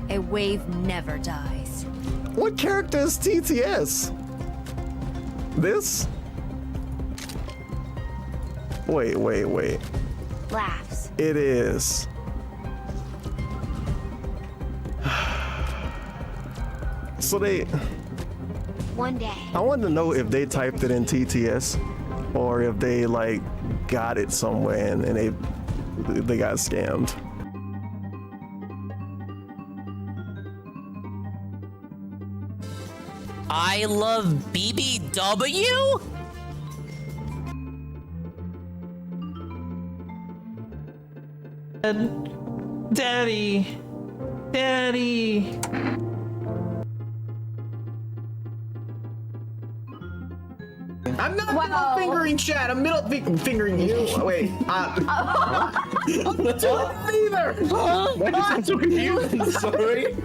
A wave never dies. What character is TTS? This? Wait. Laughs. It is. So One day. I wanted to know if they typed it in TTS or if they like got it somewhere and they got scammed. I love BBW? Daddy. I'm not middle fingering chat. I'm middle fingering you. Wait. I'm not doing it either. Why is that so confusing? Sorry.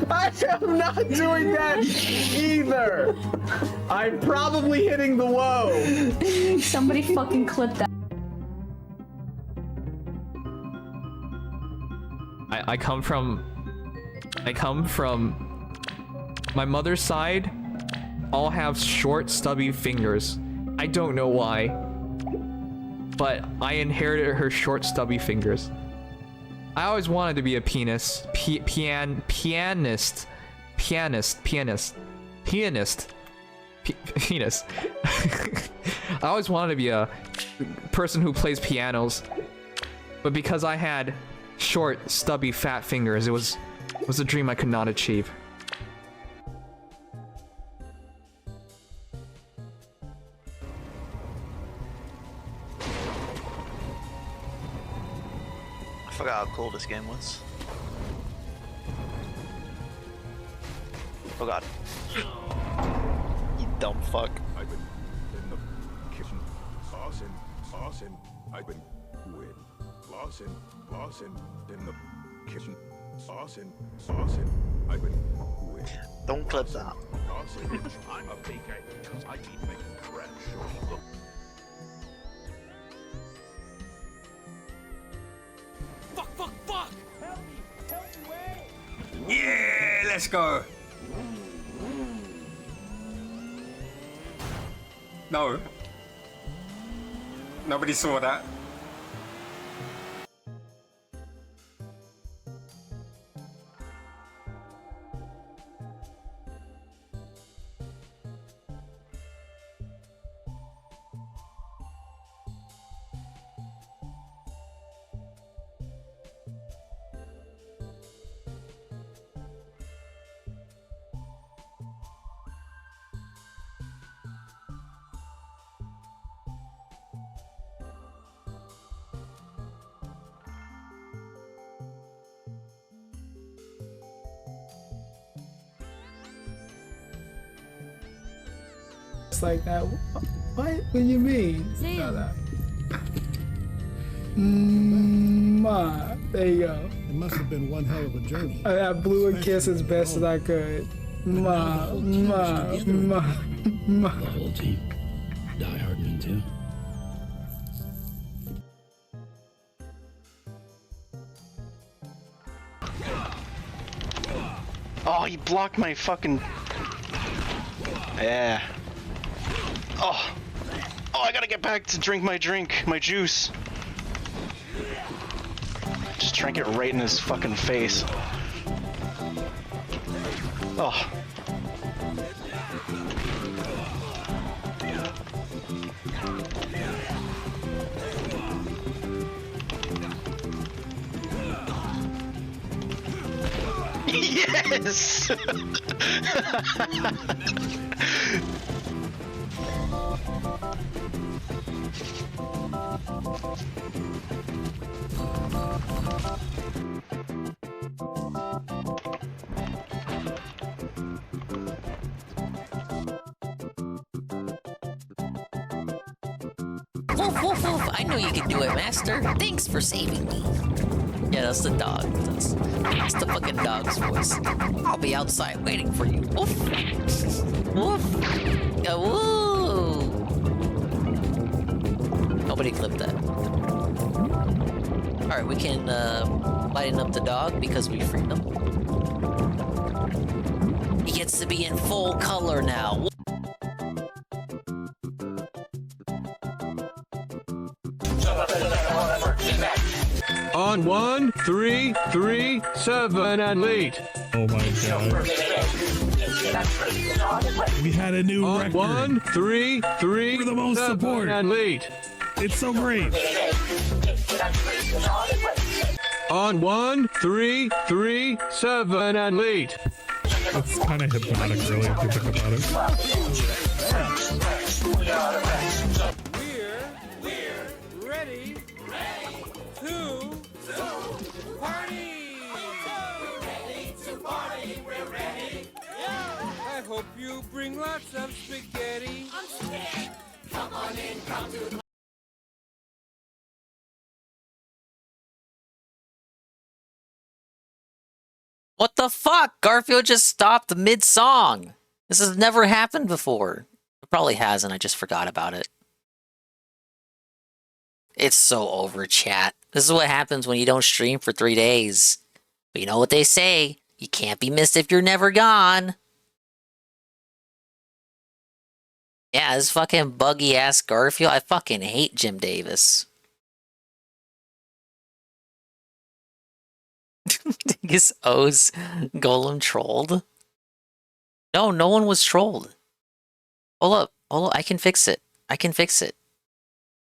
I am not doing that either. I'm probably hitting the woe. Somebody fucking clip that. I come from my mother's side all have short stubby fingers. I don't know why, but I inherited her short stubby fingers. I always wanted to be a pianist. Pianist. I always wanted to be a person who plays pianos, but because I had short, stubby, fat fingers, it was a dream I could not achieve. I forgot how cool this game was. Oh god. You dumb fuck. I've been in the kitchen. Saucing. I've been with Lawson in the kitchen. Saucing. I've been with. Don't clip that. I'm a PK because I keep making fresh. Look. Fuck! Help me, Way! Yeah, let's go. No. Nobody saw that. Like that. What do you mean? Sam. That. There you go. It must have been one hell of a journey. I blew a kiss as best as I could. Ma. The whole team. Die Hardman too. Oh, you blocked my fucking. Yeah. Oh, I gotta get back to drink my juice. Just drink it right in his fucking face. Oh. Yes! Woof, woof, woof. I knew you could do it, Master. Thanks for saving me. Yeah, that's the dog. That's the fucking dog's voice. I'll be outside waiting for you. Woof. Woof. Woo. Nobody clipped that. Alright, we can lighten up the dog because we freed him. gets to be in full color now. On 1, 3, 3, 7, and late. Oh my god. We had a new On record. 1, 3, 3, We're the most 7, support. and late. It's so great. On 1, 3, 3, 7, and late. It's kind of hypnotic, really, if you think about it. We're ready to party. We're ready. I hope you bring lots of spaghetti. Come on in, come to the What the fuck? Garfield just stopped mid-song. This has never happened before. It probably hasn't, I just forgot about it. It's so over, chat. This is what happens when you don't stream for 3 days. But you know what they say? You can't be missed if you're never gone. Yeah, this fucking buggy-ass Garfield. I fucking hate Jim Davis. Dingus O's Golem trolled? No, no one was trolled. Hold up, I can fix it. I can fix it.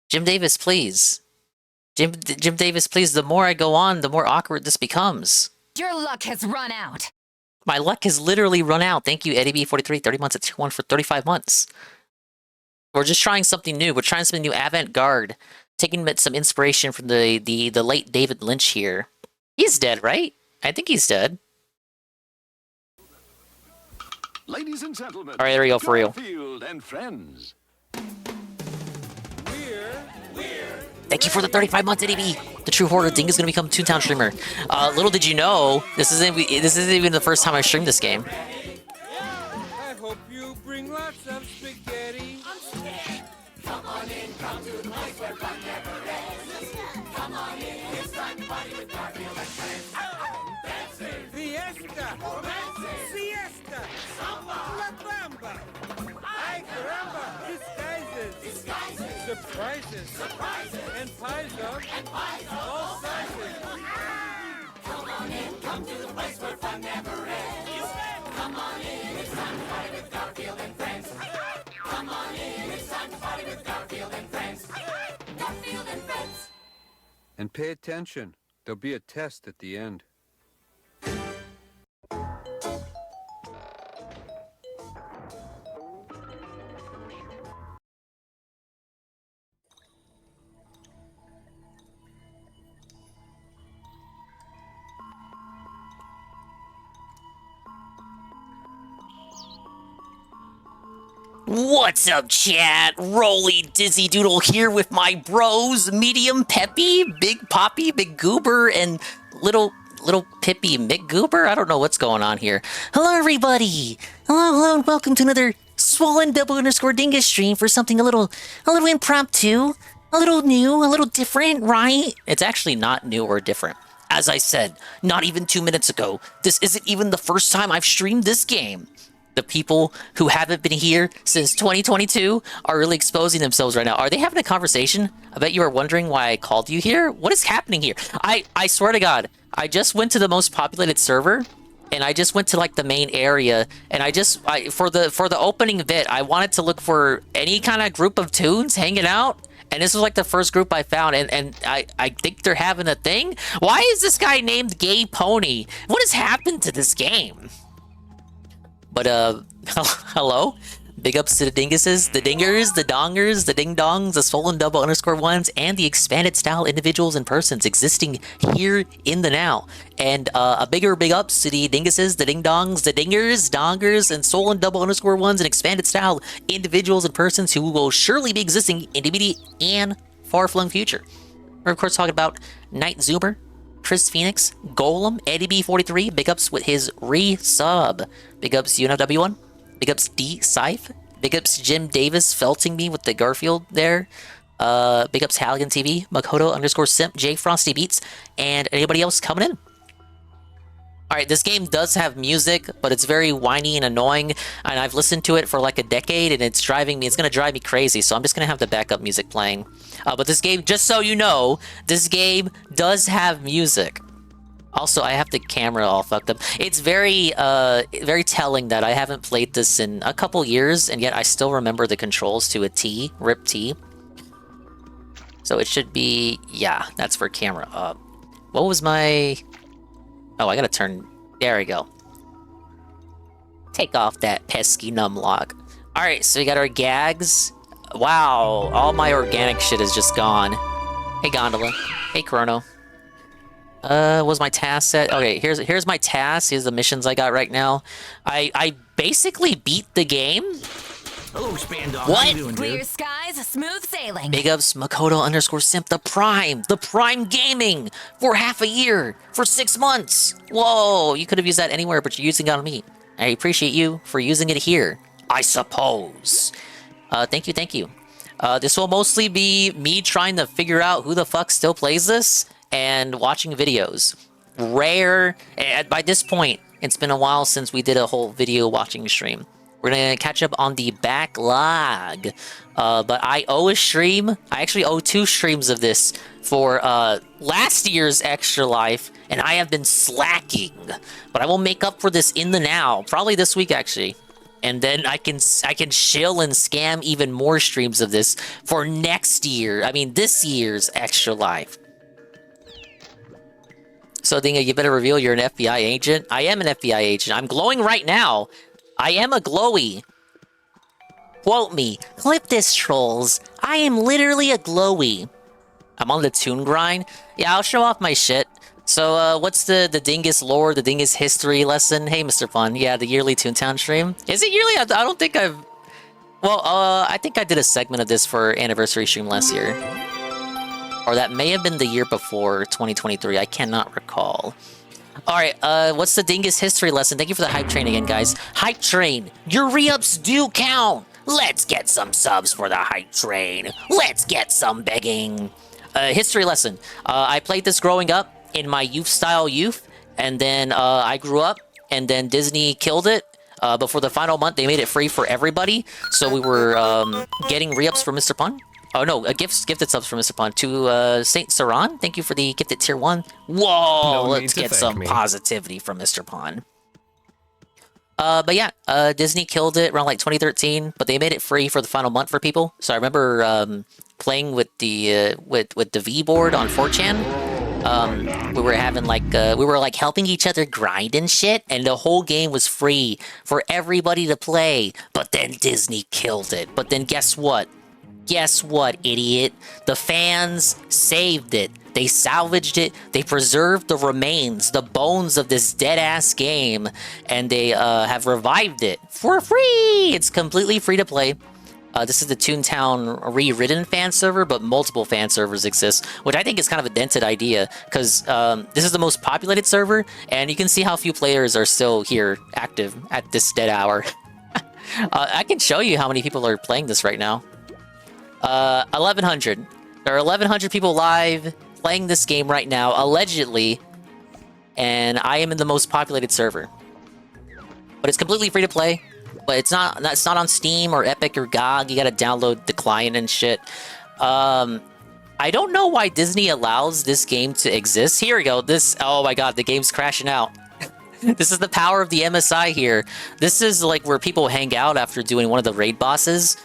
Jim Davis, please. Jim Davis, please. The more I go on, the more awkward this becomes. Your luck has run out. My luck has literally run out. Thank you, Eddie B43. 30 months at 2-1 for 35 months. We're just trying something new. We're trying something new, avant-garde. Taking some inspiration from the late David Lynch here. He's dead, right? I think he's dead. Ladies and gentlemen. All right, there we go, for real. Garfield and friends. Thank you for the 35 months, Eddie B. The true hoarder Ding is going to become a Toontown streamer. Little did you know, this isn't even the first time I streamed this game. I hope you bring lots of spaghetti. Come on in, come to the place where fun never ends. Come on in, it's time to party with Garfield and friends. Dancing, fiesta, romancing, siesta, samba, la bamba. Ay caramba, disguises, surprises, and pies of all sizes. Come on in, come to the place where fun never ends. Come on in, it's time to party with Garfield and friends. Come on in, it's time to party with Garfield and friends. Garfield and friends. And pay attention. There'll be a test at the end. What's up, chat? Rolly Dizzy Doodle here with my bros, Medium Peppy, Big Poppy, Big Goober, and little Pippy McGoober? I don't know what's going on here. Hello, everybody! Hello, and welcome to another Swollen Double Dingus stream for something a little impromptu, a little new, a little different, right? It's actually not new or different. As I said, not even 2 minutes ago, this isn't even the first time I've streamed this game. The people who haven't been here since 2022 are really exposing themselves right now. Are they having a conversation? I bet you are wondering why I called you here. What is happening here? I swear to God, I just went to the most populated server, and I just went to like the main area, and for the opening bit, I wanted to look for any kind of group of toons hanging out, and this was like the first group I found, and I think they're having a thing. Why is this guy named Gay Pony? What has happened to this game? But, hello? Big ups to the dinguses, the dingers, the dongers, the ding-dongs, the swollen double underscore ones, and the expanded style individuals and persons existing here in the now. And, a big ups to the dinguses, the ding-dongs, the dingers, dongers, and swollen double underscore ones, and expanded style individuals and persons who will surely be existing in the immediate and far-flung future. We're, of course, talking about Night Zoomer, Chris Phoenix, Golem, Eddie B43, big ups with his resub. Big ups UNFW1, big ups D Scythe, big ups Jim Davis felting me with the Garfield there. Big ups Halligan TV, Makoto underscore Simp, J Frosty Beats, and anybody else coming in. Alright, Alright, this game does have music, but it's very whiny and annoying, and I've listened to it for like a decade, and it's gonna drive me crazy, so I'm just gonna have the backup music playing. But this game, just so you know, this game does have music. Also, I have the camera all fucked up. It's very telling that I haven't played this in a couple years, and yet I still remember the controls to a T, RIP T. So it should be, yeah, that's for camera up. What was my... Oh, I gotta turn... There we go. Take off that pesky numlock. Alright, so we got our gags. Wow, all my organic shit is just gone. Hey, Gondola. Hey, Chrono. Was my task set? Okay, here's my task. Here's the missions I got right now. I basically beat the game. Hello, Spandog. What? How you doing, Clear dude? skies, smooth sailing. Big ups, Makoto_simp, the Prime Gaming for half a year, for 6 months. Whoa, you could have used that anywhere, but you're using it on me. I appreciate you for using it here, I suppose. Thank you. This will mostly be me trying to figure out who the fuck still plays this and watching videos. Rare. By this point, it's been a while since we did a whole video watching stream. We're gonna catch up on the backlog. But I owe a stream. I actually owe 2 streams of this for last year's Extra Life, and I have been slacking. But I will make up for this in the now, probably this week actually. And then I can chill and scam even more streams of this for next year. I mean, this year's Extra Life. So, Dinga, you better reveal you're an FBI agent. I am an FBI agent. I'm glowing right now. I am a glowy. Quote me. Clip this, trolls. I am literally a glowy. I'm on the toon grind. Yeah, I'll show off my shit. So, what's the Dingus lore, the Dingus history lesson? Hey, Mr. Fun. Yeah, the yearly Toontown stream. Is it yearly? I don't think I've... Well, I think I did a segment of this for anniversary stream last year. Or that may have been the year before, 2023. I cannot recall. Alright, what's the Dingus history lesson? Thank you for the hype train again, guys. Hype train, your re-ups do count! Let's get some subs for the hype train. Let's get some begging. History lesson. I played this growing up in my youth-style youth, and then I grew up, and then Disney killed it. But for the final month, they made it free for everybody. So we were getting re-ups for Mr. Pun. Oh no, gifted subs from Mr. Pun to Saint Saran. Thank you for the gifted tier 1. Whoa, let's get some positivity from Mr. Pun. But yeah, Disney killed it around like 2013, but they made it free for the final month for people. So I remember playing with the V board on 4chan. We were having like we were like helping each other grind and shit, and the whole game was free for everybody to play. But then Disney killed it. But then guess what? Guess what, idiot? The fans saved it. They salvaged it. They preserved the remains, the bones of this dead-ass game, and they have revived it for free. It's completely free to play. This is the Toontown Rewritten fan server, but multiple fan servers exist, which I think is kind of a dented idea, because this is the most populated server, and you can see how few players are still here active at this dead hour. I can show you how many people are playing this right now. 1,100. There are 1,100 people live playing this game right now, allegedly, and I am in the most populated server. But it's completely free to play. But it's not on Steam or Epic or GOG. You gotta download the client and shit. I don't know why Disney allows this game to exist. Here we go. Oh my god, the game's crashing out. This is the power of the MSI here. This is like where people hang out after doing one of the raid bosses.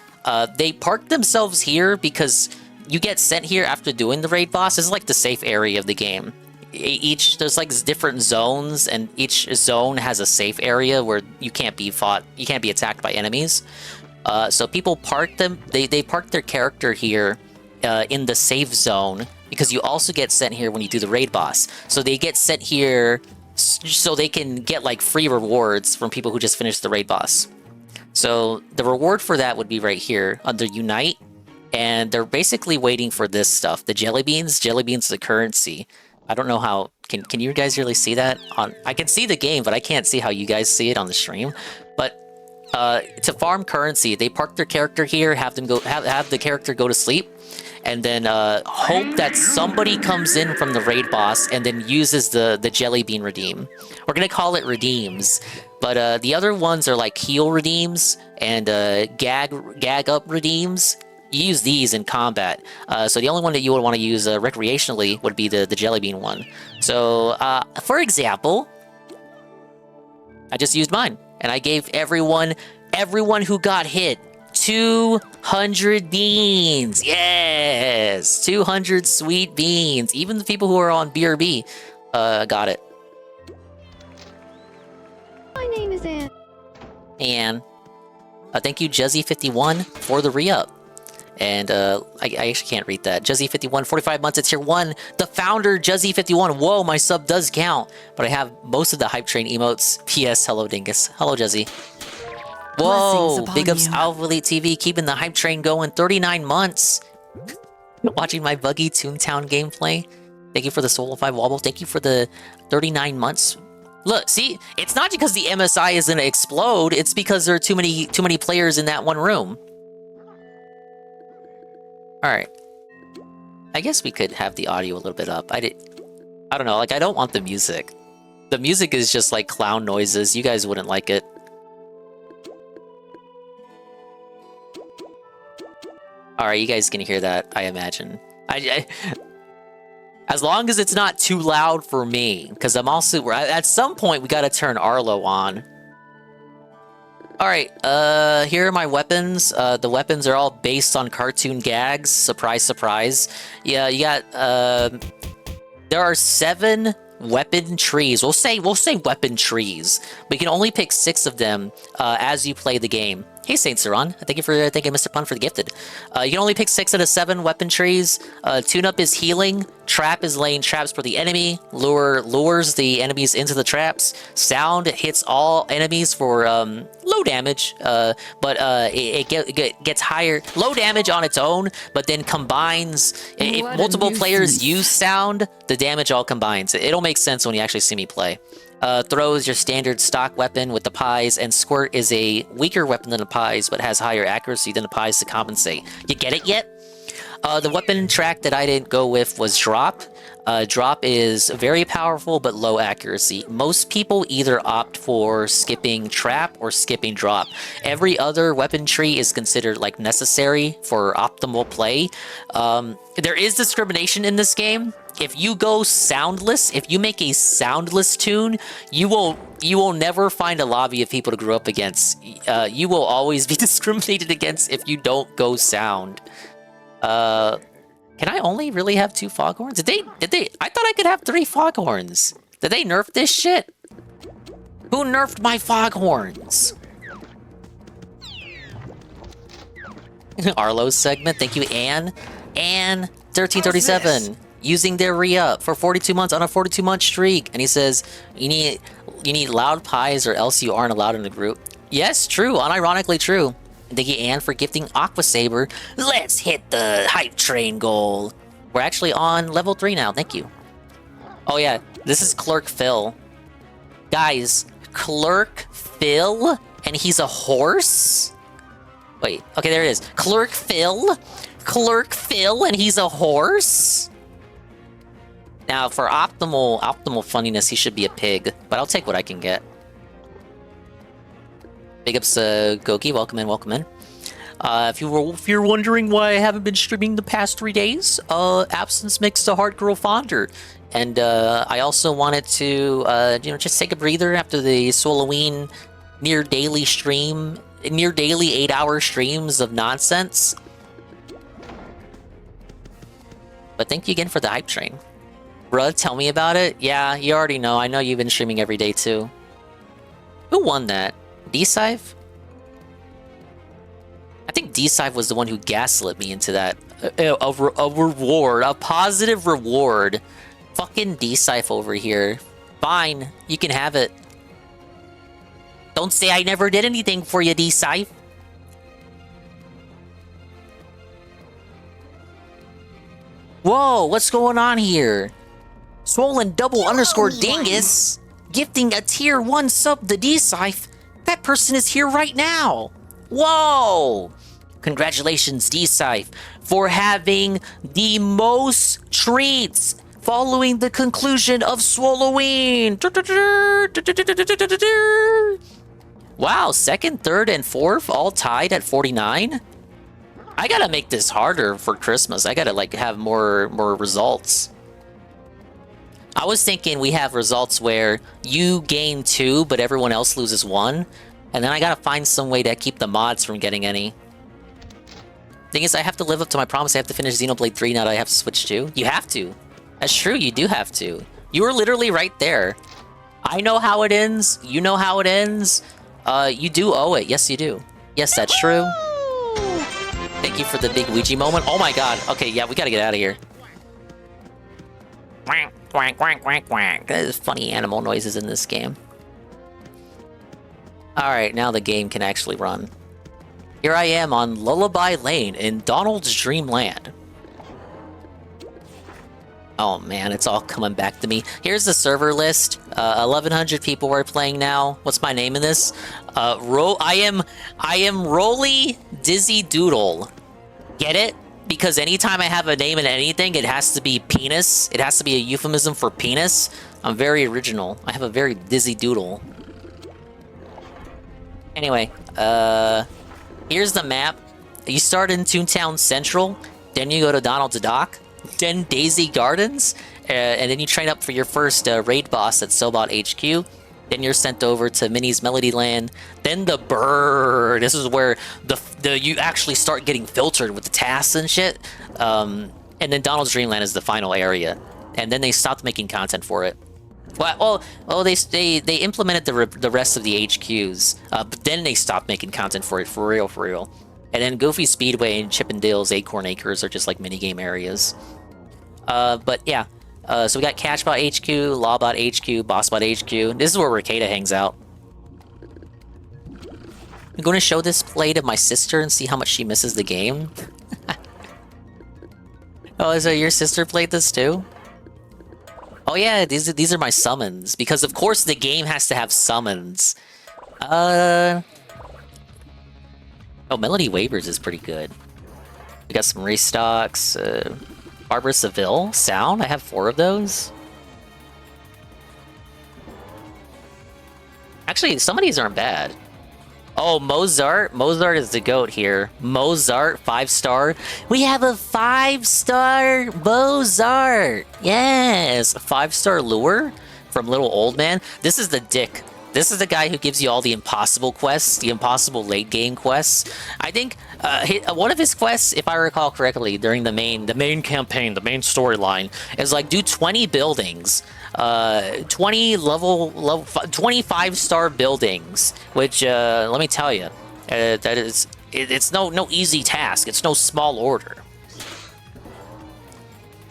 They park themselves here because you get sent here after doing the raid boss. This is like the safe area of the game. There's like different zones, and each zone has a safe area where you can't be attacked by enemies. So people park them. They park their character here in the safe zone because you also get sent here when you do the raid boss. So they get sent here so they can get like free rewards from people who just finished the raid boss. So the reward for that would be right here under Unite, and they're basically waiting for this stuff, the jelly beans. Jelly beans, the currency. I don't know how. Can you guys really see that? I can see the game, but I can't see how you guys see it on the stream. But to farm currency, they park their character here, have them go have the character go to sleep, and then hope that somebody comes in from the raid boss and then uses the jelly bean redeem. We're gonna call it redeems, but the other ones are like heal redeems and gag up redeems. You use these in combat, so the only one that you would want to use recreationally would be the jelly bean one. So, for example, I just used mine, and I gave everyone who got hit 200 beans. Yes, 200 sweet beans. Even the people who are on BRB got it. My name is Anne. And thank you, Juzzy51, for the re-up. And I actually can't read that. Juzzy51, 45 months at tier 1. The founder, Juzzy51. Whoa, my sub does count. But I have most of the hype train emotes. P.S. Hello, Dingus. Hello, Juzzy. Whoa, big ups Alpha Elite TV, keeping the hype train going. 39 months. Watching my buggy Toontown gameplay. Thank you for the Soul 5 wobble. Thank you for the 39 months. Look, see, it's not because the MSI is gonna explode. It's because there are too many players in that one room. All right. I guess we could have the audio a little bit up. I don't know. Like, I don't want the music. The music is just like clown noises. You guys wouldn't like it. All right, you guys can hear that, I imagine. As long as it's not too loud for me, because I'm also at some point we gotta turn Arlo on. All right, here are my weapons. The weapons are all based on cartoon gags. Surprise, surprise. Yeah, you got. There are 7 weapon trees. We'll say weapon trees. But you can only pick 6 of them as you play the game. Hey, Saint Saran. Thank you for thanking Mr. Pun for the gifted. You can only pick 6 out of 7 weapon trees. Tune-up is healing. Trap is laying traps for the enemy. Lures the enemies into the traps. Sound hits all enemies for low damage, but it gets higher. Low damage on its own, but then combines. If multiple players use sound, the damage all combines. It'll make sense when you actually see me play. Throw is your standard stock weapon with the pies, and Squirt is a weaker weapon than the pies, but has higher accuracy than the pies to compensate. You get it yet? The weapon track that I didn't go with was Drop. Drop is very powerful, but low accuracy. Most people either opt for skipping Trap or skipping Drop. Every other weapon tree is considered like necessary for optimal play. There is discrimination in this game. If you go soundless, if you make a soundless tune, you will never find a lobby of people to grow up against. You will always be discriminated against if you don't go sound. Can I only really have 2 foghorns? Did they? I thought I could have 3 foghorns. Did they nerf this shit? Who nerfed my foghorns? Arlo's segment. Thank you, Anne. Anne 1337. Using their re-up for 42 months on a 42-month streak. And he says, you need loud pies or else you aren't allowed in the group. Yes, true. Unironically true. And thank you, Anne, for gifting Aqua Saber. Let's hit the hype train goal. We're actually on level 3 now. Thank you. Oh, yeah. This is Clerk Phil. Guys, Clerk Phil? And he's a horse? Wait. Okay, there it is. Clerk Phil? Clerk Phil and he's a horse? Now, for optimal funniness, he should be a pig, but I'll take what I can get. Big ups, Goki. Welcome in, welcome in. If you're wondering why I haven't been streaming the past 3 days, absence makes the heart grow fonder. And I also wanted to, just take a breather after the Halloween near daily 8-hour streams of nonsense. But thank you again for the hype train. Bruh, tell me about it. Yeah, you already know. I know you've been streaming every day too. Who won that? D-Scythe? I think D-Scythe was the one who gaslit me into that. A reward. A positive reward. Fucking D-Scythe over here. Fine. You can have it. Don't say I never did anything for you, D-Scythe. Whoa, what's going on here? Swollen double underscore dingus gifting a tier 1 sub to D-Scythe. That person is here right now. Whoa! Congratulations, D-Scythe, for having the most treats following the conclusion of Swalloween. Wow, second, third, and fourth all tied at 49. I gotta make this harder for Christmas. I gotta like have more results. I was thinking we have results where you gain 2, but everyone else loses 1. And then I gotta find some way to keep the mods from getting any. Thing is, I have to live up to my promise. I have to finish Xenoblade 3 now that I have to switch to. You have to. That's true, you do have to. You were literally right there. I know how it ends. You know how it ends. You do owe it. Yes, you do. Yes, that's true. Thank you for the big Ouija moment. Oh my god. Okay, yeah, we gotta get out of here. Quack, quack, quack, quack, quack. There's funny animal noises in this game. Alright, now the game can actually run. Here I am on Lullaby Lane in Donald's Dreamland. Oh man, it's all coming back to me. Here's the server list. 1,100 people are playing now. What's my name in this? I am Roly Dizzy Doodle. Get it? Because anytime I have a name in anything, it has to be penis. It has to be a euphemism for penis. I'm very original. I have a very dizzy doodle. Anyway, here's the map. You start in Toontown Central, then you go to Donald's Dock, then Daisy Gardens, and then you train up for your first raid boss at Sobot HQ. Then you're sent over to Minnie's Melody Land. Then the Bird. This is where you actually start getting filtered with the tasks and shit. And then Donald's Dreamland is the final area. And then they stopped making content for it. Well, they implemented the rest of the HQs, but then they stopped making content for it for real. And then Goofy Speedway and Chippendale's Acorn Acres are just like minigame areas. But yeah. So we got Catchbot HQ, Lawbot HQ, Bossbot HQ. This is where Ricada hangs out. I'm going to show this play to my sister and see how much she misses the game. Oh, so your sister played this too? Oh yeah, these are my summons. Because of course the game has to have summons. Oh, Melody Wavers is pretty good. We got some restocks. Barbara Seville sound. I have 4 of those. Actually, some of these aren't bad. Oh, Mozart. Mozart is the GOAT here. Mozart, 5-star. We have a 5-star Mozart. Yes, a 5-star lure from Little Old Man. This is the dick. This is the guy who gives you all the impossible quests, the impossible late game quests. I think one of his quests, if I recall correctly, during the main campaign, the main storyline, is like do 20 buildings, 20 level 25-star buildings. Which let me tell you, that is it's no easy task. It's no small order.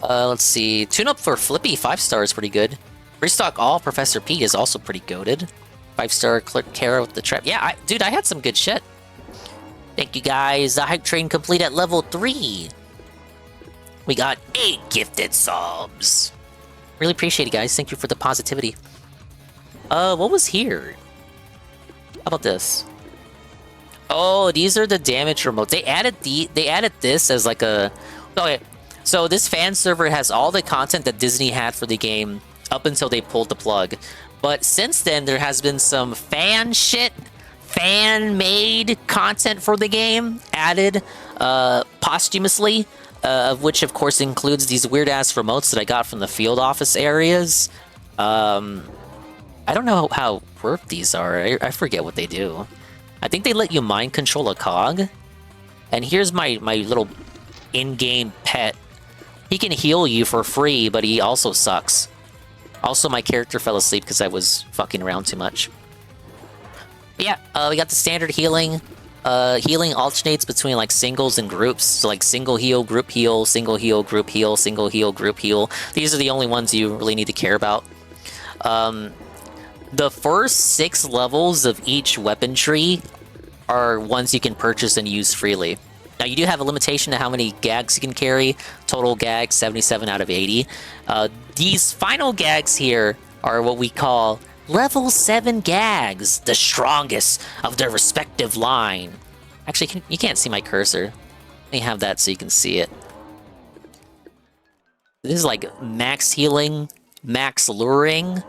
Let's see, tune up for Flippy 5-star is pretty good. Restock all Professor Pete is also pretty goated. 5-star Click Kara with the trap. Yeah, dude, I had some good shit. Thank you guys. The hype train complete at level 3. We got 8 gifted subs. Really appreciate it, guys. Thank you for the positivity. What was here? How about this? Oh, these are the damage remotes. They added this as like a... Okay, so this fan server has all the content that Disney had for the game up until they pulled the plug. But since then, there has been some fan-made content for the game added posthumously, of which, of course, includes these weird-ass remotes that I got from the field office areas. I don't know how worth these are. I forget what they do. I think they let you mind control a cog. And here's my little in-game pet. He can heal you for free, but he also sucks. Also, my character fell asleep because I was fucking around too much. But yeah, we got the standard healing. Healing alternates between like singles and groups. So like single heal, group heal, single heal, group heal, single heal, group heal. These are the only ones you really need to care about. The first 6 levels of each weapon tree are ones you can purchase and use freely. Now, you do have a limitation to how many gags you can carry. Total gags, 77 out of 80. These final gags here are what we call Level 7 gags, the strongest of their respective line. Actually, you can't see my cursor. Let me have that so you can see it. This is like max healing, max luring,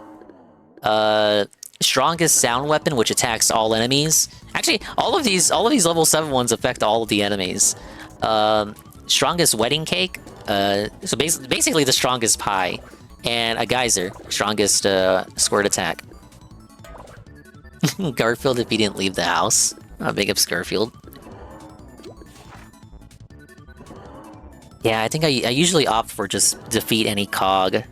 strongest sound weapon, which attacks all enemies. Actually, all of these level 7 ones affect all of the enemies. Strongest wedding cake, so basically the strongest pie, and a geyser, strongest squirt attack. Garfield if he didn't leave the house. Big up Garfield. Yeah, I think I usually opt for just defeat any cog.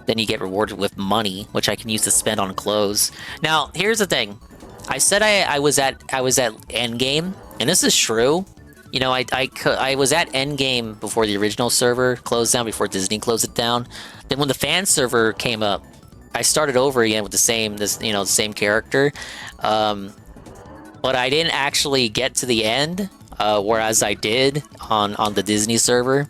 Then you get rewarded with money, which I can use to spend on clothes. Now, here's the thing. I said I was at endgame, and this is true. You know, I was at endgame before the original server closed down, before Disney closed it down. Then when the fan server came up, I started over again with the same character. But I didn't actually get to the end, whereas I did on the Disney server.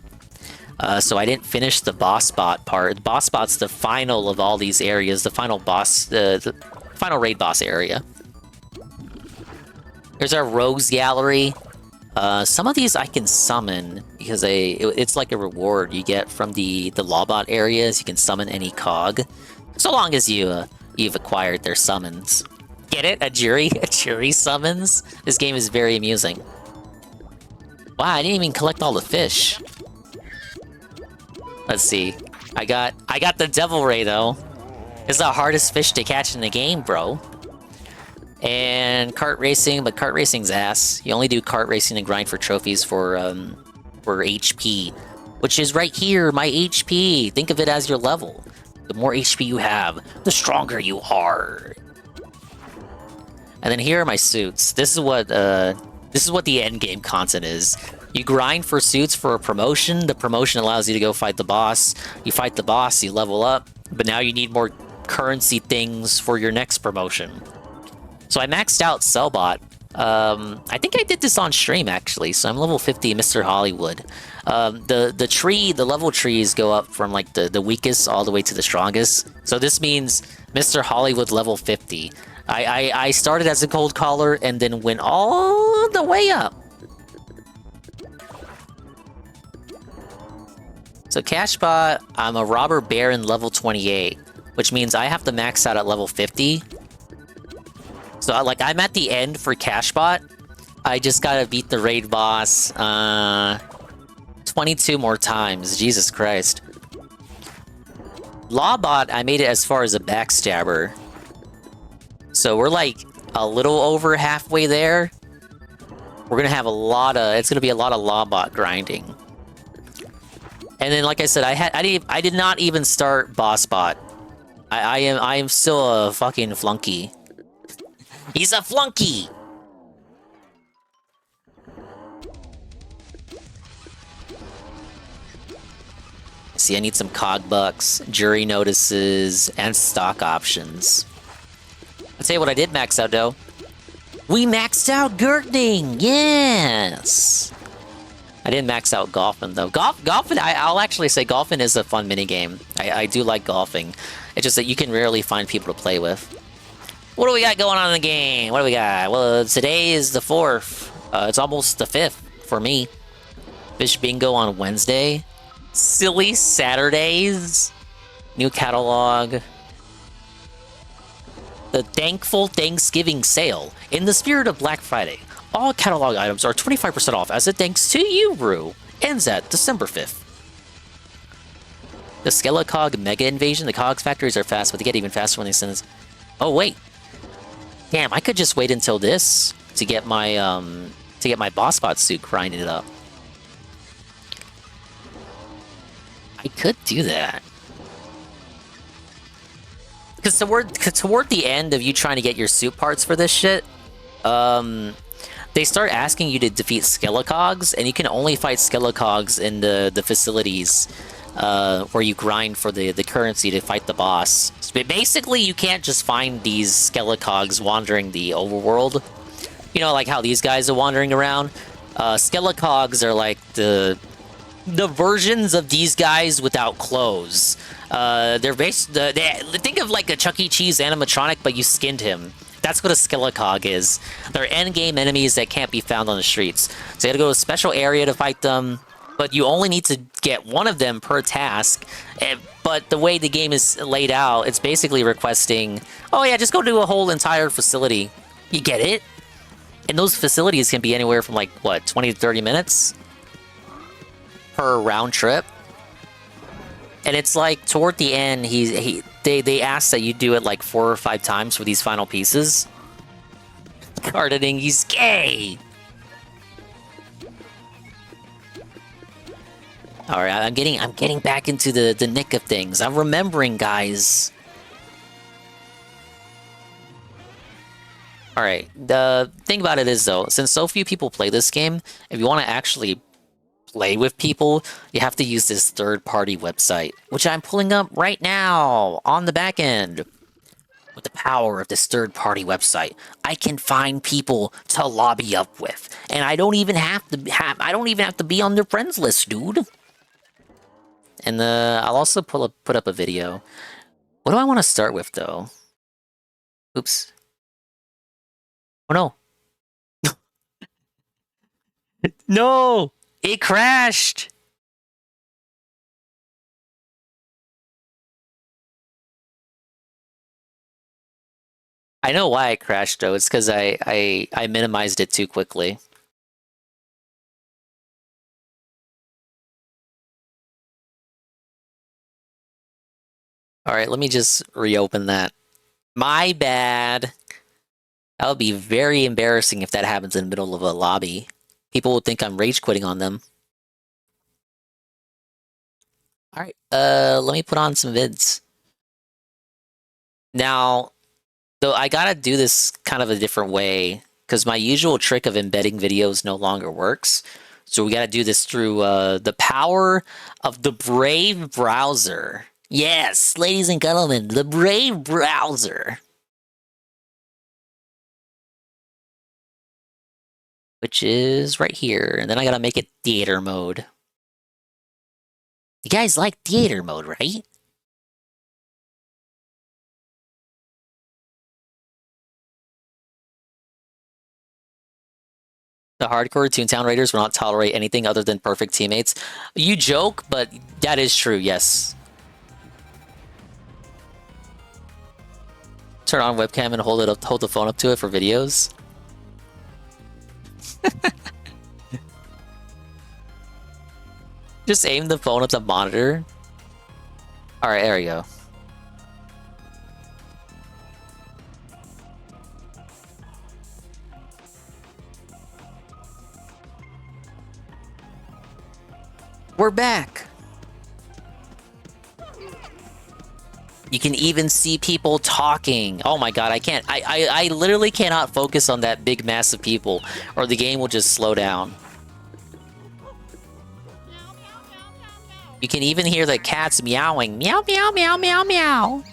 So I didn't finish the boss bot part. The boss bot's the final of all these areas, the final boss, the final raid boss area. There's our rogues gallery. Some of these I can summon because it's like a reward you get from the lawbot areas. You can summon any cog, so long as you've acquired their summons. Get it? A jury summons. This game is very amusing. Wow, I didn't even collect all the fish. Let's see. I got the devil ray though. It's the hardest fish to catch in the game, bro. And kart racing, but kart racing's ass. You only do kart racing and grind for trophies for HP, which is right here, my HP. Think of it as your level. The more HP you have, the stronger you are. And then here are my suits. This is what the end game content is. You grind for suits for a promotion. The promotion allows you to go fight the boss. You fight the boss, you level up, but now you need more currency things for your next promotion. So I maxed out Sellbot. I think I did this on stream actually. So I'm level 50, Mr. Hollywood. The level trees go up from like the weakest all the way to the strongest. So this means Mr. Hollywood level 50. I started as a cold caller and then went all the way up. So Cashbot, I'm a robber baron level 28, which means I have to max out at level 50. So I'm at the end for Cashbot. I just gotta beat the raid boss 22 more times. Jesus Christ. Lawbot, I made it as far as a backstabber. So we're like a little over halfway there. We're gonna have it's gonna be a lot of Lawbot grinding. And then, like I said, I did not even start boss bot. I am still a fucking flunky. He's a flunky. See, I need some cog bucks, jury notices, and stock options. I'll tell you what I did max out, though. We maxed out Gurgning! Yes! I didn't max out Golfin, though. Golfin, I'll actually say Golfin is a fun minigame. I do like golfing. It's just that you can rarely find people to play with. What do we got going on in the game? What do we got? Well, today is the 4th. It's almost the 5th for me. Fish Bingo on Wednesday. Silly Saturdays. New catalog. The Thankful Thanksgiving Sale. In the spirit of Black Friday, all catalog items are 25% off as a thanks to you, Rue. Ends at December 5th. The Skelecog Mega Invasion. The Cogs factories are fast, but they get even faster when they send... Oh, wait. Damn, I could just wait until this to get my boss bot suit grinded up. I could do that. Because toward the end of you trying to get your suit parts for this shit, they start asking you to defeat Skelecogs, and you can only fight Skelecogs in the facilities where you grind for the currency to fight the boss. So basically, you can't just find these Skelecogs wandering the overworld. You know, like how these guys are wandering around. Skelecogs are like the the versions of these guys without clothes. They're based. Think of like a Chuck E. Cheese animatronic, but you skinned him. That's what a Skelecog is. They're endgame enemies that can't be found on the streets. So you gotta go to a special area to fight them, but you only need to get one of them per task. But the way the game is laid out, it's basically requesting, oh yeah, just go to a whole entire facility. You get it? And those facilities can be anywhere from like, what, 20 to 30 minutes? Per round trip? And it's like, toward the end, they ask that you do it like 4 or 5 times for these final pieces. Gardening, he's gay! Alright, I'm getting back into the nick of things. I'm remembering, guys. Alright, the thing about it is, though, since so few people play this game, if you want to actually play with people, you have to use this third-party website, which I'm pulling up right now on the back end. With the power of this third-party website, I can find people to lobby up with, and I don't even have to be on their friends list, dude. And I'll also put up a video. What do I want to start with, though? Oops. Oh no. No! It crashed! I know why it crashed, though. It's because I minimized it too quickly. Alright, let me just reopen that. My bad. That would be very embarrassing if that happens in the middle of a lobby. People would think I'm rage quitting on them. Alright, let me put on some vids. Now, though I gotta do this kind of a different way, because my usual trick of embedding videos no longer works. So we gotta do this through the power of the Brave browser. Yes, ladies and gentlemen, the Brave browser. Which is right here. And then I gotta make it theater mode. You guys like theater mode, right? The hardcore Toontown Raiders will not tolerate anything other than perfect teammates. You joke, but that is true, yes. Turn on webcam and hold the phone up to it for videos. Just aim the phone at the monitor. Alright, there we go. We're back! You can even see people talking. Oh my god, I can't. I literally cannot focus on that big mass of people, or the game will just slow down. You can even hear the cats meowing. Meow, meow, meow, meow, meow.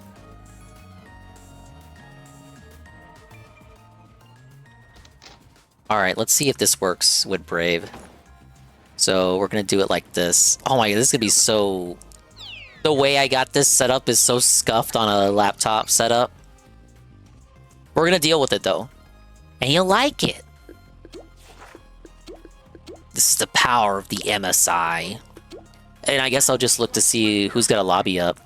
Alright, let's see if this works with Brave. So, we're gonna do it like this. Oh my god, this is gonna be so... The way I got this set up is so scuffed on a laptop setup. We're gonna deal with it, though. And you'll like it. This is the power of the MSI. And I guess I'll just look to see who's got a lobby up.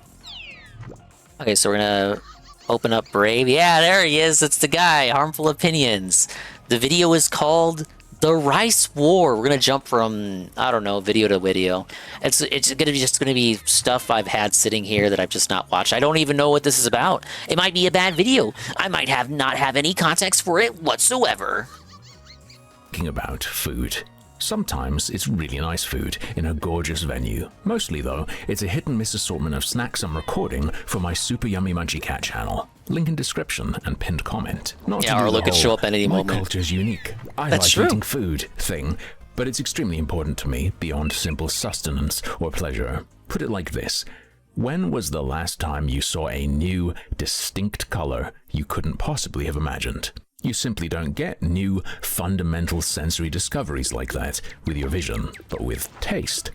Okay, so we're gonna open up Brave. Yeah, there he is. It's the guy. Harmful Opinions. The video is called The Rice War. We're gonna jump from, I don't know, video to video. It's gonna be stuff I've had sitting here that I've just not watched. I don't even know what this is about. It might be a bad video. I might not have any context for it whatsoever. Thinking about food. Sometimes it's really nice food in a gorgeous venue. Mostly, though, it's a hit-and-miss assortment of snacks I'm recording for my Super Yummy Munchie Cat channel. Link in description and pinned comment. Not yeah, or look at show up at any moment. My culture's unique. I That's like true. eating food thing, but it's extremely important to me beyond simple sustenance or pleasure. Put it like this. When was the last time you saw a new, distinct color you couldn't possibly have imagined? You simply don't get new, fundamental sensory discoveries like that with your vision, but with taste.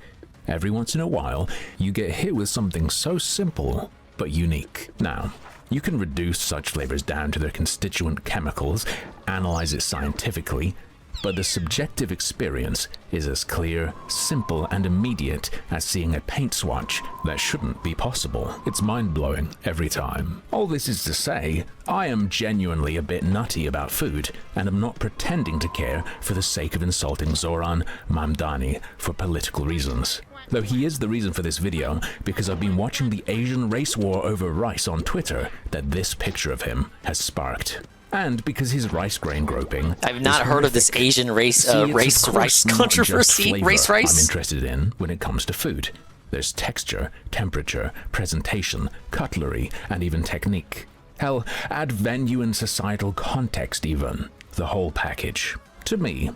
Every once in a while, you get hit with something so simple, but unique. Now, you can reduce such flavors down to their constituent chemicals, analyze it scientifically, but the subjective experience is as clear, simple, and immediate as seeing a paint swatch that shouldn't be possible. It's mind-blowing every time. All this is to say, I am genuinely a bit nutty about food, and am not pretending to care for the sake of insulting Zoran Mamdani for political reasons. Though he is the reason for this video, because I've been watching the Asian race war over rice on Twitter that this picture of him has sparked. And because his rice grain groping. I've not heard of this Asian race rice controversy. Race rice. I'm interested in when it comes to food. There's texture, temperature, presentation, cutlery, and even technique. Hell, add venue and societal context even. The whole package. To me,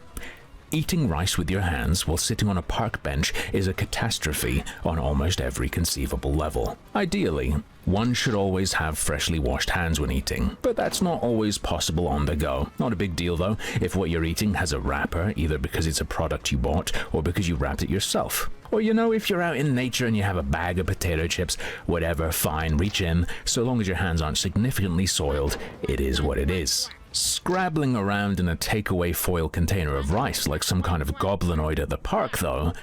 eating rice with your hands while sitting on a park bench is a catastrophe on almost every conceivable level. Ideally, one should always have freshly washed hands when eating, but that's not always possible on the go. Not a big deal though, if what you're eating has a wrapper, either because it's a product you bought or because you wrapped it yourself. Or you know, if you're out in nature and you have a bag of potato chips, whatever, fine, reach in. So long as your hands aren't significantly soiled, it is what it is. Scrabbling around in a takeaway foil container of rice like some kind of goblinoid at the park though,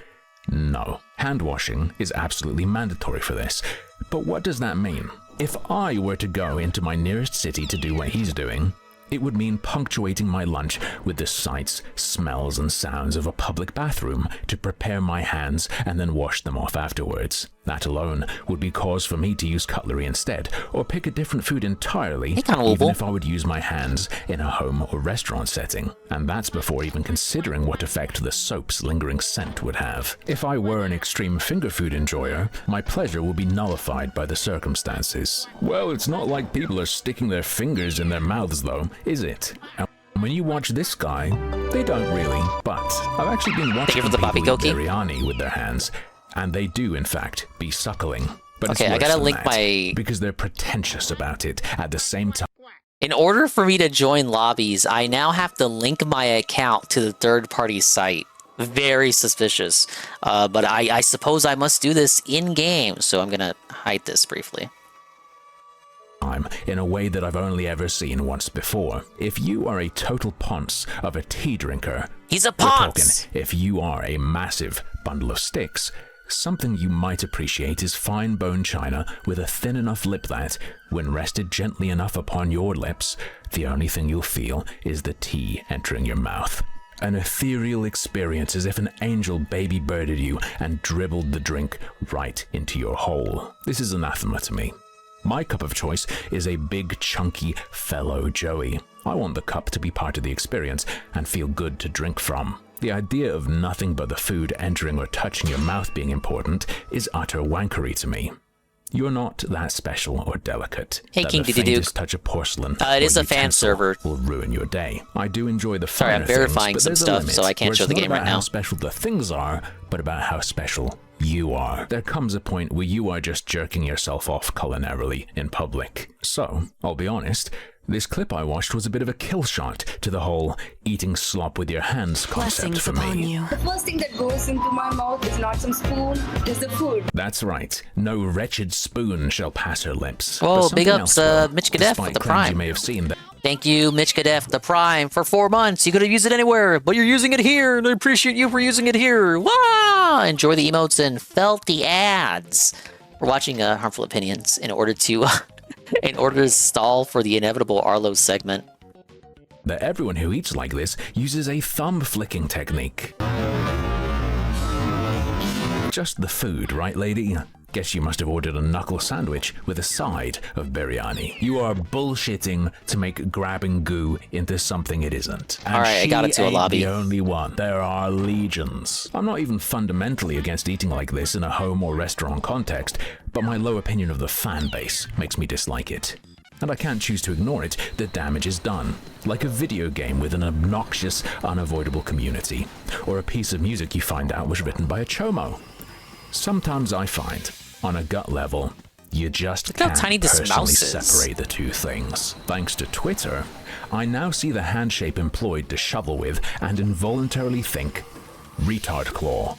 no. Hand washing is absolutely mandatory for this. But what does that mean? If I were to go into my nearest city to do what he's doing, it would mean punctuating my lunch with the sights, smells, and sounds of a public bathroom to prepare my hands and then wash them off afterwards. That alone would be cause for me to use cutlery instead, or pick a different food entirely, even if I would use my hands in a home or restaurant setting. And that's before even considering what effect the soap's lingering scent would have. If I were an extreme finger food enjoyer, my pleasure would be nullified by the circumstances. Well, it's not like people are sticking their fingers in their mouths though, is it? When you watch this guy, they don't really, but I've actually been watching people eat biryani with their hands, and they do, in fact, be suckling. But okay, I gotta link my... because they're pretentious about it at the same time. In order for me to join lobbies, I now have to link my account to the third-party site. Very suspicious. But I suppose I must do this in-game, so I'm gonna hide this briefly. In a way that I've only ever seen once before. If you are a total ponce of a tea drinker, he's a ponce. If you are a massive bundle of sticks, something you might appreciate is fine bone china with a thin enough lip that, when rested gently enough upon your lips, the only thing you'll feel is the tea entering your mouth. An ethereal experience as if an angel baby birded you and dribbled the drink right into your hole. This is anathema to me. My cup of choice is a big, chunky fellow Joey. I want the cup to be part of the experience and feel good to drink from. The idea of nothing but the food entering or touching your mouth being important is utter wankery to me. You're not that special or delicate. Hey, King Diddy Duke. Touch of porcelain it is a fan server. Will ruin your day. I do enjoy the Sorry, I'm verifying some stuff, so I can't show the game right now. How special the things are, but about how special you are. There comes a point where you are just jerking yourself off culinarily in public. So, I'll be honest, this clip I watched was a bit of a kill shot to the whole eating slop with your hands concept for me. The first thing that goes into my mouth is not some spoon, it is the food. That's right. No wretched spoon shall pass her lips. Oh, big ups, Mitch Kadef for the Prime. You may have seen that. Thank you, Mitch Kadef, the Prime, for 4 months. You could have used it anywhere, but you're using it here, and I appreciate you for using it here. Wow! Enjoy the emotes and felt the ads. We're watching Harmful Opinions in order to stall for the inevitable Arlo segment. That everyone who eats like this uses a thumb flicking technique. Just the food, right, lady? Guess you must have ordered a knuckle sandwich with a side of biryani. You are bullshitting to make grabbing goo into something it isn't. And alright, I got it to a lobby. The only one. There are legions. I'm not even fundamentally against eating like this in a home or restaurant context, but my low opinion of the fan base makes me dislike it. And I can't choose to ignore it, the damage is done. Like a video game with an obnoxious, unavoidable community. Or a piece of music you find out was written by a chomo. Sometimes I find, on a gut level, you just can't personally separate the two things. Thanks to Twitter, I now see the hand shape employed to shovel with and involuntarily think, retard claw.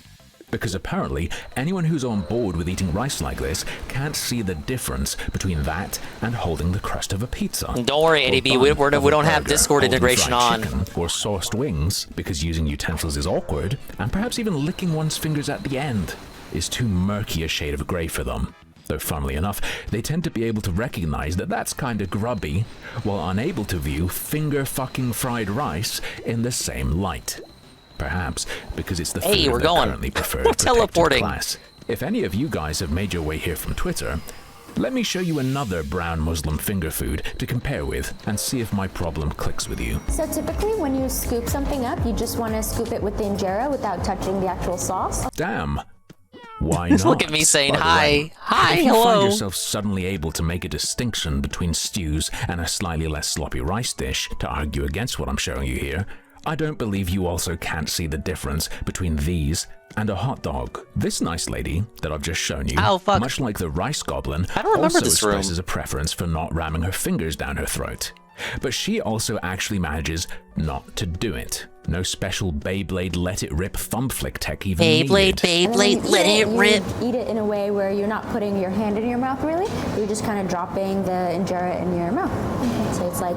Because apparently, anyone who's on board with eating rice like this can't see the difference between that and holding the crust of a pizza. Don't worry, ADB, we don't have Discord integration on. Or sauced wings, because using utensils is awkward, and perhaps even licking one's fingers at the end is too murky a shade of grey for them. Though funnily enough, they tend to be able to recognize that that's kinda grubby, while unable to view finger-fucking fried rice in the same light. Perhaps because it's the food we're that going. currently preferred We're protected teleporting. class. If any of you guys have made your way here from Twitter, let me show you another brown Muslim finger food to compare with and see if my problem clicks with you. So typically when you scoop something up, you just want to scoop it with the injera without touching the actual sauce. Damn. Why not? Look at me saying By the hi. way, Hi, if you hello. find yourself suddenly able to make a distinction between stews and a slightly less sloppy rice dish to argue against what I'm showing you here, I don't believe you also can't see the difference between these and a hot dog. This nice lady that I've just shown you, much like the rice goblin, I don't remember also this room. expresses a preference for not ramming her fingers down her throat. But she also actually manages not to do it. No special Beyblade let it rip thumb flick tech even needed. Beyblade, let it rip. Eat it in a way where you're not putting your hand in your mouth really. You're just kind of dropping the injera in your mouth. So it's like...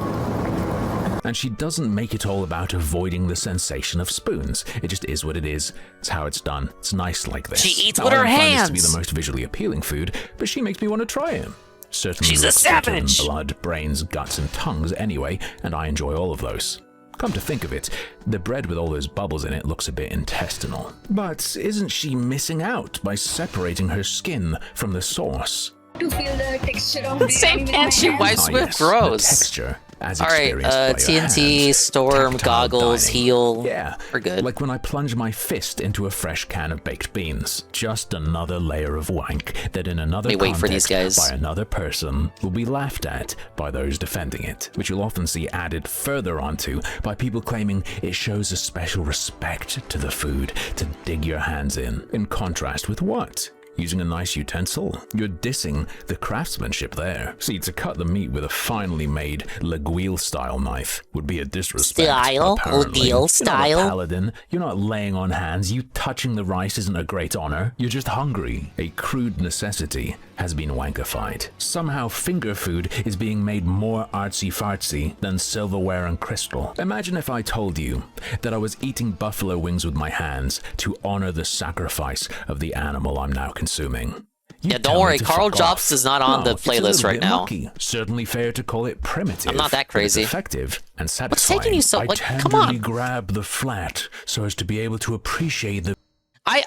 And she doesn't make it all about avoiding the sensation of spoons. It just is what it is. It's how it's done. It's nice like this. She eats Now, with I her don't find this hands. to be the most visually appealing food, but she makes me want to try it. Certainly She's a looks better than savage. blood, brains, guts, and tongues anyway, and I enjoy all of those. Come to think of it, the bread with all those bubbles in it looks a bit intestinal. But isn't she missing out by separating her skin from the sauce? To feel the texture of Same pants she wipes Ah, with, yes, the gross. texture, as Alright, experienced by your TNT, hands. storm, Tactile goggles, dining. heal. Yeah, we're good. Like when I plunge my fist into a fresh can of baked beans. Just another layer of wank that in another Let me wait for these context guys. by another person will be laughed at by those defending it, which you'll often see added further onto by people claiming it shows a special respect to the food to dig your hands in contrast with what? Using a nice utensil? You're dissing the craftsmanship there. See, to cut the meat with a finely made Laguille-style knife would be a disrespect, Style? apparently. Laguille You're not style? a paladin. You're not laying on hands. You touching the rice isn't a great honor. You're just hungry. A crude necessity has been wankified. Somehow finger food is being made more artsy-fartsy than silverware and crystal. Imagine if I told you that I was eating buffalo wings with my hands to honor the sacrifice of the animal I'm now consuming. Yeah, don't worry, Carl Jobs is not on the playlist right now. Mucky. Certainly fair to call it primitive. I'm not that but it's crazy. effective and satisfying. What's taking you so- I like, come tenderly on. grab the flat so as to be able to appreciate the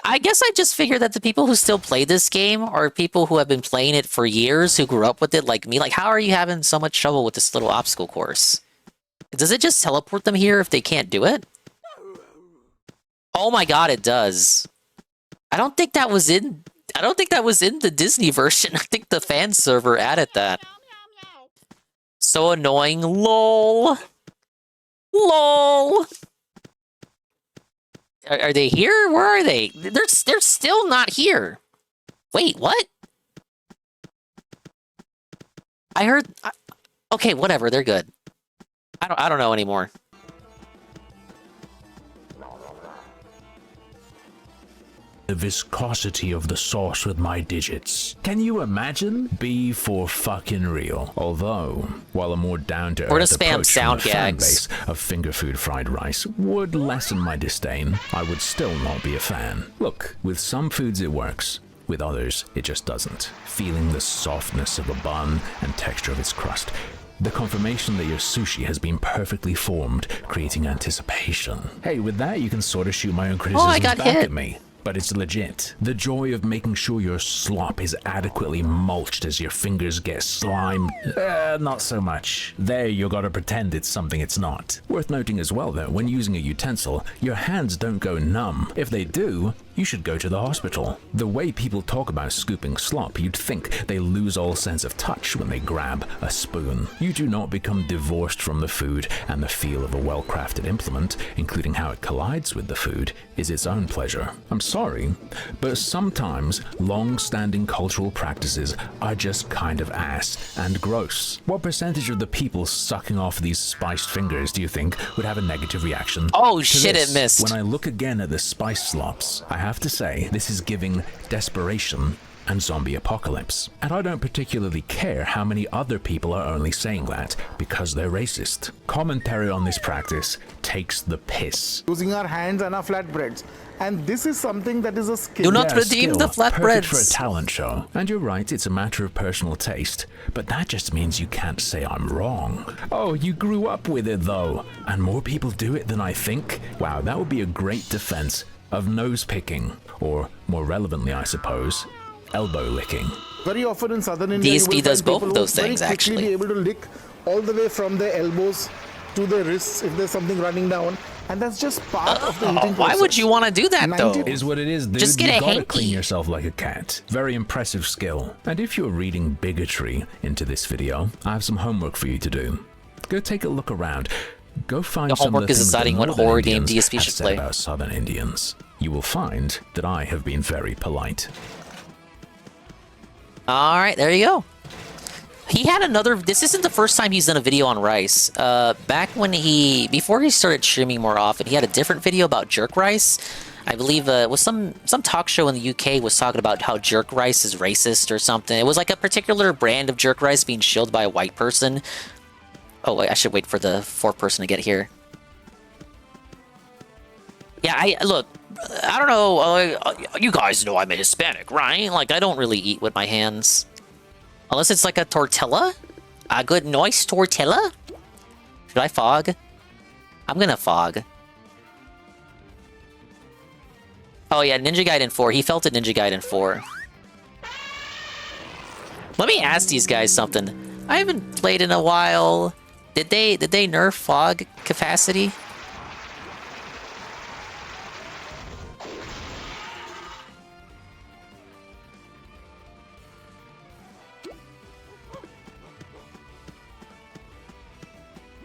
I guess I just figured that the people who still play this game are people who have been playing it for years, who grew up with it like me. Like, how are you having so much trouble with this little obstacle course? Does it just teleport them here if they can't do it? Oh my god, it does. I don't think that was in the Disney version. I think the fan server added that. So annoying. LOL. LOL. Are they here? Where are they? They're still not here. Wait, what? I heard. Okay, whatever. They're good. I don't know anymore. the viscosity of the sauce with my digits. Can you imagine? Be for fucking real. Although, while a more down-to-earth Or to spam approach sound from the fan gags. base of finger food fried rice would lessen my disdain, I would still not be a fan. Look, with some foods it works. With others, it just doesn't. Feeling the softness of a bun and texture of its crust. The confirmation that your sushi has been perfectly formed, creating anticipation. Hey, with that, you can sort of shoot my own criticisms got back hit. at me. But it's legit. The joy of making sure your slop is adequately mulched as your fingers get slimed. Not so much. There you gotta pretend it's something it's not. Worth noting as well though, when using a utensil, your hands don't go numb. If they do, you should go to the hospital. The way people talk about scooping slop, you'd think they lose all sense of touch when they grab a spoon. You do not become divorced from the food, and the feel of a well-crafted implement, including how it collides with the food, is its own pleasure. I'm sorry, but sometimes long-standing cultural practices are just kind of ass and gross. What percentage of the people sucking off these spiced fingers do you think would have a negative reaction? Oh to shit, this? it missed. When I look again at the spice slops, I have to say, this is giving desperation and zombie apocalypse. And I don't particularly care how many other people are only saying that because they're racist. Commentary on this practice takes the piss. Using our hands and our flatbreads. And this is something that is a skill. Do not redeem the Perfect for a flatbreads. talent show. And you're right, it's a matter of personal taste. But that just means you can't say I'm wrong. Oh, you grew up with it though. And more people do it than I think. Wow, that would be a great defense of nose picking. Or, more relevantly, I suppose, elbow licking. Very often in southern India, you DSP will does find both people of those who very things, quickly actually. be able to lick all the way from their elbows to their wrists if there's something running down. And that's just part of the eating process. Why would you want to do that, though? Is what it is, dude. Just get you a gotta hanky. clean yourself like a cat. Very impressive skill. And if you're reading bigotry into this video, I have some homework for you to do. Go take a look around. Go find The some of homework the is things that deciding what Northern horror game Indians DSP have should said play. about Southern Indians. You will find that I have been very polite. All right, there you go. He had another. This isn't the first time he's done a video on rice. Back when before he started streaming more often, he had a different video about jerk rice. I believe it was some talk show in the UK was talking about how jerk rice is racist or something. It was like a particular brand of jerk rice being shilled by a white person. Oh wait, I should wait for the fourth person to get here. Yeah, look. I don't know. You guys know I'm a Hispanic, right? Like I don't really eat with my hands. Unless it's like a tortilla? A good nice tortilla? Should I fog? I'm gonna fog. Oh yeah, Ninja Gaiden 4. He felt it Ninja Gaiden 4. Let me ask these guys something. I haven't played in a while. Did they nerf fog capacity?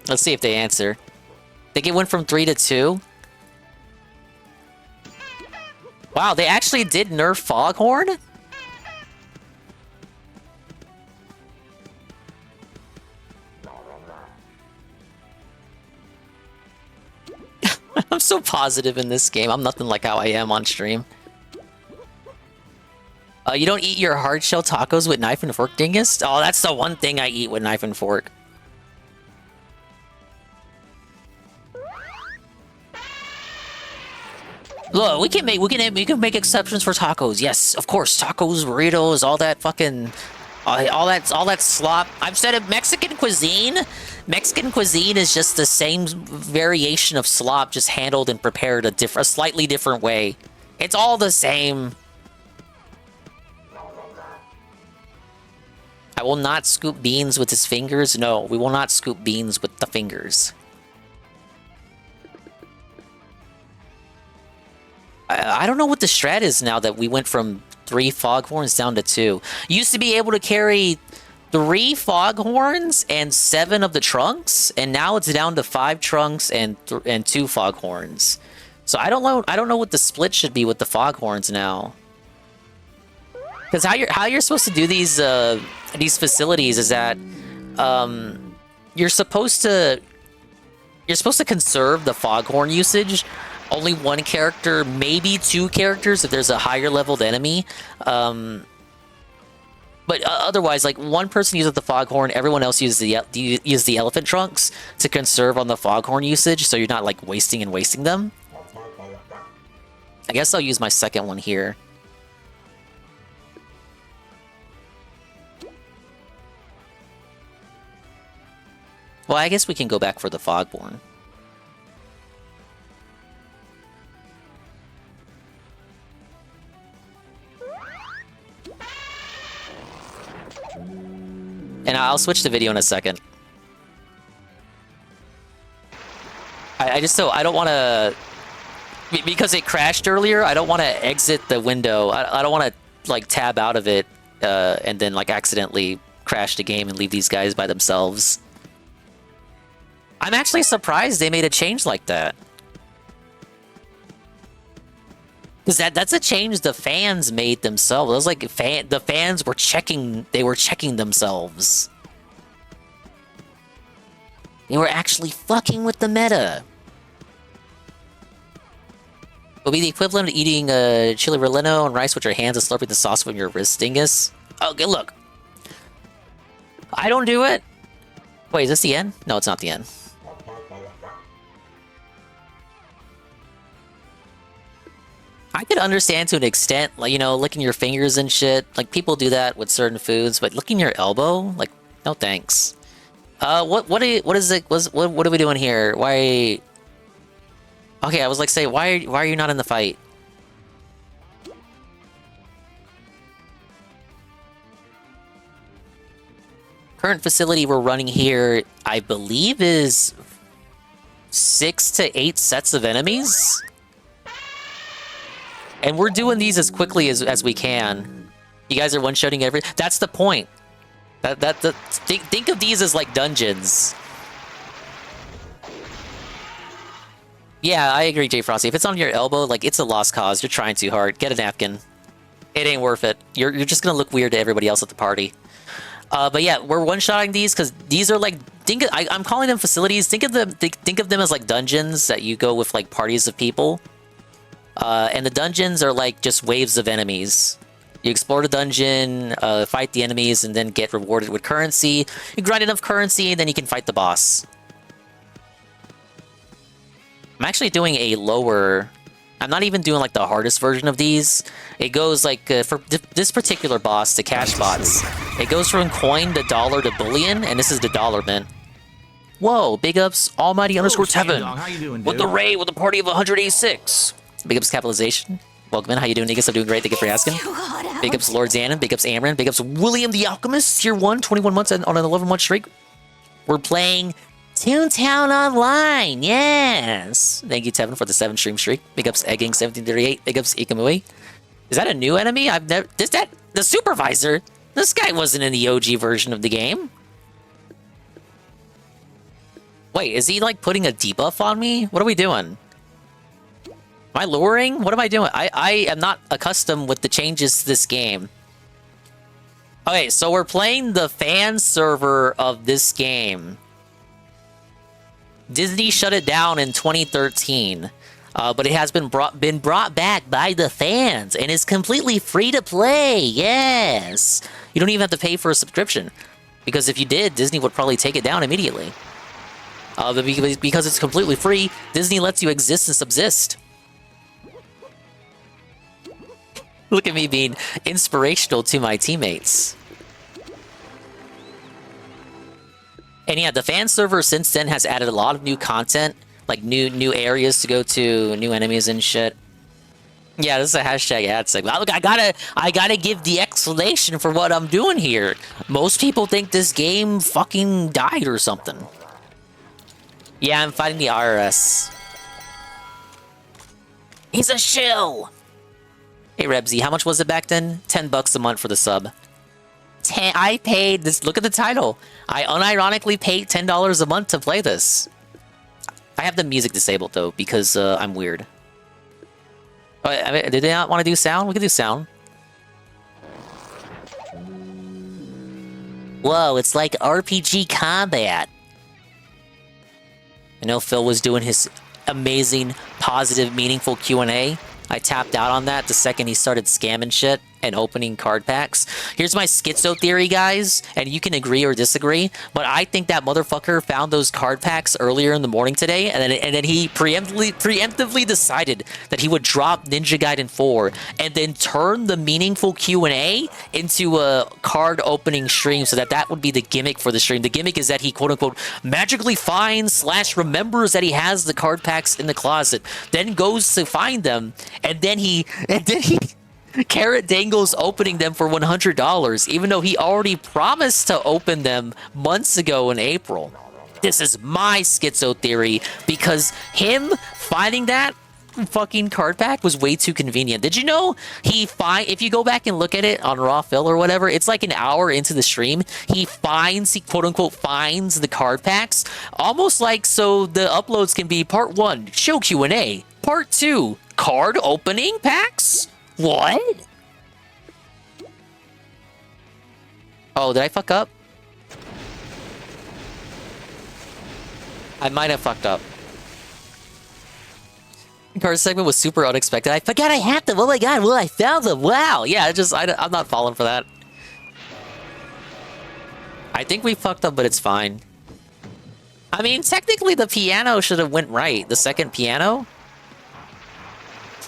Let's see if they answer. I think it went from 3 to 2. Wow, they actually did nerf Foghorn? I'm so positive in this game. I'm nothing like how I am on stream. You don't eat your hard shell tacos with knife and fork, dingus? Oh, that's the one thing I eat with knife and fork. Look, we can make exceptions for tacos. Yes, of course, tacos, burritos, all that fucking, all that slop. I've said it. Mexican cuisine is just the same variation of slop, just handled and prepared a slightly different way. It's all the same. I will not scoop beans with his fingers. No, we will not scoop beans with the fingers. I don't know what the strat is now that we went from 3 foghorns down to 2. You used to be able to carry 3 foghorns and 7 of the trunks, and now it's down to 5 trunks and 2 foghorns. So I don't know what the split should be with the foghorns now. Because how you're supposed to do these facilities is that you're supposed to conserve the foghorn usage. Only 1 character, maybe 2 characters if there's a higher leveled enemy. But otherwise, like 1 person uses the foghorn, everyone else uses the elephant trunks to conserve on the foghorn usage, so you're not like wasting them. I guess I'll use my second one here. Well, I guess we can go back for the foghorn. And I'll switch the video in a second. I don't want to, because it crashed earlier, I don't want to exit the window. I don't want to like tab out of it and then like accidentally crash the game and leave these guys by themselves. I'm actually surprised they made a change like that. Because that's a change the fans made themselves. It was like the fans were checking themselves. They were actually fucking with the meta. Will be the equivalent of eating chili relleno and rice with your hands and slurping the sauce from your wrist dingus. Okay, look. I don't do it. Wait, is this the end? No, it's not the end. I could understand to an extent, like, you know, licking your fingers and shit. Like, people do that with certain foods, but licking your elbow? Like, no thanks. What is it? What are we doing here? Why? Okay, I was like, say, why are you not in the fight? Current facility we're running here, I believe, is 6 to 8 sets of enemies. And we're doing these as quickly as we can. You guys are one-shotting every... That's the point. Think of these as like dungeons. Yeah, I agree, Jay Frosty. If it's on your elbow, like, it's a lost cause. You're trying too hard. Get a napkin. It ain't worth it. You're just gonna look weird to everybody else at the party. But yeah, we're one-shotting these because these are like... I'm calling them facilities. Think of them as like dungeons that you go with like parties of people. And the dungeons are like just waves of enemies. You explore the dungeon, fight the enemies, and then get rewarded with currency. You grind enough currency, and then you can fight the boss. I'm actually doing a lower... I'm not even doing like the hardest version of these. It goes like, for this particular boss, the cash bots, it goes from coin to dollar to bullion, and this is the dollar mint. Whoa, big ups, almighty underscore Tevin. How you doing, with the raid with a party of 186. Big ups capitalization. Welcome in. How you doing, niggas? I'm doing great. Thank you for asking. Big ups Lord Zanin. Big ups Amran. Big ups William the Alchemist. Tier 1, 21 months on an 11-month streak. We're playing Toontown Online. Yes. Thank you, Tevin, for the 7-stream streak. Big ups Egging 1738. Big ups Ikamui. Is that a new enemy? I've never... The supervisor? This guy wasn't in the OG version of the game. Wait, is he like putting a debuff on me? What are we doing? Am I luring? What am I doing? I am not accustomed with the changes to this game. Okay, so we're playing the fan server of this game. Disney shut it down in 2013, but it has been brought back by the fans and is completely free to play. Yes, you don't even have to pay for a subscription, because if you did, Disney would probably take it down immediately. But because it's completely free, Disney lets you exist and subsist. Look at me being inspirational to my teammates. And yeah, the fan server since then has added a lot of new content, like new areas to go to, new enemies and shit. Yeah, this is a hashtag ad segment. Look, I gotta give the explanation for what I'm doing here. Most people think this game fucking died or something. Yeah, I'm fighting the IRS. He's a shill. Hey Rebsy, how much was it back then? $10 a month for the sub. I paid this. Look at the title. I unironically paid $10 a month to play this. I have the music disabled though because I'm weird. I mean, did they not want to do sound? We can do sound. Whoa, it's like RPG combat. I know Phil was doing his amazing, positive, meaningful Q&A. I tapped out on that the second he started scamming shit and opening card packs. Here's my schizo theory, guys, and you can agree or disagree, but I think that motherfucker found those card packs earlier in the morning today, and then he preemptively decided that he would drop Ninja Gaiden 4 and then turn the meaningful Q&A into a card opening stream so that would be the gimmick for the stream. The gimmick is that he quote-unquote magically finds / remembers that he has the card packs in the closet, then goes to find them, and then he Carrot dangles opening them for $100, even though he already promised to open them months ago in April. This is my schizo theory, because him finding that fucking card pack was way too convenient. Did you know if you go back and look at it on Raw Phil or whatever, it's like an hour into the stream, he quote-unquote finds the card packs, almost like so the uploads can be part 1, show Q&A, part 2, card opening packs? What? Oh, did I fuck up? I might have fucked up. Card segment was super unexpected. I forgot I had them. Oh my god, well, I found them. Wow. Yeah, I'm not falling for that. I think we fucked up, but it's fine. I mean, technically the piano should have went right. The second piano.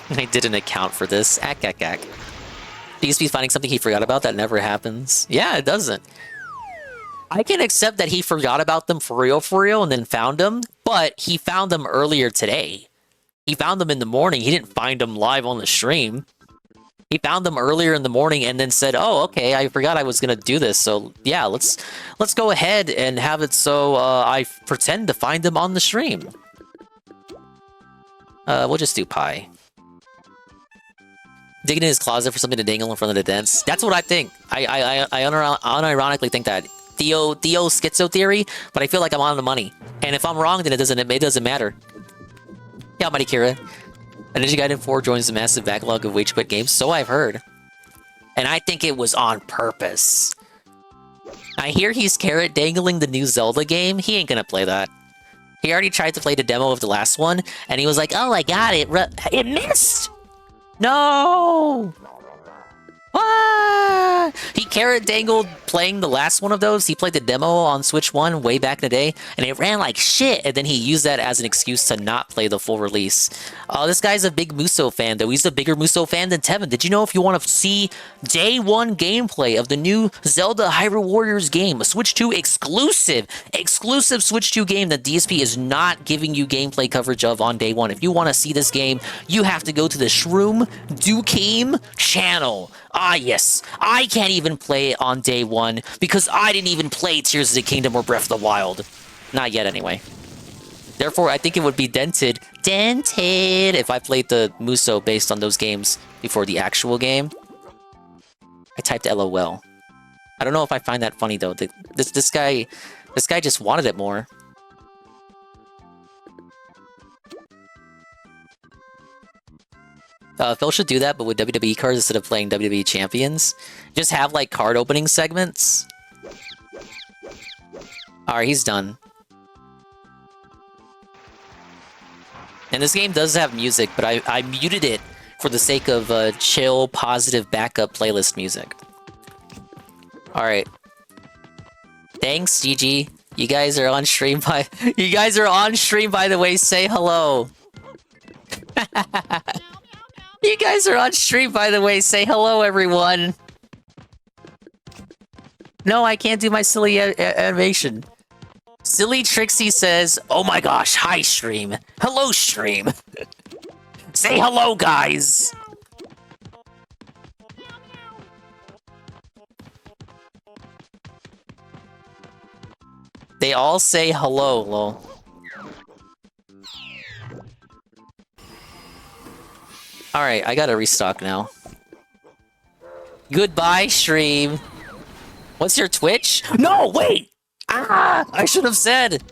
I didn't account for this. Ack. DSP's finding something he forgot about. That never happens. Yeah, it doesn't. I can accept that he forgot about them for real, and then found them. But he found them earlier today. He found them in the morning. He didn't find them live on the stream. He found them earlier in the morning and then said, "Oh, okay, I forgot I was gonna do this. So yeah, let's go ahead and have it so I pretend to find them on the stream." We'll just do pie. Digging in his closet for something to dangle in front of the dents. That's what I think. I unironically think that. Theo schizo theory, but I feel like I'm on the money. And if I'm wrong, then it doesn't matter. Yeah, Mighty Kira. And Ninja Gaiden 4 joins the massive backlog of Wage Quit games, so I've heard. And I think it was on purpose. I hear he's carrot dangling the new Zelda game. He ain't gonna play that. He already tried to play the demo of the last one, and he was like, "Oh, I got it. It missed! No! Ah! He carrot dangled playing the last one of those. He played the demo on Switch 1 way back in the day, and it ran like shit, and then he used that as an excuse to not play the full release. This guy's a big Muso fan, though. He's a bigger Muso fan than Tevin. Did you know if you want to see day one gameplay of the new Zelda Hyrule Warriors game, a Switch 2 exclusive Switch 2 game that DSP is not giving you gameplay coverage of on day one? If you want to see this game, you have to go to the Shroom Dukeem channel. Ah, yes. I can't even play it on day one because I didn't even play Tears of the Kingdom or Breath of the Wild. Not yet, anyway. Therefore, I think it would be dented if I played the Muso based on those games before the actual game. I typed LOL. I don't know if I find that funny, though. This guy just wanted it more. Phil should do that, but with WWE cards instead of playing WWE Champions. Just have, like, card opening segments. Alright, he's done. And this game does have music, but I muted it for the sake of chill, positive backup playlist music. Alright. Thanks, GG. You guys are on stream by the way. Say hello. You guys are on stream, by the way. Say hello, everyone. No, I can't do my silly animation. Silly Trixie says, "Oh my gosh, hi, stream. Hello, stream." Say hello, guys. They all say hello, lol. Alright, I gotta restock now. Goodbye, stream. What's your Twitch? No, wait! Ah! I should have said!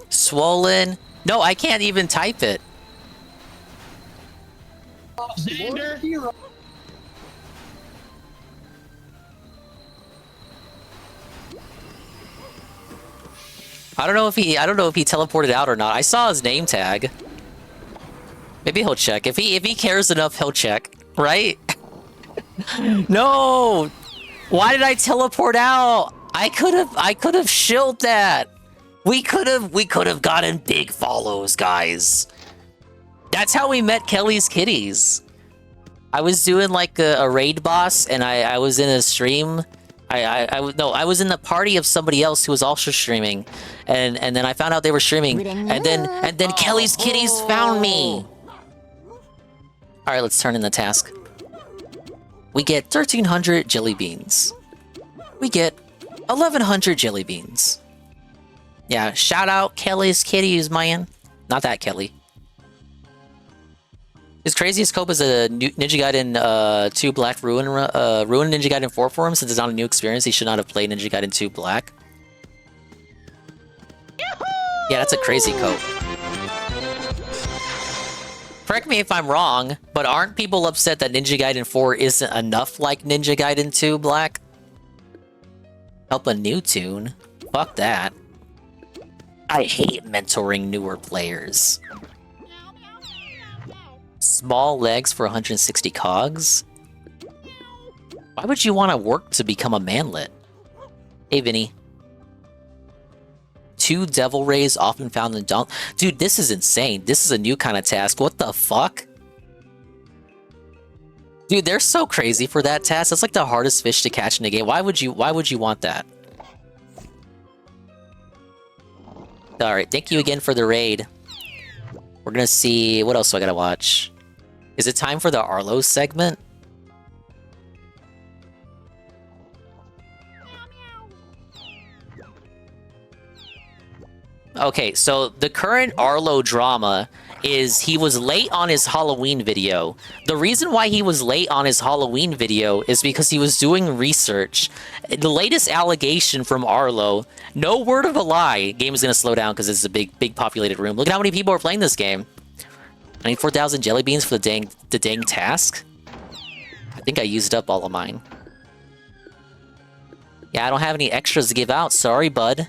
Swollen. No, I can't even type it. Xander. I don't know if he teleported out or not. I saw his name tag. Maybe he'll check. If he cares enough, he'll check, right? No! Why did I teleport out? I could have shilled that. We could have gotten big follows, guys. That's how we met Kelly's Kitties. I was doing like a raid boss, and I was in a stream. I was in the party of somebody else who was also streaming, and then I found out they were streaming, and then Kelly's Kitties found me. All right, let's turn in the task. We get 1,300 jelly beans. We get 1,100 jelly beans. Yeah, shout out Kelly's Kitties, man. Not that Kelly. His craziest cope is a Ninja Gaiden 2 Black Ruin Ninja Gaiden 4 for him, since it's not a new experience. He should not have played Ninja Gaiden 2 Black. Yeah, that's a crazy cope. Correct me if I'm wrong, but aren't people upset that Ninja Gaiden 4 isn't enough like Ninja Gaiden 2, Black? Help a new tune? Fuck that. I hate mentoring newer players. Small legs for 160 cogs? Why would you want to work to become a manlet? Hey, Vinny. 2 devil rays often found in dump. Dude, this is insane. This is a new kind of task. What the fuck? Dude, they're so crazy for that task. That's like the hardest fish to catch in the game. Why would you want that? Alright, thank you again for the raid. We're gonna see what else do I gotta watch. Is it time for the Arlo segment? Okay, so the current Arlo drama is he was late on his Halloween video. The reason why he was late on his Halloween video is because he was doing research. The latest allegation from Arlo, no word of a lie, game is going to slow down because it's a big populated room. Look at how many people are playing this game. I need 4,000 jelly beans for the dang task. I think I used up all of mine. Yeah, I don't have any extras to give out. Sorry, bud.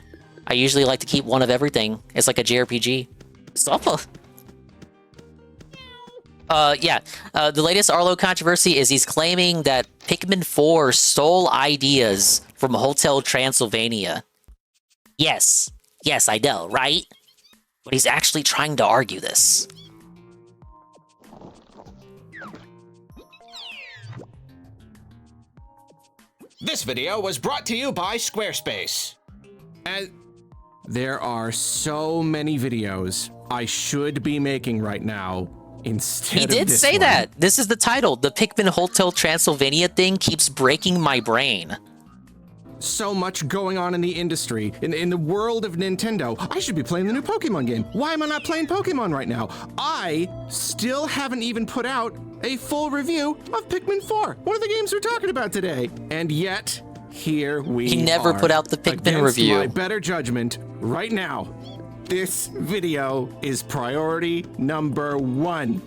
I usually like to keep one of everything. It's like a JRPG. Stop. The latest Arlo controversy is he's claiming that Pikmin 4 stole ideas from Hotel Transylvania. Yes, I know, right? But he's actually trying to argue this. This video was brought to you by Squarespace. There are so many videos I should be making right now instead of this one. He did say that. This is the title. The Pikmin Hotel Transylvania thing keeps breaking my brain. So much going on in the industry, in the world of Nintendo. I should be playing the new Pokemon game. Why am I not playing Pokemon right now? I still haven't even put out a full review of Pikmin 4, one of the games we're talking about today. And yet, here we are. He never put out the Pikmin review. My better judgment, right now, this video is priority number 1.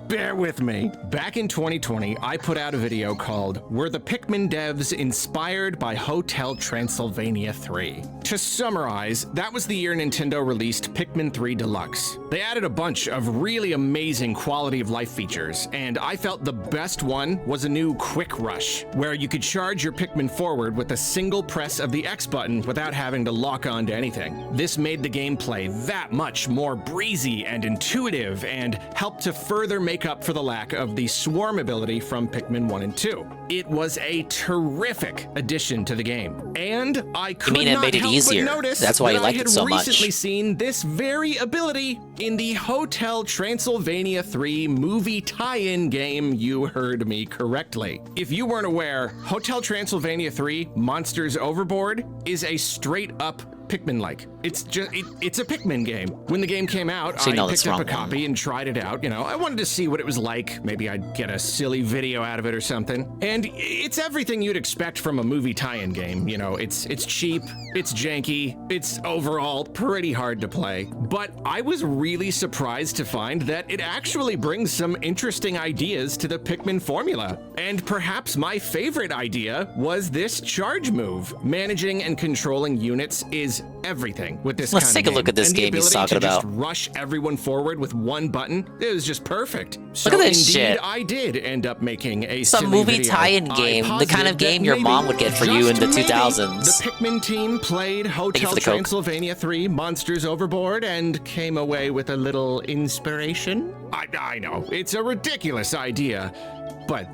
Bear with me. Back in 2020, I put out a video called Were the Pikmin Devs Inspired by Hotel Transylvania 3? To summarize, that was the year Nintendo released Pikmin 3 Deluxe. They added a bunch of really amazing quality of life features, and I felt the best one was a new Quick Rush, where you could charge your Pikmin forward with a single press of the X button without having to lock onto anything. This made the gameplay that much more breezy and intuitive, and helped to further make up for the lack of the swarm ability from Pikmin 1 and 2. It was a terrific addition to the game, and I could not help but notice That's why you that liked I had it so much. recently seen this very ability in the Hotel Transylvania 3 movie tie-in game. You heard me correctly. If you weren't aware, Hotel Transylvania 3 Monsters Overboard is a straight-up Pikmin-like. It's just, it's a Pikmin game. When the game came out, I picked up a copy and tried it out. You know, I wanted to see what it was like. Maybe I'd get a silly video out of it or something. And it's everything you'd expect from a movie tie-in game. You know, it's cheap, it's janky, it's overall pretty hard to play. But I was really surprised to find that it actually brings some interesting ideas to the Pikmin formula. And perhaps my favorite idea was this charge move. Managing and controlling units is everything with this Let's take a look at this game he's talking about. Just rush everyone forward with one button. It was just perfect. Look at this shit. I did end up making a some movie tie-in game, the kind of game your mom would get for you in the 2000s. The Pikmin team played Hotel Transylvania 3 Monsters Overboard and came away with a little inspiration. I know, it's a ridiculous idea, but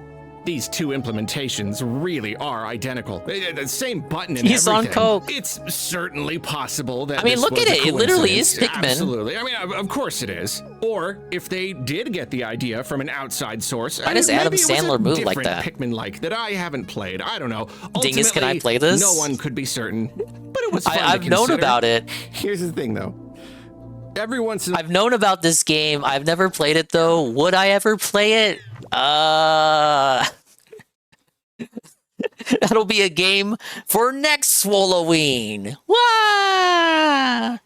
these two implementations really are identical. The same button and He's everything. on coke. It's certainly possible that I mean, this look was at a it. It literally is coincidence. Pikmin. Absolutely. I mean, of course it is. Or if they did get the idea from an outside source, Why does Adam maybe it was Sandler a move like different that? Pikmin-like that I haven't played. I don't know. Dingus, can I Ultimately, play this? No one could be certain, but it was fun to I've known consider. about it. Here's the thing, though. Every once in I've known about this game. I've never played it though. Would I ever play it? That'll be a game for next Swalloween. Wah!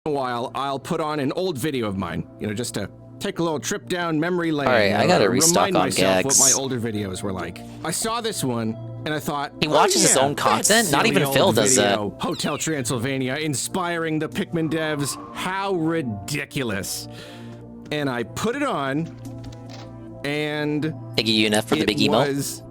a while, I'll put on an old video of mine, you know, just to take a little trip down memory lane. All right, I gotta restock remind on myself gags. what my older videos were like. I saw this one, and I thought, He watches his own that content? Not silly even old Phil does video, Hotel Transylvania, inspiring the Pikmin devs. How ridiculous. And I put it on, and Iggy UNF for the big emo. it was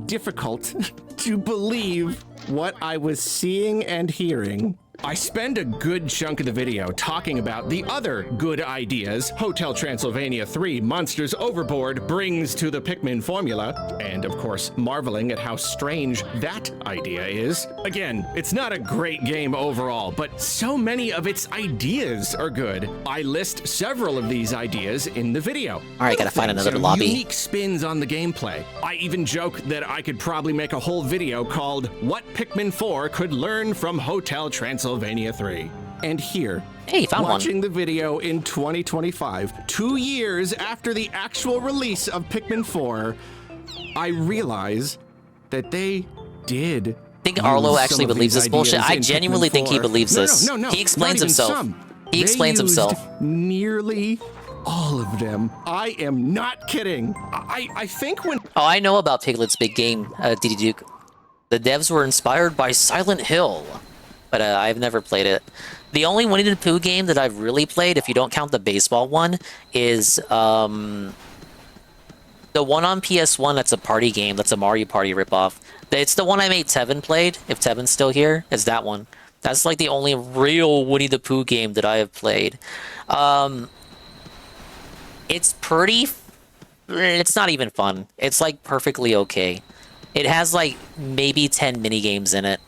difficult to believe what I was seeing and hearing. I spend a good chunk of the video talking about the other good ideas Hotel Transylvania 3 Monsters Overboard brings to the Pikmin formula, and of course, marveling at how strange that idea is. Again, it's not a great game overall, but so many of its ideas are good. I list several of these ideas in the video. All right, gotta find another lobby. Unique spins on the gameplay. I even joke that I could probably make a whole video called What Pikmin 4 Could Learn from Hotel Transylvania 3. And here, hey, found watching the video in 2025, 2 years after the actual release of Pikmin 4, I realize that they did. I think Arlo actually believes this bullshit. I genuinely think he believes this. No, He explains not even himself. some. He explains They used himself. Nearly all of them. I am not kidding. I think when... Oh, I know about Piglet's Big Game, DD Duke. The devs were inspired by Silent Hill, but I've never played it. The only Winnie the Pooh game that I've really played, if you don't count the baseball one, is the one on PS1 that's a party game, that's a Mario Party ripoff. It's the one I made Tevin played, if Tevin's still here, it's that one. That's like the only real Winnie the Pooh game that I have played. It's pretty... It's not even fun. It's like perfectly okay. It has like maybe 10 minigames in it.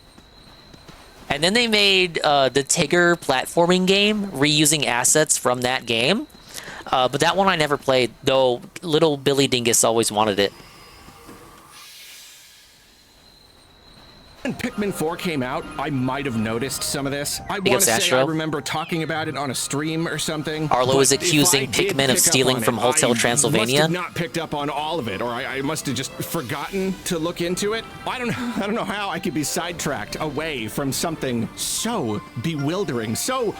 And then they made the Tigger platforming game, reusing assets from that game. But that one I never played, though little Billy Dingus always wanted it. When Pikmin 4 came out, I might have noticed some of this. I want Because to say Astro? I remember talking about it on a stream or something. Arlo but is accusing if I did Pikmin of pick up stealing on from it, Hotel I Transylvania. must have not picked up on all of it, or I must have just forgotten to look into it. I don't know how I could be sidetracked away from something so bewildering, so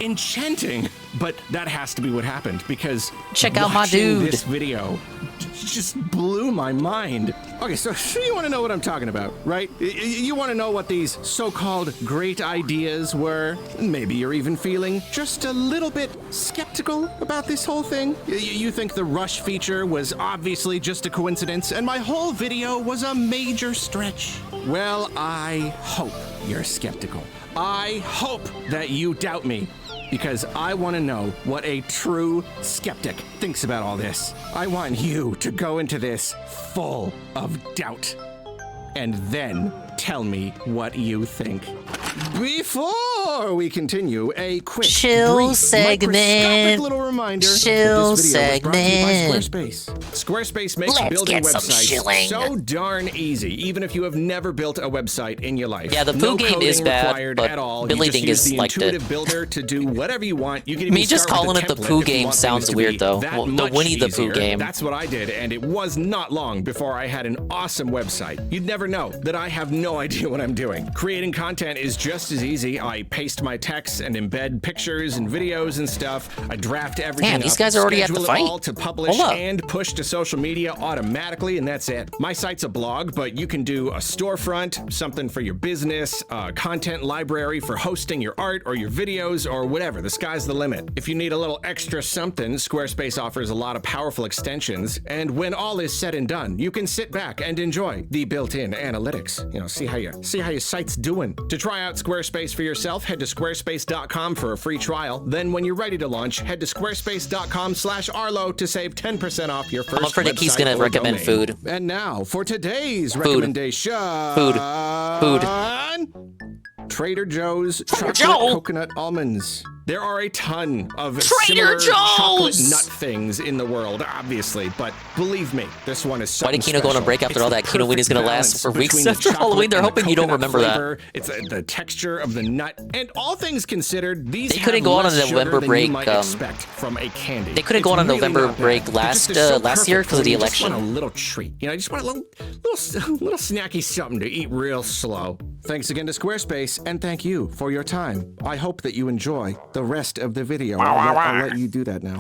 enchanting. But that has to be what happened, because check out my watching dude. This video just blew my mind. Okay, so you want to know what I'm talking about, right? You want to know what these so-called great ideas were? Maybe you're even feeling just a little bit skeptical about this whole thing. You think the rush feature was obviously just a coincidence, and my whole video was a major stretch. Well, I hope you're skeptical. I hope that you doubt me, because I want to know what a true skeptic thinks about all this. I want you to go into this full of doubt, and then tell me what you think. Before we continue, a quick, Chill brief, segment. microscopic little reminder Chill that this video was brought to you by segment. Squarespace. Squarespace makes Let's building get some websites chilling. so darn easy, even if you have never built a website in your life. Yeah, the Pooh no game is coding bad, required but at all. Billy You just Dingus use the liked it. intuitive builder to do whatever you want. You can even Me just start with calling a it the template Pooh if you game want sounds things to weird, be though. that Well, the much Winnie the Pooh easier. game. That's what I did, and it was not long before I had an awesome website. You'd never know that I have no idea what I'm doing. Creating content is just as easy. I paste my text and embed pictures and videos and stuff. I draft everything Damn, these up, guys are already at the schedule fight. it all to publish Hold up. and push to social media automatically, and that's it. My site's a blog, but you can do a storefront, something for your business, a content library for hosting your art or your videos or whatever. The sky's the limit. If you need a little extra something, Squarespace offers a lot of powerful extensions, and when all is said and done, you can sit back and enjoy the built-in analytics. You know, see how your site's doing. To try out Squarespace for yourself, head to squarespace.com for a free trial. Then when you're ready to launch, head to squarespace.com/Arlo to save 10% off your first I'm afraid website he's gonna or recommend domain. food. And now for today's Food. recommendation. Food. Trader Joe's chocolate Joe. coconut almonds. There are a ton of Trader similar chocolate Joe's. nut things in the world, obviously, but believe me, this one is Why something did Kino go on a special. break after It's all the that? Kino Weeni's gonna perfect last for balance weeks between the after chocolate Halloween. They're and the hoping you don't coconut remember that. flavor. It's the texture of the nut, and all things considered, these They couldn't have go on a less sugar November than break, you might expect from a candy. They couldn't It's go on a really November not bad. break They're last just- they're so last year perfect because of the when you just election. want a little treat. You know, I just want a little snacky something to eat real slow. Thanks again to Squarespace, and thank you for your time. I hope that you enjoy the rest of the video. I'll let you do that now.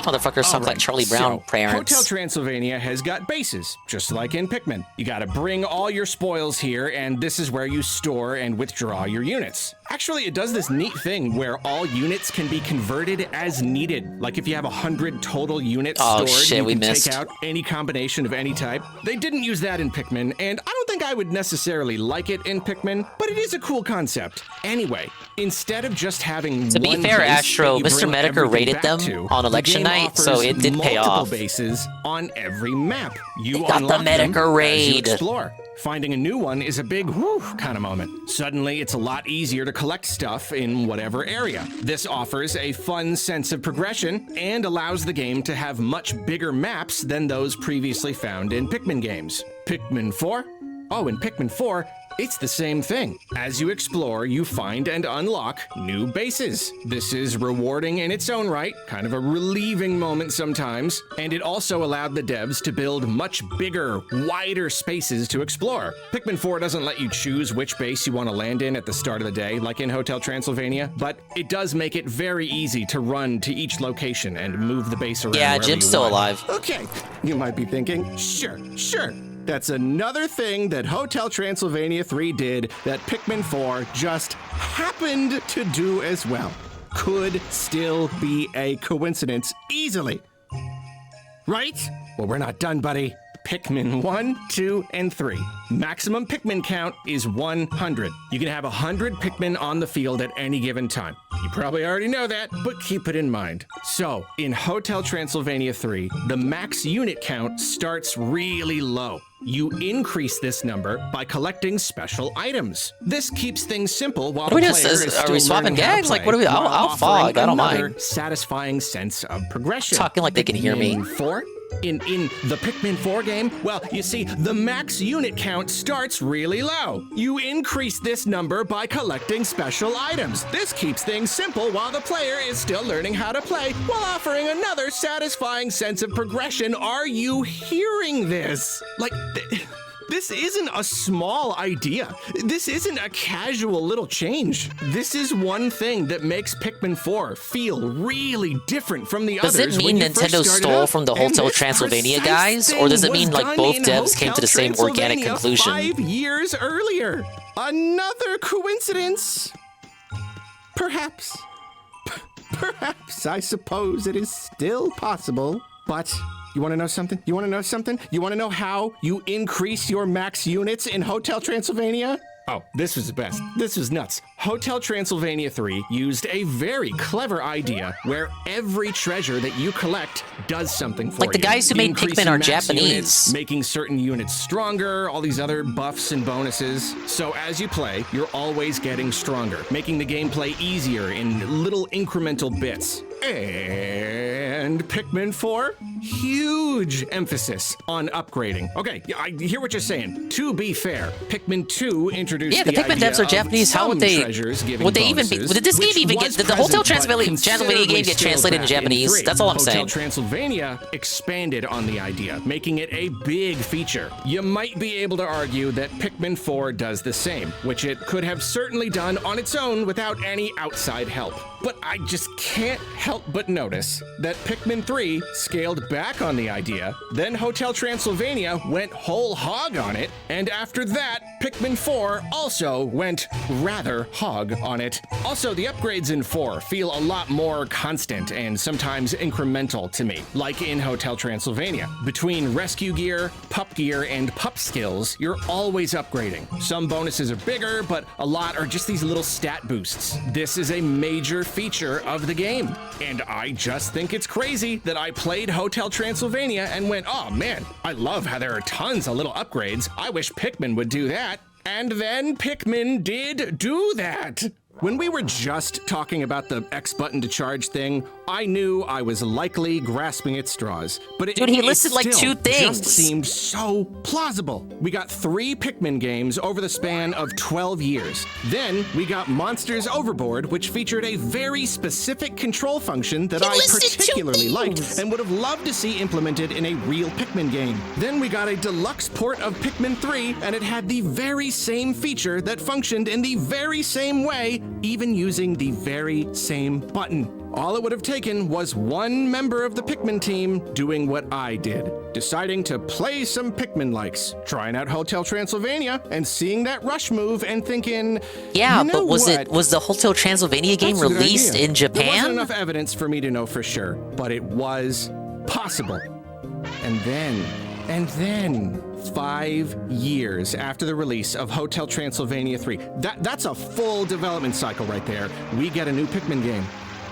Motherfuckers sound like Charlie Brown parents. Hotel Transylvania has got bases, just like in Pikmin. You gotta bring all your spoils here, and this is where you store and withdraw your units. Actually, it does this neat thing where all units can be converted as needed. Like if you have 100 total units stored, you can take out any combination of any type. They didn't use that in Pikmin, and I don't think I would necessarily like it in Pikmin, but it is a cool concept. Anyway, instead of just having to be fair, Astro, Mr. Medicare rated them on election night, so it did pay off. Bases on every map. You got the Medicare raid. Explore. Finding a new one is a big whew kind of moment. Suddenly, it's a lot easier to collect stuff in whatever area. This offers a fun sense of progression and allows the game to have much bigger maps than those previously found in Pikmin games. Pikmin 4? Oh, in Pikmin 4, it's the same thing. As you explore, you find and unlock new bases. This is rewarding in its own right, kind of a relieving moment sometimes, and it also allowed the devs to build much bigger, wider spaces to explore. Pikmin 4 doesn't let you choose which base you want to land in at the start of the day, like in Hotel Transylvania, but it does make it very easy to run to each location and move the base around. Yeah, Jim's still alive. Okay, you might be thinking, sure. That's another thing that Hotel Transylvania 3 did that Pikmin 4 just happened to do as well. Could still be a coincidence easily. Right? Well, we're not done, buddy. Pikmin 1, 2, and 3. Maximum Pikmin count is 100. You can have 100 Pikmin on the field at any given time. You probably already know that, but keep it in mind. So, in Hotel Transylvania 3, the max unit count starts really low. You increase this number by collecting special items. This keeps things simple while the player is still are we swapping gags? Like, what are we? I'll fog. I don't mind. Satisfying sense of progression. Talking like they can hear me. In the Pikmin 4 game, well, you see, the max unit count starts really low. You increase this number by collecting special items. This keeps things simple while the player is still learning how to play, while offering another satisfying sense of progression. Are you hearing this? Like, this isn't a small idea. This isn't a casual little change. This is one thing that makes Pikmin 4 feel really different from the others. Does it mean Nintendo stole from the Hotel Transylvania guys? Or does it mean like both devs came to the same organic conclusion? 5 years earlier. Another coincidence? Perhaps. Perhaps, I suppose it is still possible. But you want to know something? You want to know something? You want to know how you increase your max units in Hotel Transylvania? Oh, this was the best. This was nuts. Hotel Transylvania 3 used a very clever idea where every treasure that you collect does something for you. Like the guys who made Pikmin are Japanese. Units, making certain units stronger, all these other buffs and bonuses. So as you play, you're always getting stronger, making the gameplay easier in little incremental bits. And Pikmin 4, huge emphasis on upgrading. Okay, I hear what you're saying. To be fair, Pikmin 2 introduced the Pikmin devs are Japanese. How would they? Would they even be? Did this game even get? Did the Hotel Transylvania game get translated in Japanese? That's all I'm saying. Hotel Transylvania expanded on the idea, making it a big feature. You might be able to argue that Pikmin 4 does the same, which it could have certainly done on its own without any outside help. But I just can't help but notice that Pikmin 3 scaled back on the idea, then Hotel Transylvania went whole hog on it, and after that, Pikmin 4 also went rather hog on it. Also, the upgrades in 4 feel a lot more constant and sometimes incremental to me, like in Hotel Transylvania. Between rescue gear, pup gear, and pup skills, you're always upgrading. Some bonuses are bigger, but a lot are just these little stat boosts. This is a major feature of the game. And I just think it's crazy that I played Hotel Transylvania and went, oh man, I love how there are tons of little upgrades. I wish Pikmin would do that. And then Pikmin did do that. When we were just talking about the X button to charge thing, I knew I was likely grasping at straws. But Dude, he listed like still 2 things. Just seemed so plausible. We got 3 Pikmin games over the span of 12 years. Then we got Monsters Overboard, which featured a very specific control function that I particularly liked and would have loved to see implemented in a real Pikmin game. Then we got a deluxe port of Pikmin 3, and it had the very same feature that functioned in the very same way, even using the very same button. All it would have taken was one member of the Pikmin team doing what I did, deciding to play some Pikmin likes, trying out Hotel Transylvania and seeing that rush move and thinking, yeah, you know but was the Hotel Transylvania game That's a good released idea. in Japan? There wasn't enough evidence for me to know for sure, but it was possible. And then 5 years after the release of Hotel Transylvania 3, that's a full development cycle right there, we get a new Pikmin game.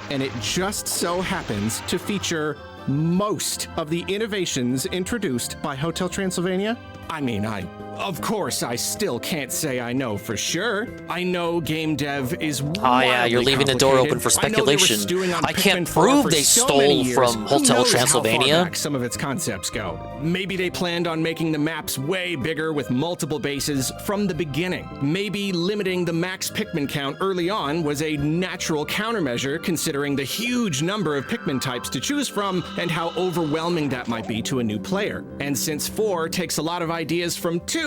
And it just so happens to feature most of the innovations introduced by Hotel Transylvania. I mean, of course, I still can't say I know for sure. I know game dev is you're leaving the door open for speculation. I can't prove they stole from Hotel Transylvania. How far back some of its concepts go. Maybe they planned on making the maps way bigger with multiple bases from the beginning. Maybe limiting the max Pikmin count early on was a natural countermeasure considering the huge number of Pikmin types to choose from and how overwhelming that might be to a new player. And since 4 takes a lot of ideas from 2,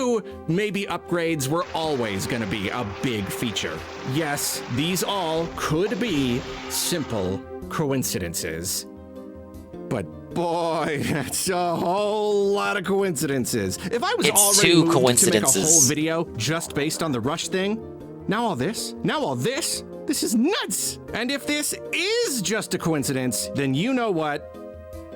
maybe upgrades were always going to be a big feature. Yes, these all could be simple coincidences. But boy, that's a whole lot of coincidences. If I was already moved to make a whole video just based on the Rush thing, now all this, this is nuts. And if this is just a coincidence, then you know what?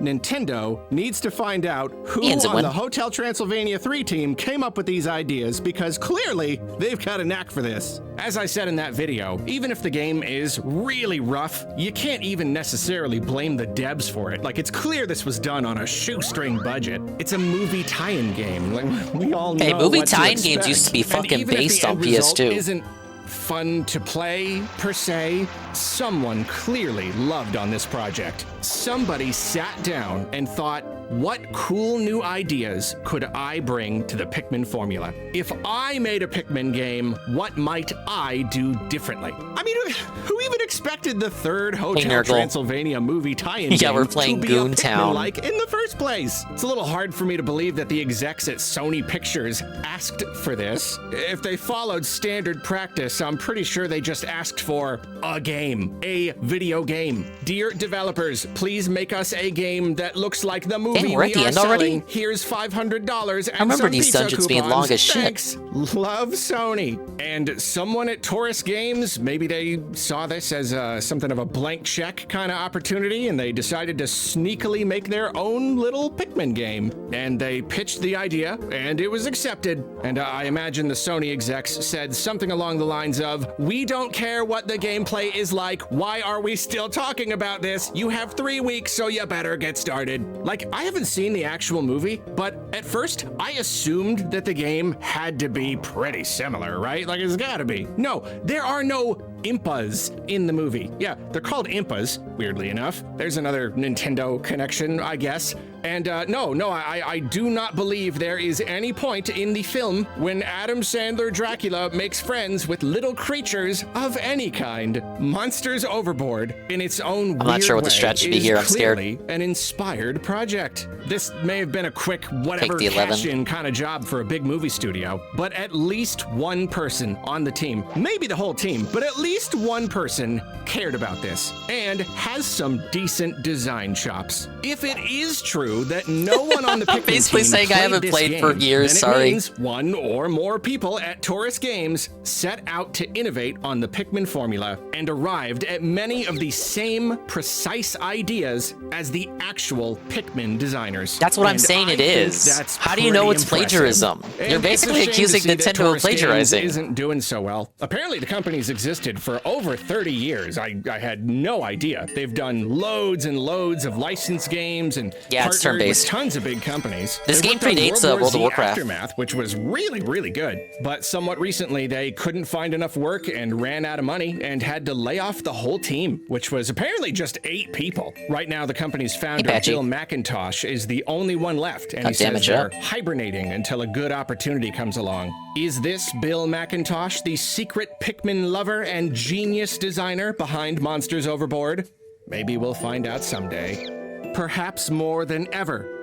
Nintendo needs to find out who on the Hotel Transylvania 3 team came up with these ideas, because clearly they've got a knack for this. As I said in that video, even if the game is really rough, you can't even necessarily blame the devs for it. Like, it's clear this was done on a shoestring budget. It's a movie tie-in game. Like, we all know. Hey, movie what to tie-in expect. games used to be fucking And even based if the on end result PS2. Isn't fun to play, per se, someone clearly loved on this project. Somebody sat down and thought, what cool new ideas could I bring to the Pikmin formula? If I made a Pikmin game, what might I do differently? I mean, who even expected the 3rd Hotel Transylvania movie tie-in game we're playing to be Toontown. like in the first place? It's a little hard for me to believe that the execs at Sony Pictures asked for this. If they followed standard practice, I'm pretty sure they just asked for a game, a video game. Dear developers, please make us a game that looks like the movie Dang, we're at the end already? Here's $500 and I remember some these pizza dungeons being coupons. long as shit. Thanks. Love Sony. And someone at Taurus Games, maybe they saw this as something of a blank check kind of opportunity, and they decided to sneakily make their own little Pikmin game. And they pitched the idea, and it was accepted. And I imagine the Sony execs said something along the lines of, we don't care what the gameplay is like. Why are we still talking about this? You have 3 weeks, so you better get started. Like, I haven't seen the actual movie, but at first I assumed that the game had to be pretty similar, right? Like, it's gotta be. No, there are no Impas in the movie. Yeah, they're called Impas, weirdly enough. There's another Nintendo connection, I guess. And I do not believe there is any point in the film when Adam Sandler Dracula makes friends with little creatures of any kind. Monsters Overboard, in its own weird I'm not sure what the way, strat should be is here. I'm scared. clearly an inspired project. This may have been a quick whatever Take the 11. cash-in kind of job for a big movie studio, but at least one person on the team, maybe the whole team, but at least one person cared about this and has some decent design chops. If it is true that no one on the Pikmin Basically team saying I haven't this played for game, years, then it sorry. means one or more people at Taurus Games set out to innovate on the Pikmin formula and arrived at many of the same precise ideas as the actual Pikmin designers. That's what I'm And saying I it think is. that's How do you know pretty it's impressive. plagiarism? And You're it's a basically shame to accusing see that Nintendo of Taurus Games plagiarizing. isn't doing so well. Apparently the company's existed around for over 30 years. I had no idea. They've done loads and loads of licensed games and Yeah, it's partnered with turn-based. tons of big companies. This They game worked on predates World of Z Warcraft. Aftermath, which was really, really good. But somewhat recently, they couldn't find enough work and ran out of money and had to lay off the whole team, which was apparently just 8 people. Right now, the company's founder, Patchy. Bill McIntosh, is the only one left, and God he says damn it, they're Jeff. hibernating until a good opportunity comes along. Is this Bill McIntosh, the secret Pikmin lover and genius designer behind Monsters Overboard? Maybe we'll find out someday. Perhaps more than ever.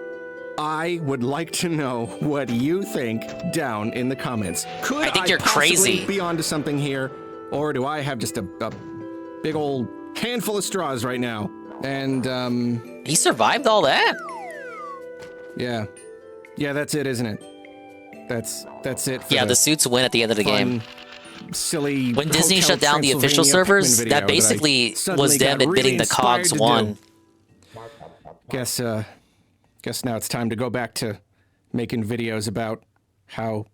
I would like to know what you think down in the comments. Could I think you're possibly crazy. be onto something here, or do I have just a big old handful of straws right now? And he survived all that. Yeah, that's it, isn't it? That's it. For Yeah, the suits win at the end of the game. Silly. When Disney Hotel shut down the official Transylvania servers, Pikmin video that basically I suddenly was them got admitting really the cogs inspired to won. do. Guess now it's time to go back to making videos about how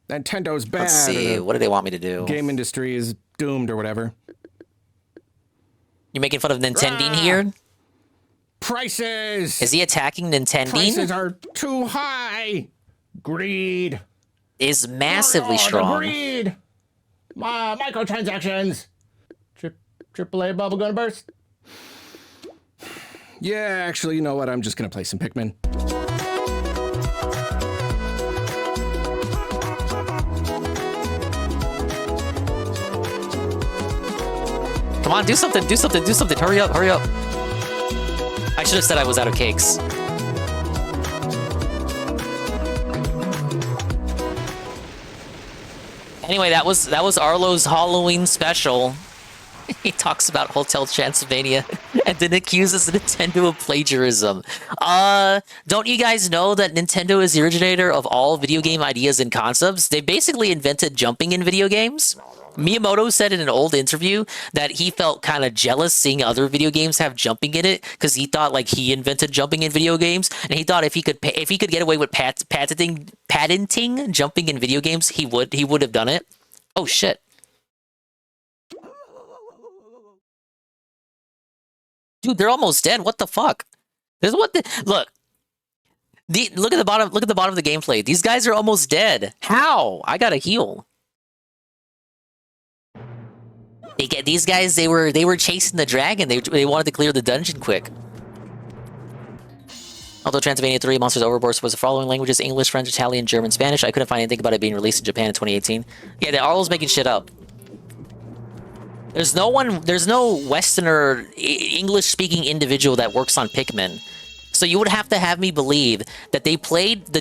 Nintendo's bad. Let's see, or the what do they want me to do? Game industry is doomed or whatever. You're making fun of Nintending here? Prices! Is he attacking Nintending? Prices are too high. Greed. Is massively The strong. greed. Microtransactions. AAA bubble gonna burst. Yeah, actually, you know what? I'm just gonna play some Pikmin. Come on, do something, do something, do something. Hurry up, hurry up. I should have said I was out of cakes. Anyway, that was Arlo's Halloween special. He talks about Hotel Transylvania and then accuses Nintendo of plagiarism. Don't you guys know that Nintendo is the originator of all video game ideas and concepts? They basically invented jumping in video games. Miyamoto said in an old interview that he felt kind of jealous seeing other video games have jumping in it because he thought like he invented jumping in video games, and he thought if he could get away with patenting jumping in video games, he would have done it. Oh shit. Dude, they're almost dead. What the fuck? Look at the bottom of the gameplay. These guys are almost dead. How? I gotta heal. These guys, they were chasing the dragon. They wanted to clear the dungeon quick. Although Transylvania 3 Monsters Overboard was the following languages: English, French, Italian, German, Spanish. I couldn't find anything about it being released in Japan in 2018. Yeah, the Arlo's making shit up. There's no Westerner, English-speaking individual that works on Pikmin. So you would have to have me believe that the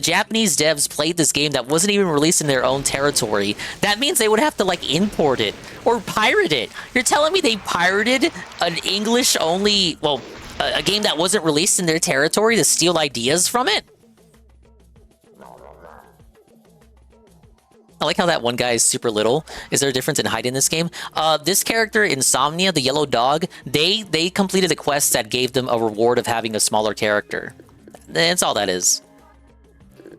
Japanese devs played this game that wasn't even released in their own territory. That means they would have to, like, import it or pirate it. You're telling me they pirated an English-only, well, a game that wasn't released in their territory to steal ideas from it? I like how that one guy is super little. Is there a difference in height in this game? This character, Insomnia, the yellow dog, they completed a quest that gave them a reward of having a smaller character. That's all that is.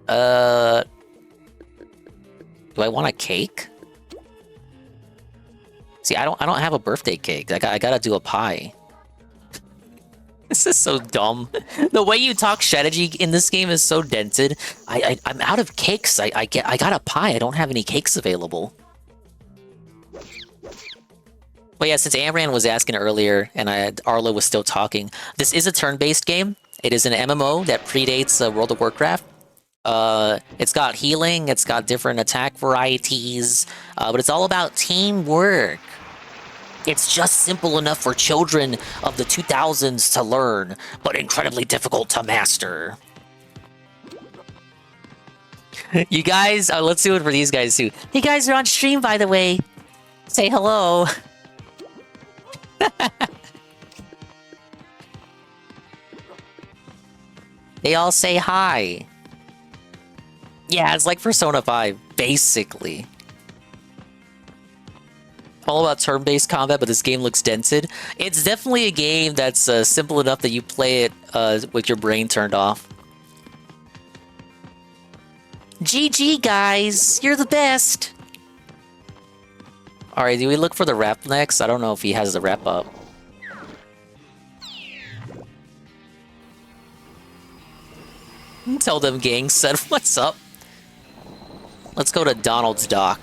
Do I want a cake? See, I don't have a birthday cake. I gotta do a pie. This is so dumb. The way you talk strategy in this game is so dented. I'm out of cakes. I got a pie. I don't have any cakes available. But yeah, since Amran was asking earlier and Arlo was still talking, this is a turn-based game. It is an MMO that predates World of Warcraft. It's got healing. It's got different attack varieties. But it's all about teamwork. It's just simple enough for children of the 2000s to learn, but incredibly difficult to master. You guys, let's do it for these guys too. You guys are on stream, by the way. Say hello. They all say hi. Yeah, it's like Persona 5, basically. All about turn-based combat, but this game looks dented. It's definitely a game that's simple enough that you play it with your brain turned off. GG, guys. You're the best. Alright, do we look for the rep next? I don't know if he has the rep up. Tell them gang said, what's up? Let's go to Donald's dock.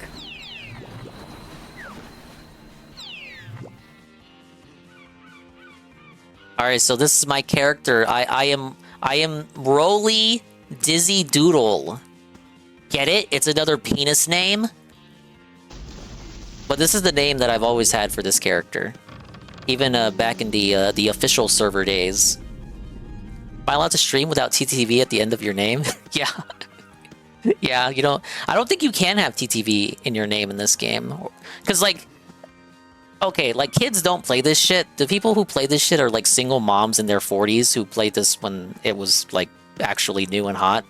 Alright, so this is my character. I am Roly Dizzy Doodle. Get it? It's another penis name. But this is the name that I've always had for this character. Even back in the official server days. Am I allowed to stream without TTV at the end of your name? Yeah. Yeah, you know, I don't think you can have TTV in your name in this game. Because, like, okay, like, kids don't play this shit. The people who play this shit are, like, single moms in their 40s who played this when it was, like, actually new and hot.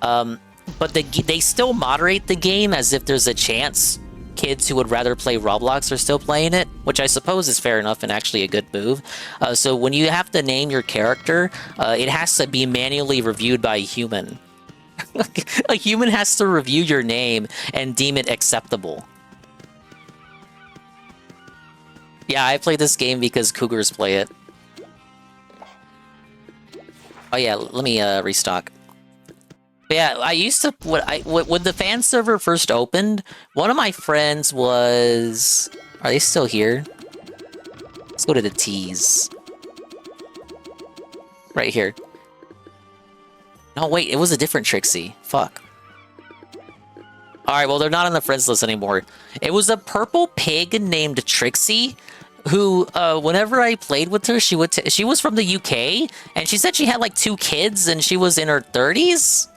But they still moderate the game as if there's a chance kids who would rather play Roblox are still playing it, which I suppose is fair enough and actually a good move. So when you have to name your character, it has to be manually reviewed by a human. A human has to review your name and deem it acceptable. Yeah, I play this game because cougars play it. Oh yeah, let me restock. But yeah, I used to when the fan server first opened, one of my friends was... Are they still here? Let's go to the T's. Right here. No, wait, it was a different Trixie. Fuck. Alright, well, they're not on the friends list anymore. It was a purple pig named Trixie, who, whenever I played with her, she was from the UK, and she said she had, like, 2 kids, and she was in her 30s?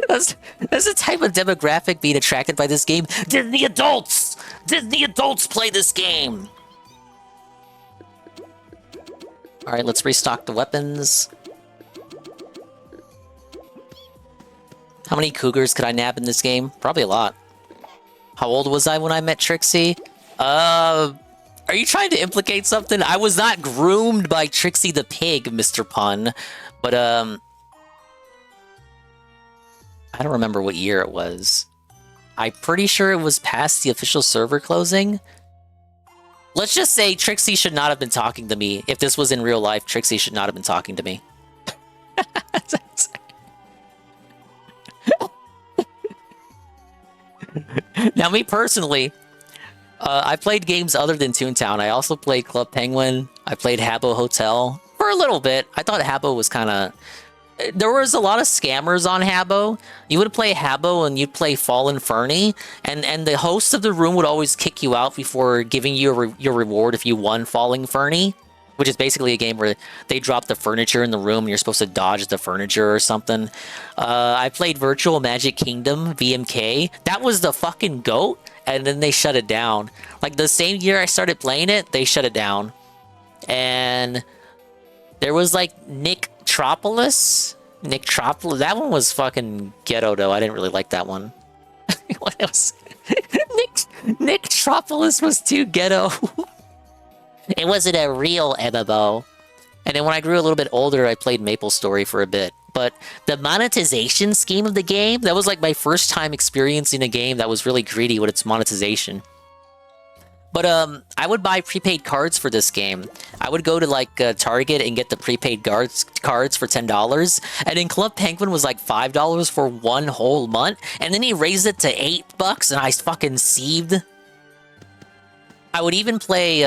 That's the type of demographic being attracted by this game. Disney adults! Disney adults play this game! Alright, let's restock the weapons. How many cougars could I nab in this game? Probably a lot. How old was I when I met Trixie? Are you trying to implicate something? I was not groomed by Trixie the pig, Mr. Pun. But, I don't remember what year it was. I'm pretty sure it was past the official server closing. Let's just say Trixie should not have been talking to me. If this was in real life, Trixie should not have been talking to me. Now, me personally, I played games other than Toontown. I also played Club Penguin. I played Habbo Hotel for a little bit. I thought Habbo was kind of... There was a lot of scammers on Habbo. You would play Habbo and you'd play Fallen Fernie, and the host of the room would always kick you out before giving you your reward if you won Falling Fernie, which is basically a game where they drop the furniture in the room and you're supposed to dodge the furniture or something. I played Virtual Magic Kingdom, VMK. That was the fucking GOAT, and then they shut it down. Like, the same year I started playing it, they shut it down. And there was, like, Nicktropolis. That one was fucking ghetto, though. I didn't really like that one. What else? Nicktropolis was too ghetto. It wasn't a real MMO. And then when I grew a little bit older, I played MapleStory for a bit. But the monetization scheme of the game, that was like my first time experiencing a game that was really greedy with its monetization. But I would buy prepaid cards for this game. I would go to like Target and get the prepaid cards for $10. And then Club Penguin was like $5 for one whole month. And then he raised it to $8 and I fucking seethed. I would even play...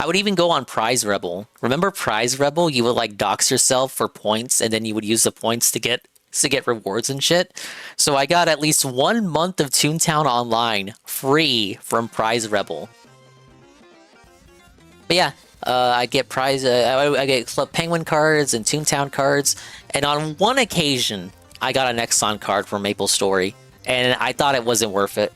I would even go on Prize Rebel. Remember Prize Rebel? You would like dox yourself for points, and then you would use the points to get rewards and shit. So I got at least 1 month of Toontown Online free from Prize Rebel. But yeah, I get I get Club Penguin cards and Toontown cards, and on one occasion I got an Exxon card for MapleStory, and I thought it wasn't worth it.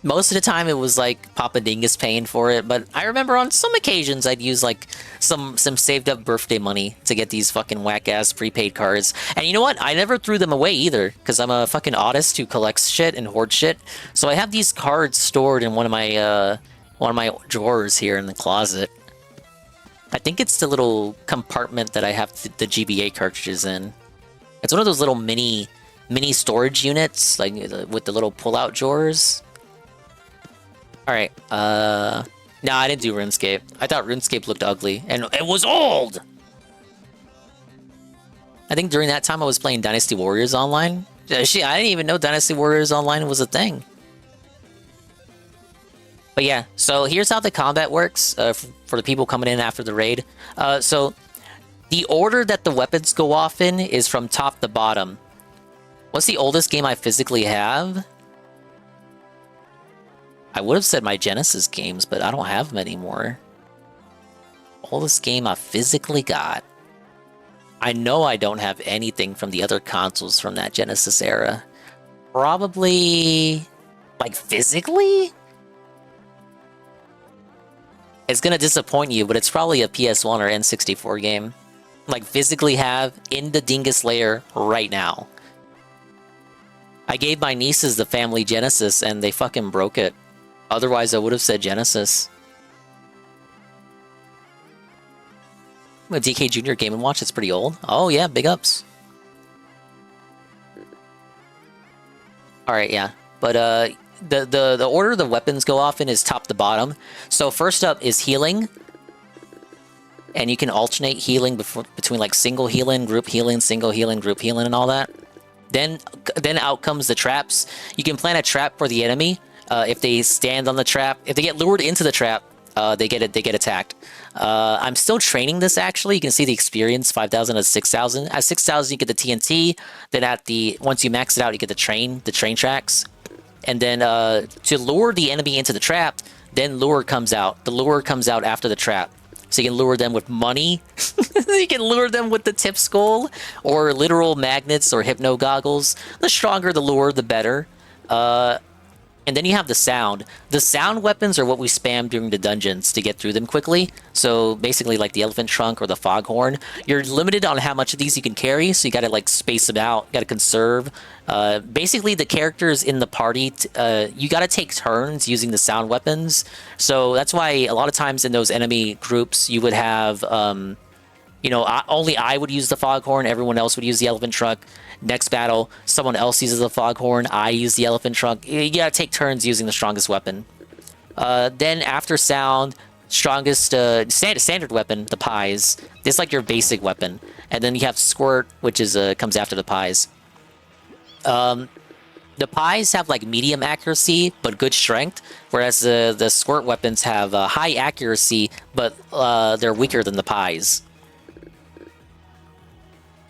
Most of the time, it was like Papa Dingus paying for it, but I remember on some occasions I'd use like some saved up birthday money to get these fucking whack-ass prepaid cards. And you know what? I never threw them away either, because I'm a fucking autist who collects shit and hoards shit. So I have these cards stored in one of my drawers here in the closet. I think it's the little compartment that I have the GBA cartridges in. It's one of those little mini mini storage units, like with the little pull-out drawers. All right. No, I didn't do RuneScape. I thought RuneScape looked ugly and it was old. I think during that time I was playing Dynasty Warriors Online. Shit, I didn't even know Dynasty Warriors Online was a thing. But yeah, so here's how the combat works for the people coming in after the raid. So the order that the weapons go off in is from top to bottom. What's the oldest game I physically have? I would have said my Genesis games, but I don't have them anymore. Oldest game I physically got. I know I don't have anything from the other consoles from that Genesis era. Probably... like, physically? It's gonna disappoint you, but it's probably a PS1 or N64 game. Like, physically have in the Dingus layer right now. I gave my nieces the family Genesis, and they fucking broke it. Otherwise, I would have said Genesis. A DK Junior Game & Watch, it's pretty old. Oh yeah, big ups. Alright, yeah. But the order the weapons go off in is top to bottom. So first up is healing. And you can alternate healing between like single healing, group healing, single healing, group healing, and all that. Then out comes the traps. You can plant a trap for the enemy. If they stand on the trap, if they get lured into the trap, they get attacked. I'm still training this actually. You can see the experience 5,000 to 6,000. At 6,000 you get the TNT. Then once you max it out, you get the train tracks. And then to lure the enemy into the trap, then lure comes out. The lure comes out after the trap. So you can lure them with money. You can lure them with the tip skull or literal magnets or hypno goggles. The stronger the lure, the better. And then you have the sound. The sound weapons are what we spam during the dungeons to get through them quickly. So basically like the elephant trunk or the foghorn. You're limited on how much of these you can carry, so you gotta like space them out, you gotta conserve. Basically the characters in the party, you gotta take turns using the sound weapons. So that's why a lot of times in those enemy groups you would have, you know, only I would use the foghorn, everyone else would use the elephant trunk. Next battle, someone else uses the foghorn, I use the elephant trunk. You gotta take turns using the strongest weapon. Then after sound, strongest standard weapon, the pies. This is like your basic weapon. And then you have squirt, which is comes after the pies. The pies have like medium accuracy but good strength, whereas the squirt weapons have high accuracy but they're weaker than the pies.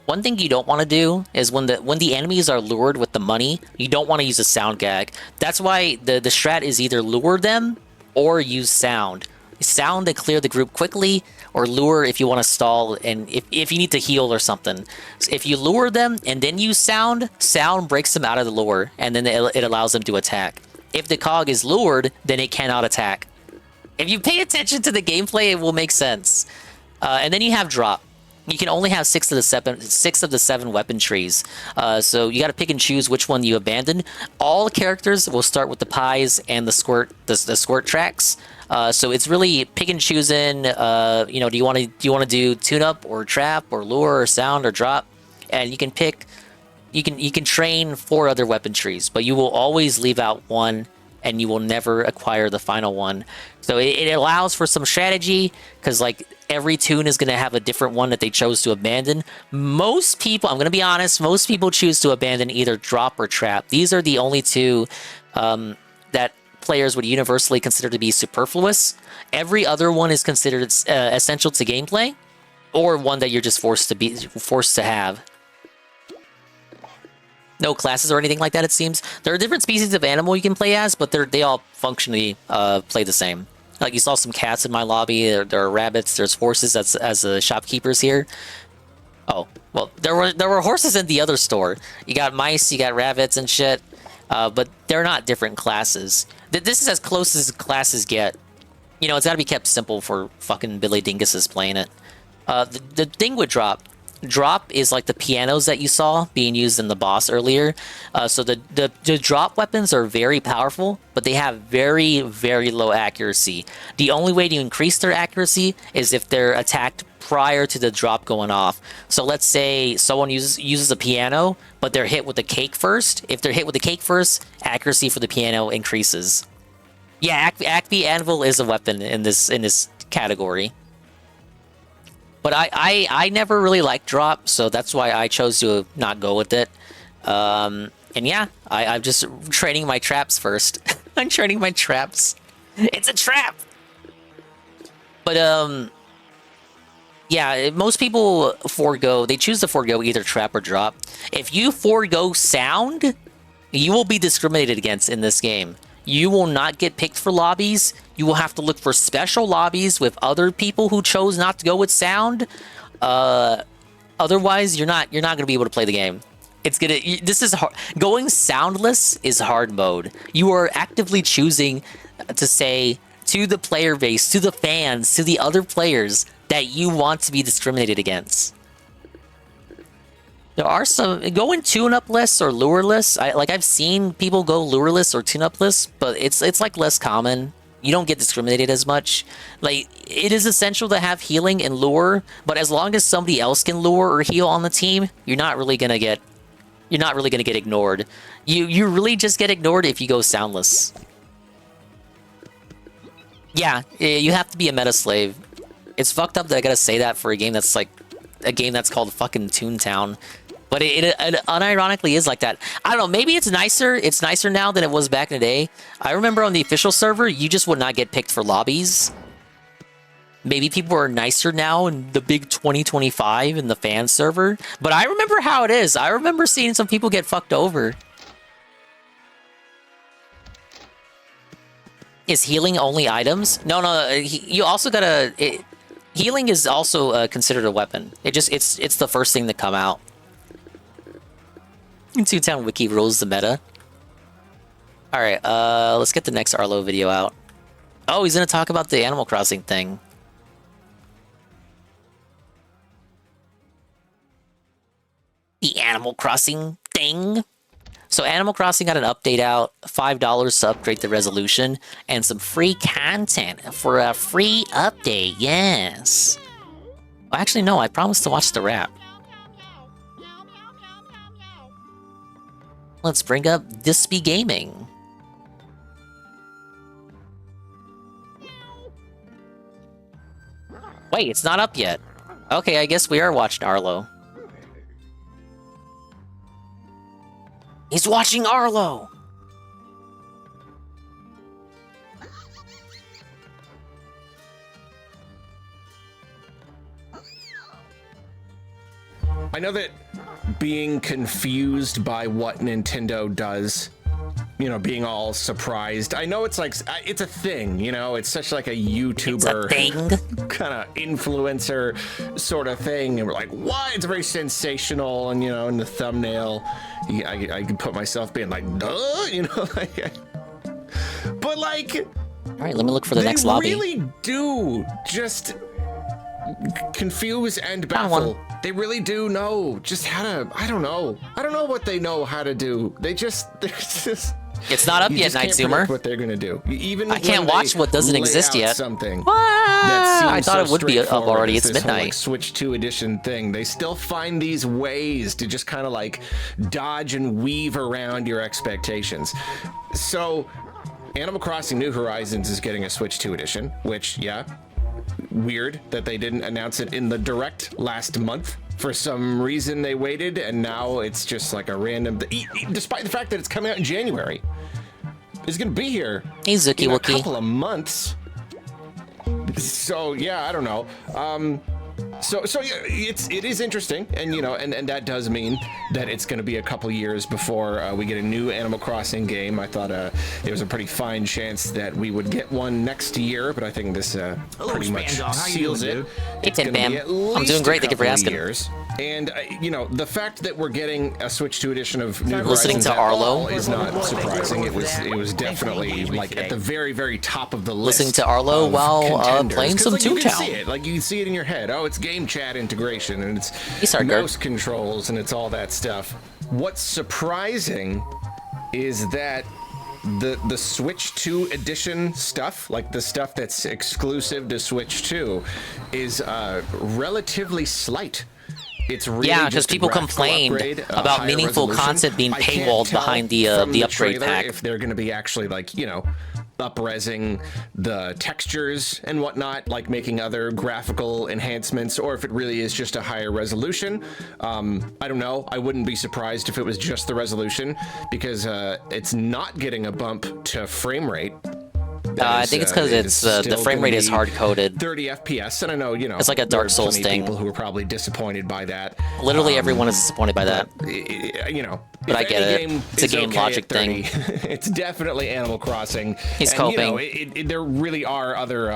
One thing you don't want to do is when the enemies are lured with the money, you don't want to use a sound gag. That's why the strat is either lure them or use sound. Sound to clear the group quickly, or lure if you want to stall and if you need to heal or something. So if you lure them and then use sound, sound breaks them out of the lure and then it allows them to attack. If the cog is lured, then it cannot attack. If you pay attention to the gameplay, it will make sense. And then you have drop. You can only have 6 of the 7 weapon trees. So you got to pick and choose which one you abandon. All characters will start with the pies and the squirt tracks. So it's really pick and choosing. You know, do you want to do tune up or trap or lure or sound or drop? And you can pick. You can train 4 other weapon trees, but you will always leave out one, and you will never acquire the final one. So it allows for some strategy, because like every tune is going to have a different one that they chose to abandon. Most people, I'm going to be honest, most people choose to abandon either drop or trap. These are the only 2 that players would universally consider to be superfluous. Every other one is considered essential to gameplay, or one that you're just forced to have. No classes or anything like that, it seems. There are different species of animal you can play as, but they all functionally play the same. Like, you saw some cats in my lobby, there are rabbits, there's horses as the shopkeepers here. Oh, well, there were horses in the other store. You got mice, you got rabbits and shit, but they're not different classes. This is as close as classes get. You know, it's gotta be kept simple for fucking Billy Dinguses playing it. The thing with drop. Drop is like the pianos that you saw being used in the boss earlier. So the drop weapons are very powerful, but they have very, very low accuracy. The only way to increase their accuracy is if they're attacked prior to the drop going off. So let's say someone uses a piano, but they're hit with the cake first. If they're hit with the cake first, accuracy for the piano increases. Yeah, Acme Anvil is a weapon in this category. But I never really liked drop, so that's why I chose to not go with it. And yeah, I'm just training my traps first. I'm training my traps. It's a trap! But, yeah, most people choose to forego either trap or drop. If you forego sound, you will be discriminated against in this game. You will not get picked for lobbies. You will have to look for special lobbies with other people who chose not to go with sound. Otherwise, you're not going to be able to play the game. This is hard. Going soundless is hard mode. You are actively choosing to say to the player base, to the fans, to the other players that you want to be discriminated against. There are some going tune-up lists or lure-less. I've seen people go lure-less or tune-up lists, but it's like less common. You don't get discriminated as much. Like, it is essential to have healing and lure, but as long as somebody else can lure or heal on the team, you're not really gonna get ignored. You really just get ignored if you go soundless. Yeah, you have to be a meta slave. It's fucked up that I gotta say that for a game that's like a game that's called fucking Toontown. But it unironically is like that. I don't know, maybe it's nicer. It's nicer now than it was back in the day. I remember on the official server, you just would not get picked for lobbies. Maybe people are nicer now in the big 2025 in the fan server. But I remember how it is. I remember seeing some people get fucked over. Is healing only items? No. You also gotta... healing is also considered a weapon. It's the first thing to come out. Toontown Wiki rules the meta. Alright, let's get the next Arlo video out. Oh, he's gonna talk about the Animal Crossing thing. The Animal Crossing thing. So Animal Crossing got an update out, $5 to upgrade the resolution, and some free content for a free update, yes. Well, actually, no, I promised to watch the rap. Let's bring up Dispy Gaming. Wait, it's not up yet. Okay, I guess we are watching Arlo. He's watching Arlo! I know that being confused by what Nintendo does, you know, being all surprised. I know it's like, it's a thing, you know, it's such like a YouTuber kind of influencer sort of thing. And we're like, what? It's very sensational. And, you know, in the thumbnail, I can put myself being like, duh, you know, like, but like, all right, let me look for the next lobby. They really do just confuse and baffle. They really do know just how to, I don't know what they know how to do. They're just it's not up yet, Night Zoomer. What they're gonna do? Even I can't watch what doesn't exist yet. Something. What? I thought it would be up already. It's midnight. Whole, like, Switch 2 edition thing. They still find these ways to just kind of like dodge and weave around your expectations. So, Animal Crossing New Horizons is getting a Switch 2 edition, which, yeah, weird that they didn't announce it in the Direct last month. For some reason they waited, and now it's just like a random, despite the fact that it's coming out in January. It's gonna be here in a couple of months. So yeah, I don't know. So yeah, it is interesting, and you know, and that does mean that it's going to be a couple years before we get a new Animal Crossing game. I thought there was a pretty fine chance that we would get one next year, but I think this pretty much seals it. It's going to be at least I'm doing great. Thank you for asking. Years. And you know, the fact that we're getting a Switch 2 edition of New Horizons listening to Arlo is not surprising. It was definitely like at the very top of the list. Listening to Arlo while playing some like, Toontown. You can see it. Like you can see it in your head. Oh, it's game chat integration, and it's mouse controls, and it's all that stuff. What's surprising is that the Switch 2 edition stuff, like the stuff that's exclusive to Switch 2, is relatively slight. It's really yeah, because just a people graphical complained upgrade, about higher meaningful resolution. content being I can't paywalled tell behind the from upgrade trailer pack. if they're going to be actually like, you know, up-resing the textures and whatnot, like making other graphical enhancements, or if it really is just a higher resolution. I don't know. I wouldn't be surprised if it was just the resolution, because it's not getting a bump to frame rate. I think it's because it's the frame rate is hard coded. 30 FPS, and I know, you know, it's like a Dark Souls thing. People who are probably disappointed by that. Literally everyone is disappointed by that. You know, but I get it. It's a game logic thing. It's definitely Animal Crossing. He's coping. You know, there really are other.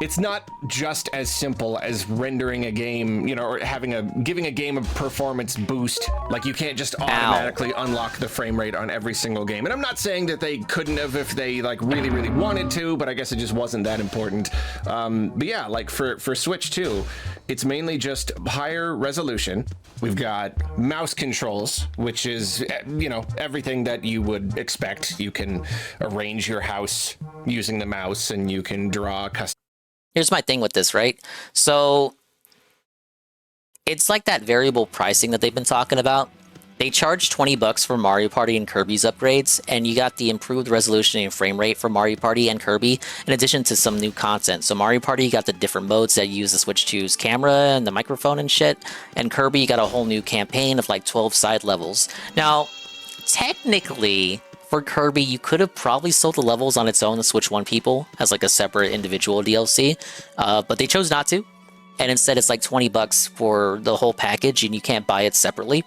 It's not just as simple as rendering a game, you know, or giving a game a performance boost. Like, you can't just automatically unlock the frame rate on every single game. And I'm not saying that they couldn't have if they like really, really wanted to, but I guess it just wasn't that important. But yeah, like for Switch 2, it's mainly just higher resolution. We've got mouse controls, which is, you know, everything that you would expect. You can arrange your house using the mouse, and you can draw custom. Here's my thing with this, right? So it's like that variable pricing that they've been talking about. They charge $20 for Mario Party and Kirby's upgrades, and you got the improved resolution and frame rate for Mario Party and Kirby, in addition to some new content. So Mario Party, you got the different modes that use the Switch 2's camera and the microphone and shit, and Kirby, you got a whole new campaign of like 12 side levels. Now, technically, for Kirby, you could have probably sold the levels on its own to Switch 1 people as like a separate individual DLC, but they chose not to, and instead it's like $20 for the whole package, and you can't buy it separately.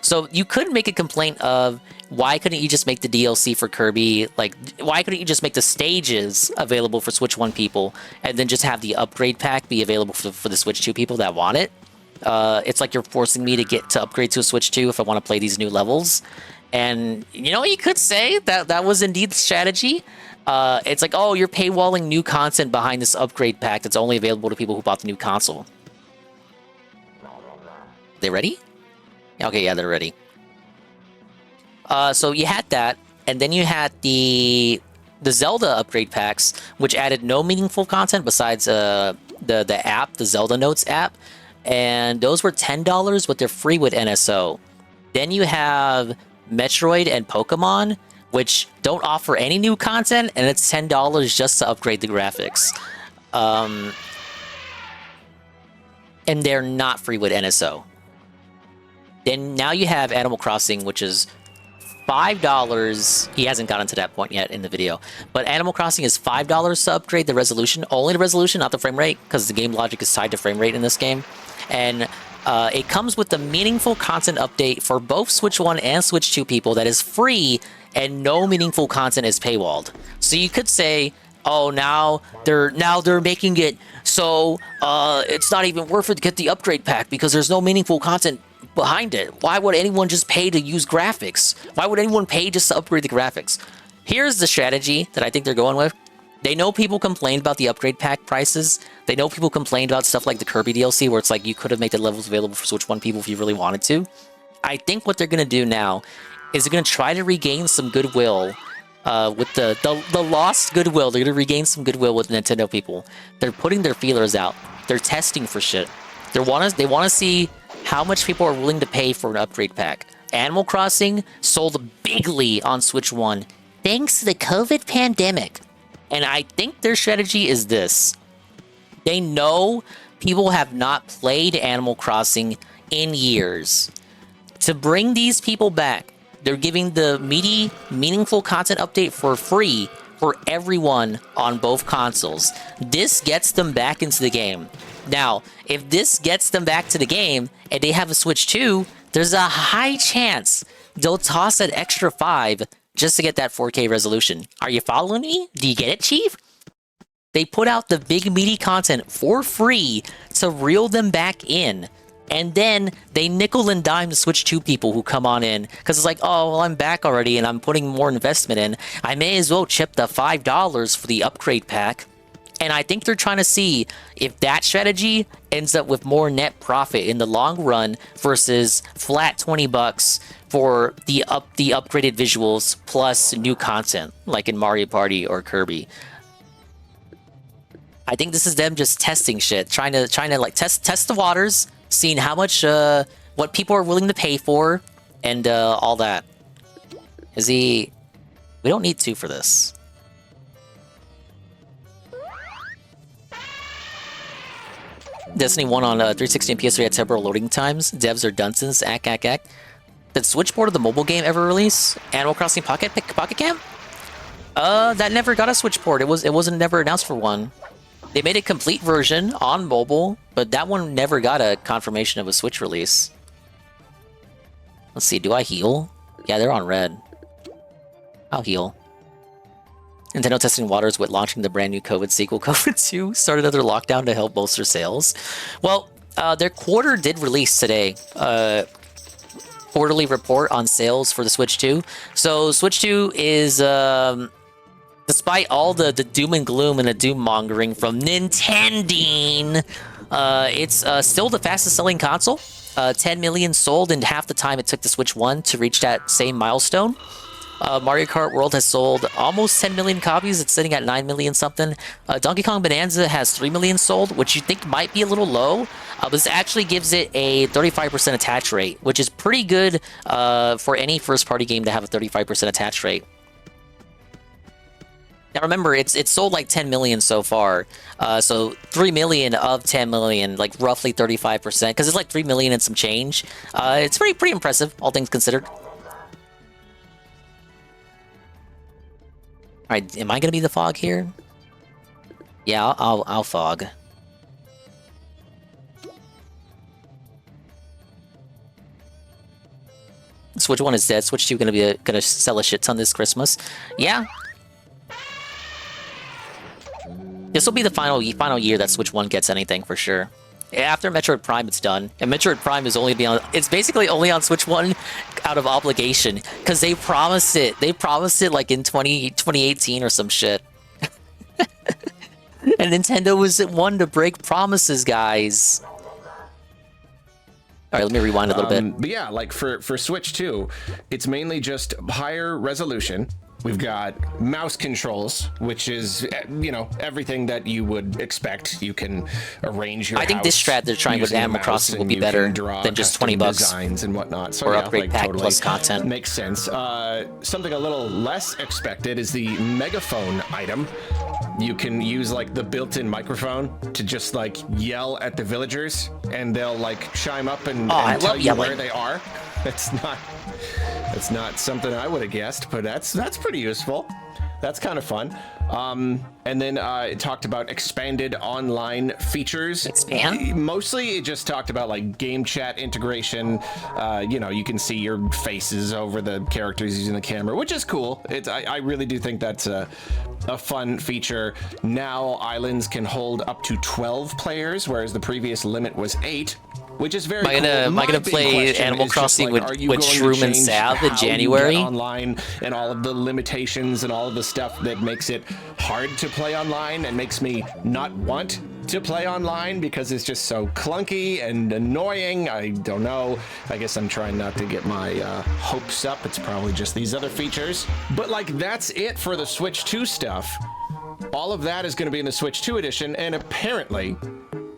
So you could make a complaint of, why couldn't you just make the DLC for Kirby, like, why couldn't you just make the stages available for Switch 1 people, and then just have the upgrade pack be available for the Switch 2 people that want it? It's like you're forcing me to upgrade to a Switch 2 if I want to play these new levels. And, you know, you could say that was indeed the strategy. It's like, oh, you're paywalling new content behind this upgrade pack that's only available to people who bought the new console. They ready? Okay, yeah, they're ready. So you had that, and then you had the Zelda upgrade packs, which added no meaningful content besides the app, the Zelda Notes app. And those were $10, but they're free with NSO. Then you have Metroid and Pokemon, which don't offer any new content, and it's $10 just to upgrade the graphics. And they're not free with NSO. Then now you have Animal Crossing, which is $5. He hasn't gotten to that point yet in the video, but Animal Crossing is $5 to upgrade the resolution, only the resolution, not the frame rate, because the game logic is tied to frame rate in this game. And it comes with the meaningful content update for both Switch 1 and Switch 2 people that is free, and no meaningful content is paywalled. So you could say, oh, now they're making it so it's not even worth it to get the upgrade pack because there's no meaningful content behind it. Why would anyone just pay to use graphics? Why would anyone pay just to upgrade the graphics? Here's the strategy that I think they're going with. They know people complained about the upgrade pack prices. They know people complained about stuff like the Kirby DLC, where it's like you could have made the levels available for Switch 1 people if you really wanted to. I think what they're going to do now is they're going to try to regain some goodwill with the lost goodwill. They're going to regain some goodwill with Nintendo people. They're putting their feelers out. They're testing for shit. They want to see how much people are willing to pay for an upgrade pack. Animal Crossing sold bigly on Switch 1 thanks to the COVID pandemic. And I think their strategy is this. They know people have not played Animal Crossing in years. To bring these people back, they're giving the meaty, meaningful content update for free for everyone on both consoles. This gets them back into the game. Now, if this gets them back to the game and they have a Switch 2, there's a high chance they'll toss that extra $5 just to get that 4K resolution. Are you following me? Do you get it, Chief? They put out the big meaty content for free to reel them back in. And then they nickel and dime the Switch 2 people who come on in. Because it's like, oh, well, I'm back already and I'm putting more investment in. I may as well chip the $5 for the upgrade pack. And I think they're trying to see if that strategy ends up with more net profit in the long run versus flat $20 for the upgraded visuals plus new content like in Mario Party or Kirby. I think this is them just testing shit, trying to like test the waters, seeing how much what people are willing to pay for, and all that. We don't need 2 for this. Destiny 1 on 360 and PS3 had temporal loading times. Devs are dunces. Ack. Did Switchboard of the mobile game ever release? Animal Crossing Pocket Camp? That never got a Switchboard. It wasn't never announced for one. They made a complete version on mobile, but that one never got a confirmation of a Switch release. Let's see, do I heal? Yeah, they're on red. I'll heal. Nintendo testing waters with launching the brand new COVID sequel, COVID 2, started another lockdown to help bolster sales. Well, their quarter did release today. Quarterly report on sales for the Switch 2. So Switch 2 is, despite all the doom and gloom and the doom mongering from Nintendo, it's still the fastest selling console. 10 million sold in half the time it took the Switch 1 to reach that same milestone. Mario Kart World has sold almost 10 million copies. It's sitting at 9 million something. Donkey Kong Bonanza has 3 million sold, which you think might be a little low. But this actually gives it a 35% attach rate, which is pretty good for any first-party game to have a 35% attach rate. Now remember, it's sold like 10 million so far. So 3 million of 10 million, like roughly 35%, because it's like 3 million and some change. It's pretty impressive, all things considered. Alright, am I gonna be the fog here? Yeah, I'll fog. Switch 1 is dead. Switch 2 gonna sell a shit ton this Christmas. Yeah. This will be the final year that Switch 1 gets anything for sure. After Metroid Prime, it's done. And Metroid Prime is it's basically only on Switch 1 out of obligation. Because they promised it. They promised it like in 2018 or some shit. And Nintendo was one to break promises, guys. All right, let me rewind a little bit. But yeah, like for Switch 2, it's mainly just higher resolution. We've got mouse controls, which is, you know, everything that you would expect. You can arrange your I think this strat they're trying with Animal Crossing will be better than just $20 designs and whatnot. So or yeah, upgrade like, pack totally plus content. Makes sense. Something a little less expected is the megaphone item. You can use like the built-in microphone to just like yell at the villagers, and they'll like chime up and tell you where they are. It's not something I would have guessed, but that's pretty useful. That's kind of fun. And then it talked about expanded online features. Expand? Mostly it just talked about like game chat integration. You know, you can see your faces over the characters using the camera, which is cool. I really do think that's a fun feature. Now islands can hold up to 12 players, whereas the previous limit was 8. Which is very cool. Am I gonna play Animal Crossing with Shroom and Sav in January? Online and all of the limitations and all of the stuff that makes it hard to play online and makes me not want to play online because it's just so clunky and annoying. I don't know. I guess I'm trying not to get my hopes up. It's probably just these other features. But like that's it for the Switch 2 stuff. All of that is going to be in the Switch 2 edition, and apparently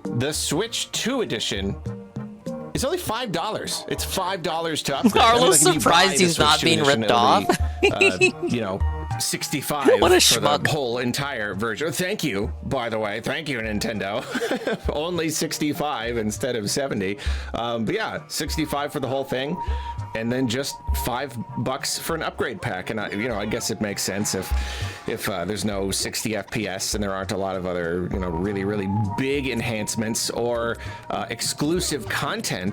the Switch 2 edition it's only $5. It's $5 to upgrade. Carlos surprised he's not being ripped off. You know, $65 what a for schmuck. the whole entire version. Thank you, by the way. Thank you, Nintendo. Only $65 instead of $70. But yeah, $65 for the whole thing, and then just $5 for an upgrade pack. And I guess it makes sense if there's no 60 FPS and there aren't a lot of other really, really big enhancements or exclusive content.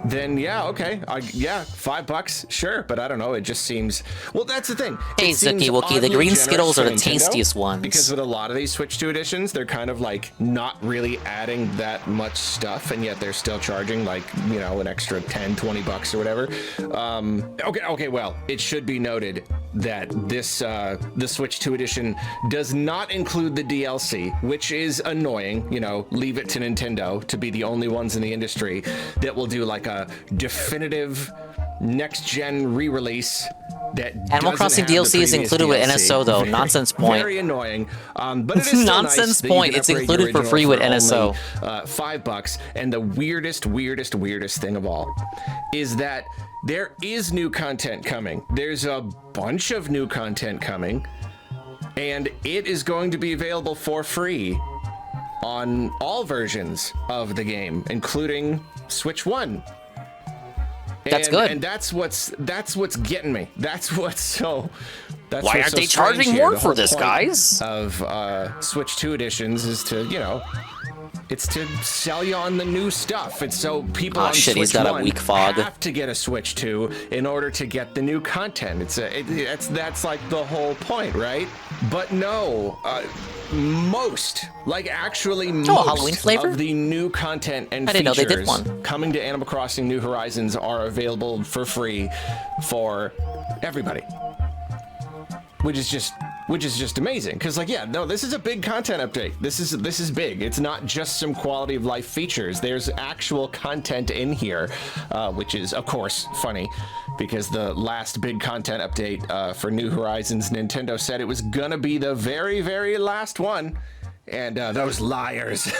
Then yeah, okay, yeah, $5, sure, but I don't know. It just seems that's the thing. Hey, Zuki Wookie, the green Skittles are the tastiest ones. Because with a lot of these Switch 2 editions, they're kind of like not really adding that much stuff, and yet they're still charging like an extra $10-20 or whatever. Okay, well, it should be noted that this the Switch 2 edition does not include the DLC, which is annoying. You know, leave it to Nintendo to be the only ones in the industry that will do like a definitive next-gen re-release that Animal Crossing DLC is included with NSO though. Nonsense point. Very annoying. But it is still Nonsense nice that point. you It's can upgrade included your for free with original NSO. for only, $5. And the weirdest thing of all is that there is new content coming. There's a bunch of new content coming, and it is going to be available for free on all versions of the game, including Switch 1. That's good. And that's what's getting me. That's what's so. That's Why what's aren't so they strange charging here. more The for whole this, point guys? Of Switch 2 editions is to, you know, it's to sell you on the new stuff. It's so people on shit, Switch he's got a 1 weak fog. have to get a Switch 2 in order to get the new content. That's like the whole point, right? But no, most Halloween flavor? of the new content and I didn't know they did features one. coming to Animal Crossing New Horizons are available for free for everybody, which is just amazing. Because like, yeah, no, this is a big content update. This is big. It's not just some quality of life features. There's actual content in here, which is of course funny, because the last big content update for New Horizons, Nintendo said it was gonna be the very, very last one. And those liars,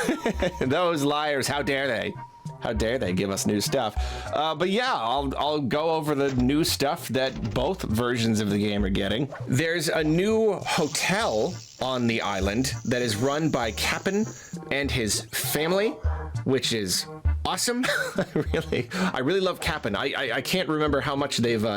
those liars, how dare they? How dare they give us new stuff? But yeah, I'll go over the new stuff that both versions of the game are getting. There's a new hotel on the island that is run by Cap'n and his family, which is awesome. I really love Cap'n. I can't remember how much they've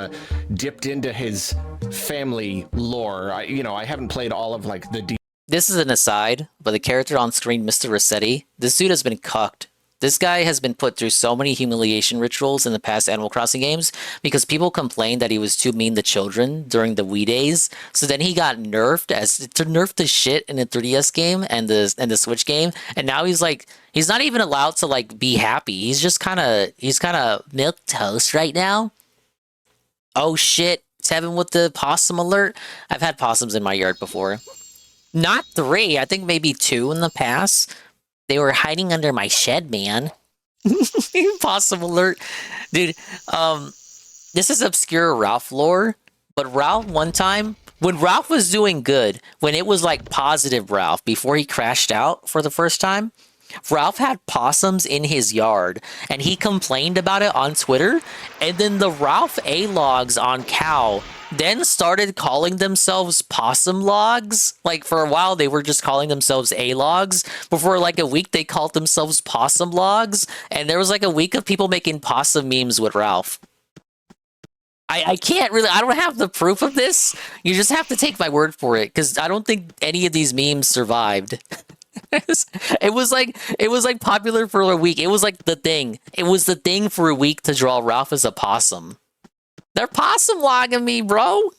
dipped into his family lore. I haven't played all of like the. This is an aside, but the character on screen, Mr. Rossetti, this dude has been cucked. This guy has been put through so many humiliation rituals in the past Animal Crossing games because people complained that he was too mean to children during the Wii days. So then he got nerfed the shit in the 3DS game and the Switch game, and now he's not even allowed to like be happy. He's kind of milquetoast right now. Oh shit, Tevin with the possum alert. I've had possums in my yard before. Not 3, I think maybe 2 in the past. They were hiding under my shed, man. Possum alert. Dude, this is obscure Ralph lore, but Ralph one time, when Ralph was doing good, when it was like positive Ralph, before he crashed out for the first time, Ralph had possums in his yard, and he complained about it on Twitter, and then the Ralph A-logs on Cow then started calling themselves possum logs. Like for a while they were just calling themselves A-logs, but for like a week they called themselves possum logs, and there was like a week of people making possum memes with Ralph. I can't really, I don't have the proof of this. You just have to take my word for it, because I don't think any of these memes survived. It was like popular for a week. It was like the thing. It was the thing for a week to draw Ralph as a possum. They're possum logging me, bro.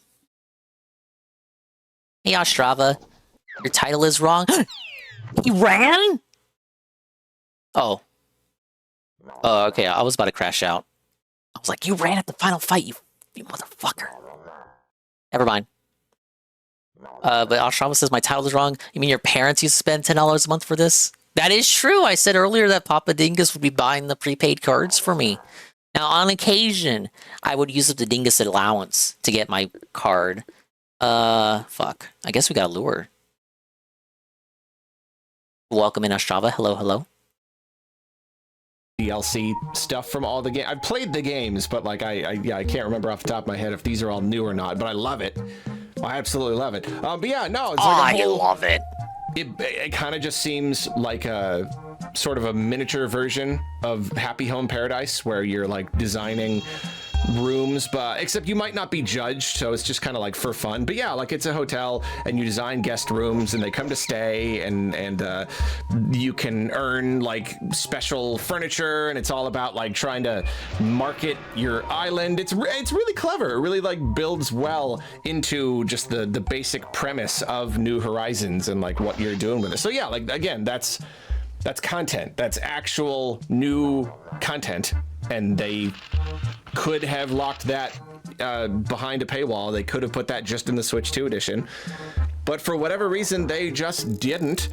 Hey, Ostrava, your title is wrong. He ran? Oh, okay. I was about to crash out. I was like, you ran at the final fight, you motherfucker. Never mind. But Ostrava says my title is wrong. You mean your parents used to spend $10 a month for this? That is true. I said earlier that Papa Dingus would be buying the prepaid cards for me. Now, on occasion, I would use up the Dingus allowance to get my card. Fuck. I guess we got a lure. Welcome in, Ostrava. Hello, hello. DLC stuff from all the games. I've played the games, but like I can't remember off the top of my head if these are all new or not. But I love it. I absolutely love it. But yeah, no, it's like I love it. It kind of just seems like a sort of a miniature version of Happy Home Paradise, where you're like designing rooms, but except you might not be judged, so it's just kind of like for fun. But yeah, like it's a hotel and you design guest rooms and they come to stay, and you can earn like special furniture, and it's all about like trying to market your island. It's really clever. It really like builds well into just the basic premise of New Horizons and like what you're doing with it. So yeah, like again, that's content. That's actual new content, and they could have locked that behind a paywall. They could have put that just in the Switch 2 edition, but for whatever reason, they just didn't.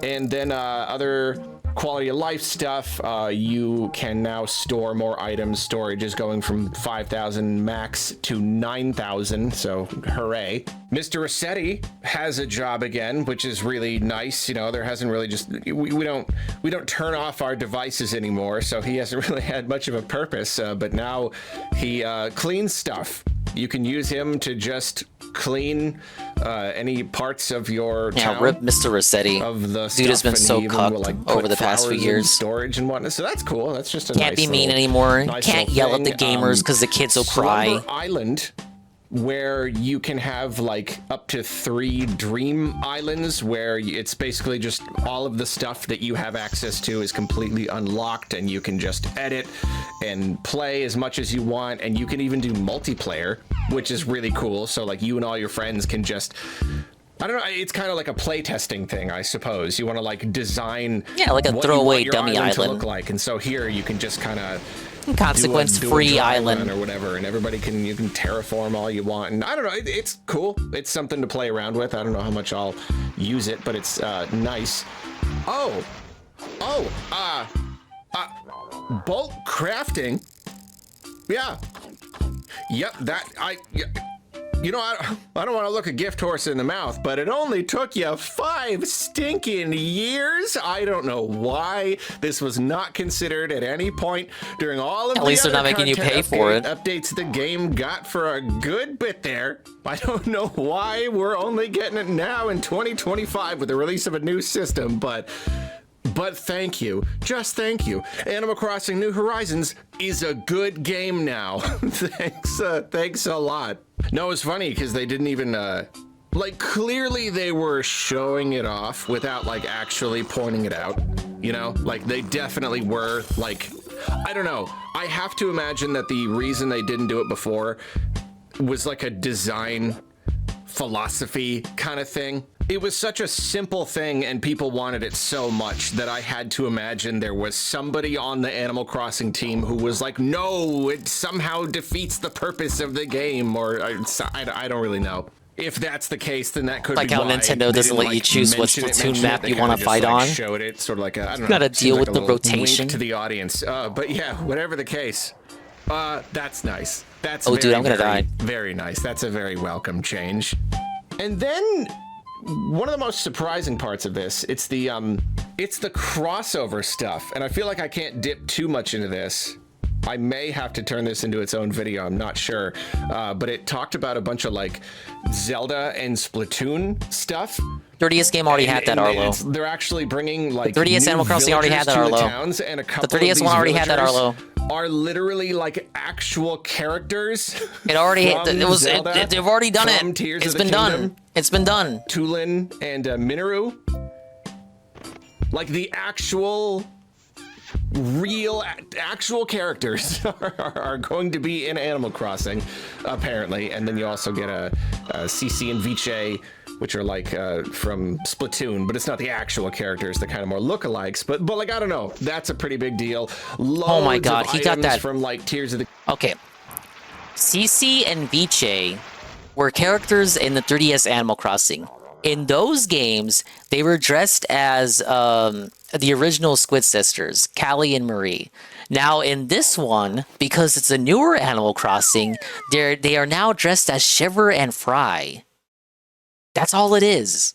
And then other quality of life stuff, you can now store more items. Storage is going from 5,000 max to 9,000, so hooray. Mr. Rossetti has a job again, which is really nice. You know, there hasn't really just, we don't turn off our devices anymore, so he hasn't really had much of a purpose, but now he cleans stuff. You can use him to just clean any parts of your town. Rip Mr. Rossetti. Of the Dude has been stuff, so and he even cucked will, like, over put the past few flowers in years. storage and whatnot. So that's cool. That's just a Can't nice be mean little- anymore. nice Can't little yell at the thing. gamers because the kids will cry. Slumber Island, where you can have like up to 3 dream islands, where it's basically just all of the stuff that you have access to is completely unlocked, and you can just edit and play as much as you want, and you can even do multiplayer, which is really cool. So like you and all your friends can just, I don't know, it's kind of like a playtesting thing, I suppose. You want to like design, yeah, like a what you throwaway want your dummy island to island. look like, and so here you can just kind of Consequence-free dry island run or whatever, and everybody can, you can terraform all you want, and I don't know, it's cool. It's something to play around with. I don't know how much I'll use it, but it's nice. Bulk crafting. Yeah. Yep. You know, I don't want to look a gift horse in the mouth, but it only took you 5 stinking years. I don't know why this was not considered at any point during all of At the least they're other not making you content pay for it. updates the game got for a good bit there. I don't know why we're only getting it now in 2025 with the release of a new system, but thank you. Just thank you. Animal Crossing New Horizons is a good game now. Thanks a lot. No, it's funny because they didn't even, like, clearly they were showing it off without, like, actually pointing it out. You know? Like, they definitely were, like, I don't know. I have to imagine that the reason they didn't do it before was, like, a design philosophy kind of thing. It was such a simple thing and people wanted it so much that I had to imagine there was somebody on the Animal Crossing team who was like, no, it somehow defeats the purpose of the game, or I don't really know. If that's the case, then that could Like be how why Nintendo they doesn't didn't, let you like, choose what mention Splatoon it. map They you kinda want to just, fight like, on. Showed it sort of like a, I don't know. Gotta seems deal like with a the little rotation. wink to the audience. But yeah, whatever the case, that's nice. That's Oh, dude, I'm gonna very, die. very nice. That's a very welcome change. And then one of the most surprising parts of this, it's the crossover stuff, and I feel like I can't dip too much into this. I may have to turn this into its own video, I'm not sure, but it talked about a bunch of like Zelda and Splatoon stuff. 3DS game already had that, Arlo. They're actually bringing like The 3DS new Animal Crossing already had that, villagers to the Arlo. towns, and a couple The 3DS of these one already had that, villagers Arlo. Are literally like actual characters. It already, from Zelda, they've already done from it. Tears It's of the been Kingdom. done. It's been done. Tulin and Minoru. Like the actual actual characters are going to be in Animal Crossing, apparently. And then you also get a CC and Viche, which are like from Splatoon, but it's not the actual characters, they're kind of more lookalikes. But like, I don't know, that's a pretty big deal. Loads Oh my god, of he got items that from like Tears of the... Okay. CC and Viche were characters in the 3DS Animal Crossing. In those games, they were dressed as the original Squid Sisters, Callie and Marie. Now, in this one, because it's a newer Animal Crossing, they are now dressed as Shiver and Fry. That's all it is.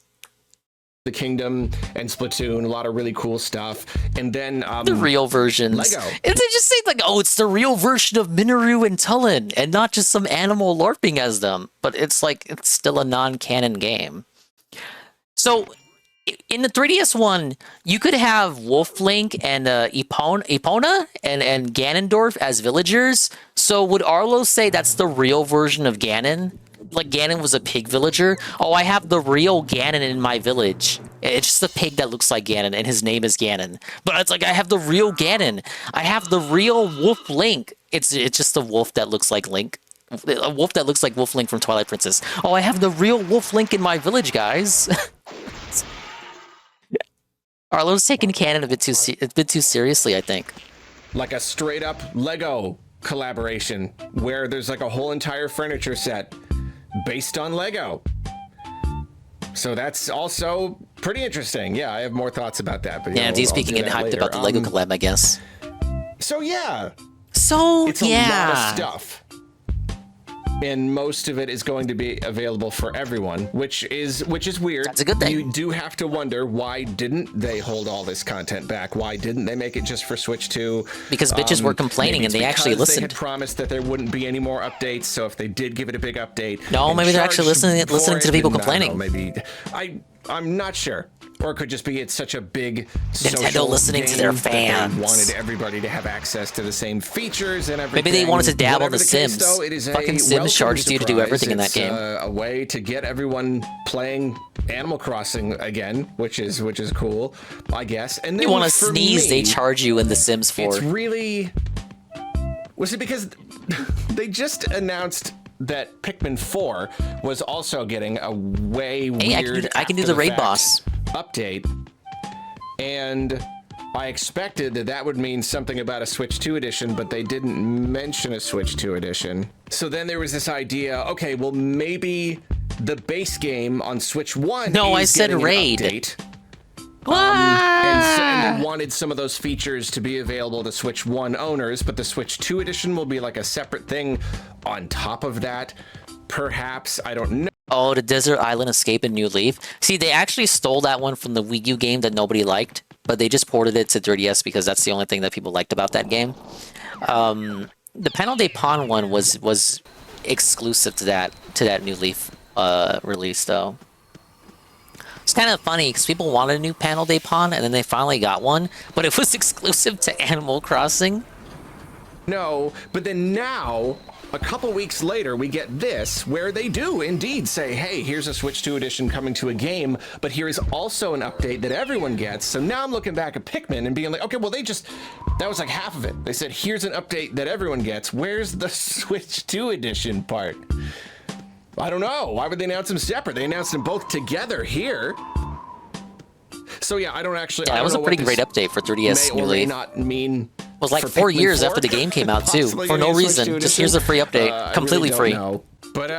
The Kingdom and Splatoon, a lot of really cool stuff. And then The real versions. Lego. And they just say like, oh, it's the real version of Minoru and Tulin, and not just some animal LARPing as them. But it's like, it's still a non-canon game. So, in the 3DS one, you could have Wolf Link and Epona and Ganondorf as villagers. So would Arlo say that's the real version of Ganon? Like Ganon was a pig villager? Oh, I have the real Ganon in my village. It's just a pig that looks like Ganon, and his name is Ganon. But it's like, I have the real Ganon. I have the real Wolf Link. It's just a wolf that looks like Link. A wolf that looks like Wolf Link from Twilight Princess. Oh, I have the real Wolf Link in my village, guys. Arlo's taking canon a bit too seriously, I think. Like a straight up Lego collaboration where there's like a whole entire furniture set based on Lego. So that's also pretty interesting. Yeah, I have more thoughts about that. But Yeah, D's speaking and hyped about the Lego collab, I guess. So yeah. So it's a lot of stuff. And most of it is going to be available for everyone, which is weird. That's a good thing. You do have to wonder, why didn't they hold all this content back? Why didn't they make it just for Switch 2? Because bitches were complaining and they actually listened. They had promised that there wouldn't be any more updates, so if they did give it a big update, no, maybe they're actually listening to the people complaining. Maybe I'm not sure. Or it could just be it's such a big Nintendo listening to their fans. They wanted everybody to have access to the same features and everything. Maybe they wanted to dabble in The Case, Sims. though, it is Fucking Sims charges you to do everything in that game. A way to get everyone playing Animal Crossing again, which is cool, I guess. And then you want to sneeze, they charge you in The Sims 4. It's really... Was it because they just announced that Pikmin 4 was also getting a way weird I can do the raid boss update, and I expected that would mean something about a Switch 2 edition, but they didn't mention a Switch 2 edition. So then there was this idea, okay, well maybe the base game on Switch 1 No, is I said getting raid. An update. And they wanted some of those features to be available to Switch 1 owners, but the Switch 2 edition will be like a separate thing on top of that. Perhaps, I don't know. Oh, the Desert Island Escape in New Leaf. See, they actually stole that one from the Wii U game that nobody liked, but they just ported it to 3DS because that's the only thing that people liked about that game. The Panel de Pon one was exclusive to that New Leaf release, though. It's kind of funny because people wanted a new Panel de Pon and then they finally got one, but it was exclusive to Animal Crossing. No, but then now, a couple weeks later, we get this, where they do indeed say, hey, here's a Switch 2 edition coming to a game, but here is also an update that everyone gets. So now I'm looking back at Pikmin and being like, okay, well, that was like half of it. They said, here's an update that everyone gets. Where's the Switch 2 edition part? I don't know. Why would they announce them separate? They announced them both together here. So yeah, I don't actually. Yeah, that was a pretty great update for 3DS New Leaf. Not mean. It was like 4 years after the game came out too, for no reason. Just here's a free update, completely free. But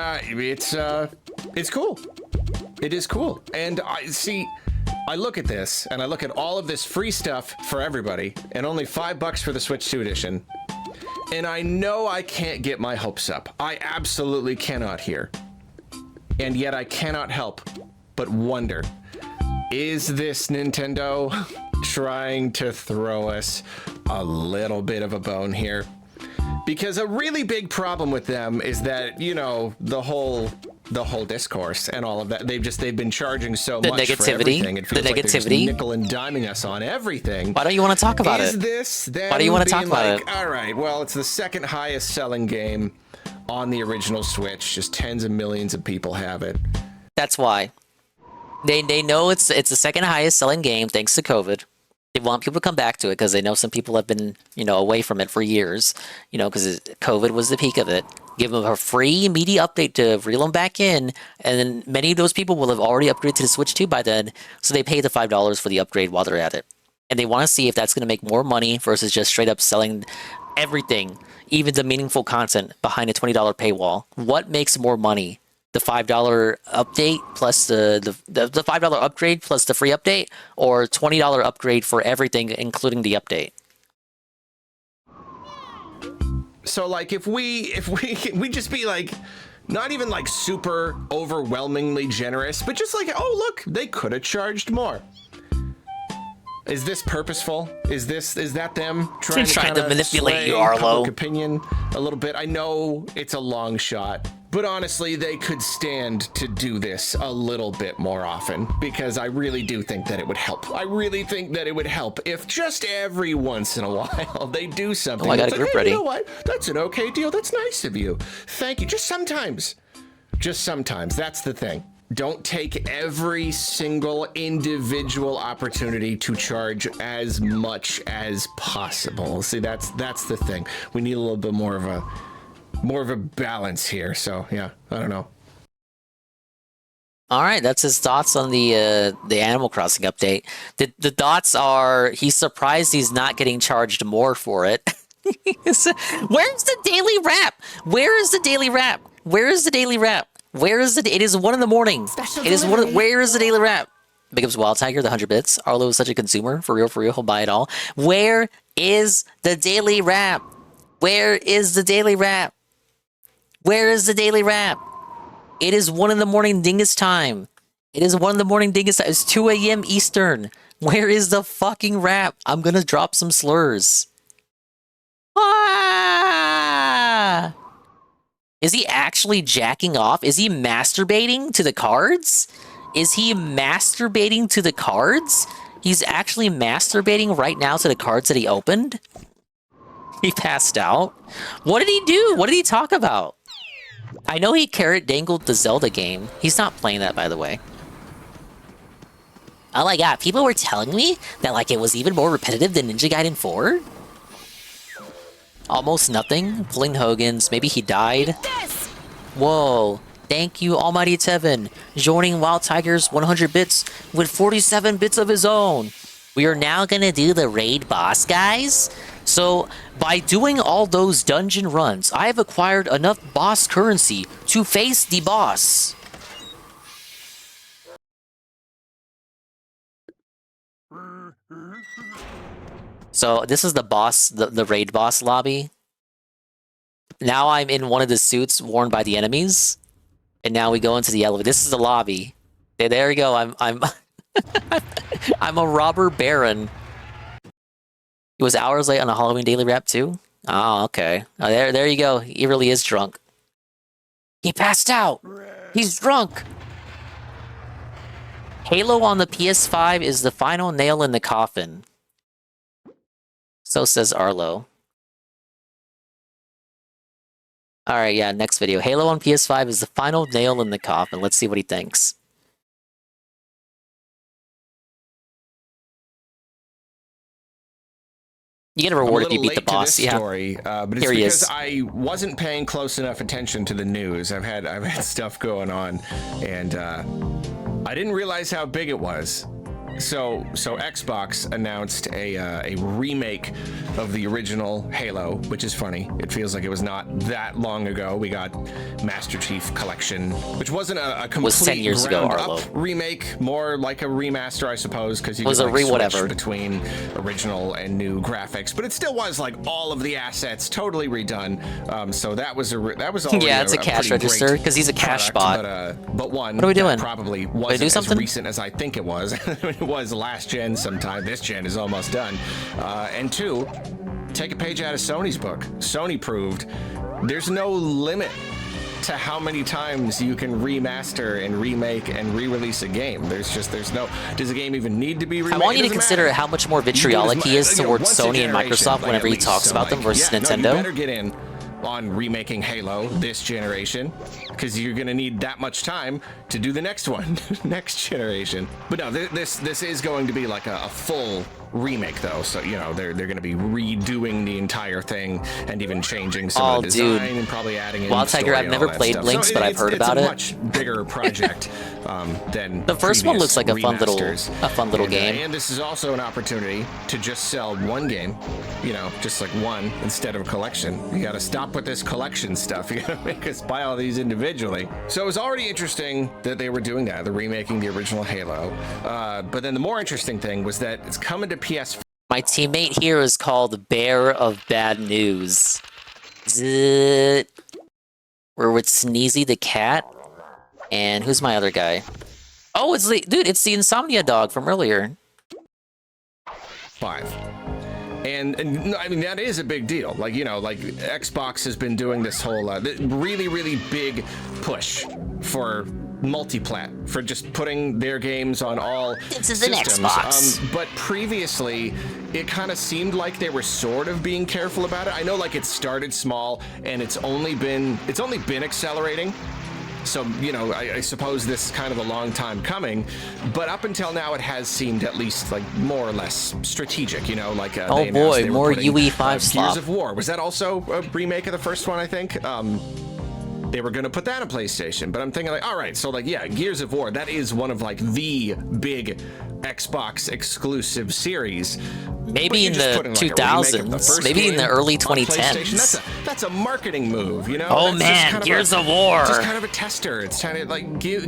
it's cool. It is cool, and I look at this and I look at all of this free stuff for everybody, and only $5 for the Switch 2 edition, and I know I can't get my hopes up. I absolutely cannot here, and yet I cannot help but wonder: is this Nintendo trying to throw us a little bit of a bone here? Because a really big problem with them is that, you know, the whole discourse and all of that, they've been charging so much for everything. It feels like they're just nickel and diming us on everything. Why don't you want to talk about it? Is this then? Why do you want to talk about it? All right, well, it's the second highest selling game on the original Switch. Just tens of millions of people have it. That's why. They know it's the second highest selling game thanks to COVID. They want people to come back to it because they know some people have been, you know, away from it for years, you know, because COVID was the peak of it. Give them a free media update to reel them back in, and then many of those people will have already upgraded to the Switch 2 by then, so they pay the $5 for the upgrade while they're at it. And they want to see if that's going to make more money versus just straight up selling everything, even the meaningful content behind a $20 paywall. What makes more money? The $5 update plus the $5 upgrade plus the free update, or $20 upgrade for everything, including the update? So like if we just be like, not even like super overwhelmingly generous, but just like, oh look, they could have charged more. Is this purposeful? Is that them trying to manipulate you, Arlo? Public opinion a little bit? I know it's a long shot, but honestly, they could stand to do this a little bit more often, because I really do think that it would help. I really think that it would help if just every once in a while they do something. Oh, I got a group ready. You know what? That's an okay deal. That's nice of you. Thank you. Just sometimes. That's the thing. Don't take every single individual opportunity to charge as much as possible. See, that's the thing. We need a little bit more of a balance here. So yeah, I don't know. All right, that's his thoughts on the Animal Crossing update. The thoughts are he's surprised he's not getting charged more for it. Where's the daily wrap? Where is the daily wrap? Where is the daily wrap? Where is the? It is 1 in the morning. Special it is one. delivery. Where is the daily wrap? Big ups Wild Tiger, the 100 bits. Arlo is such a consumer. For real, he'll buy it all. Where is the daily wrap? Where is the daily wrap? Where is the daily wrap? It is 1 in the morning dingus time. It is 1 in the morning dingus time. It's 2 a.m. Eastern. Where is the fucking wrap? I'm gonna drop some slurs. Ah! Is he actually jacking off? Is he masturbating to the cards? Is he masturbating to the cards? He's actually masturbating right now to the cards that he opened? He passed out? What did he do? What did he talk about? I know he carrot dangled the Zelda game. He's not playing that, by the way. Oh my god, people were telling me that like it was even more repetitive than Ninja Gaiden 4? Almost nothing. Pulling Hogan's. Maybe he died. Whoa. Thank you, Almighty Tevin. Joining Wild Tiger's 100 bits with 47 bits of his own. We are now gonna do the raid boss, guys. So, by doing all those dungeon runs, I have acquired enough boss currency to face the boss. So, this is the boss, the raid boss lobby. Now I'm in one of the suits worn by the enemies. And now we go into the elevator. This is the lobby. There we go. I'm I'm a robber baron. He was hours late on a Halloween daily wrap too? Oh, okay. Oh, there you go. He really is drunk. He passed out. He's drunk. Halo on the PS5 is the final nail in the coffin. So says Arlo. Alright, yeah, next video. Halo on PS5 is the final nail in the coffin. Let's see what he thinks. You get a reward if you beat the boss. Yeah. Story, but it's Here he because is. I wasn't paying close enough attention to the news. I've had stuff going on, and I didn't realize how big it was. So Xbox announced a remake of the original Halo, which is funny. It feels like it was not that long ago. We got Master Chief Collection, which wasn't a complete was 10 years ago, Arlo. remake, more like a remaster, I suppose, because you was could a like, whatever switch between original and new graphics. But it still was like all of the assets totally redone. So that was already yeah, it's a cash register because he's a cash bot. But one what are we doing? that probably Did I wasn't do as something? recent as I think it was. It was last gen sometime. This gen is almost done. And two, take a page out of Sony's book. Sony proved there's no limit to how many times you can remaster and remake and re-release a game. There's no. Does a game even need to be remade? I want you to consider how much more vitriolic he is towards Sony and Microsoft whenever he talks about them versus Nintendo. No, you better get in on remaking Halo this generation, because you're gonna need that much time to do the next one, next generation. But no, this is going to be like a full remake though, so you know they're going to be redoing the entire thing and even changing some of the design and probably adding in Wild Tiger, I've never played Blinks, but I've heard about it. It's a much bigger project than the first one looks like a fun remasters. little game. And this is also an opportunity to just sell one game, you know, just like one instead of a collection. You got to stop with this collection stuff. You got to make us buy all these individually. So it was already interesting that they were doing that. They're remaking the original Halo. But then the more interesting thing was that it's coming to PS4. My teammate here is called Bear of Bad News. We're with Sneezy the cat. And who's my other guy? Oh, it's the Insomnia dog from earlier. 5. And I mean, that is a big deal. Like, you know, like Xbox has been doing this whole really, really big push for multi-plat, for just putting their games on all This is systems. an Xbox. But previously, it kind of seemed like they were sort of being careful about it. I know, like, it started small, and it's only been accelerating. So, you know, I suppose this is kind of a long time coming, but up until now it has seemed at least like more or less strategic, you know, like oh boy, more UE5 slop. Gears of War. Was that also a remake of the first one, I think? they were going to put that on PlayStation. But I'm thinking like, all right, so like, yeah, Gears of War, that is one of like the big Xbox exclusive series. Maybe in the 2000s, maybe in the early 2010s. That's a marketing move, you know? Oh man, Gears of War. Just kind of a tester. It's trying to like give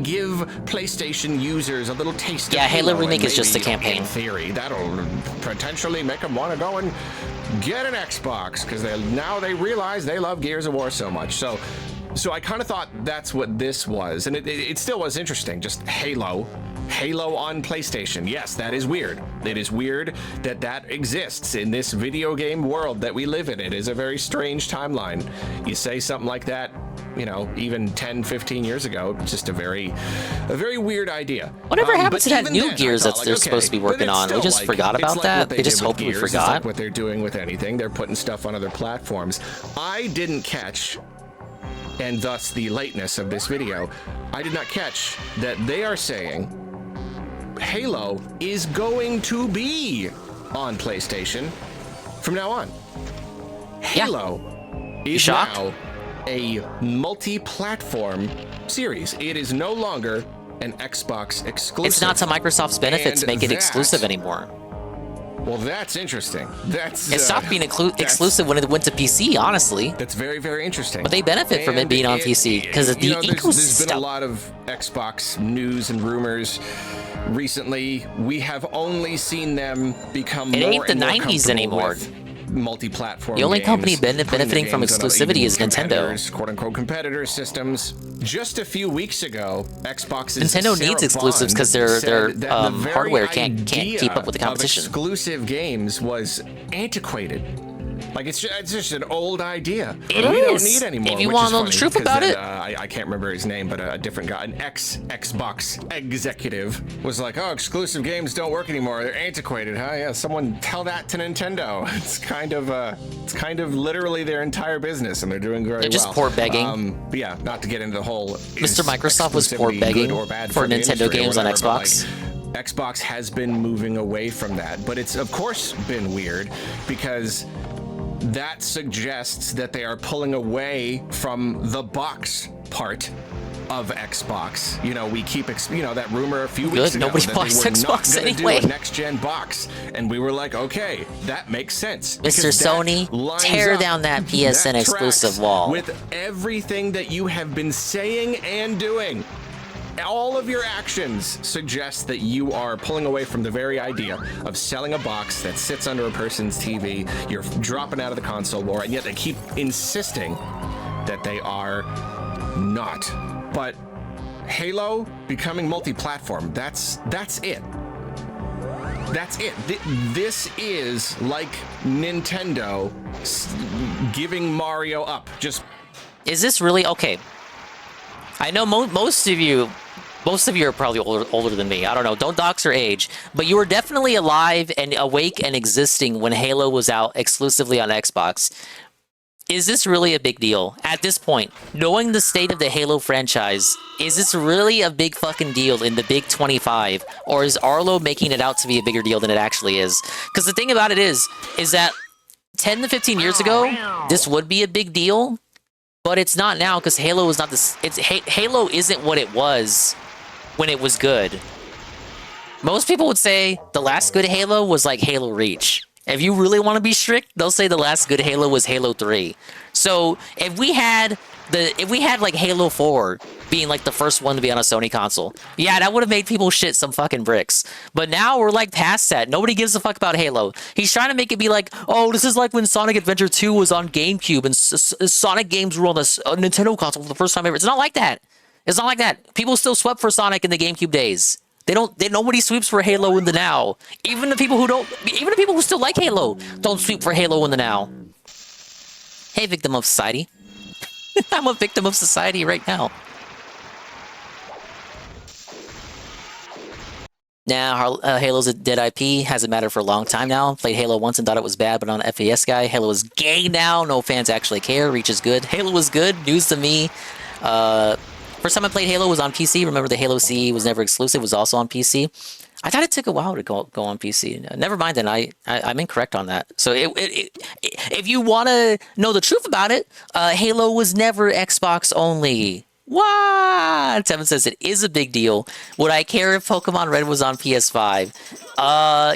PlayStation users a little taste. Yeah, of Halo Remake is just a campaign. In theory, that'll potentially make them want to go and get an Xbox because now they realize they love Gears of War so much. So I kind of thought that's what this was, and it still was interesting. Just Halo on PlayStation. Yes, that is weird. It is weird that exists in this video game world that we live in. It is a very strange timeline. You say something like that, you know, even 10, 15 years ago, just a very weird idea. Whatever happened to that new Gears that they're supposed to be working on? We just forgot about that. They just hoped we forgot. It's like what they're doing with anything. They're putting stuff on other platforms. I didn't catch, and thus the lateness of this video, I did not catch that they are saying Halo is going to be on PlayStation from now on. Halo is now a multi-platform series. It is no longer an Xbox exclusive. It's not to Microsoft's benefit to make it exclusive anymore. Well, that's interesting. It stopped being exclusive when it went to PC, honestly. That's very, very interesting. But they benefit from it being on PC because of the ecosystem. There's been a lot of Xbox news and rumors recently. We have only seen them become more ain't the and more 90s anymore. Multi-platform. The only games, company benefiting from exclusivity is Nintendo. "Quote-unquote" competitor systems. Just a few weeks ago, Xbox's Nintendo Sarah needs exclusives because their the hardware can't keep up with the competition. Exclusive games was antiquated. Like it's just an old idea. We don't need anymore. If you want to know the truth about it, I can't remember his name, but a different guy, an Xbox executive, was like, "Oh, exclusive games don't work anymore. They're antiquated, huh? Yeah, someone tell that to Nintendo." It's kind of literally their entire business, and they're doing very well. They're just port begging. But yeah, not to get into the whole. Mr. Microsoft was port begging for Nintendo games on Xbox. Xbox has been moving away from that, but it's of course been weird because that suggests that they are pulling away from the box part of Xbox. You know, we keep, that rumor a few weeks ago. Nobody buys Xbox anyway. Do a next-gen box, and we were like, okay, that makes sense. Mr. Sony, tear down that PSN exclusive wall. With everything that you have been saying and doing. All of your actions suggest that you are pulling away from the very idea of selling a box that sits under a person's TV. You're dropping out of the console war, and yet they keep insisting that they are not. But Halo becoming multi-platform, that's it. That's it. This is like Nintendo giving Mario up. Is this really okay? I know most of you are probably older than me. I don't know. Don't dox your age. But you were definitely alive and awake and existing when Halo was out exclusively on Xbox. Is this really a big deal? At this point, knowing the state of the Halo franchise, is this really a big fucking deal in the Big 25? Or is Arlo making it out to be a bigger deal than it actually is? Because the thing about it is that 10 to 15 years ago, this would be a big deal. But it's not now because Halo is not this. Halo isn't what it was when it was good. Most people would say the last good Halo was like Halo Reach. If you really want to be strict, they'll say the last good Halo was Halo 3. So if we had like Halo 4 being like the first one to be on a Sony console, yeah, that would have made people shit some fucking bricks. But now we're like past that. Nobody gives a fuck about Halo. He's trying to make it be like, oh, this is like when Sonic Adventure 2 was on GameCube and Sonic games were on a Nintendo console for the first time ever. It's not like that. It's not like that. People still swept for Sonic in the GameCube days. Nobody sweeps for Halo in the now. Even the people who still like Halo don't sweep for Halo in the now. Hey, victim of society. I'm a victim of society right now. Now, Halo's a dead IP. Hasn't mattered for a long time now. Played Halo once and thought it was bad, but on an FAS guy. Halo is gay now. No fans actually care. Reach is good. Halo was good. News to me. First time I played Halo was on PC. Remember the Halo CE was never exclusive. Was also on PC. I thought it took a while to go on PC. Never mind then, I'm incorrect on that. So if you want to know the truth about it, Halo was never Xbox only. What? Tevin says it is a big deal. Would I care if Pokemon Red was on PS5?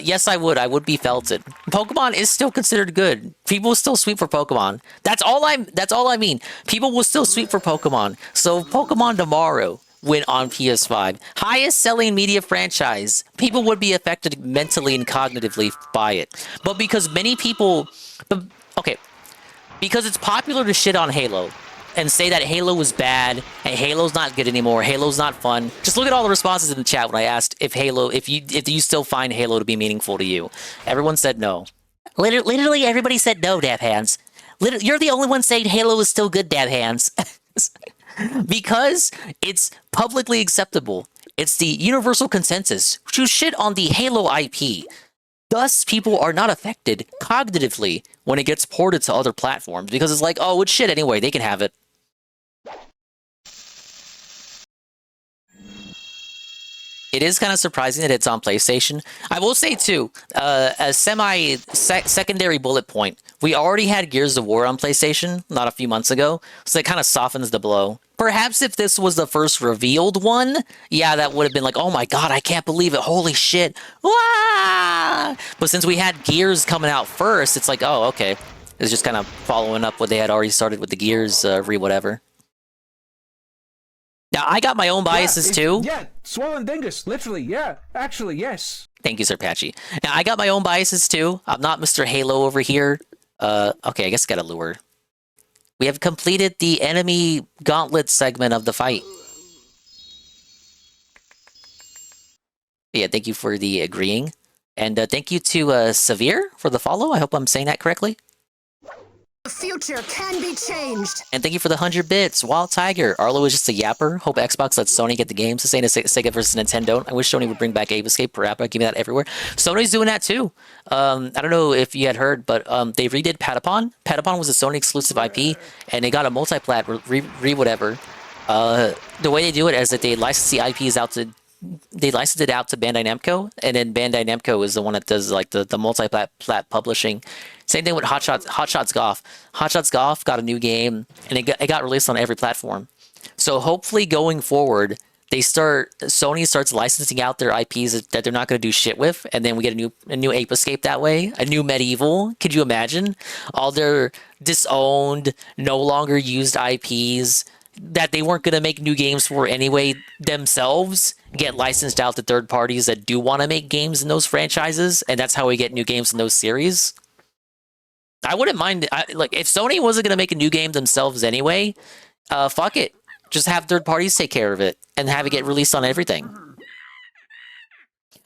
Yes, I would. I would be felted. Pokemon is still considered good. People will still sweep for Pokemon. That's all I mean. People will still sweep for Pokemon. So Pokemon tomorrow went on PS5. Highest selling media franchise. People would be affected mentally and cognitively by it. But because many people... Because it's popular to shit on Halo and say that Halo was bad and Halo's not good anymore, Halo's not fun. Just look at all the responses in the chat when I asked if you still find Halo to be meaningful to you. Everyone said no. Literally everybody said no, Dab Hands. You're the only one saying Halo is still good, Dab Hands. Because it's publicly acceptable. It's the universal consensus to shit on the Halo IP. Thus, people are not affected cognitively when it gets ported to other platforms because it's like, oh, it's shit anyway, they can have it. It is kind of surprising that it's on PlayStation. I will say, too, a secondary bullet point. We already had Gears of War on PlayStation not a few months ago, so it kind of softens the blow. Perhaps if this was the first revealed one, yeah, that would have been like, oh my god, I can't believe it, holy shit. Wah! But since we had Gears coming out first, it's like, oh, okay. It's just kind of following up what they had already started with the Gears whatever. Now, I got my own biases, too. Yeah, swollen dingus, literally, yeah. Actually, yes. Thank you, Sir Patchy. Now, I got my own biases, too. I'm not Mr. Halo over here. Okay, I guess I got a lure. We have completed the enemy gauntlet segment of the fight. Yeah, thank you for the agreeing. And thank you to Severe for the follow. I hope I'm saying that correctly. The future can be changed. And thank you for the 100 bits. Wild Tiger. Arlo is just a yapper. Hope Xbox lets Sony get the games. The same as Sega versus Nintendo. I wish Sony would bring back Ape Escape per app. Give me that everywhere. Sony's doing that too. I don't know if you had heard, but they redid Patapon. Patapon was a Sony exclusive IP, and they got a multi-plat whatever. The way they do it is that they license the IPs out to... They licensed it out to Bandai Namco, and then Bandai Namco is the one that does like the multi-plat publishing. Same thing with Hot Shots Golf. Hot Shots Golf got a new game, and it got released on every platform. So hopefully going forward, Sony starts licensing out their IPs that they're not going to do shit with, and then we get a new Ape Escape that way, a new Medieval. Could you imagine all their disowned, no longer used IPs that they weren't going to make new games for anyway themselves get licensed out to third parties that do want to make games in those franchises, and that's how we get new games in those series? I wouldn't mind, like, if Sony wasn't going to make a new game themselves anyway, fuck it. Just have third parties take care of it and have it get released on everything.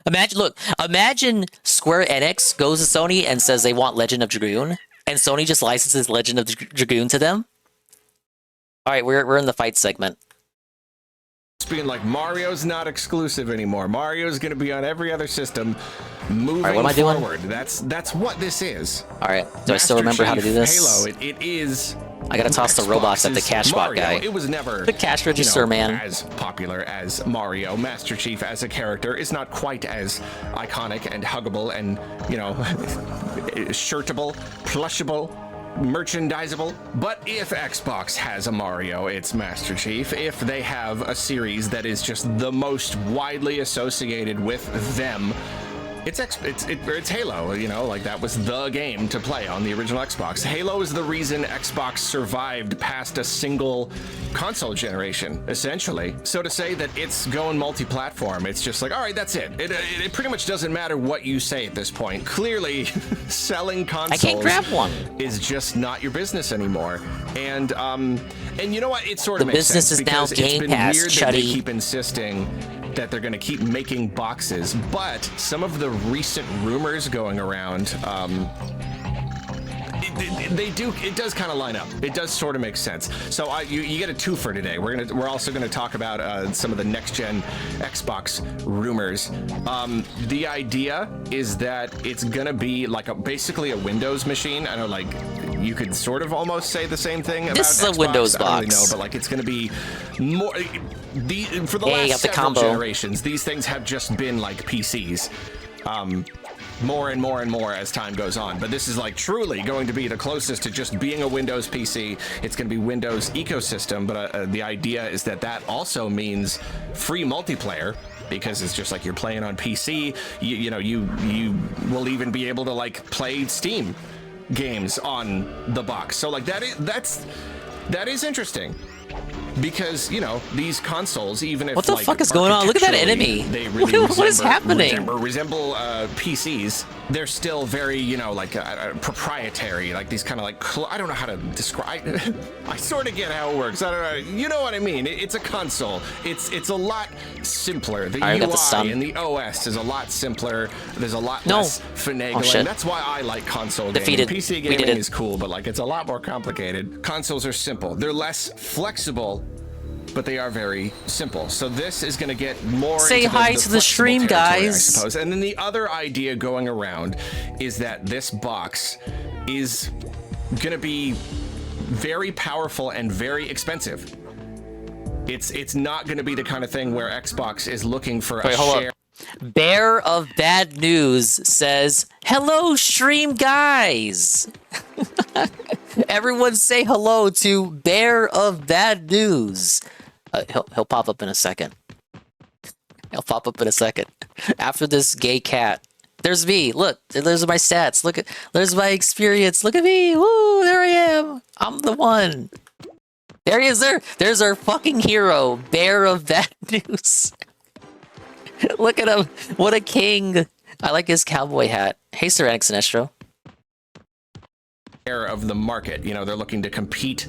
Imagine Square Enix goes to Sony and says they want Legend of Dragoon, and Sony just licenses Legend of Dragoon to them. All right, we're in the fight segment. It's being like, Mario's not exclusive anymore. Mario's going to be on every other system moving what am I doing? forward. That's what this is. All right, do I still remember how to do this? Halo, it is... I gotta toss the robots at the cash bot guy. It was never the cash register man. As popular as Mario. Master Chief as a character is not quite as iconic and huggable and, shirtable, plushable, merchandisable. But if Xbox has a Mario, it's Master Chief. If they have a series that is just the most widely associated with them, it's Halo, like that was the game to play on the original Xbox. Halo is the reason Xbox survived past a single console generation, essentially. So to say that it's going multi-platform, it's just like, all right, that's it. It pretty much doesn't matter what you say at this point. Clearly, selling consoles I can't grab one. Is just not your business anymore. And you know what? It sort of the makes business sense is now because Game it's been Pass, weird that they keep insisting that they're going to keep making boxes, but some of the recent rumors going around, it does kind of line up. It does sort of make sense. So you get a twofer today. We're also going to talk about some of the next gen Xbox rumors. The idea is that it's going to be like basically a Windows machine. I know, like, you could sort of almost say the same thing about this is Xbox. a Windows box. I don't really know, but like it's going to be more. for the Yeah, you last got the several combo. generations, these things have just been like PCs. More and more and more as time goes on. But this is like truly going to be the closest to just being a Windows PC. It's going to be Windows ecosystem, but the idea is that that also means free multiplayer, because it's just like you're playing on PC. You will even be able to like play Steam games on the box. So like that is interesting. Because, you know, these consoles, even if what the fuck is going on? Look at that enemy. They really what is happening? Resemble PCs. They're still very, you know, like proprietary, like these kind of like I don't know how to describe. I sort of get how it works. I don't know. You know what I mean? It's a console. It's a lot simpler. The UI and the OS is a lot simpler. There's a lot less finagling. That's why I like console gaming. PC gaming is cool, but like it's a lot more complicated. Consoles are simple. They're less flexible, but they are very simple. So this is going to get more Say into hi to the stream, guys. I suppose. And then the other idea going around is that this box is going to be very powerful and very expensive. It's not going to be the kind of thing where Xbox is looking for a share. Bear of Bad News says, "Hello, stream guys." Everyone say hello to Bear of Bad News. He'll pop up in a second. He'll pop up in a second. After this gay cat. There's me. Look, there's my stats. Look at, there's my experience. Look at me. Woo, there I am. I'm the one. There he is. There's our fucking hero, Bear of Bad News. Look at him. What a king. I like his cowboy hat. Hey, Sir Sinestro. Of the market, you know, they're looking to compete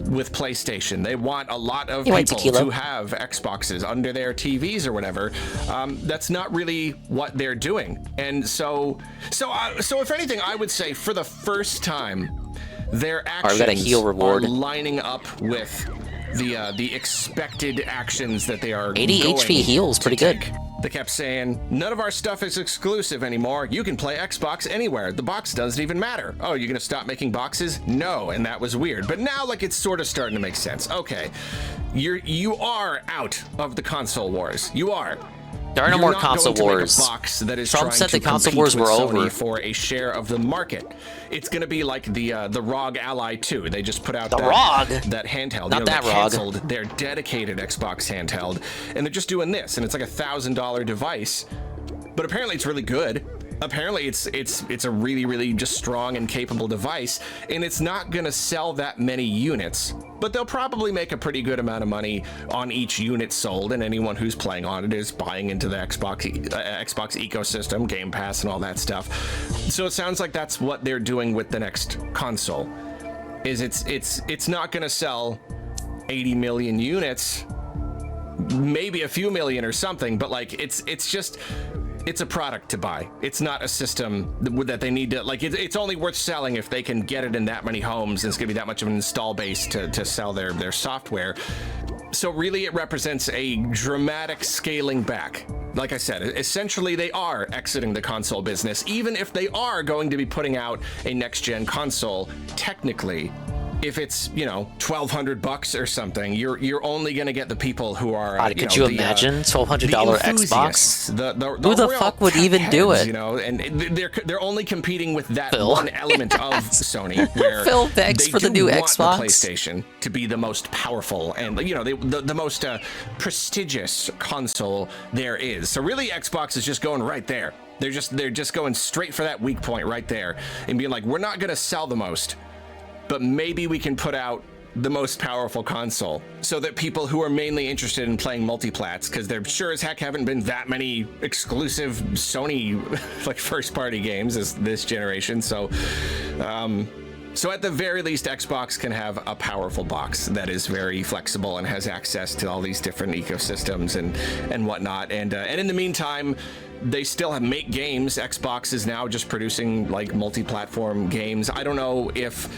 with PlayStation. They want a lot of people to have Xboxes under their TVs or whatever. That's not really what they're doing. And so if anything, I would say for the first time, their actions are lining up with the expected actions that they are 80 HP heals, pretty good. They kept saying, none of our stuff is exclusive anymore. You can play Xbox anywhere. The box doesn't even matter. Oh, you're gonna stop making boxes? No, and that was weird. But now, like, it's sort of starting to make sense. Okay, you are out of the console wars. You are. There are no more console wars. Trump said the console wars were over. For a share of the market. It's going to be like the ROG Ally 2. They just put out that handheld. Not that they ROG. canceled their dedicated Xbox handheld, and they're just doing this, and it's like $1,000 device. But apparently it's really good. Apparently it's a really, really just strong and capable device, and it's not going to sell that many units, but they'll probably make a pretty good amount of money on each unit sold, and anyone who's playing on it is buying into the Xbox ecosystem, Game Pass, and all that stuff. So it sounds like that's what they're doing with the next console. Is it's not going to sell 80 million units, maybe a few million or something, but like it's just. It's a product to buy. It's not a system that they need to, like, it's only worth selling if they can get it in that many homes, and it's gonna be that much of an install base to sell their software. So really it represents a dramatic scaling back. Like I said, essentially they are exiting the console business, even if they are going to be putting out a next-gen console. Technically, if it's, you know, $1,200 or something, you're only gonna get the people who are. Could you imagine $1,200 Xbox? Who the fuck would even do it? You know, and they're only competing with that one element of Sony, where Phil begs for the new Xbox. The PlayStation to be the most powerful and, you know, the most prestigious console there is. So really, Xbox is just going right there. They're just going straight for that weak point right there and being like, we're not gonna sell the most, but maybe we can put out the most powerful console so that people who are mainly interested in playing multiplats, because there sure as heck haven't been that many exclusive Sony like first party games as this generation. So at the very least, Xbox can have a powerful box that is very flexible and has access to all these different ecosystems and whatnot. And in the meantime, they still make games. Xbox is now just producing like multi-platform games. I don't know if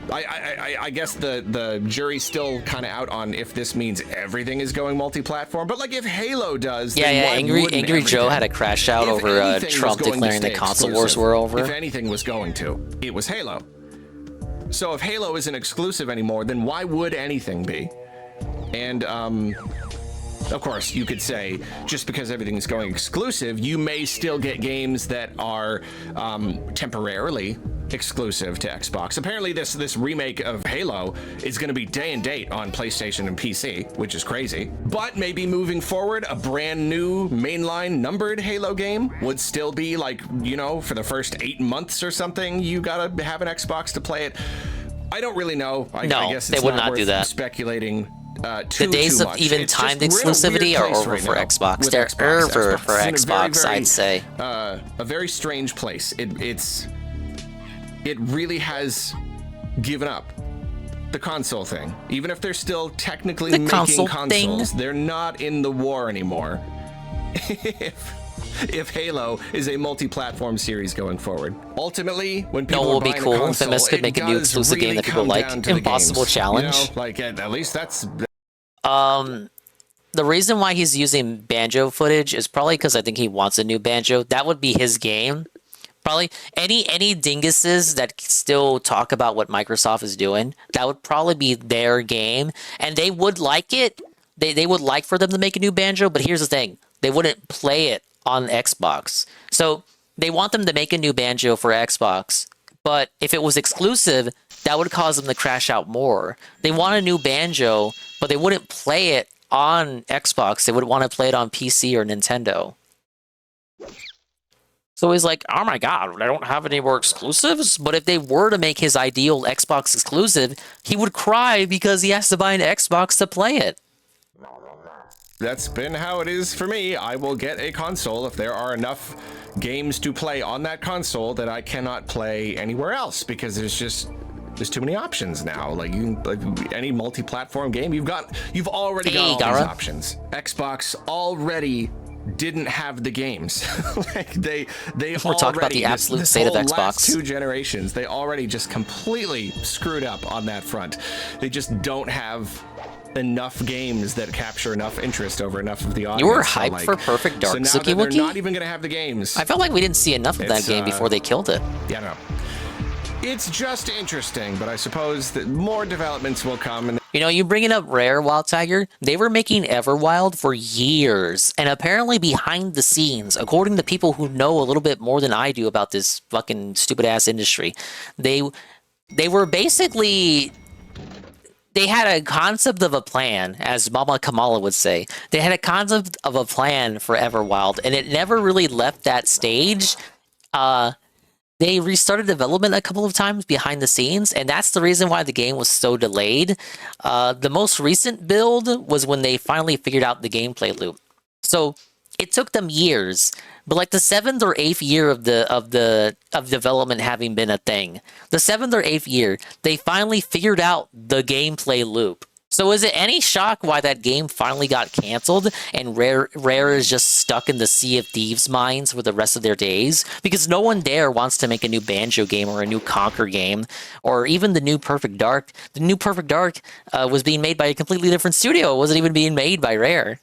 I guess the jury's still kind of out on if this means everything is going multi-platform, but like if Halo does, then Angry Joe had a crash out over Trump declaring the console wars were over. If anything was going to, it was Halo. So if Halo isn't exclusive anymore, then why would anything be? And of course, you could say just because everything's going exclusive, you may still get games that are temporarily exclusive to Xbox. Apparently, this remake of Halo is going to be day and date on PlayStation and PC, which is crazy. But maybe moving forward, a brand new mainline numbered Halo game would still be like, you know, for the first 8 months or something, you gotta have an Xbox to play it. I don't really know. I guess it's they would not not worth do that. Speculating. The days of even timed exclusivity are over for Xbox. They're over for Xbox, I'd say. A very strange place. It really has given up the console thing. Even if they're still technically making consoles, they're not in the war anymore. If Halo is a multi-platform series going forward. Ultimately, when people will be cool if MS could make a new exclusive game that people like. Impossible Challenge. You know, like at least that's. The reason why he's using Banjo footage is probably because I think he wants a new Banjo. That would be his game. Probably any dinguses that still talk about what Microsoft is doing, that would probably be their game, and they would like it. They would like for them to make a new Banjo, but here's the thing: they wouldn't play it on Xbox. So they want them to make a new Banjo for Xbox, but if it was exclusive, that would cause them to crash out more. They want a new Banjo, but they wouldn't play it on Xbox. They would want to play it on PC or Nintendo. So he's like, oh my god, I don't have any more exclusives? But if they were to make his ideal Xbox exclusive, he would cry because he has to buy an Xbox to play it. That's been how it is for me. I will get a console if there are enough games to play on that console that I cannot play anywhere else, because there's too many options now. Like any multi-platform game, you've already got all these options. Xbox already didn't have the games. Like they We're talking about the absolute state of Xbox. Last 2 generations, they already just completely screwed up on that front. They just don't have enough games that capture enough interest over enough of the audience. You were hyped for Perfect Dark, so now Suki they're Wookie? not even gonna have the games. I felt like we didn't see enough of that game before they killed it. Yeah, no. It's just interesting, but I suppose that more developments will come. And you know, you bringing up Rare, Wild Tiger, they were making Everwild for years, and apparently behind the scenes, according to people who know a little bit more than I do about this fucking stupid-ass industry, they were basically... They had a concept of a plan, as Mama Kamala would say. They had a concept of a plan for Everwild, and it never really left that stage. They restarted development a couple of times behind the scenes, and that's the reason why the game was so delayed. The most recent build was when they finally figured out the gameplay loop. So it took them years, but like the 7th or 8th year of development having been a thing, the 7th or 8th year, they finally figured out the gameplay loop. So is it any shock why that game finally got canceled and Rare is just stuck in the Sea of Thieves mines for the rest of their days? Because no one there wants to make a new Banjo game or a new Conquer game or even the new Perfect Dark. The new Perfect Dark was being made by a completely different studio. It wasn't even being made by Rare.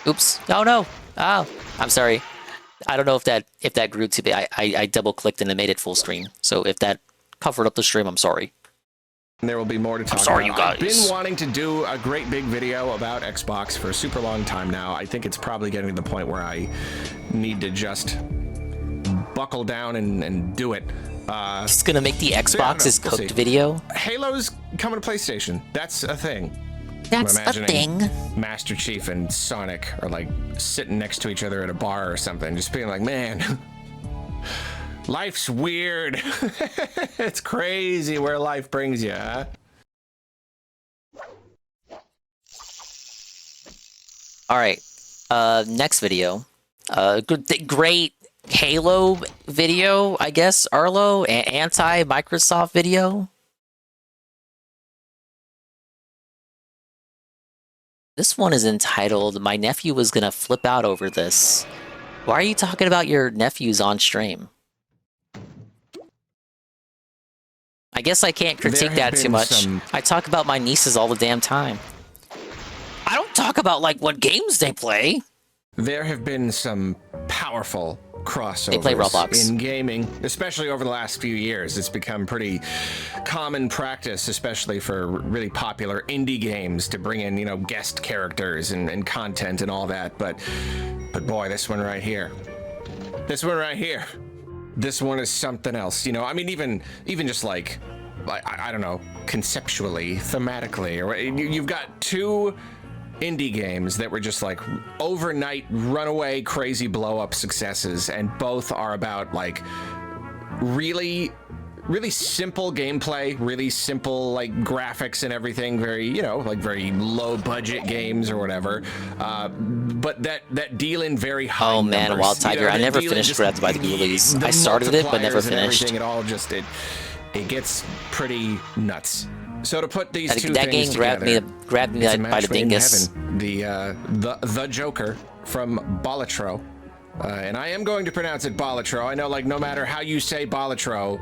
Oops. Oh no. Oh, I'm sorry. I don't know if that grew too big. I double clicked and it made it full screen. So if that covered up the stream, I'm sorry. There will be more to talk about. You guys. I've been wanting to do a great big video about Xbox for a super long time now. I think it's probably getting to the point where I need to just buckle down and do it. Just gonna make the Xbox is cooked video. Halo's coming to PlayStation. That's a thing. That's a thing. Master Chief and Sonic are like sitting next to each other at a bar or something, just being like, man, life's weird. It's crazy where life brings you, huh? All right. Next video. Great Halo video, I guess. Arlo, anti-Microsoft video. This one is entitled, My Nephew Was Gonna Flip Out Over This. Why are you talking about your nephews on stream? I guess I can't critique that too much. I talk about my nieces all the damn time. I don't talk about, like, what games they play. There have been some powerful crossovers They play Roblox. in gaming, especially over the last few years. It's become pretty common practice, especially for really popular indie games, to bring in, you know, guest characters and content and all that. But boy, this one right here, this one is something else. You know, I mean, even just like, I don't know, conceptually, thematically, or you've got two indie games that were just like overnight runaway crazy blow up successes, and both are about like really simple gameplay, really simple like graphics and everything, very, you know, like very low budget games or whatever, but that deal in very high Oh man, numbers. Wild Tiger, You know, I never deal in finished just Grabbed by the Ghoulies. the I started it but never multipliers and finished. everything, it all just it gets pretty nuts. So to put these two That things game together, grabbed me it's a by match the made in dingus. heaven. The Joker from Balatro, and I am going to pronounce it Balatro. I know, like, no matter how you say Balatro,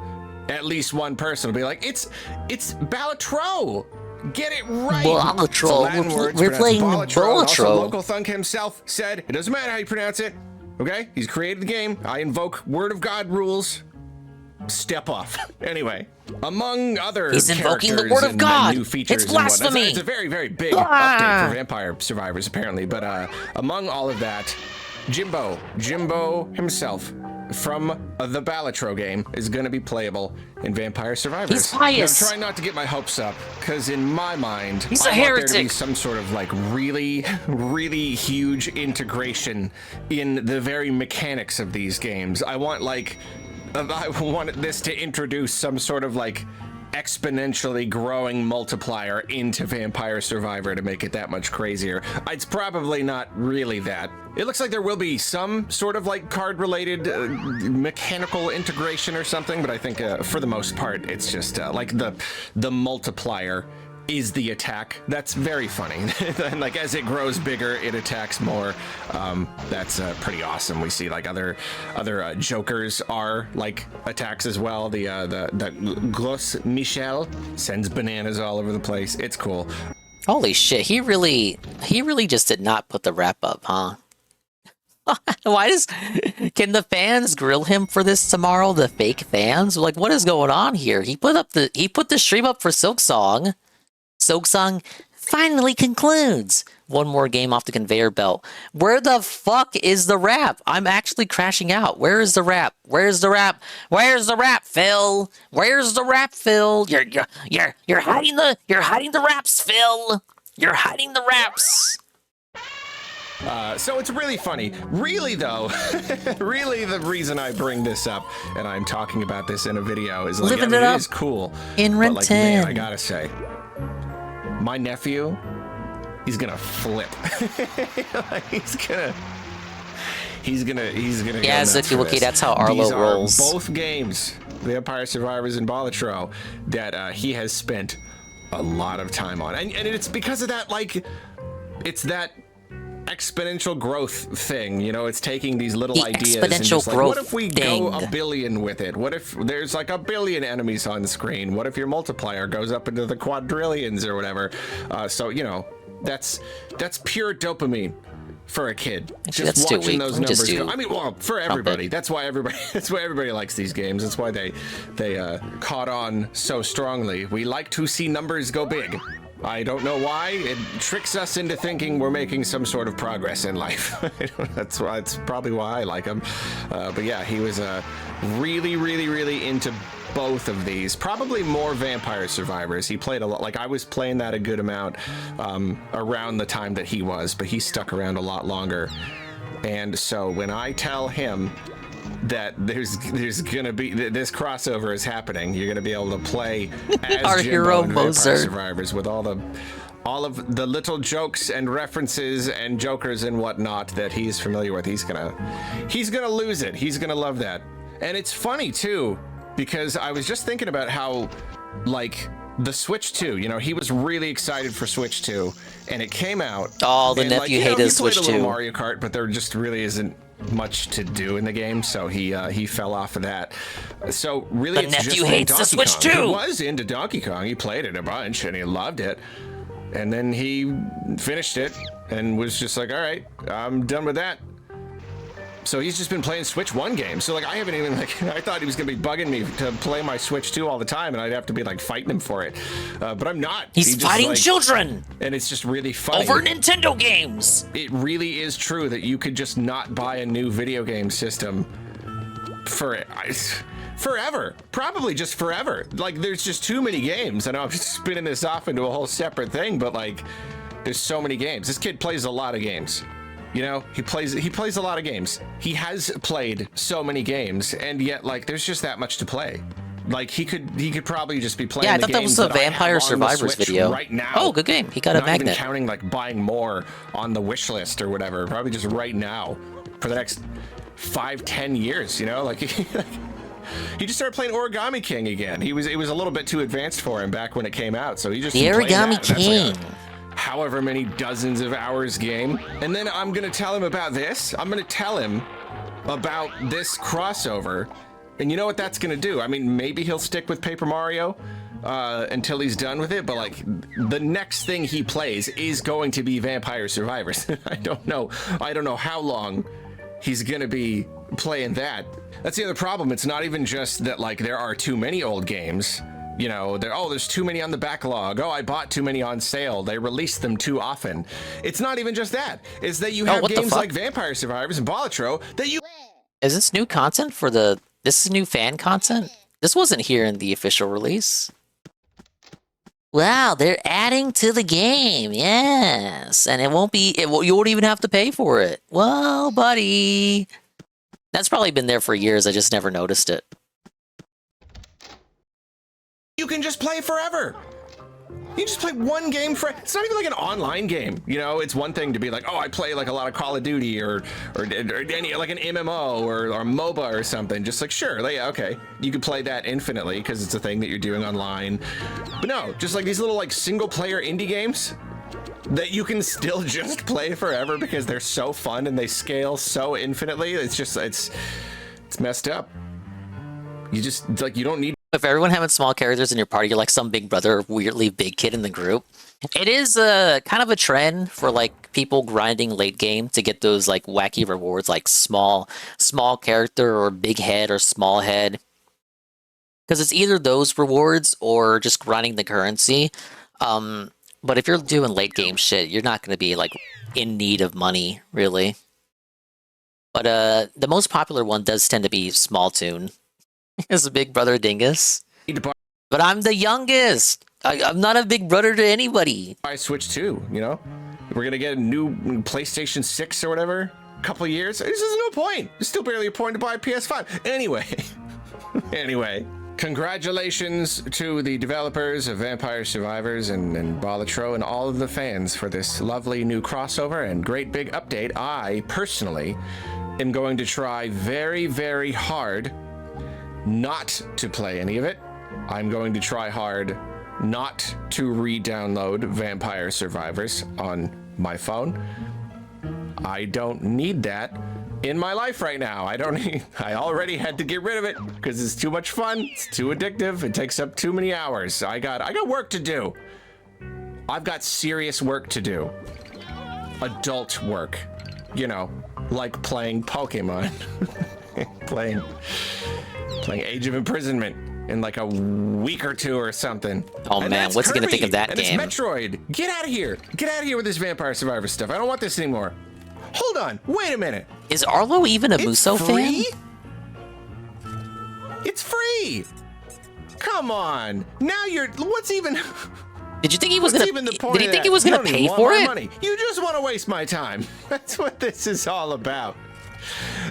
at least one person will be like, it's Balatro. Get it right. Balatro. It's a Latin word, it's We're pronounced playing Balatro. Also, Balatro. Local Thunk himself said it doesn't matter how you pronounce it. Okay, he's created the game. I invoke Word of God rules. Step off. Anyway, among other He's invoking the characters Word of and God. new features It's and whatnot. blasphemy. It's a very, very big Ah. update for Vampire Survivors, apparently. But among all of that, Jimbo himself from the Balatro game is going to be playable in Vampire Survivors. He's pious. Now, I'm trying not to get my hopes up, because in my mind, He's I a want there to heretic. be some sort of like really, really huge integration in the very mechanics of these games. I want this to introduce some sort of like exponentially growing multiplier into Vampire Survivor to make it that much crazier. It's probably not really that. It looks like there will be some sort of like card-related mechanical integration or something, but I think for the most part, it's just like the multiplier is the attack. That's very funny. And like as it grows bigger, it attacks more. That's pretty awesome. We see like other jokers are like attacks as well. The Gros Michel sends bananas all over the place. It's cool. Holy shit, he really just did not put the wrap up, huh? Can the fans grill him for this tomorrow? The fake fans? Like, what is going on here? He put the stream up for Silksong. Silksong finally concludes. One more game off the conveyor belt. Where the fuck is the rap? I'm actually crashing out. Where is the rap? Where's the rap? Where's the rap, Phil? Where's the rap, Phil? You're hiding the raps, Phil. You're hiding the raps. So it's really funny. Really, though, really the reason I bring this up and I'm talking about this in a video is like, Living I mean, it up is cool. in But like, man, Renton. I gotta say, my nephew, he's gonna flip. he's gonna Yeah, go nuts for okay, this. that's how Arlo These are rolls. both games, Vampire Survivors and Balatro, that he has spent a lot of time on, and it's because of that, like, it's that exponential growth thing, you know. It's taking these little ideas and just like, what if we go a billion with it? What if there's like a billion enemies on screen? What if your multiplier goes up into the quadrillions or whatever? So, you know, that's pure dopamine for a kid. Actually, Just that's too watching weak. those Let me just numbers do go. I mean, well, for everybody. That's why everybody likes these games. That's why they caught on so strongly. We like to see numbers go big. I don't know why. It tricks us into thinking we're making some sort of progress in life. That's probably why I like him. But yeah, he was really, really, really into both of these. Probably more Vampire Survivors. He played a lot. Like, I was playing that a good amount around the time that he was, but he stuck around a lot longer. And so when I tell him that there's gonna be this crossover is happening, you're gonna be able to play as Our Jimbo hero in Vampire Mozart. Survivors with all of the little jokes and references and jokers and whatnot that he's familiar with. He's gonna lose it. He's gonna love that. And it's funny too, because I was just thinking about how, like, the Switch 2, you know, he was really excited for Switch 2, and it came out. Oh, the and, nephew like, you know, hated he played Switch a little 2. Mario Kart, but there just really isn't much to do in the game, so he fell off of that. So really, The it's nephew just been hates the Donkey Switch Kong. 2. He was into Donkey Kong. He played it a bunch, and he loved it. And then he finished it and was just like, all right, I'm done with that. So he's just been playing Switch 1 games. So like I haven't even like I thought he was gonna be bugging me to play my Switch 2 all the time, and I'd have to be like fighting him for it. But I'm not. He's fighting like, children, and it's just really funny. Over Nintendo games. It really is true that you could just not buy a new video game system forever. Probably just forever. Like there's just too many games. I know I'm spinning this off into a whole separate thing, but like there's so many games. This kid plays a lot of games. You know, he plays a lot of games. He has played so many games, and yet like there's just that much to play. Like he could probably just be playing. Yeah, I the thought that was a Vampire Survivors video. Right now. Oh, good game. He got a magnet. Not even counting like buying more on the wish list or whatever. Probably just right now for the next 5-10 years. You know, like he just started playing Origami King again. It was a little bit too advanced for him back when it came out, so he just the Origami King. However many dozens of hours game. And then I'm gonna tell him about this. I'm gonna tell him about this crossover. And you know what that's gonna do? I mean, maybe he'll stick with Paper Mario until he's done with it, but like the next thing he plays is going to be Vampire Survivors. I don't know how long he's gonna be playing that. That's the other problem. It's not even just that like there are too many old games. You know, there's too many on the backlog. Oh, I bought too many on sale. They release them too often. It's not even just that. It's that you have games like Vampire Survivors and Balatro that you... Is this new content for the... This is new fan content? This wasn't here in the official release. Wow, they're adding to the game. Yes. And it won't be... you won't even have to pay for it. Well, buddy. That's probably been there for years. I just never noticed it. You can just play forever. You just play one game for... It's not even like an online game. You know, it's one thing to be like, oh, I play like a lot of Call of Duty or any like an MMO or MOBA or something. Just like, sure, like, yeah, okay. You could play that infinitely because it's a thing that you're doing online. But no, just like these little like single player indie games that you can still just play forever because they're so fun and they scale so infinitely. It's just, it's messed up. You just, like, you don't need... If everyone having small characters in your party, you're like some big brother, weirdly big kid in the group. It is kind of a trend for like people grinding late game to get those like wacky rewards, like small character or big head or small head. Because it's either those rewards or just grinding the currency. But if you're doing late game shit, you're not going to be like in need of money, really. But the most popular one does tend to be Small Toon. It's a big brother dingus. But I'm the youngest. I'm not a big brother to anybody. I Switch 2, you know? We're gonna get a new PlayStation 6 or whatever. A couple of years. There's no point. There's still barely a point to buy a PS5. Anyway. Congratulations to the developers of Vampire Survivors and Balatro and all of the fans for this lovely new crossover and great big update. I, personally, am going to try very, very hard not to play any of it. I'm going to try hard not to re-download Vampire Survivors on my phone. I don't need that in my life right now. I already had to get rid of it because it's too much fun. It's too addictive. It takes up too many hours. I got work to do. I've got serious work to do. Adult work. You know, like playing Pokemon. playing Age of Imprisonment in like a week or two or something. Oh man, what's he gonna think of that game? It's Metroid. Get out of here. Get out of here with this Vampire Survivor stuff. I don't want this anymore. Hold on. Wait a minute. Is Arlo even a Muso fan? It's free. Come on. Now you're... What's even... Did you think he was gonna... Did he think he was gonna pay for it? Money. You just want to waste my time. That's what this is all about.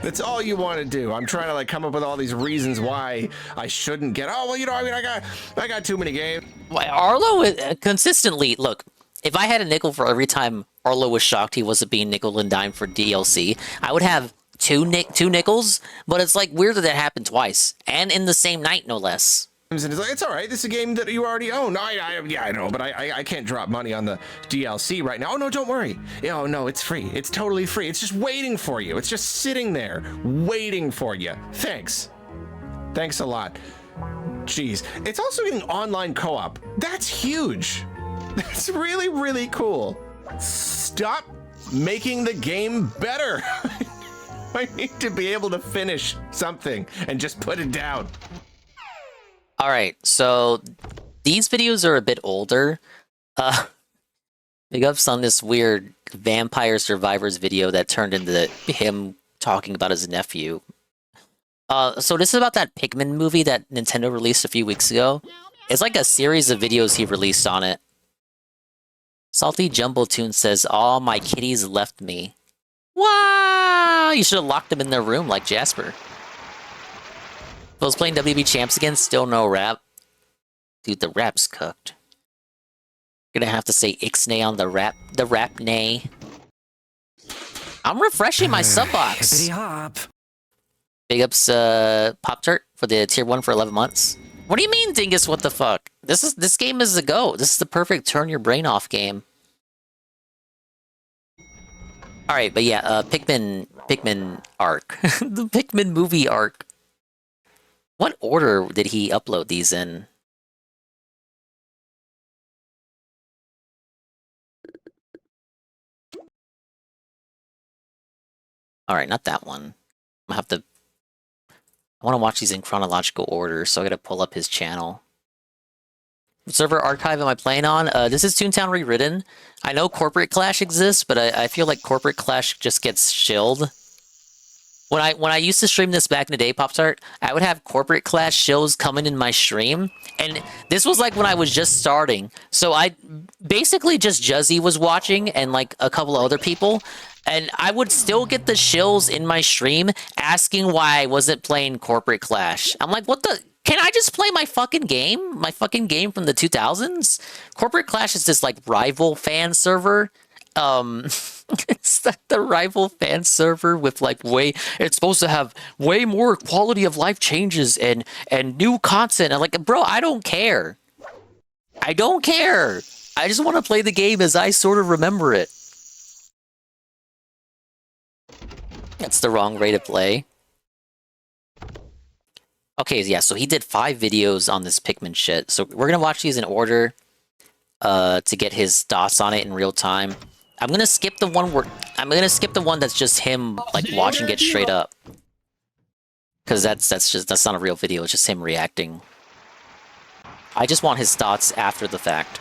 That's all you want to do. I'm trying to like come up with all these reasons why I shouldn't get... Oh, well, you know, I mean, I got too many games. Well, Arlo consistently... Look, if I had a nickel for every time Arlo was shocked he wasn't being nickel and dime for DLC, I would have two nickels, but it's like weird that that happened twice. And in the same night, no less. And it's like, it's all right. This is a game that you already own. Yeah, I know, but I can't drop money on the DLC right now. Oh, no, don't worry. Oh, no, it's free. It's totally free. It's just waiting for you. It's just sitting there waiting for you. Thanks. Thanks a lot. Jeez. It's also getting online co-op. That's huge. That's really, really cool. Stop making the game better. I need to be able to finish something and just put it down. All right, so these videos are a bit older. Big ups on this weird Vampire Survivors video that turned into him talking about his nephew. So this is about that Pikmin movie that Nintendo released a few weeks ago. It's like a series of videos he released on it. Salty Jumbo Tune says, "All my kitties left me." Wow! You should have locked them in their room like Jasper. I was playing WB Champs again, still no rap. Dude, the rap's cooked. Gonna have to say Ixnay on the rap nay. I'm refreshing my sub box. Hippity hop. Big ups, Pop-Tart for the tier 1 for 11 months. What do you mean, Dingus? What the fuck? This game is a go. This is the perfect turn your brain off game. All right, but yeah, Pikmin arc, the Pikmin movie arc. What order did he upload these in? All right, not that one. I have to. I want to watch these in chronological order, so I gotta pull up his channel. What server archive am I playing on? This is Toontown Rewritten. I know Corporate Clash exists, but I feel like Corporate Clash just gets shilled. When I used to stream this back in the day, Pop-Tart, I would have Corporate Clash shills coming in my stream, and this was like when I was just starting. So I basically just Juzzy was watching and like a couple of other people, and I would still get the shills in my stream asking why I wasn't playing Corporate Clash. I'm like, what the? Can I just play my fucking game? My fucking game from the 2000s? Corporate Clash is this like rival fan server. It's like the rival fan server with like it's supposed to have way more quality of life changes and new content. I'm like, bro, I don't care. I don't care. I just want to play the game as I sort of remember it. That's the wrong way to play. Okay, yeah, so he did 5 videos on this Pikmin shit. So we're gonna watch these in order to get his thoughts on it in real time. I'm gonna skip the one that's just him like watching it straight up. Cause that's not a real video, it's just him reacting. I just want his thoughts after the fact.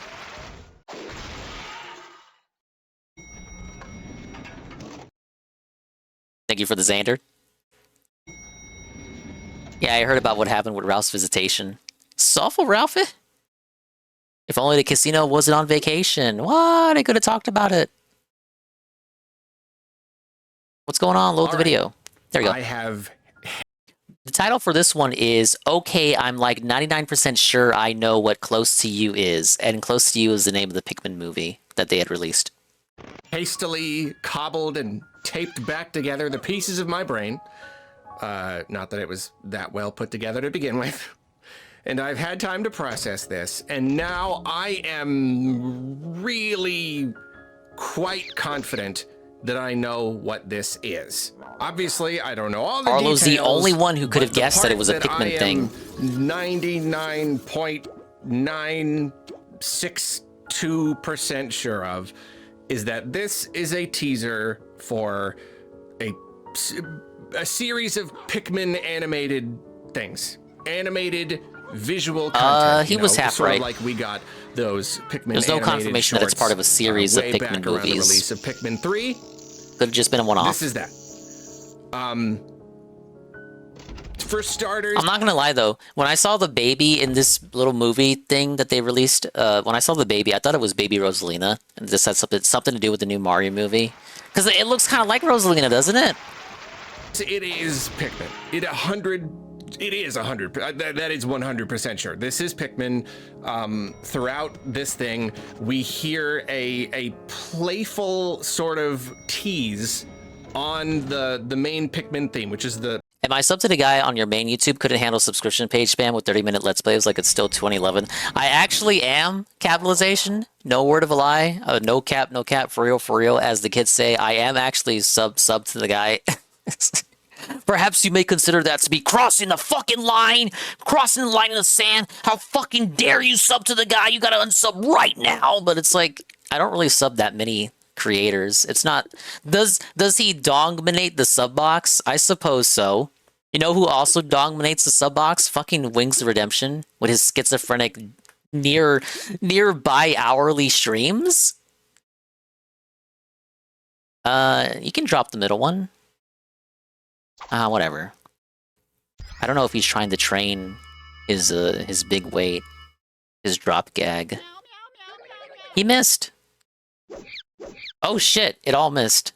Thank you for the Xander. Yeah, I heard about what happened with Ralph's visitation. Awful, Ralphie? If only the casino wasn't on vacation. What? I could have talked about it. What's going on? Load the video. There you go. I have... The title for this one is, "Okay, I'm like 99% sure I know what Close to You is." And Close to You is the name of the Pikmin movie that they had released. Hastily cobbled and taped back together the pieces of my brain. Not that it was that well put together to begin with. And I've had time to process this, and now I am really quite confident that I know what this is. Obviously, I don't know all the details. Arlo's the only one who could have guessed that it was a Pikmin thing. 99.962% sure of is that this is a teaser for a series of Pikmin animated things. Animated visual content. He was half right. Like we got those Pikmin. There's no confirmation that it's part of a series of Pikmin movies. The release of Pikmin 3. Could have just been a one-off. This is that. For starters, I'm not gonna lie though. When I saw the baby in this little movie thing that they released, when I saw the baby, I thought it was Baby Rosalina, and this had something to do with the new Mario movie. Because it looks kind of like Rosalina, doesn't it? It is Pikmin. It is 100. That is 100% sure. This is Pikmin. Throughout this thing, we hear a playful sort of tease on the main Pikmin theme, which is the. Am I subbed to the guy on your main YouTube couldn't handle subscription page spam with 30-minute Let's Plays like it's still 2011? I actually am, capitalization. No word of a lie. No cap, for real, as the kids say. I am actually subbed to the guy. Perhaps you may consider that to be crossing the fucking line. Crossing the line in the sand. How fucking dare you sub to the guy? You gotta unsub right now. But it's like, I don't really sub that many creators. It's not. Does he dominate the sub box? I suppose so. You know who also dominates the sub box? Fucking Wings of Redemption with his schizophrenic nearby hourly streams. You can drop the middle one. Whatever. I don't know if he's trying to train his big weight, his drop gag. He missed. Oh shit! It all missed.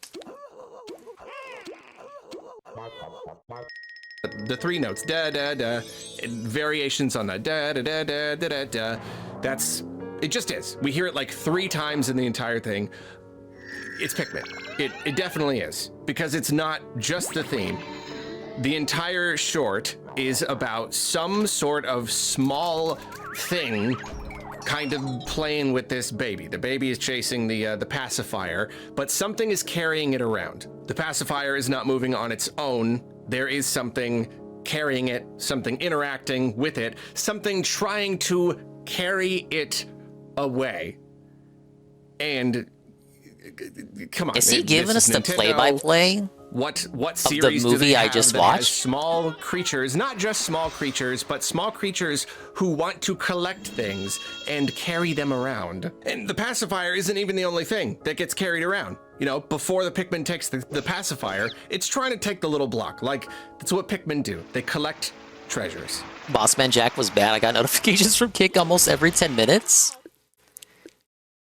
The three notes, da da da, variations on the da da da da da da da. That's it. Just is. We hear it like 3 times in the entire thing. It's Pikmin. It definitely is, because it's not just the theme. The entire short is about some sort of small thing kind of playing with this baby. The baby is chasing the pacifier, but something is carrying it around. The pacifier is not moving on its own. There is something carrying it, something interacting with it, something trying to carry it away. And come on, is he giving us the play-by-play? What series of the movie do they I have just that has watched? small creatures, not just small creatures, but small creatures who want to collect things and carry them around. And the pacifier isn't even the only thing that gets carried around. You know, before the Pikmin takes the pacifier, it's trying to take the little block. Like, that's what Pikmin do. They collect treasures. Bossman Jack was bad. I got notifications from Kick almost every 10 minutes.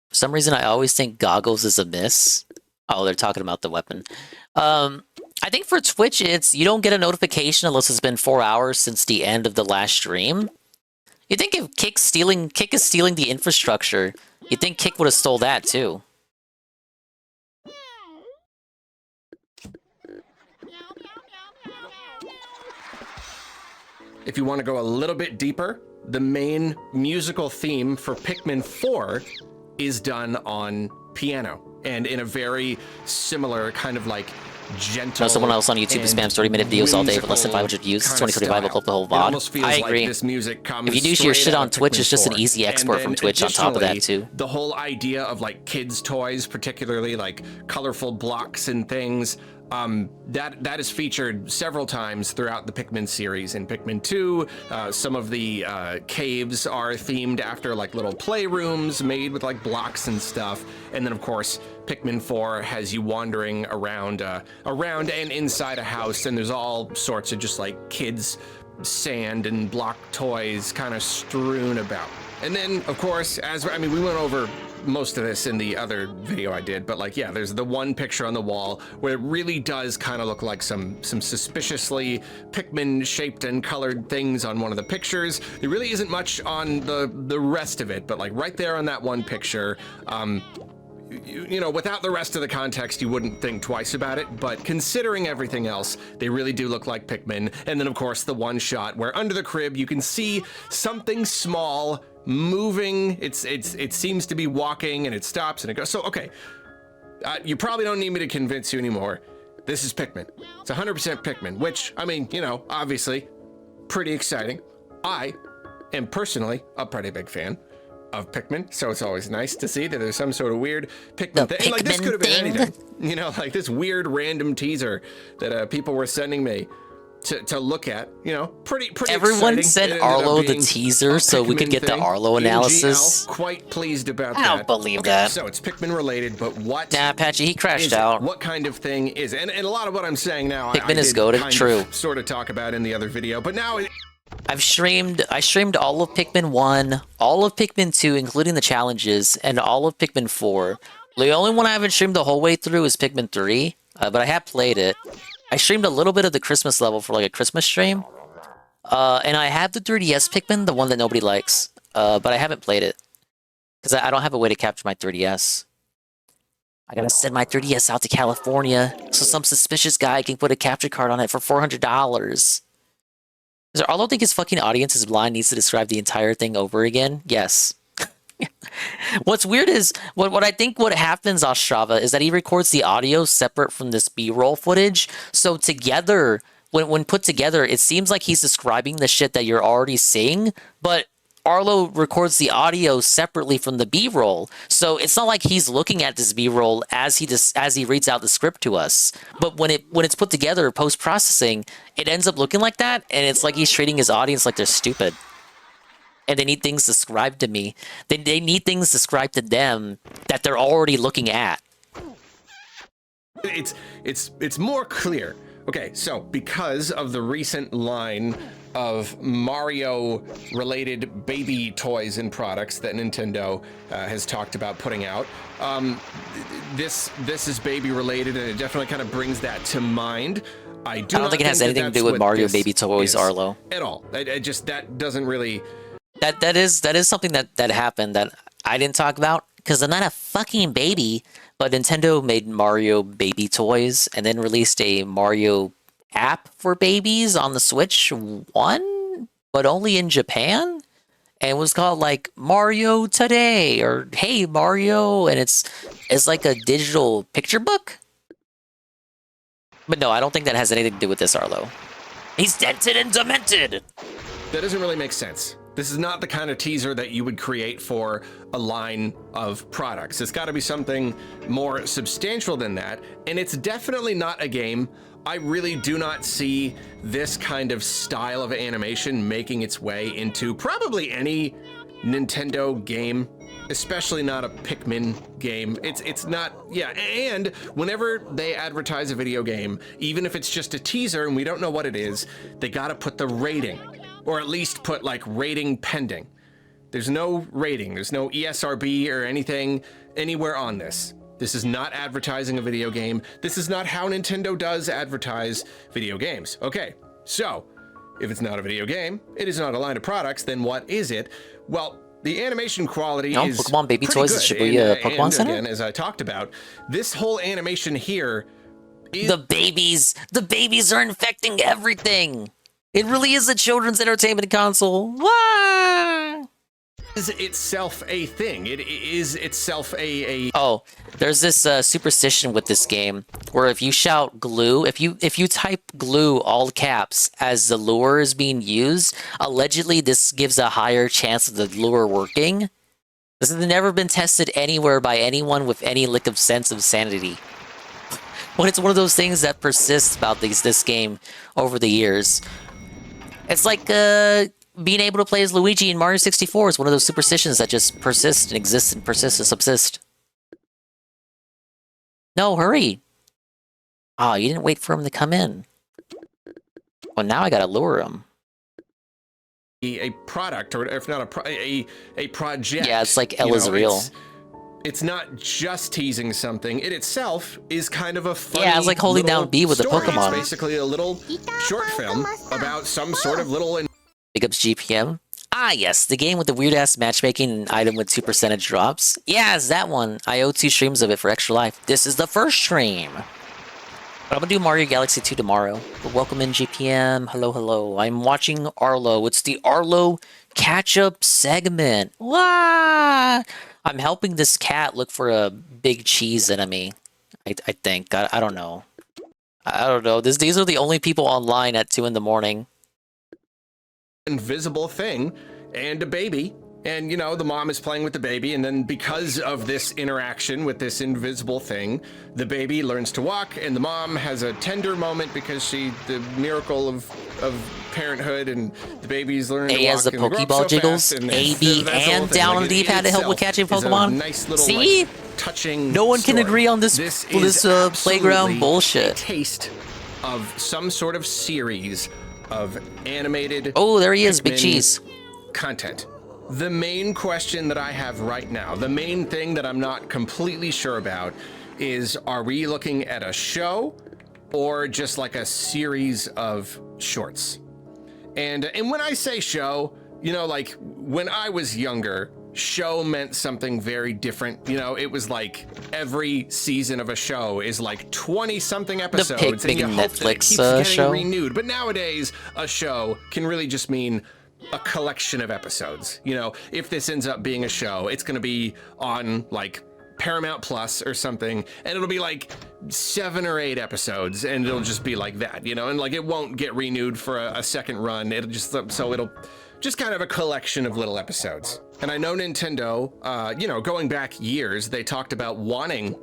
For some reason, I always think Goggles is a miss. Oh, they're talking about the weapon. I think for Twitch, it's you don't get a notification unless it's been 4 hours since the end of the last stream. You think if Kick is stealing the infrastructure, you'd think Kick would have stole that too. If you want to go a little bit deeper, the main musical theme for Pikmin 4 is done on piano and in a very similar kind of like gentle. No, someone else on YouTube who spams 30-minute videos all day for less than 500 views. It's 2025. I'll clip the whole VOD. I agree. This music comes if you do your shit on Twitch, Pikmin it's just an 4. easy export from Twitch on top of that too. The whole idea of like kids' toys, particularly like colorful blocks and things, that is featured several times throughout the Pikmin series. In Pikmin 2, some of the caves are themed after like little playrooms made with like blocks and stuff. And then of course, Pikmin 4 has you wandering around and inside a house, and there's all sorts of just like kids' sand and block toys kind of strewn about. And then of course, we went over most of this in the other video I did, but like, yeah, there's the one picture on the wall where it really does kind of look like some suspiciously Pikmin shaped and colored things on one of the pictures. There really isn't much on the rest of it, but like right there on that one picture, you know, without the rest of the context, you wouldn't think twice about it, but considering everything else, they really do look like Pikmin. And then of course the one shot where under the crib you can see something small moving. It seems to be walking, and it stops and it goes. So okay, you probably don't need me to convince you anymore. This is Pikmin. It's 100% Pikmin, which, I mean, you know, obviously pretty exciting. I am personally a pretty big fan of Pikmin, so it's always nice to see that there's some sort of weird Pikmin thing. Like, this could have been anything, you know, like this weird random teaser that people were sending me to look at, you know, pretty Everyone exciting. sent Arlo the teaser so we could get the Arlo analysis. EGL, quite pleased about I that. don't believe Okay, that. So it's Pikmin related, but what? Nah, Patchy, he crashed is it? out. What kind of thing is it? And a lot of what I'm saying now, Pikmin I is did goated, kind true. of sort of talk about in the other video, but now I streamed all of Pikmin 1, all of Pikmin 2, including the challenges, and all of Pikmin 4. The only one I haven't streamed the whole way through is Pikmin 3, but I have played it. I streamed a little bit of the Christmas level for like a Christmas stream. And I have the 3DS Pikmin, the one that nobody likes, but I haven't played it. Because I don't have a way to capture my 3DS. I gotta send my 3DS out to California so some suspicious guy can put a capture card on it for $400. Does Arlo think his fucking audience is blind, needs to describe the entire thing over again? Yes. What's weird is, what I think what happens on Strava is that he records the audio separate from this B-roll footage. So together, when put together, it seems like he's describing the shit that you're already seeing, but Arlo records the audio separately from the B-roll, so it's not like he's looking at this B-roll as he reads out the script to us. But when it's put together post processing, it ends up looking like that, and it's like he's treating his audience like they're stupid, and they need things described to me. They need things described to them that they're already looking at. It's more clear. Okay, so because of the recent line of Mario-related baby toys and products that Nintendo has talked about putting out, this is baby-related, and it definitely kind of brings that to mind. I don't think it has anything to do with Mario baby toys, Arlo. At all. That doesn't really. That is something that happened that I didn't talk about because I'm not a fucking baby. But Nintendo made Mario baby toys and then released a Mario app for babies on the Switch 1, but only in Japan. And it was called like Mario Today or Hey Mario, and it's like a digital picture book. But no, I don't think that has anything to do with this, Arlo. He's dented and demented. That doesn't really make sense. This is not the kind of teaser that you would create for a line of products. It's got to be something more substantial than that, and it's definitely not a game. I really do not see this kind of style of animation making its way into probably any Nintendo game, especially not a Pikmin game. It's not, yeah, and whenever they advertise a video game, even if it's just a teaser and we don't know what it is, they got to put the rating. Or at least put like rating pending. There's no rating. There's no ESRB or anything anywhere on this. This is not advertising a video game. This is not how Nintendo does advertise video games. Okay, so if it's not a video game, it is not a line of products, then what is it? Well, the animation quality is Pokemon Baby pretty Toys good. at Shibuya Pokemon Center? Again, as I talked about, this whole animation here is... The babies are infecting everything. It really is a children's entertainment console. Wah! Is itself a thing. It is itself a... Oh, there's this superstition with this game where if you shout glue, if you type glue all caps as the lure is being used, allegedly this gives a higher chance of the lure working. This has never been tested anywhere by anyone with any lick of sense of sanity. But it's one of those things that persists about this game over the years. It's like being able to play as Luigi in Mario 64 is one of those superstitions that just persist and exist and persist and subsist. No, hurry. Oh, you didn't wait for him to come in. Well, now I gotta lure him. A product, or if not a project. Yeah, it's like Ella's real. It's not just teasing something. It itself is kind of a funny. Yeah, it's like holding down B with the story. Pokemon. It's basically a little short film about some sort of little. Big ups GPM. Ah, yes, the game with the weird-ass matchmaking and item with 2% drops. Yeah, it's that one. I owe 2 streams of it for extra life. This is the first stream. But I'm gonna do Mario Galaxy 2 tomorrow. But welcome in GPM. Hello, hello. I'm watching Arlo. It's the Arlo catch-up segment. Wah! I'm helping this cat look for a big cheese enemy. I think. I don't know. I don't know. These are the only people online at 2 in the morning. Invisible thing and a baby, and you know the mom is playing with the baby, and then because of this interaction with this invisible thing, the baby learns to walk, and the mom has a tender moment because the miracle of parenthood, and the baby's learning to walk. A has the Pokeball jiggles, A, B, and down on the D-pad to help with catching Pokemon. Nice little, see, like, touching. No one can story. agree on this playground bullshit. A taste of some sort of series of animated. Oh, there he is, Big Pikmin Cheese. Content. The main question that I have right now, the main thing that I'm not completely sure about, is are we looking at a show or just like a series of shorts? And when I say show, you know, like when I was younger, show meant something very different. You know, it was like every season of a show is like 20-something episodes, big and you hope that it Netflix keeps getting show. renewed. But nowadays, a show can really just mean a collection of episodes. You know, if this ends up being a show, it's going to be on like Paramount Plus or something, and it'll be like 7 or 8 episodes, and it'll just be like that, you know, and like it won't get renewed for a second run. It'll just just kind of a collection of little episodes. And I know Nintendo, you know, going back years, they talked about wanting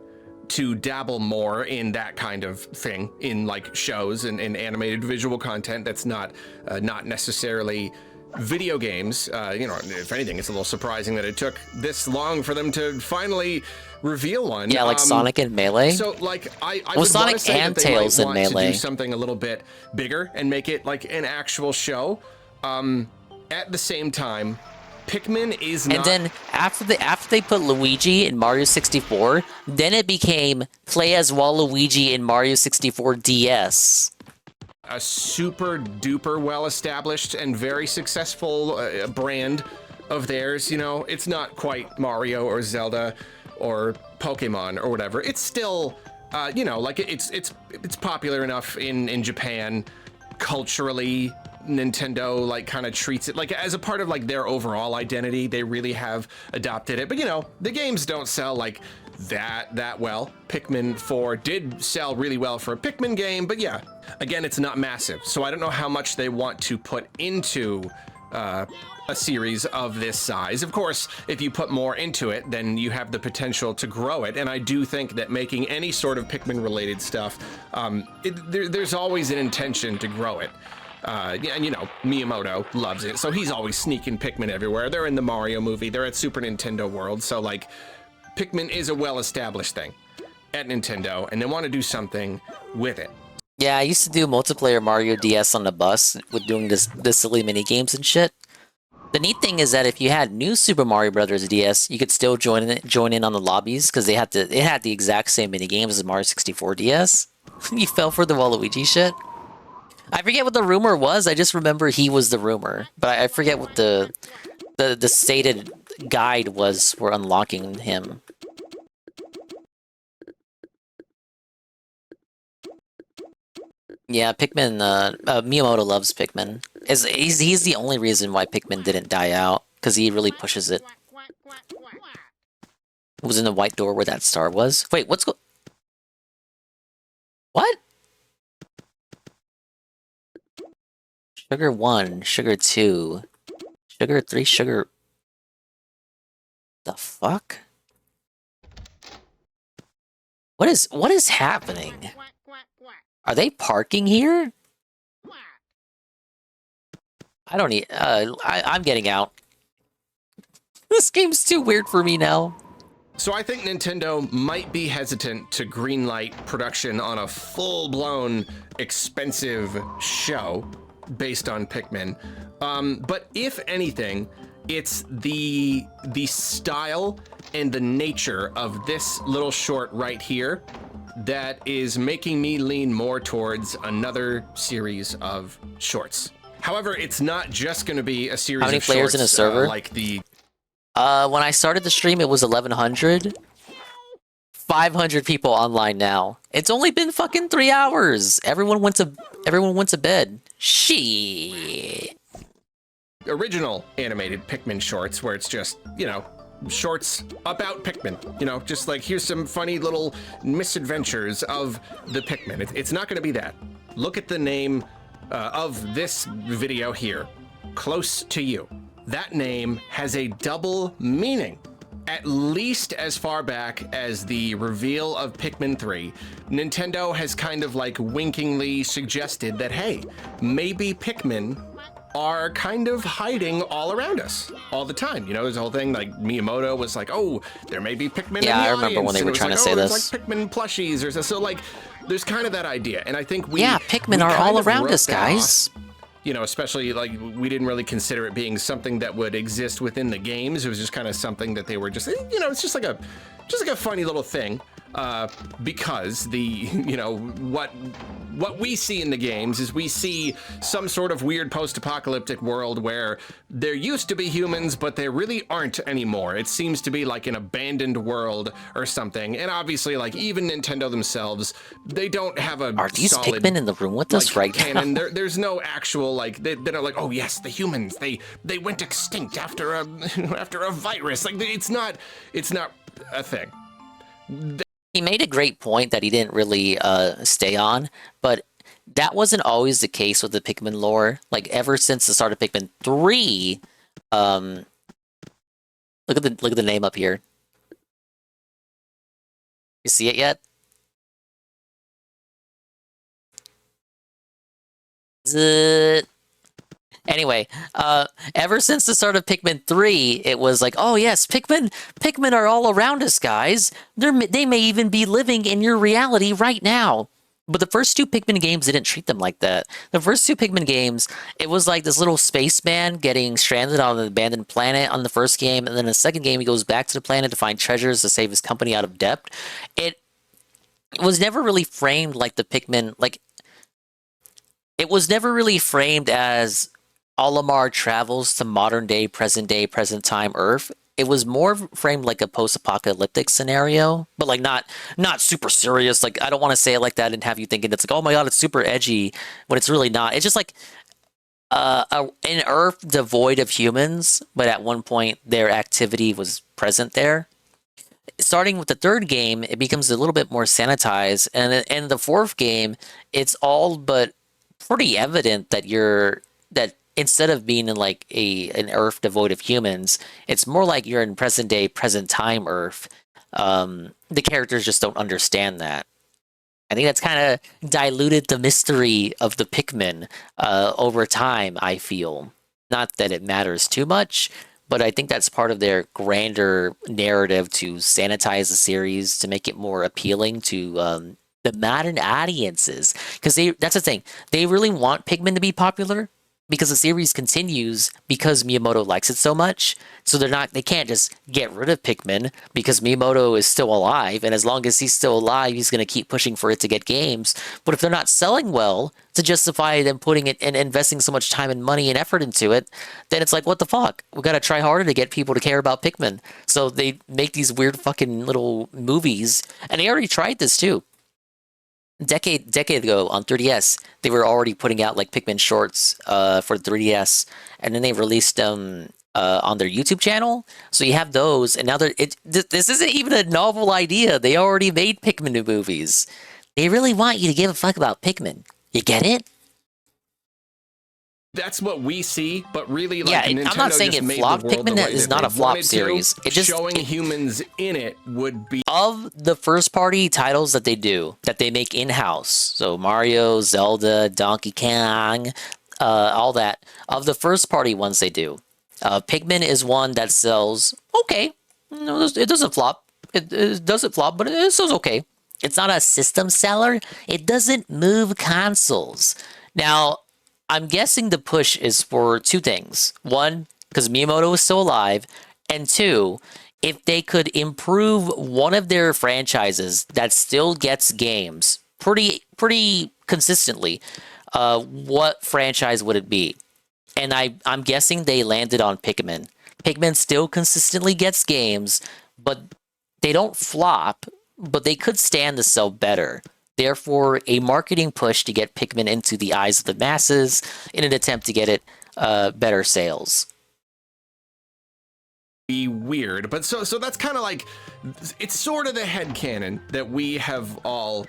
to dabble more in that kind of thing, in like shows and animated visual content that's not necessarily video games. You know, if anything, it's a little surprising that it took this long for them to finally reveal one. Yeah, like Sonic and Melee. So like I well, would Sonic say and that they Tails might and want Melee to do something a little bit bigger and make it like an actual show. At the same time, Pikmin is not. And then after they put Luigi in Mario 64, then it became play as Waluigi in Mario 64 DS. A super duper well established and very successful brand of theirs. You know, it's not quite Mario or Zelda or Pokemon or whatever. It's still, you know, like it's popular enough in Japan culturally. Nintendo like kind of treats it like as a part of like their overall identity. They really have adopted it, but you know, the games don't sell like that well. Pikmin 4 did sell really well for a Pikmin game, but yeah, again, it's not massive, so I don't know how much they want to put into a series of this size. Of course, if you put more into it, then you have the potential to grow it, and I do think that making any sort of Pikmin related stuff, there's always an intention to grow it. Yeah, and you know, Miyamoto loves it, so he's always sneaking Pikmin everywhere. They're in the Mario movie, they're at Super Nintendo World, so like, Pikmin is a well-established thing at Nintendo, and they want to do something with it. Yeah, I used to do multiplayer Mario DS on the bus with doing this silly mini games and shit. The neat thing is that if you had new Super Mario Brothers DS, you could still join in on the lobbies because it had the exact same mini games as Mario 64 DS. You fell for the Waluigi shit. I forget what the rumor was. I just remember he was the rumor, but I forget what the stated guide was for unlocking him. Yeah, Pikmin. Miyamoto loves Pikmin. He's the only reason why Pikmin didn't die out because he really pushes it. It was in the white door where that star was. Wait, what's go? What? Sugar 1, Sugar 2, Sugar 3, Sugar... The fuck? What is happening? Are they parking here? I don't need... I'm getting out. This game's too weird for me now. So I think Nintendo might be hesitant to greenlight production on a full-blown, expensive show based on Pikmin, but if anything, it's the style and the nature of this little short right here that is making me lean more towards another series of shorts. However, it's not just going to be a series of shorts. How many players in a server? Like the... When I started the stream, it was 1,100. 500 people online now. It's only been fucking 3 hours. Everyone went to bed. Shit. Original animated Pikmin shorts where it's just, you know, shorts about Pikmin. You know, just like here's some funny little misadventures of the Pikmin. It's not going to be that. Look at the name of this video here. Close to you. That name has a double meaning. At least as far back as the reveal of Pikmin 3, Nintendo has kind of like winkingly suggested that, hey, maybe Pikmin are kind of hiding all around us all the time. You know, this whole thing, like Miyamoto was like, oh, there may be Pikmin in the I audience. remember when they were trying to say this. There's like Pikmin plushies or so, like, there's kind of that idea. And I think Pikmin are all around us, guys. You know, especially like we didn't really consider it being something that would exist within the games. It was just kind of something that they were just, you know, it's just like a funny little thing. Because the, you know, what we see in the games is we see some sort of weird post-apocalyptic world where there used to be humans, but there really aren't anymore. It seems to be like an abandoned world or something. And obviously, like even Nintendo themselves, they don't have a Are these solid, Pikmin in the room with us right canon. now? There's no actual like they're not like, oh yes, the humans they went extinct after a after a virus. Like it's not a thing. He made a great point that he didn't really stay on, but that wasn't always the case with the Pikmin lore. Like ever since the start of Pikmin 3, look at the name up here. You see it yet? Is it? Anyway, ever since the start of Pikmin 3, it was like, oh yes, Pikmin are all around us, guys. They may even be living in your reality right now. But the first two Pikmin games didn't treat them like that. The first two Pikmin games, it was like this little spaceman getting stranded on an abandoned planet on the first game, and then the second game he goes back to the planet to find treasures to save his company out of debt. It was never really framed like the Pikmin, like, it was never really framed as Olimar travels to modern day, present time Earth. It was more framed like a post-apocalyptic scenario, but like not super serious. Like I don't want to say it like that and have you thinking it's like, oh my god, it's super edgy, when it's really not. It's just like an Earth devoid of humans, but at one point their activity was present there. Starting with the third game, it becomes a little bit more sanitized, and in the fourth game, it's all but pretty evident that that instead of being in like an Earth devoid of humans, it's more like you're in present time Earth. The characters just don't understand that. I think that's kind of diluted the mystery of the Pikmin over time, I feel. Not that it matters too much, but I think that's part of their grander narrative to sanitize the series, to make it more appealing to the modern audiences. Because that's the thing. They really want Pikmin to be popular, because the series continues because Miyamoto likes it so much. So they can't just get rid of Pikmin because Miyamoto is still alive, and as long as he's still alive, he's going to keep pushing for it to get games. But if they're not selling well to justify them putting it and investing so much time and money and effort into it, then it's like, what the fuck? We got to try harder to get people to care about Pikmin. So they make these weird fucking little movies, and they already tried this too. Decade ago on 3DS, they were already putting out like Pikmin shorts for 3DS, and then they released them on their YouTube channel. So you have those, and now this isn't even a novel idea. They already made Pikmin movies. They really want you to give a fuck about Pikmin. You get it? That's what we see, but really, like, yeah, Nintendo I'm not saying just it made flopped. the world Pikmin the way is that not they a flop wanted to. series. It just Showing humans in it would be of the first party titles that they make in house. So Mario, Zelda, Donkey Kong, all that. Of the first party ones they do, Pikmin is one that sells okay. No, it doesn't flop. It doesn't flop, but it sells okay. It's not a system seller. It doesn't move consoles. Now, I'm guessing the push is for two things. One, because Miyamoto is still alive, and two, if they could improve one of their franchises that still gets games pretty consistently, what franchise would it be? And I'm guessing they landed on Pikmin. Pikmin still consistently gets games, but they don't flop, but they could stand to sell better. Therefore, a marketing push to get Pikmin into the eyes of the masses in an attempt to get it better sales. be weird, but so that's kind of like, it's sort of the headcanon that we have all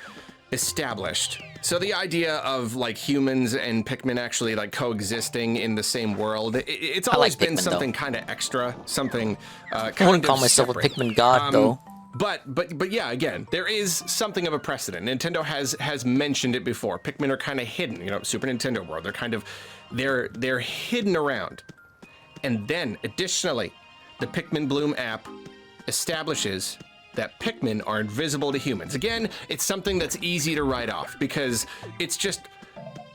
established. So the idea of like humans and Pikmin actually like coexisting in the same world, it's always been something kind of extra, something I wouldn't call myself a Pikmin god though. But yeah, again, there is something of a precedent. Nintendo has mentioned it before. Pikmin are kind of hidden, you know, Super Nintendo world. They're kind of they're hidden around. And then additionally, the Pikmin Bloom app establishes that Pikmin are invisible to humans. Again, it's something that's easy to write off because it's just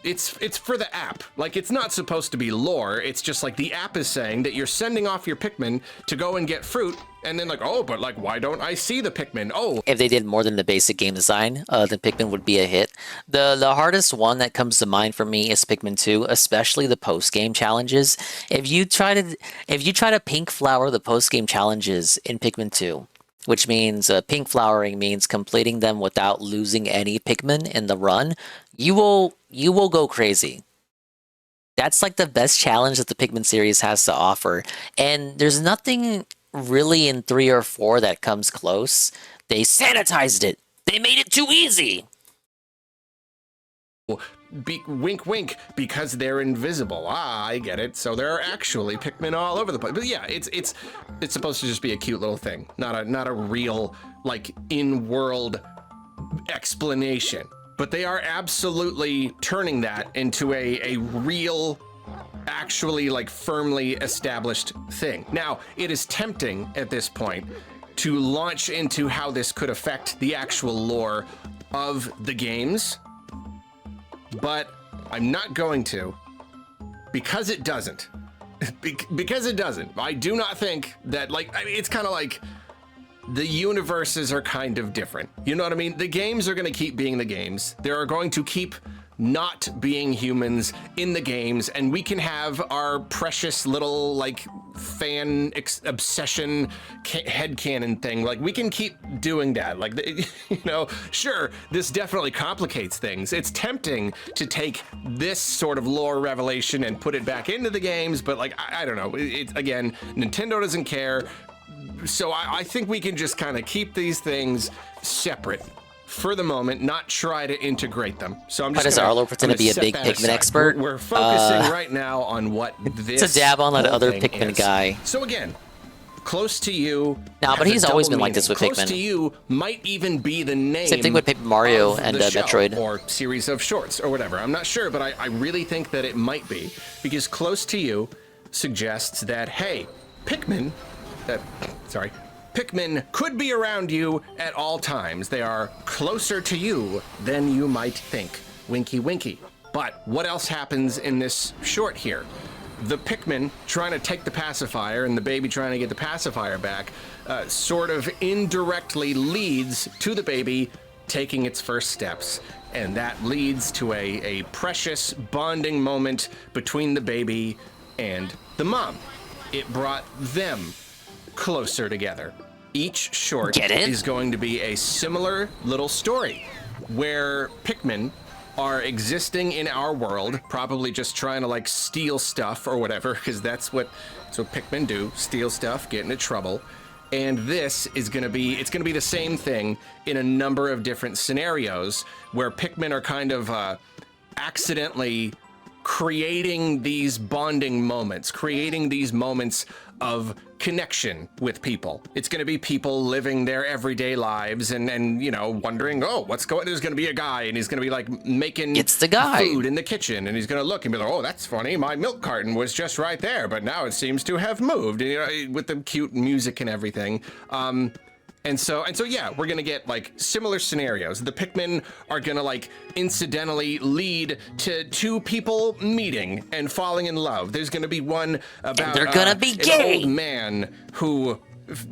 it's for the app. Like, it's not supposed to be lore. It's just like the app is saying that you're sending off your Pikmin to go and get fruit, and then like, oh, but like, why don't I see the Pikmin? Oh. If they did more than the basic game design, then Pikmin would be a hit. The hardest one that comes to mind for me is Pikmin 2, especially the post-game challenges. If you try to pink flower the post-game challenges in Pikmin 2, which means pink flowering means completing them without losing any Pikmin in the run, you will go crazy. That's like the best challenge that the Pikmin series has to offer. And there's nothing really in 3 or 4 that comes close. They sanitized it. They made it too easy. wink, wink, because they're invisible. Ah, I get it. So there are actually Pikmin all over the place. But yeah, it's supposed to just be a cute little thing, not a real like in-world explanation. But they are absolutely turning that into a real, actually like firmly established thing. Now, it is tempting at this point to launch into how this could affect the actual lore of the games, but I'm not going to, because it doesn't. Because it doesn't. I do not think that, like, I mean, it's kind of like the universes are kind of different. You know what I mean? The games are going to keep being the games. There are going to keep not being humans in the games, and we can have our precious little like fan obsession headcanon thing. Like, we can keep doing that. Like, you know, sure, this definitely complicates things. It's tempting to take this sort of lore revelation and put it back into the games, but like, I don't know. Again, Nintendo doesn't care. So I think we can just kind of keep these things separate for the moment, not try to integrate them. So I'm just Why does Arlo pretend to be a big Pikmin expert? We're focusing right now on what this It's a dab on that other thing Pikmin is. guy. So again, close to you. Nah, but has a he's always double been like this with meaning. Close Pikmin. to you might even be the name. Same thing with Paper Mario of and the show, Metroid. or series of shorts or whatever. I'm not sure, but I really think that it might be, because close to you suggests that, hey, Pikmin could be around you at all times. They are closer to you than you might think. Winky, winky. But what else happens in this short here? The Pikmin trying to take the pacifier and the baby trying to get the pacifier back sort of indirectly leads to the baby taking its first steps. And that leads to a precious bonding moment between the baby and the mom. It brought them closer together. Each short is going to be a similar little story where Pikmin are existing in our world, probably just trying to like steal stuff or whatever, because that's what Pikmin do, steal stuff, get into trouble. And this is going to be, it's going to be the same thing in a number of different scenarios where Pikmin are kind of accidentally creating these bonding moments, creating these moments of connection with people. It's going to be people living their everyday lives and you know, wondering, oh, what's going on? There's going to be a guy and he's going to be like making food in the kitchen, and he's going to look and be like, oh, that's funny. My milk carton was just right there, but now it seems to have moved, you know, with the cute music and everything. And so yeah, we're gonna get like similar scenarios. The Pikmin are gonna like incidentally lead to two people meeting and falling in love. There's gonna be one about they're gonna be gay. An old man who,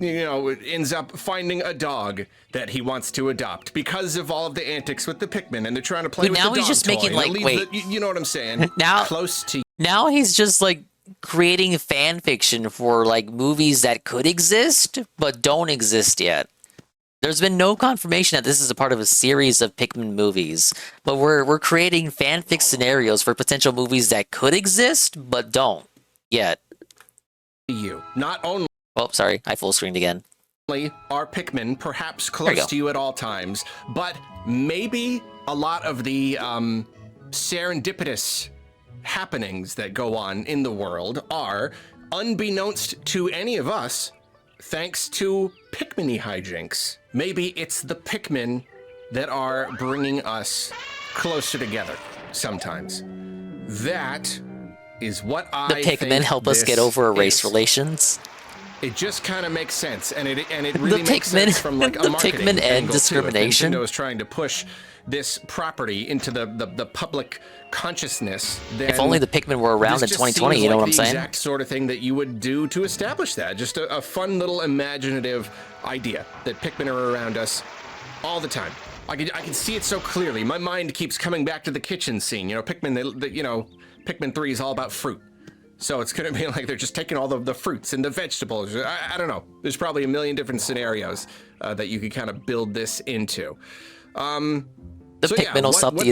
you know, ends up finding a dog that he wants to adopt because of all of the antics with the Pikmin, and they're trying to play with the dog But now he's just toy, making and like, it leads wait, you know what I'm saying? Now close to. Now he's just like creating fan fiction for like movies that could exist but don't exist yet. There's been no confirmation that this is a part of a series of Pikmin movies, but we're creating fanfic scenarios for potential movies that could exist but don't yet. You not only. Oh, sorry, I full screened again. Are Pikmin perhaps close to you at all times, but maybe a lot of the serendipitous happenings that go on in the world are, unbeknownst to any of us, thanks to Pikmin-y hijinks. Maybe it's the Pikmin that are bringing us closer together sometimes. That is what I think The Pikmin help us get over race relations. It just kind of makes sense, and it really makes Pikmin, sense from like a the marketing Pikmin end angle, discrimination. Too. If Nintendo is trying to push this property into the public consciousness, then If only the Pikmin were around in this just 2020, seems you know like what I'm the saying? Exact sort of thing that you would do to establish that. Just a fun little imaginative idea that Pikmin are around us all the time. I can see it so clearly. My mind keeps coming back to the kitchen scene. You know, Pikmin 3 is all about fruit. So it's going to be like they're just taking all the fruits and the vegetables. I don't know. There's probably a million different scenarios that you could kind of build this into. The Pikmin will stop the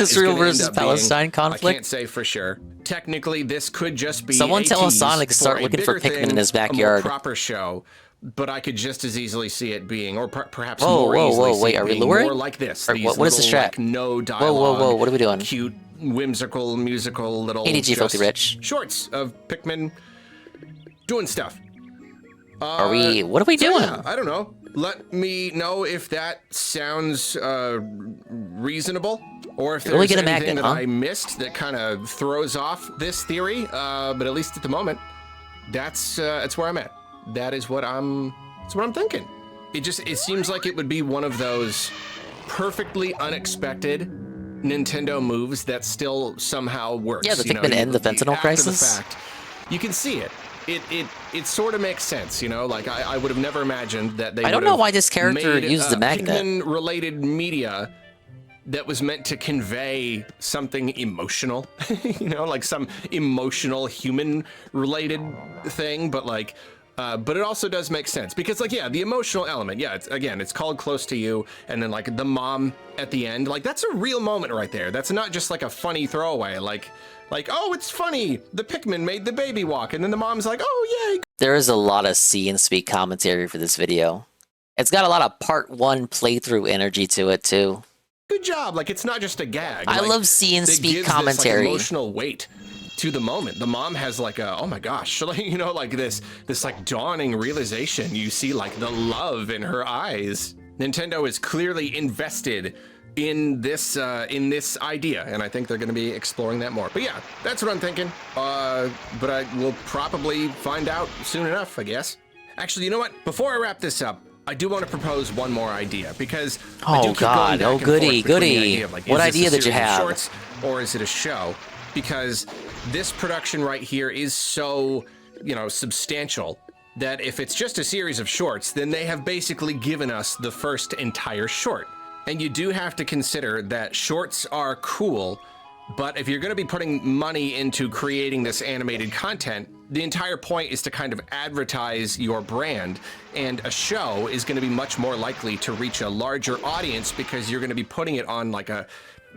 Israel versus Palestine conflict. I can't say for sure. Technically, this could just be Someone a tell tease Sonic to start for a looking for bigger Pikmin in thing, his a more backyard. proper show. but I could just as easily see it being, or perhaps Whoa, more whoa, easily whoa, see wait, it are we being luring? more like this. Or These what is the little, strat? like, no Whoa, dialogue. whoa, what are we doing? Cute, whimsical, musical little ADG Filthy just Rich. shorts of Pikmin doing stuff. What are we doing? Yeah, I don't know. Let me know if that sounds reasonable, or if Really there's get a anything magnet, that huh? I missed that kind of throws off this theory. But at least at the moment, that's where I'm at. That's what I'm thinking. It seems like it would be one of those perfectly unexpected Nintendo moves that still somehow works. Yeah, the Pikmin end the fentanyl after crisis. the fact, you can see it. It sort of makes sense, you know. Like I would have never imagined that they. I don't know why this character made, used the magnet. Pikmin-related media that was meant to convey something emotional, you know, like some emotional human-related thing, but like. But it also does make sense because, like, yeah, the emotional element. Yeah, it's called Close to You, and then like the mom at the end, like that's a real moment right there. That's not just like a funny throwaway, like, oh, it's funny. The Pikmin made the baby walk, and then the mom's like, oh, yay. There is a lot of see and speak commentary for this video. It's got a lot of part 1 playthrough energy to it too. Good job. Like it's not just a gag. I like, love see and it speak gives commentary. This, like, emotional weight to the moment. The mom has like a, oh my gosh, like, you know, like this like dawning realization. You see like the love in her eyes. Nintendo is clearly invested in this idea, and I think they're going to be exploring that more. But yeah, that's what I'm thinking. But I will probably find out soon enough, I guess. Actually, you know what? Before I wrap this up, I do want to propose one more idea because I do keep going back and forth between the idea of, like, What is this a idea did you series of have? shorts or is it a show? Because this production right here is so, you know, substantial that if it's just a series of shorts, then they have basically given us the first entire short. And you do have to consider that shorts are cool, but if you're going to be putting money into creating this animated content, the entire point is to kind of advertise your brand, and a show is going to be much more likely to reach a larger audience because you're going to be putting it on like a,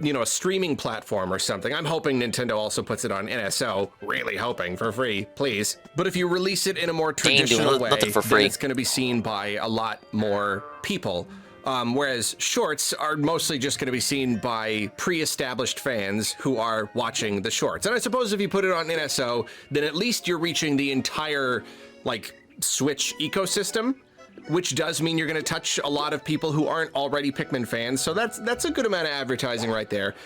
you know, a streaming platform or something. I'm hoping Nintendo also puts it on NSO, really hoping for free, please. But if you release it in a more traditional way, nothing for then free. it's going to be seen by a lot more people. Whereas shorts are mostly just going to be seen by pre-established fans who are watching the shorts. And I suppose if you put it on NSO, then at least you're reaching the entire, like, Switch ecosystem, which does mean you're going to touch a lot of people who aren't already Pikmin fans. So that's a good amount of advertising right there.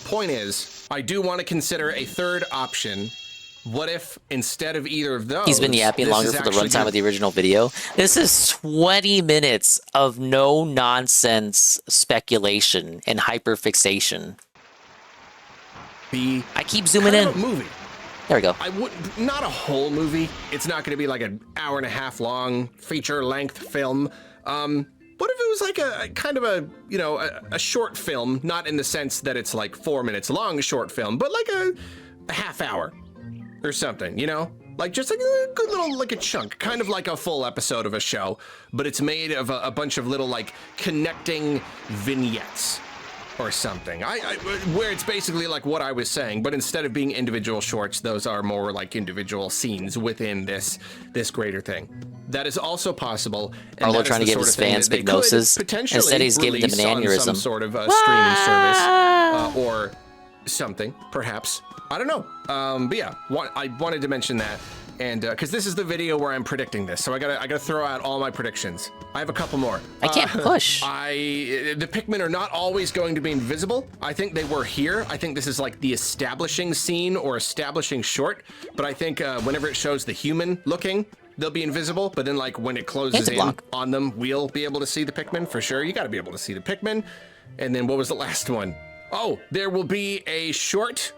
Point is, I do want to consider a third option. What if instead of either of those, He's been yapping longer for the runtime of the original video. This is 20 minutes of no nonsense speculation and hyperfixation. I keep zooming in. A movie. There we go. I would not a whole movie. It's not going to be like an hour and a half long feature length film. What if it was like a kind of a, you know, a short film, not in the sense that it's like 4 minutes long short film, but like a half hour or something, you know? Like just like a good little, like a chunk, kind of like a full episode of a show, but it's made of a bunch of little like connecting vignettes or something. Where it's basically like what I was saying, but instead of being individual shorts, those are more like individual scenes within this greater thing. That is also possible. And Arlo that is trying to the give sort his of thing fans that they big could noses. potentially Instead, he's giving them an release on some aneurysm. sort of streaming service or something, perhaps. I don't know. But yeah, I wanted to mention that. And because this is the video where I'm predicting this, so I gotta throw out all my predictions. I have a couple more. I can't push. The Pikmin are not always going to be invisible. I think they were here. I think this is like the establishing scene or establishing short. But I think whenever it shows the human looking, they'll be invisible. But then like when it closes in on them, we'll be able to see the Pikmin for sure. You got to be able to see the Pikmin. And then what was the last one? Oh, there will be a short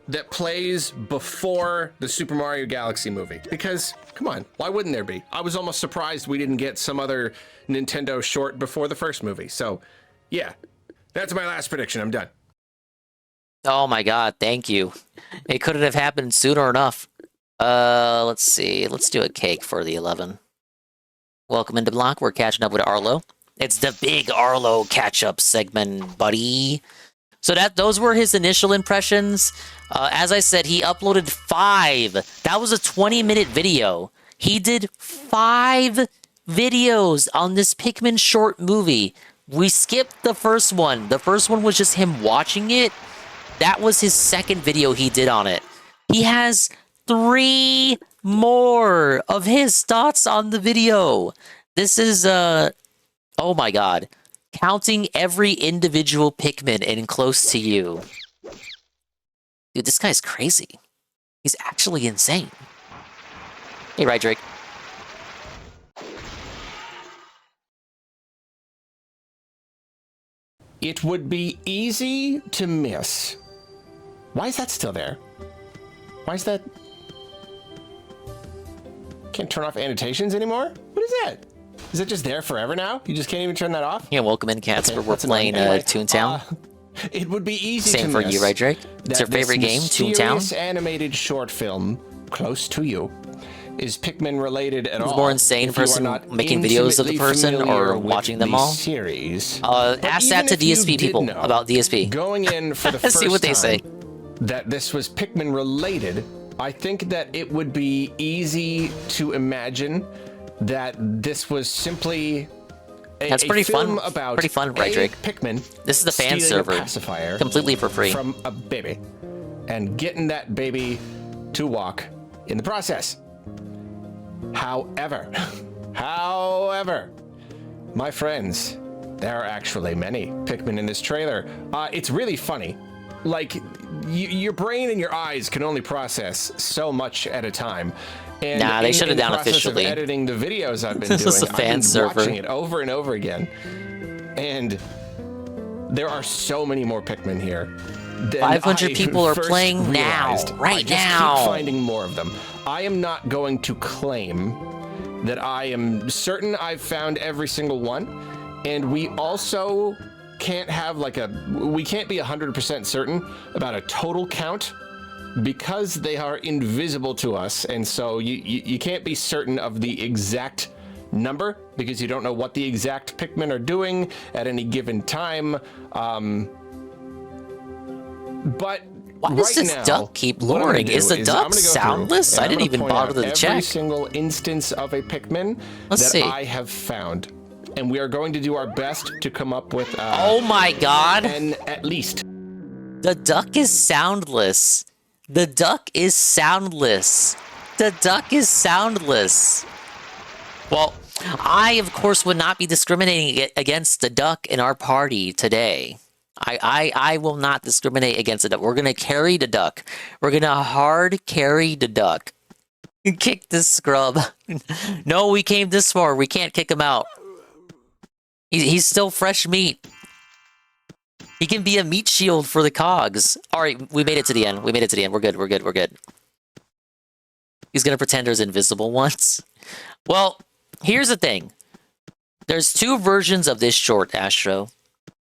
that plays before the Super Mario Galaxy movie. Because, come on, why wouldn't there be? I was almost surprised we didn't get some other Nintendo short before the first movie. So, yeah, that's my last prediction. I'm done. Oh my god, thank you. It couldn't have happened sooner enough. Let's see. Let's do a cake for the 11. Welcome into Block. We're catching up with Arlo. It's the big Arlo catch-up segment, buddy. So those were his initial impressions. As I said, he uploaded 5. That was a 20-minute video. He did 5 videos on this Pikmin short movie. We skipped the first one. The first one was just him watching it. That was his second video he did on it. He has 3 more of his thoughts on the video. This is, oh my god. Counting every individual Pikmin in close to you. Dude, this guy's crazy. He's actually insane. Hey, right, Drake. It would be easy to miss. Why is that still there? Why is that... Can't turn off annotations anymore? What is that? Is it just there forever now? You just can't even turn that off? Yeah, welcome in, Casper. Okay, we're playing Toontown. It would be easy Same to for miss you, right, Drake? It's your favorite game, Toontown? This animated short film, close to you, is Pikmin related at all. Who's more insane person making videos of the person or watching them all? Series. Ask that to DSP people about DSP. Going in for the Let's see what they say. That this was Pikmin related, I think that it would be easy to imagine that this was simply That's pretty fun. About pretty fun, right, Drake? Pikmin. This is the fan server, pacifier completely for free from a baby, and getting that baby to walk in the process. However, my friends, there are actually many Pikmin in this trailer. It's really funny. Like, your brain and your eyes can only process so much at a time. And nah, they shut it down officially. Of editing the videos I've been This doing, is a fan I've been server. watching it over and over again. And there are so many more Pikmin here. 500 people are playing now, right now. Keep finding more of them. I am not going to claim that I am certain I've found every single one, and we also can't have we can't be 100% certain about a total count because they are invisible to us, and so you can't be certain of the exact number because you don't know what the exact Pikmin are doing at any given time. But why does this duck keep luring? Is the duck soundless? I didn't even bother to check. Every single instance of a Pikmin I have found, and we are going to do our best to come up with. Oh my god! And at least the duck is soundless. The duck is soundless. The duck is soundless. Well, I of course would not be discriminating against the duck in our party today. I will not discriminate against the duck. We're gonna carry the duck. We're gonna hard carry the duck. Kick this scrub. No, we came this far. We can't kick him out. He's still fresh meat. He can be a meat shield for the cogs. All right, we made it to the end. We made it to the end. We're good. We're good. We're good. He's gonna pretend there's invisible ones. Well, here's the thing. There's 2 versions of this short, Astro.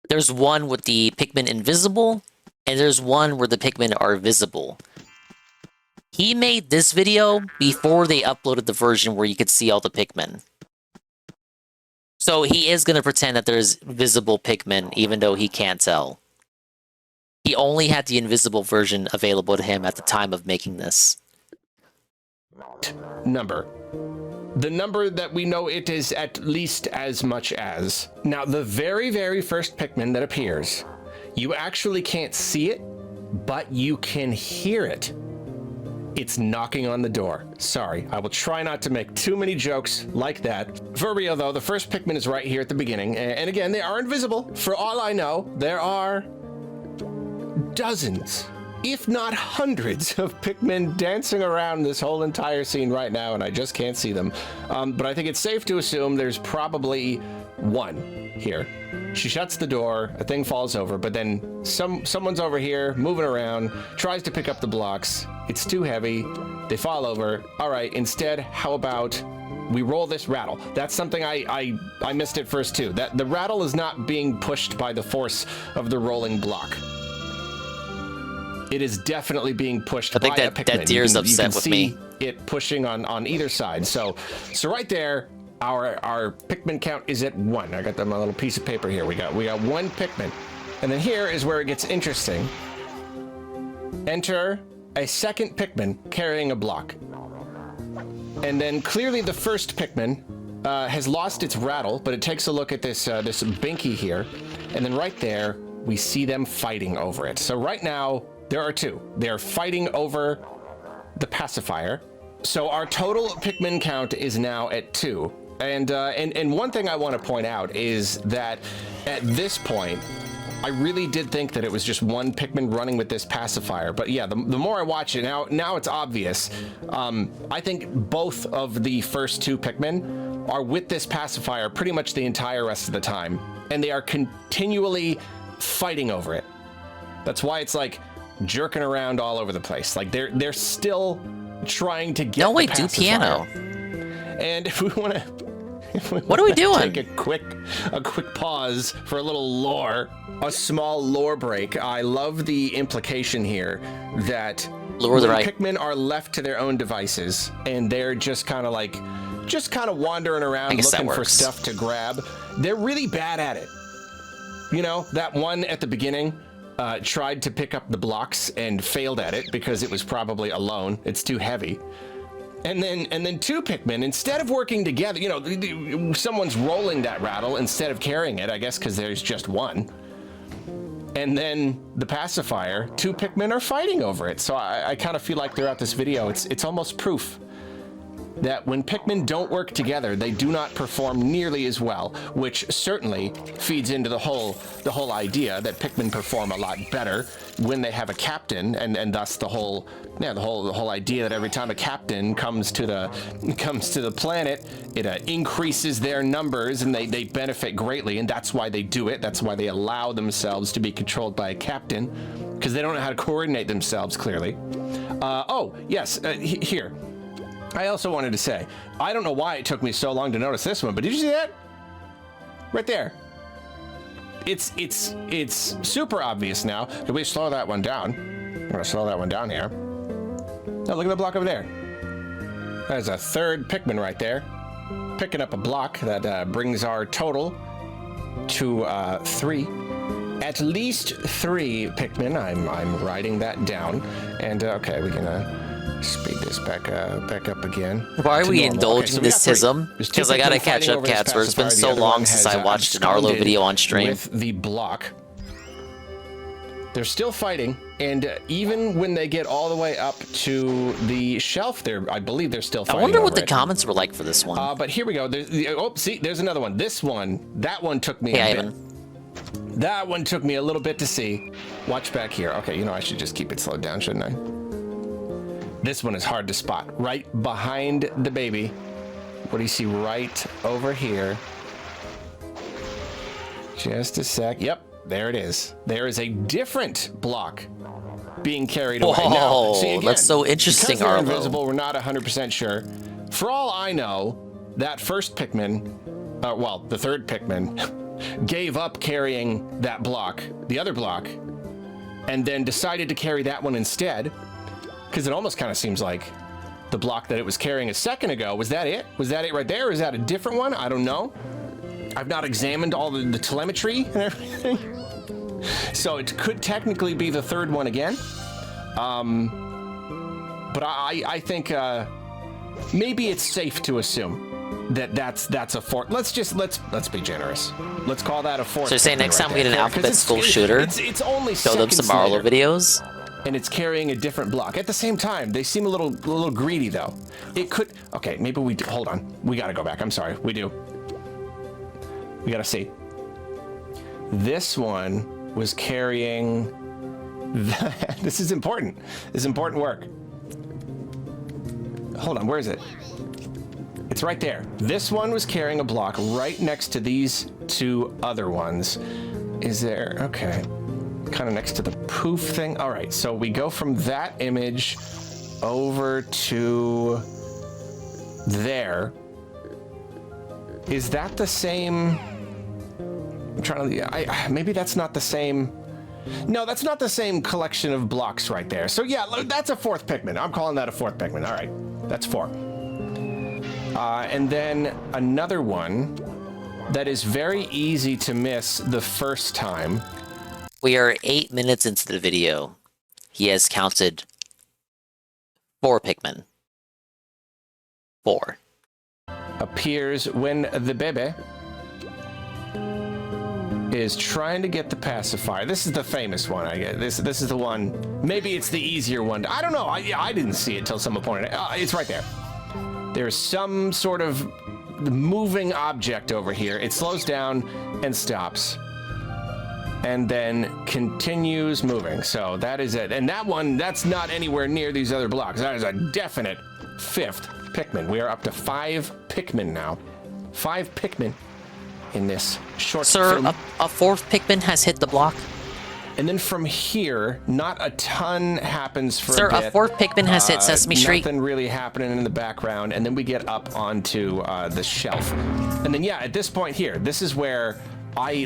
There's one with the Pikmin invisible, and there's one where the Pikmin are visible. He made this video before they uploaded the version where you could see all the Pikmin. So he is going to pretend that there's visible Pikmin, even though he can't tell. He only had the invisible version available to him at the time of making this. Number. The number that we know it is at least as much as. Now, the very, very first Pikmin that appears, you actually can't see it, but you can hear it. It's knocking on the door. Sorry, I will try not to make too many jokes like that. For real, though, the first Pikmin is right here at the beginning. And again, they are invisible. For all I know, there are dozens, if not hundreds, of Pikmin dancing around this whole entire scene right now, and I just can't see them. But I think it's safe to assume there's probably one here. She shuts the door, a thing falls over, but then someone's over here, moving around, tries to pick up the blocks. It's too heavy. They fall over. All right, instead, how about we roll this rattle? That's something I missed at first, too. That the rattle is not being pushed by the force of the rolling block. It is definitely being pushed by a Pikmin. I think that deer's upset with me. It pushing on either side. So right there, our Pikmin count is at 1. I got my little piece of paper here. We got 1 Pikmin. And then here is where it gets interesting. Enter a second Pikmin carrying a block. And then clearly the first Pikmin has lost its rattle, but it takes a look at this this binky here, and then right there we see them fighting over it. So right now there are two. They're fighting over the pacifier. So our total Pikmin count is now at 2. And one thing I want to point out is that at this point, I really did think that it was just one Pikmin running with this pacifier. But yeah, the more I watch it now it's obvious. I think both of the first 2 Pikmin are with this pacifier pretty much the entire rest of the time, and they are continually fighting over it. That's why it's like jerking around all over the place. Like they're still trying to get. No, wait, the do piano. And if we want to. What are we doing? Take a quick pause for a little lore, a small lore break. I love the implication here that when Pikmin are left to their own devices and they're just kind of wandering around looking for stuff to grab, they're really bad at it. You know, that one at the beginning tried to pick up the blocks and failed at it because it was probably alone. It's too heavy. And then 2 Pikmin, instead of working together, you know, someone's rolling that rattle instead of carrying it, I guess, because there's just one. And then the pacifier, 2 Pikmin are fighting over it. So I kind of feel like throughout this video, it's almost proof that when Pikmin don't work together, they do not perform nearly as well, which certainly feeds into the whole idea that Pikmin perform a lot better when they have a captain, and thus the whole idea that every time a captain comes to the planet, it increases their numbers and they benefit greatly, and that's why they do it. That's why they allow themselves to be controlled by a captain, because they don't know how to coordinate themselves clearly. Oh yes, here. I also wanted to say, I don't know why it took me so long to notice this one, but did you see that? Right there. It's super obvious now. Can we slow that one down? I'm gonna slow that one down here. Oh, look at the block over there. There's a 3rd Pikmin right there. Picking up a block that brings our total to 3. At least 3 Pikmin. I'm writing that down. And okay, we're gonna speed this back up again. Why are we indulging this tism? Because I gotta catch up, Catsper. It's been so long since I watched an Arlo video on stream. With the block. They're still fighting, and even when they get all the way up to the shelf, I believe they're still fighting. I wonder what the comments were like for this one. But here we go. See, there's another one. That one took me a bit. That one took me a little bit to see. Watch back here. Okay, you know, I should just keep it slowed down, shouldn't I? This one is hard to spot. Right behind the baby. What do you see right over here? Just a sec. Yep, there it is. There is a different block being carried away. Now, see, again, that's so interesting, because they're Arlo. invisible, we're not 100% sure. For all I know, that first Pikmin, well, the 3rd Pikmin, gave up carrying that block, the other block, and then decided to carry that one instead. Because it almost kind of seems like the block that it was carrying a second ago, was that it? Was that it right there? Or is that a different one? I don't know. I've not examined all the telemetry and everything. So it could technically be the 3rd one again. But I think maybe it's safe to assume that that's a 4th. Let's be generous. Let's call that a 4th. So you're saying next time we get an alphabet school shooter, it's only show them some Arlo videos? And it's carrying a different block. At the same time, they seem a little greedy though. It could, okay, maybe we do, hold on. We gotta go back, I'm sorry, we do. We gotta see. This one was carrying, this is important. This is important work. Hold on, where is it? It's right there. This one was carrying a block right next to these 2 other ones. Is there, okay. Kind of next to the poof thing. All right, so we go from that image over to there. Is that the same? I'm trying to, maybe that's not the same. No, that's not the same collection of blocks right there. So yeah, that's a 4th Pikmin. I'm calling that a 4th Pikmin. All right, that's 4. And then another one that is very easy to miss the first time. We are 8 minutes into the video. He has counted 4 Pikmin. 4. appears when the baby is trying to get the pacifier. This is the famous one, I guess. This is the one. Maybe it's the easier one. I don't know. I didn't see it till someone pointed it out. It's right there. There's some sort of moving object over here. It slows down and stops. And then continues moving. So that is it. And that one, that's not anywhere near these other blocks. That is a definite 5th Pikmin. We are up to 5 Pikmin now. 5 Pikmin in this short film. Sir, a 4th Pikmin has hit the block. And then from here, not a ton happens for Sir, a bit. a 4th Pikmin has hit Sesame Street. Nothing really happening in the background. And then we get up onto the shelf. And then, yeah, at this point here, this is where I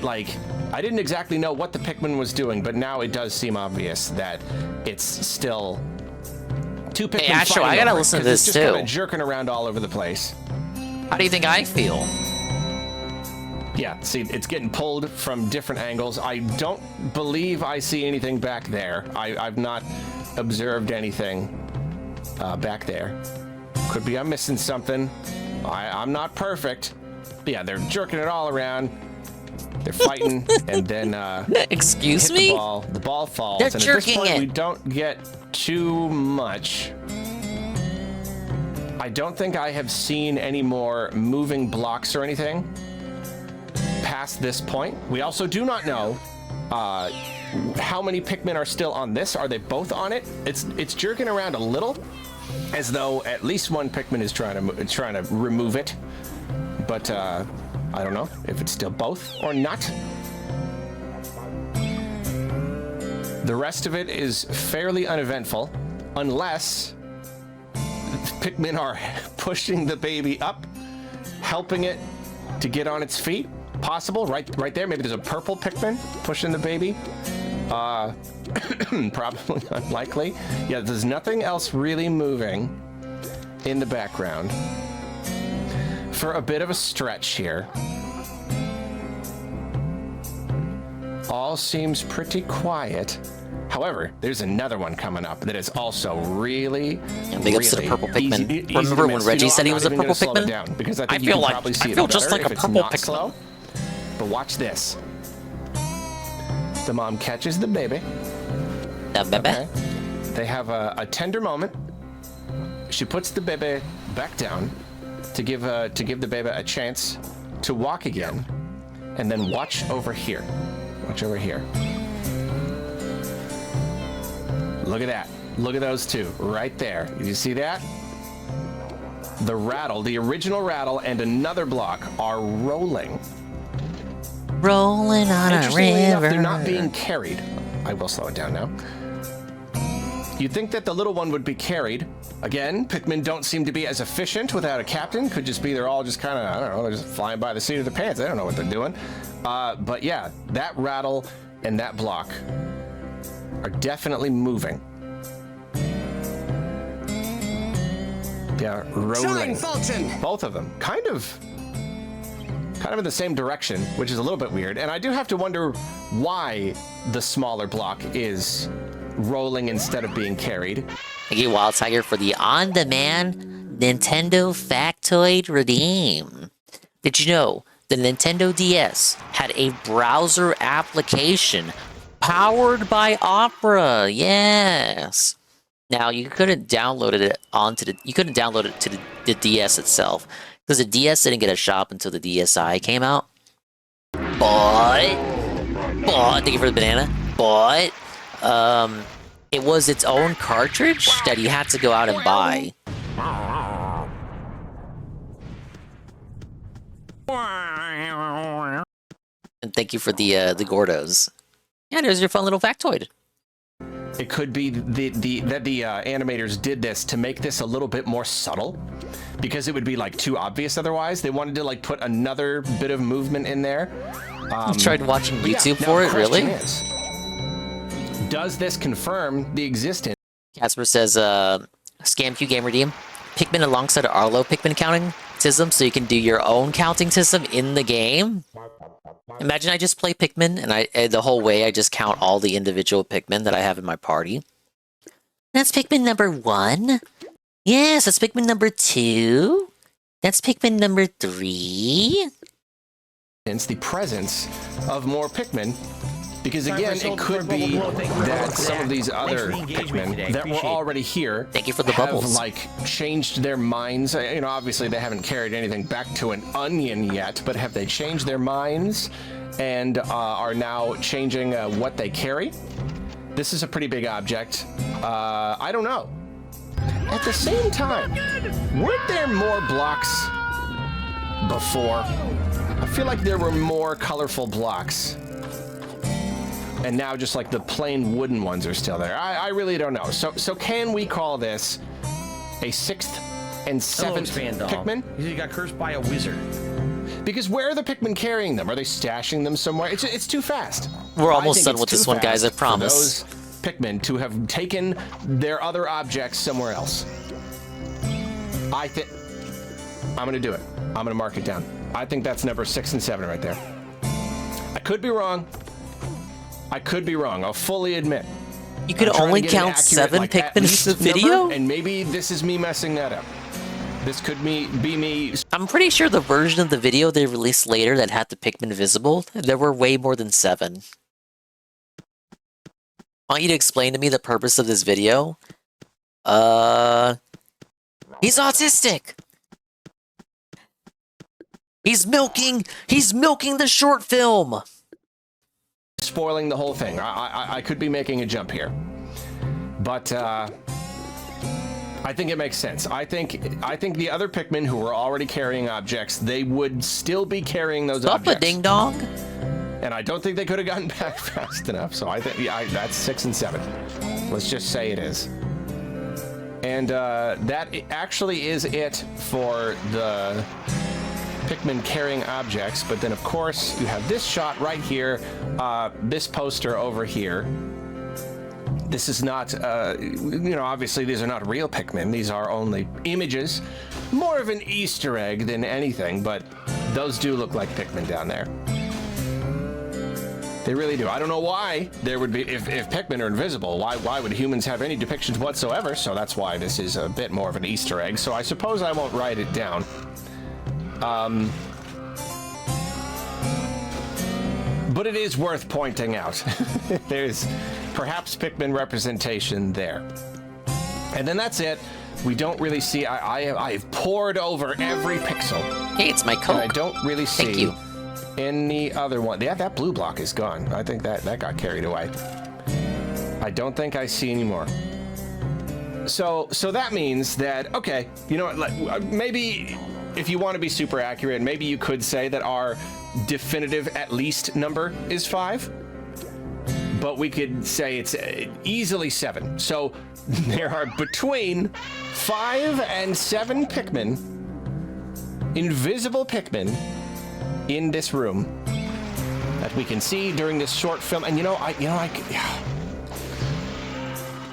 didn't exactly know what the Pikmin was doing, but now it does seem obvious that it's still 2 Pikmin. Hey, Astro, I gotta listen to this it's just kind of jerking around all over the place. How do you think I feel? Yeah, see, it's getting pulled from different angles. I don't believe I see anything back there. I've not observed anything back there. Could be I'm missing something. I'm not perfect. But yeah, they're jerking it all around. They're fighting, and then excuse hit me? the ball. The ball falls. They're and at jerking this point, it. we don't get too much. I don't think I have seen any more moving blocks or anything past this point. We also do not know how many Pikmin are still on this. Are they both on it? It's jerking around a little, as though at least one Pikmin is trying to remove it. But I don't know if it's still both or not. The rest of it is fairly uneventful, unless Pikmin are pushing the baby up, helping it to get on its feet. Possible, right there. Maybe there's a purple Pikmin pushing the baby. Probably unlikely. Yeah, there's nothing else really moving in the background. For a bit of a stretch here. All seems pretty quiet. However, there's another one coming up that is also really, big ups to the purple Pikmin. easy Remember to when miss. Reggie You know, said he I'm was not a even purple gonna slow it Pikmin? down, because I think I you feel can like- probably I see it feel just better like a if it's purple not Pikmin. slow. But watch this. The mom catches the baby. The baby. Okay. They have a tender moment. She puts the baby back down to give the baby a chance to walk again, and then watch over here. Watch over here. Look at that. Look at those two right there. You see that? The rattle, the original rattle, and another block are rolling. Rolling on a Interestingly enough, river. they're not being carried. I will slow it down now. You'd think that the little one would be carried. Again, Pikmin don't seem to be as efficient without a captain. Could just be they're all just kind of, I don't know, they're just flying by the seat of their pants. They don't know what they're doing. But yeah, that rattle and that block are definitely moving. Yeah, rolling. Both of them. Kind of in the same direction, which is a little bit weird. And I do have to wonder why the smaller block is rolling instead of being carried. Thank you, Wild Tiger, for the on-demand Nintendo factoid redeem. Did you know the Nintendo DS had a browser application powered by Opera? Yes. Now you couldn't download it to the DS itself because the DS didn't get a shop until the DSi came out. But thank you for the banana. But it was its own cartridge that you had to go out and buy. And thank you for the Gordos. Yeah, there's your fun little factoid. It could be that the animators did this to make this a little bit more subtle, because it would be like too obvious otherwise. They wanted to like put another bit of movement in there. You tried watching YouTube now for the it, really? question is, does this confirm the existence? Casper says, Scam Q Game Redeem. Pikmin alongside Arlo Pikmin counting system so you can do your own counting system in the game. Imagine I just play Pikmin and the whole way I just count all the individual Pikmin that I have in my party. That's Pikmin number 1. Yes, that's Pikmin number 2. That's Pikmin number 3. It's the presence of more Pikmin. Because again, it could be that some of these other Pikmin that were already here have like changed their minds. You know, obviously they haven't carried anything back to an onion yet, but have they changed their minds and are now changing what they carry? This is a pretty big object. I don't know. At the same time, weren't there more blocks before? I feel like there were more colorful blocks. And now just like the plain wooden ones are still there. I really don't know. So can we call this a 6th and 7th Pikmin? You got cursed by a wizard. Because where are the Pikmin carrying them? Are they stashing them somewhere? It's too fast. We're almost done with this one, guys, I promise. For those Pikmin to have taken their other objects somewhere else. I think I'm gonna do it. I'm gonna mark it down. I think that's number 6 and 7 right there. I could be wrong. I could be wrong. I'll fully admit. You could only count 7 Pikmin in the video? And maybe this is me messing that up. This could be me. I'm pretty sure the version of the video they released later that had the Pikmin visible, there were way more than 7. I want you to explain to me the purpose of this video. He's autistic! He's milking the short film! Spoiling the whole thing. I could be making a jump here, but I think it makes sense. I think the other Pikmin who were already carrying objects, they would still be carrying those objects. Ding dong. And I don't think they could have gotten back fast enough. So I think that's 6 and 7. Let's just say it is. And that actually is it for the Pikmin carrying objects, but then of course you have this shot right here, this poster over here. This is not, you know, obviously these are not real Pikmin. These are only images, more of an Easter egg than anything, but those do look like Pikmin down there. They really do. I don't know why there would be, if Pikmin are invisible, why would humans have any depictions whatsoever? So that's why this is a bit more of an Easter egg. So I suppose I won't write it down. But it is worth pointing out. There's perhaps Pikmin representation there. And then that's it. We don't really see, I've poured over every pixel. Hey, it's my Coke. And I don't really see any other one. Yeah, that blue block is gone. I think that got carried away. I don't think I see any more. So that means that, okay, you know what, like, maybe if you want to be super accurate, maybe you could say that our definitive at least number is 5, but we could say it's easily 7. So there are between 5 and 7 Pikmin, invisible Pikmin, in this room that we can see during this short film. And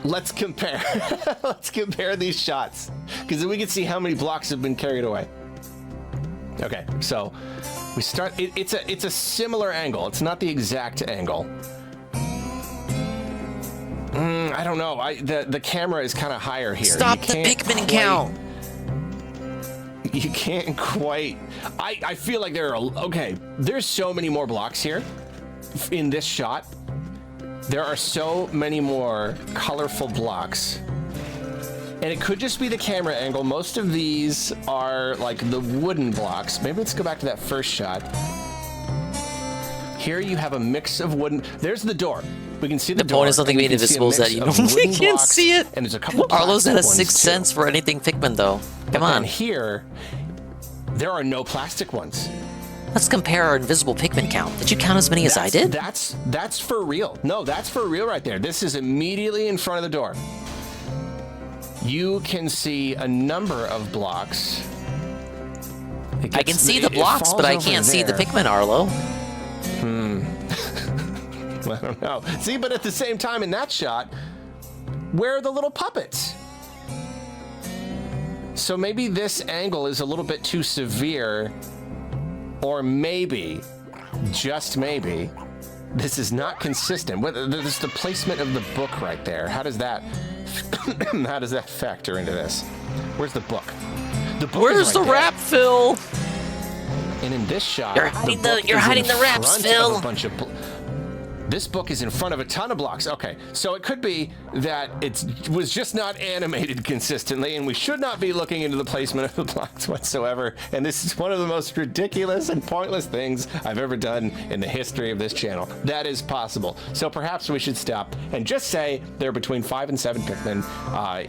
let's compare. Let's compare these shots, because then we can see how many blocks have been carried away. Okay, so we start. It's a similar angle. It's not the exact angle. I don't know. The camera is kind of higher here. Stop the Pikmin count. You can't quite. I feel like there are. Okay, there's so many more blocks here in this shot. There are so many more colorful blocks. And it could just be the camera angle. Most of these are like the wooden blocks. Maybe let's go back to that first shot. Here you have a mix of wooden. There's the door. We can see the door. point is something made invisible is that you normally can't see it. And there's a couple. Arlo's at a 6th sense for anything Pikmin, though. Come on. And here, there are no plastic ones. Let's compare our invisible Pikmin count. Did you count as many as I did? That's for real. No, that's for real right there. This is immediately in front of the door. You can see a number of blocks. I can see the blocks, but I can't see the Pikmin, Arlo. I don't know. See, but at the same time in that shot, where are the little puppets? So maybe this angle is a little bit too severe, or maybe, just maybe, this is not consistent. There's the placement of the book right there. How does that factor into this? Where's the book? Where's the rap, Phil? And in this shot, You're hiding the raps, Phil. This book is in front of a ton of blocks. Okay, so it could be that it was just not animated consistently, and we should not be looking into the placement of the blocks whatsoever. And this is one of the most ridiculous and pointless things I've ever done in the history of this channel. That is possible. So perhaps we should stop and just say there are between 5 and 7 Pikmin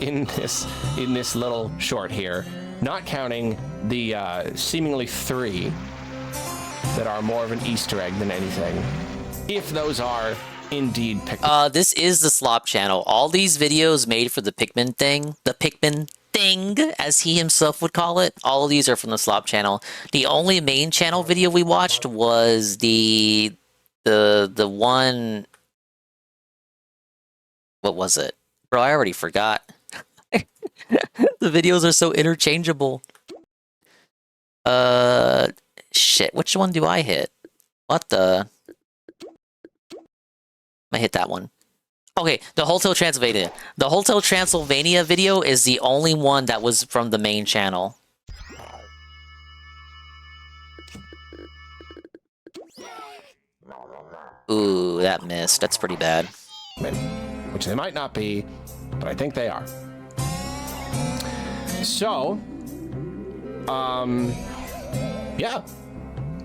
in this little short here, not counting the seemingly 3 that are more of an Easter egg than anything. If those are indeed Pikmin. This is the Slop channel. All these videos made for the Pikmin thing, as he himself would call it, all of these are from the Slop channel. The only main channel video we watched was the one. What was it? Bro, I already forgot. The videos are so interchangeable. Shit, which one do I hit? What the? I hit that one. Okay, the Hotel Transylvania. The Hotel Transylvania video is the only one that was from the main channel. Ooh, that missed. That's pretty bad. Which they might not be, but I think they are. So, yeah,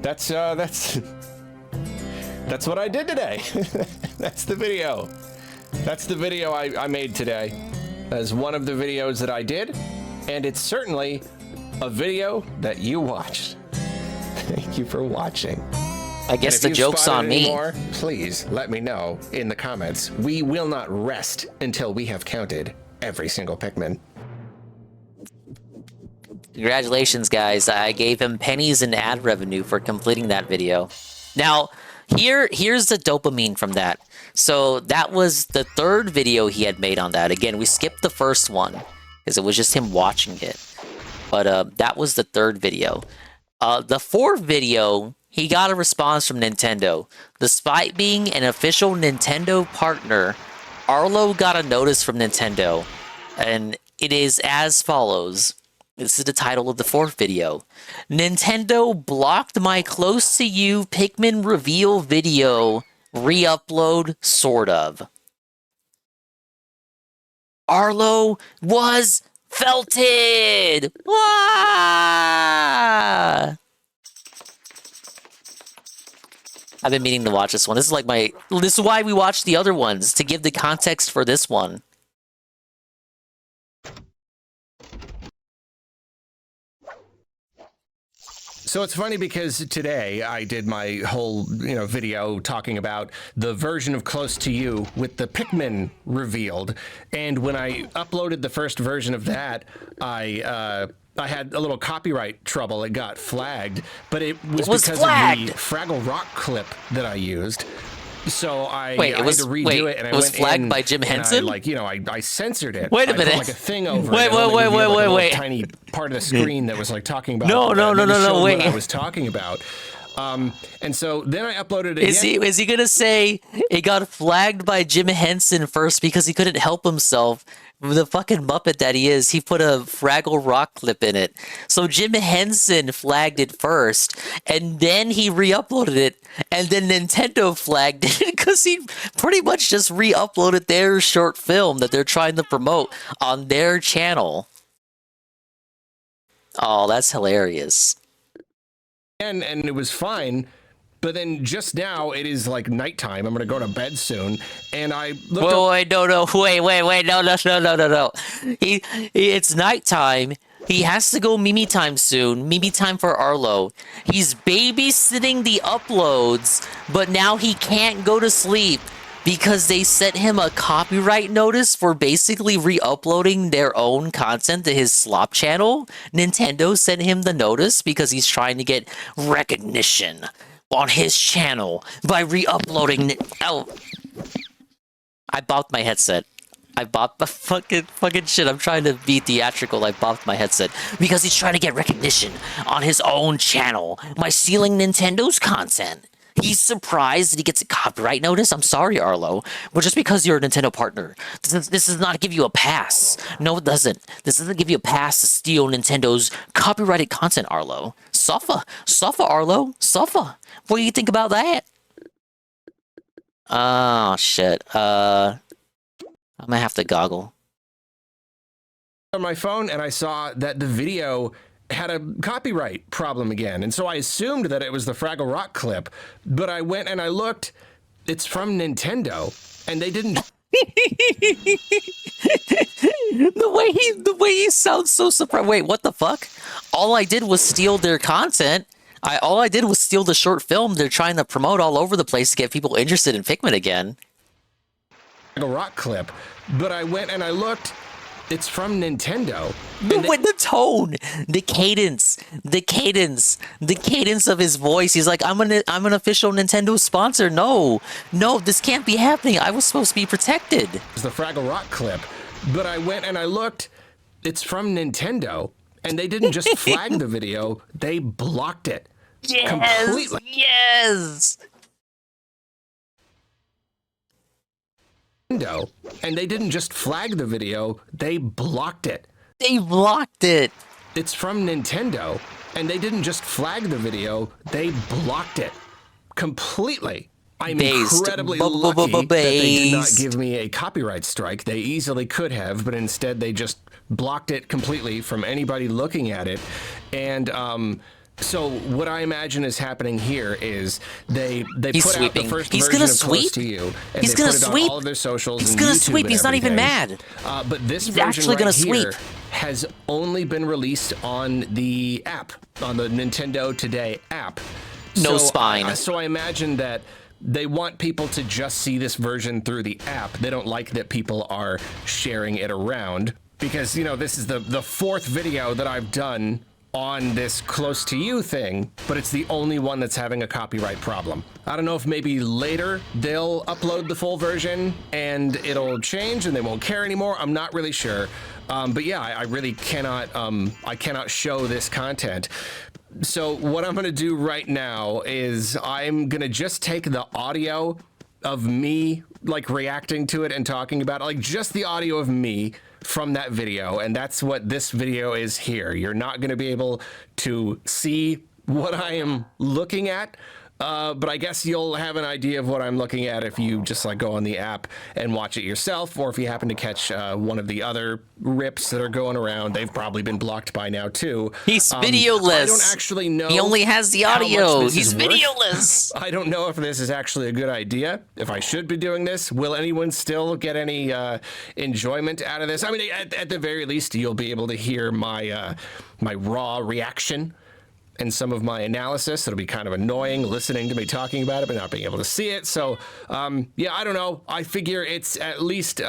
that's what I did today. That's the video. That's the video I made today. As one of the videos that I did, and it's certainly a video that you watched. Thank you for watching. I guess the joke's on me. More, please let me know in the comments. We will not rest until we have counted every single Pikmin. Congratulations, guys. I gave him pennies in ad revenue for completing that video. Now, here's the dopamine from that. So that was the 3rd video he had made on that. Again, we skipped the first one because it was just him watching it. But that was the 3rd video. The 4th video, he got a response from Nintendo. Despite being an official Nintendo partner, Arlo got a notice from Nintendo. And it is as follows. This is the title of the 4th video. Nintendo blocked my close to you Pikmin reveal video re-upload, sort of. Arlo was felted! Ah! I've been meaning to watch this one. This is like this is why we watched the other ones, to give the context for this one. So it's funny because today I did my whole, video talking about the version of Close to You with the Pikmin revealed, and when I uploaded the first version of that, I had a little copyright trouble. It got flagged, but it was because flagged. of the Fraggle Rock clip that I used. So I had to redo it, and I was went flagged in by Jim Henson. I censored it. Wait a minute. I put, a thing over wait, it. Wait. Tiny part of the screen that was talking about. No. Wait. What I was talking about. And so then I uploaded it again. Is he gonna say it got flagged by Jim Henson first because he couldn't help himself? The fucking Muppet that he is, he put a Fraggle Rock clip in it. So Jim Henson flagged it first, and then he re-uploaded it, and then Nintendo flagged it because he pretty much just re-uploaded their short film that they're trying to promote on their channel. Oh, that's hilarious. And it was fine. But then just now it is like nighttime. I'm gonna go to bed soon, and I looked wait, no, it's nighttime. He has to go Mimi time soon. Mimi time for Arlo. He's babysitting the uploads, but now he can't go to sleep because they sent him a copyright notice for basically re-uploading their own content to his Slop channel. Nintendo sent him the notice because he's trying to get recognition on his channel by re-uploading it. Oh, I bopped my headset. I bopped the fucking shit. I'm trying to be theatrical. I bopped my headset because he's trying to get recognition on his own channel by stealing Nintendo's content. He's surprised that he gets a copyright notice. I'm sorry, Arlo, but just because you're a Nintendo partner, this does not give you a pass. No, it doesn't. This doesn't give you a pass to steal Nintendo's copyrighted content, Arlo. Suffer, Arlo, suffer. What do you think about that? Oh shit. I'm gonna have to goggle. On my phone, and I saw that the video had a copyright problem again, and so I assumed that it was the Fraggle Rock clip, but I went and I looked. It's from Nintendo, and they didn't. the way he sounds so surprised. Wait, what the fuck? All I did was steal their content. All I did was steal the short film they're trying to promote all over the place to get people interested in Pikmin again. Fraggle Rock clip, but I went and I looked. It's from Nintendo. With the tone, the cadence of his voice. He's like, I'm an official Nintendo sponsor. No, this can't be happening. I was supposed to be protected. It's the Fraggle Rock clip, but I went and I looked. It's from Nintendo, and they didn't just flag the video; they blocked it completely. Yes. And they didn't just flag the video, they blocked it. They blocked it. It's from Nintendo, and they didn't just flag the video, they blocked it completely. I'm incredibly lucky that they did not give me a copyright strike. They easily could have, but instead they just blocked it completely from anybody looking at it. And so what I imagine is happening here is they put out the first version of Close to You, and they put it on all of their socials and YouTube and He's not even mad. But this version right here has only been released on the app, on the Nintendo Today app. No spine. So I imagine that they want people to just see this version through the app. They don't like that people are sharing it around because, you know, this is the fourth video that I've done on this Close to You thing, but it's the only one that's having a copyright problem. I don't know if maybe later they'll upload the full version and it'll change and they won't care anymore. I'm not really sure. But yeah, I really cannot, I cannot show this content. So what I'm gonna do right now is I'm gonna just take the audio of me like reacting to it and talking about it, like just the audio of me from that video, and that's what this video is here. You're not going to be able to see what I am looking at, but I guess you'll have an idea of what I'm looking at if you just like go on the app and watch it yourself, or if you happen to catch one of the other rips that are going around. They've probably been blocked by now too. He's videoless. I don't actually know. He only has the audio. He's videoless. I don't know if this is actually a good idea, if I should be doing this. Will anyone still get any enjoyment out of this? I mean, at the very least, you'll be able to hear my my raw reaction and some of my analysis. It'll be kind of annoying listening to me talking about it, but not being able to see it. So, yeah, I don't know. I figure it's at least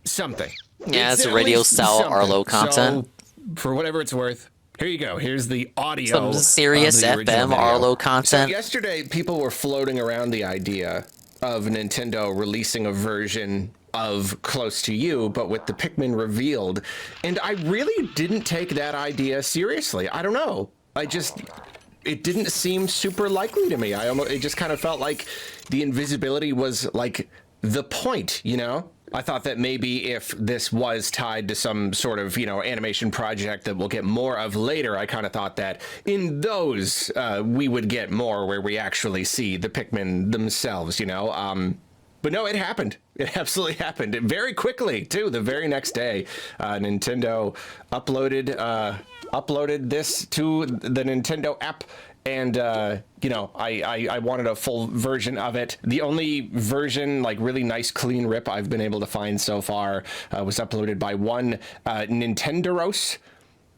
something. Yeah, it's radio-style Arlo content. So, for whatever it's worth, here you go. Here's the audio. Some serious FM Arlo content. So yesterday, people were floating around the idea of Nintendo releasing a version of Close to You, but with the Pikmin revealed. And I really didn't take that idea seriously. I don't know. It didn't seem super likely to me. It just kind of felt like the invisibility was like the point, you know? I thought that maybe if this was tied to some sort of, you know, animation project that we'll get more of later, I kind of thought that in those, we would get more where we actually see the Pikmin themselves, you know? But no, it happened. It absolutely happened. Very quickly, too. The very next day, Nintendo uploaded this to the Nintendo app, and you know, I wanted a full version of it. The only version, like really nice clean rip I've been able to find so far, was uploaded by one Nintendoros.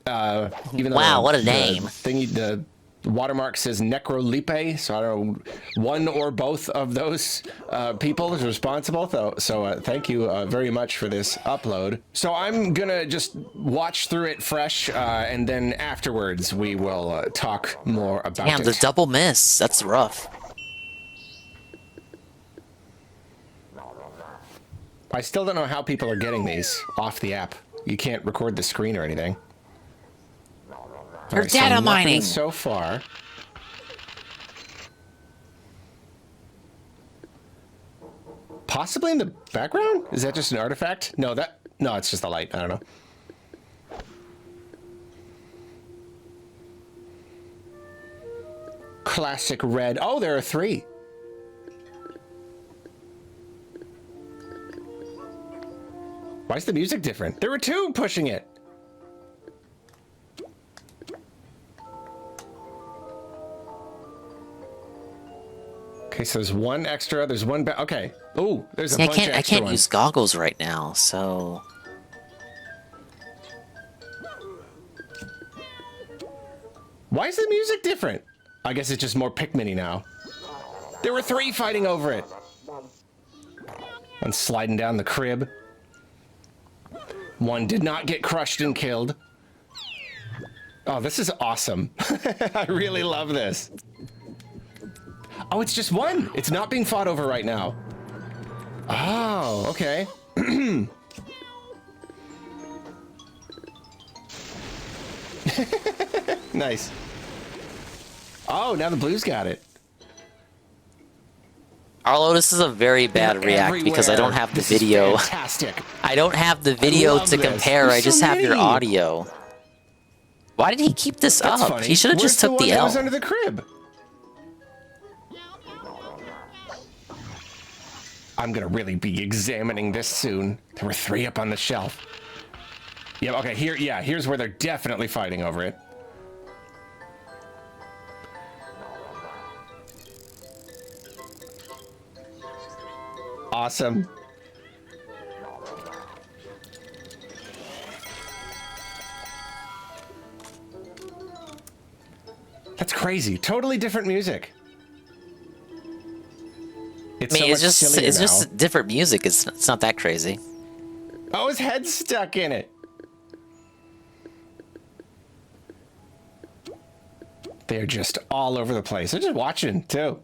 Even though wow, what a name! The watermark says Necrolipe, so I don't know, one or both of those people is responsible. So thank you very much for this upload. So I'm gonna just watch through it fresh, and then afterwards we will talk more about it. Damn, the double miss. That's rough. I still don't know how people are getting these off the app. You can't record the screen or anything. You're data mining so far. possibly in the background? Is that just an artifact? No, it's just the light. I don't know. Classic red. Oh, there are 3. Why is the music different? There were 2 pushing it. Okay, so there's 1 extra. There's 1 back. Okay. Oh, there's a bunch of extra I can't ones. use goggles right now, so. Why is the music different? I guess it's just more Pikmin-y now. There were 3 fighting over it. One sliding down the crib. One did not get crushed and killed. Oh, this is awesome. I really love this. Oh, it's just 1. It's not being fought over right now. Oh, okay. Nice. Oh, now the blue's got it. Arlo, this is a very bad react because I don't have the video. Fantastic. I don't have the video to compare. I just have your audio. Why did he keep this That's up? funny. He should have just took the That L. was under the crib. I'm gonna really be examining this soon. There were 3 up on the shelf. Yeah, okay, here's where they're definitely fighting over it. Awesome. That's crazy. Totally different music. I mean, it's just different music. It's not that crazy. Oh, his head's stuck in it. They're just all over the place. They're just watching too.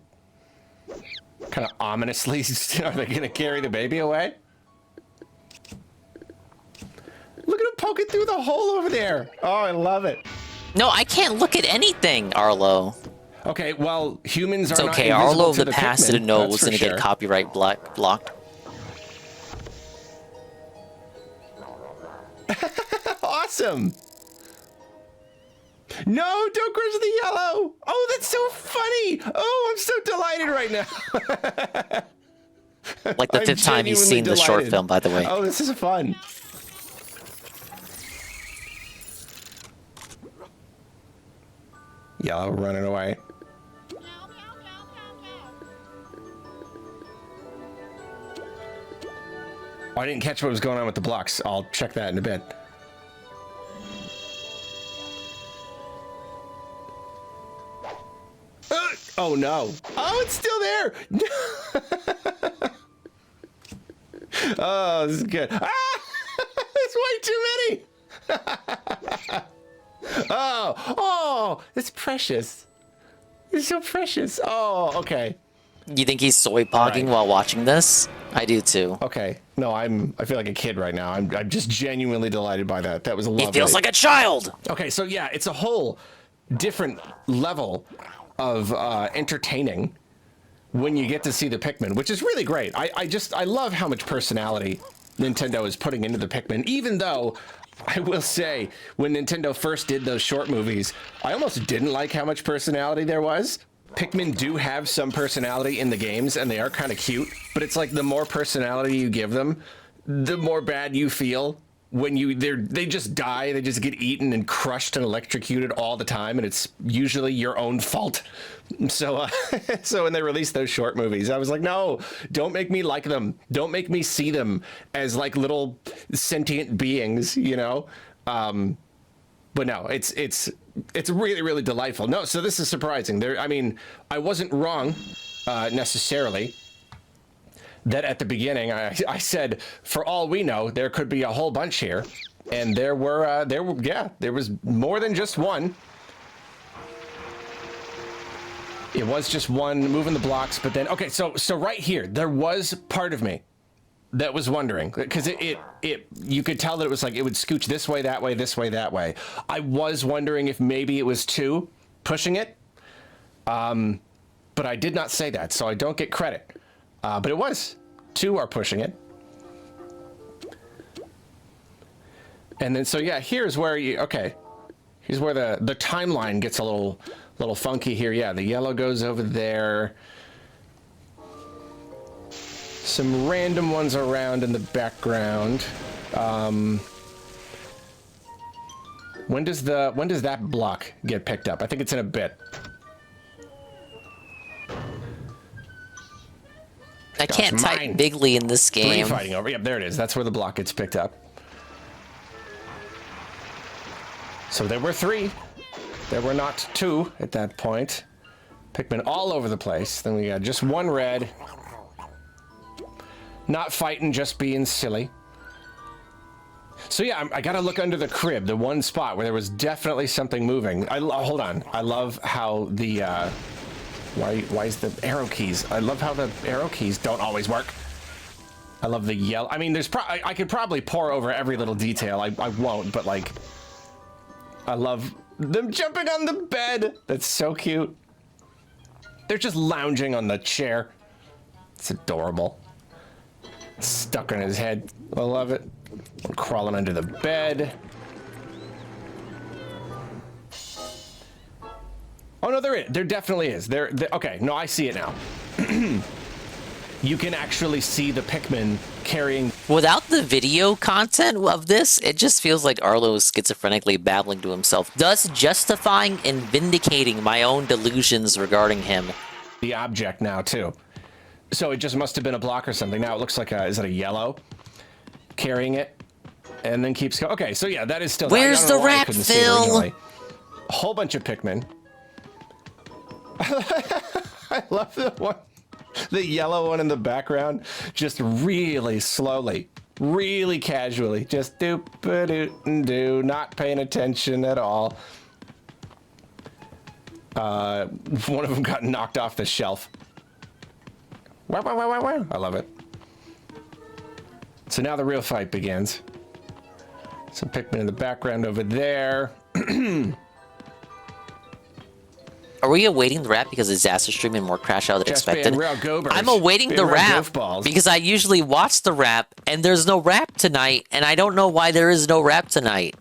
Kind of ominously, are they gonna carry the baby away? Look at him poking through the hole over there. Oh, I love it. No, I can't look at anything, Arlo. Okay, well, humans It's are okay. not Arlo of to the past didn't know it was going to sure. get copyright blocked. Awesome. No, don't crush the yellow. Oh, that's so funny. Oh, I'm so delighted right now. Like the 5th time you've seen the short film, by the way. Oh, this is fun. Yellow running away. Oh, I didn't catch what was going on with the blocks. I'll check that in a bit. Oh no. Oh, it's still there. Oh, this is good. Ah! It's way too many. Oh, it's precious. It's so precious. Oh, okay. You think he's soy pogging while watching this? I do too. Okay. No, I feel like a kid right now. I'm just genuinely delighted by that. That was lovely. He feels like a child. Okay, so yeah, it's a whole different level of entertaining when you get to see the Pikmin, which is really great. I love how much personality Nintendo is putting into the Pikmin, even though I will say when Nintendo first did those short movies, I almost didn't like how much personality there was. Pikmin do have some personality in the games and they are kind of cute, but it's like the more personality you give them, the more bad you feel when they just die, they just get eaten and crushed and electrocuted all the time, and it's usually your own fault. So so when they released those short movies, I was like, no, don't make me like them. Don't make me see them as like little sentient beings, you know? But no, it's really, really delightful. No, so this is surprising. I mean, I wasn't wrong necessarily. That at the beginning, I said, for all we know, there could be a whole bunch here, and there was more than just one. It was just one moving the blocks, but then okay, so right here, there was part of me that was wondering because you could tell that it was like it would scooch this way, that way, this way, that way. I was wondering if maybe it was 2 pushing it, but I did not say that, so I don't get credit. But it was. 2 are pushing it. And then, so yeah, here's where you, okay. Here's where the timeline gets a little funky here. Yeah, the yellow goes over there. Some random ones around in the background. When does that block get picked up? I think it's in a bit. I can't type bigly in this game. 3 fighting over. Yep, there it is. That's where the block gets picked up. So there were 3. There were not 2 at that point. Pikmin all over the place. Then we got just 1 red. Not fighting, just being silly. So yeah, I gotta look under the crib, the one spot where there was definitely something moving. Hold on. I love how the, why is the arrow keys? I love how the arrow keys don't always work. I love the yellow. I mean, I could probably pour over every little detail. I won't, but like, I love them jumping on the bed. That's so cute. They're just lounging on the chair. It's adorable. Stuck on his head. I love it. Crawling under the bed. Oh no, there definitely is. Okay, no, I see it now. You can actually see the Pikmin carrying. Without the video content of this, it just feels like Arlo is schizophrenically babbling to himself, thus justifying and vindicating my own delusions regarding him. The object now too. So it just must have been a block or something. Now it looks like is it a yellow? Carrying it, and then keeps going. Okay, so yeah, that is still. Where's the rat, Phil? A whole bunch of Pikmin. I love the yellow one in the background, just really slowly, really casually, just do, not paying attention at all. One of them got knocked off the shelf. Wow, wow, wow, wow, wow. I love it. So now the real fight begins. Some Pikmin in the background over there. Are we awaiting the rap because of disaster stream and more crash out than expected? I'm awaiting the rap because I usually watch the rap and there's no rap tonight, and I don't know why there is no rap tonight.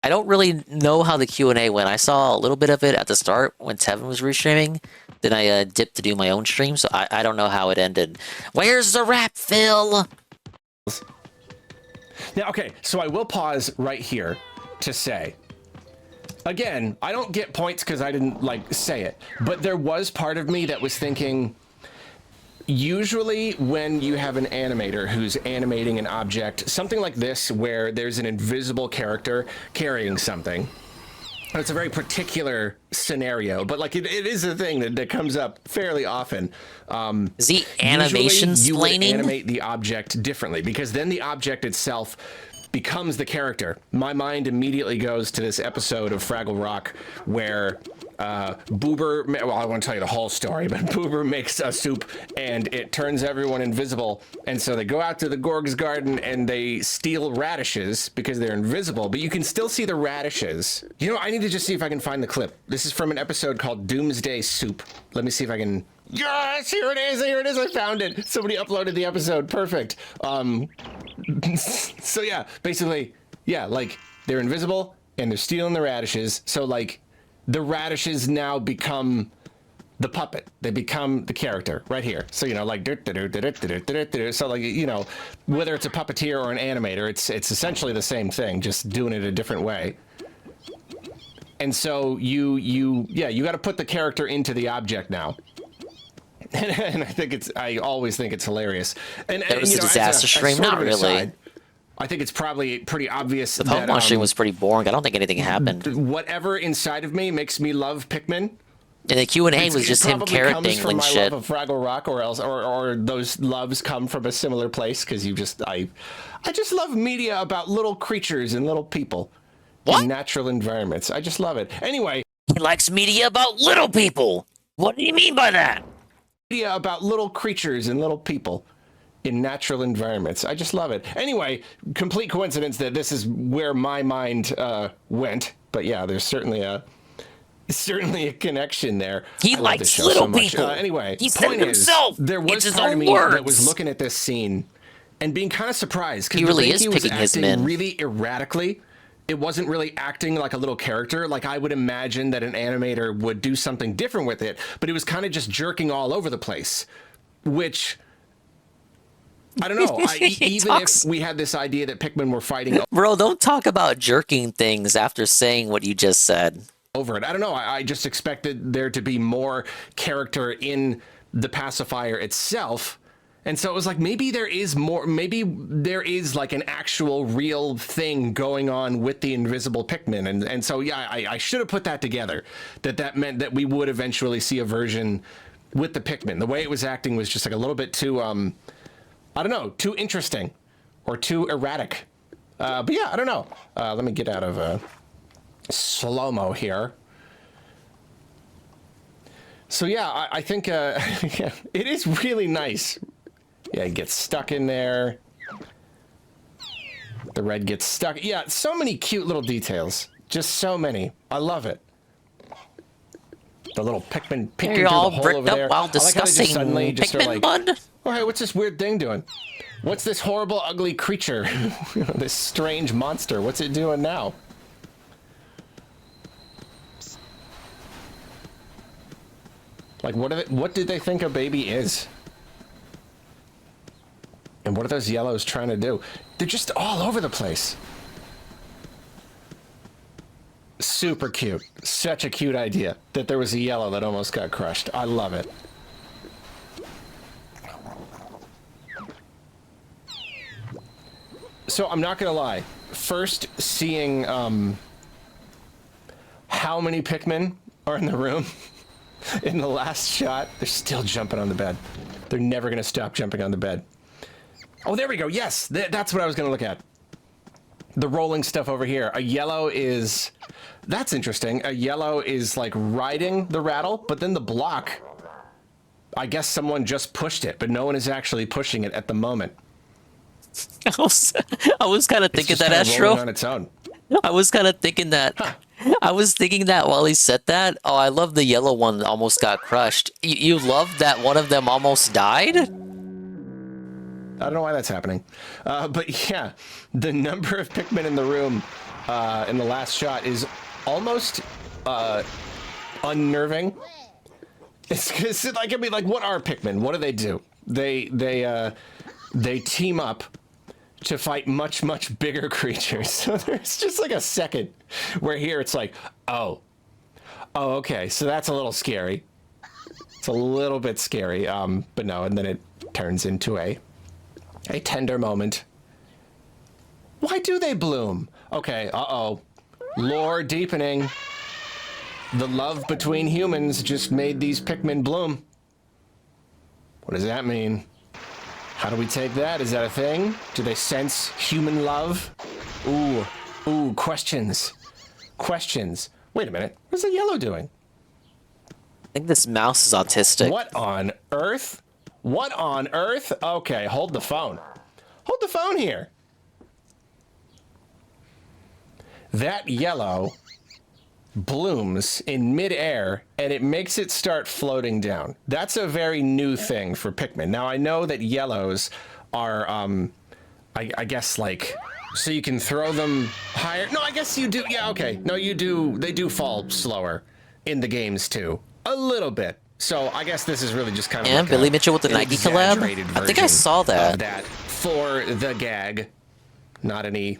I don't really know how the Q&A went. I saw a little bit of it at the start when Tevin was restreaming. Then I dipped to do my own stream, so I don't know how it ended. Where's the rap, Phil? Now, okay, so I will pause right here to say, again, I don't get points because I didn't, like, say it, but there was part of me that was thinking, usually when you have an animator who's animating an object, something like this where there's an invisible character carrying something, it's a very particular scenario, but like it is a thing that comes up fairly often. Is he animation splaining? You would animate the object differently because then the object itself becomes the character. My mind immediately goes to this episode of Fraggle Rock where Boober, well, I won't tell you the whole story, but Boober makes a soup and it turns everyone invisible. And so they go out to the Gorg's garden and they steal radishes because they're invisible, but you can still see the radishes. You know, I need to just see if I can find the clip. This is from an episode called Doomsday Soup. Let me see if I can. Yes, here it is. Here it is. I found it. Somebody uploaded the episode. Perfect. So yeah, basically, yeah, like they're invisible and they're stealing the radishes. So like, the radishes now become the puppet. They become the character right here. So, you know, like, so like, you know, whether it's a puppeteer or an animator, it's essentially the same thing, just doing it a different way. And so you got to put the character into the object now. And I always think it's hilarious. And that was a disaster stream? Not really. Aside, I think it's probably pretty obvious that... The Pokemon stream was pretty boring. I don't think anything happened. Whatever inside of me makes me love Pikmin. And the Q&A was just him carrot dingling shit. It probably comes from my love of Fraggle Rock, or those loves come from a similar place, because I just love media about little creatures and little people. What? In natural environments. I just love it. Anyway. He likes media about little people. What do you mean by that? Media about little creatures and little people in natural environments. I just love it. Anyway, complete coincidence that this is where my mind went. But yeah, there's certainly a certainly a connection there. He I love this likes show little so much. people. Anyway, He said point it is, himself. there was It's his part of own me that was words. looking at this scene and being kind of surprised because He really is he was picking his acting men. really erratically. It wasn't really acting like a little character. Like I would imagine that an animator would do something different with it, but it was kind of just jerking all over the place, which I don't know. Even if we had this idea that Pikmin were fighting Bro, don't talk about jerking things after saying what you just said. Over it. I don't know. I just expected there to be more character in the pacifier itself. And so it was like, maybe there is more, maybe there is like an actual real thing going on with the invisible Pikmin. And so, yeah, I should have put that together, that meant that we would eventually see a version with the Pikmin. The way it was acting was just like a little bit too, I don't know, too interesting or too erratic. But yeah, I don't know. Let me get out of slow-mo here. So yeah, I think yeah, it is really nice. Yeah, it gets stuck in there. The red gets stuck. Yeah, so many cute little details. Just so many. I love it. The little Pikmin peeking through the all hole bricked over up there. while I like how they just discussing suddenly just are Pikmin like, bud. oh, hey, what's this weird thing doing? What's this horrible, ugly creature? This strange monster. What's it doing now? Like, what did they think a baby is? And what are those yellows trying to do? They're just all over the place. Super cute. Such a cute idea that there was a yellow that almost got crushed. I love it. So I'm not gonna lie. First seeing how many Pikmin are in the room in the last shot, they're still jumping on the bed. They're never gonna stop jumping on the bed. Oh, there we go. Yes, that's what I was gonna look at. The rolling stuff over here. A yellow is, that's interesting. A yellow is like riding the rattle, but then the block, I guess someone just pushed it, but no one is actually pushing it at the moment. I was kind of thinking that, Astro. On its own. I was kind of thinking that. Huh. I was thinking that while he said that. Oh, I love the yellow one that almost got crushed. You love that one of them almost died? I don't know why that's happening. But yeah, the number of Pikmin in the room in the last shot is almost unnerving. It's like, I mean, like, what are Pikmin? What do they do? They team up to fight much, much bigger creatures. So there's just like a second where here it's like, oh, okay, so that's a little scary. It's a little bit scary, but no, and then it turns into a tender moment. Why do they bloom? Okay, uh-oh. Lore deepening. The love between humans just made these Pikmin bloom. What does that mean? How do we take that? Is that a thing? Do they sense human love? Ooh, questions. Questions. Wait a minute. What's the yellow doing? I think this mouse is autistic. What on earth? What on earth? Okay, hold the phone. Hold the phone here. That yellow blooms in midair and it makes it start floating down. That's a very new thing for Pikmin. Now I know that yellows are, I guess like, so you can throw them higher. No, I guess you do. Yeah, okay. No, you do. They do fall slower in the games too. A little bit. So I guess this is really just kind of yeah, like Billy Mitchell with the Nike collab. I think I saw that. That for the gag, not any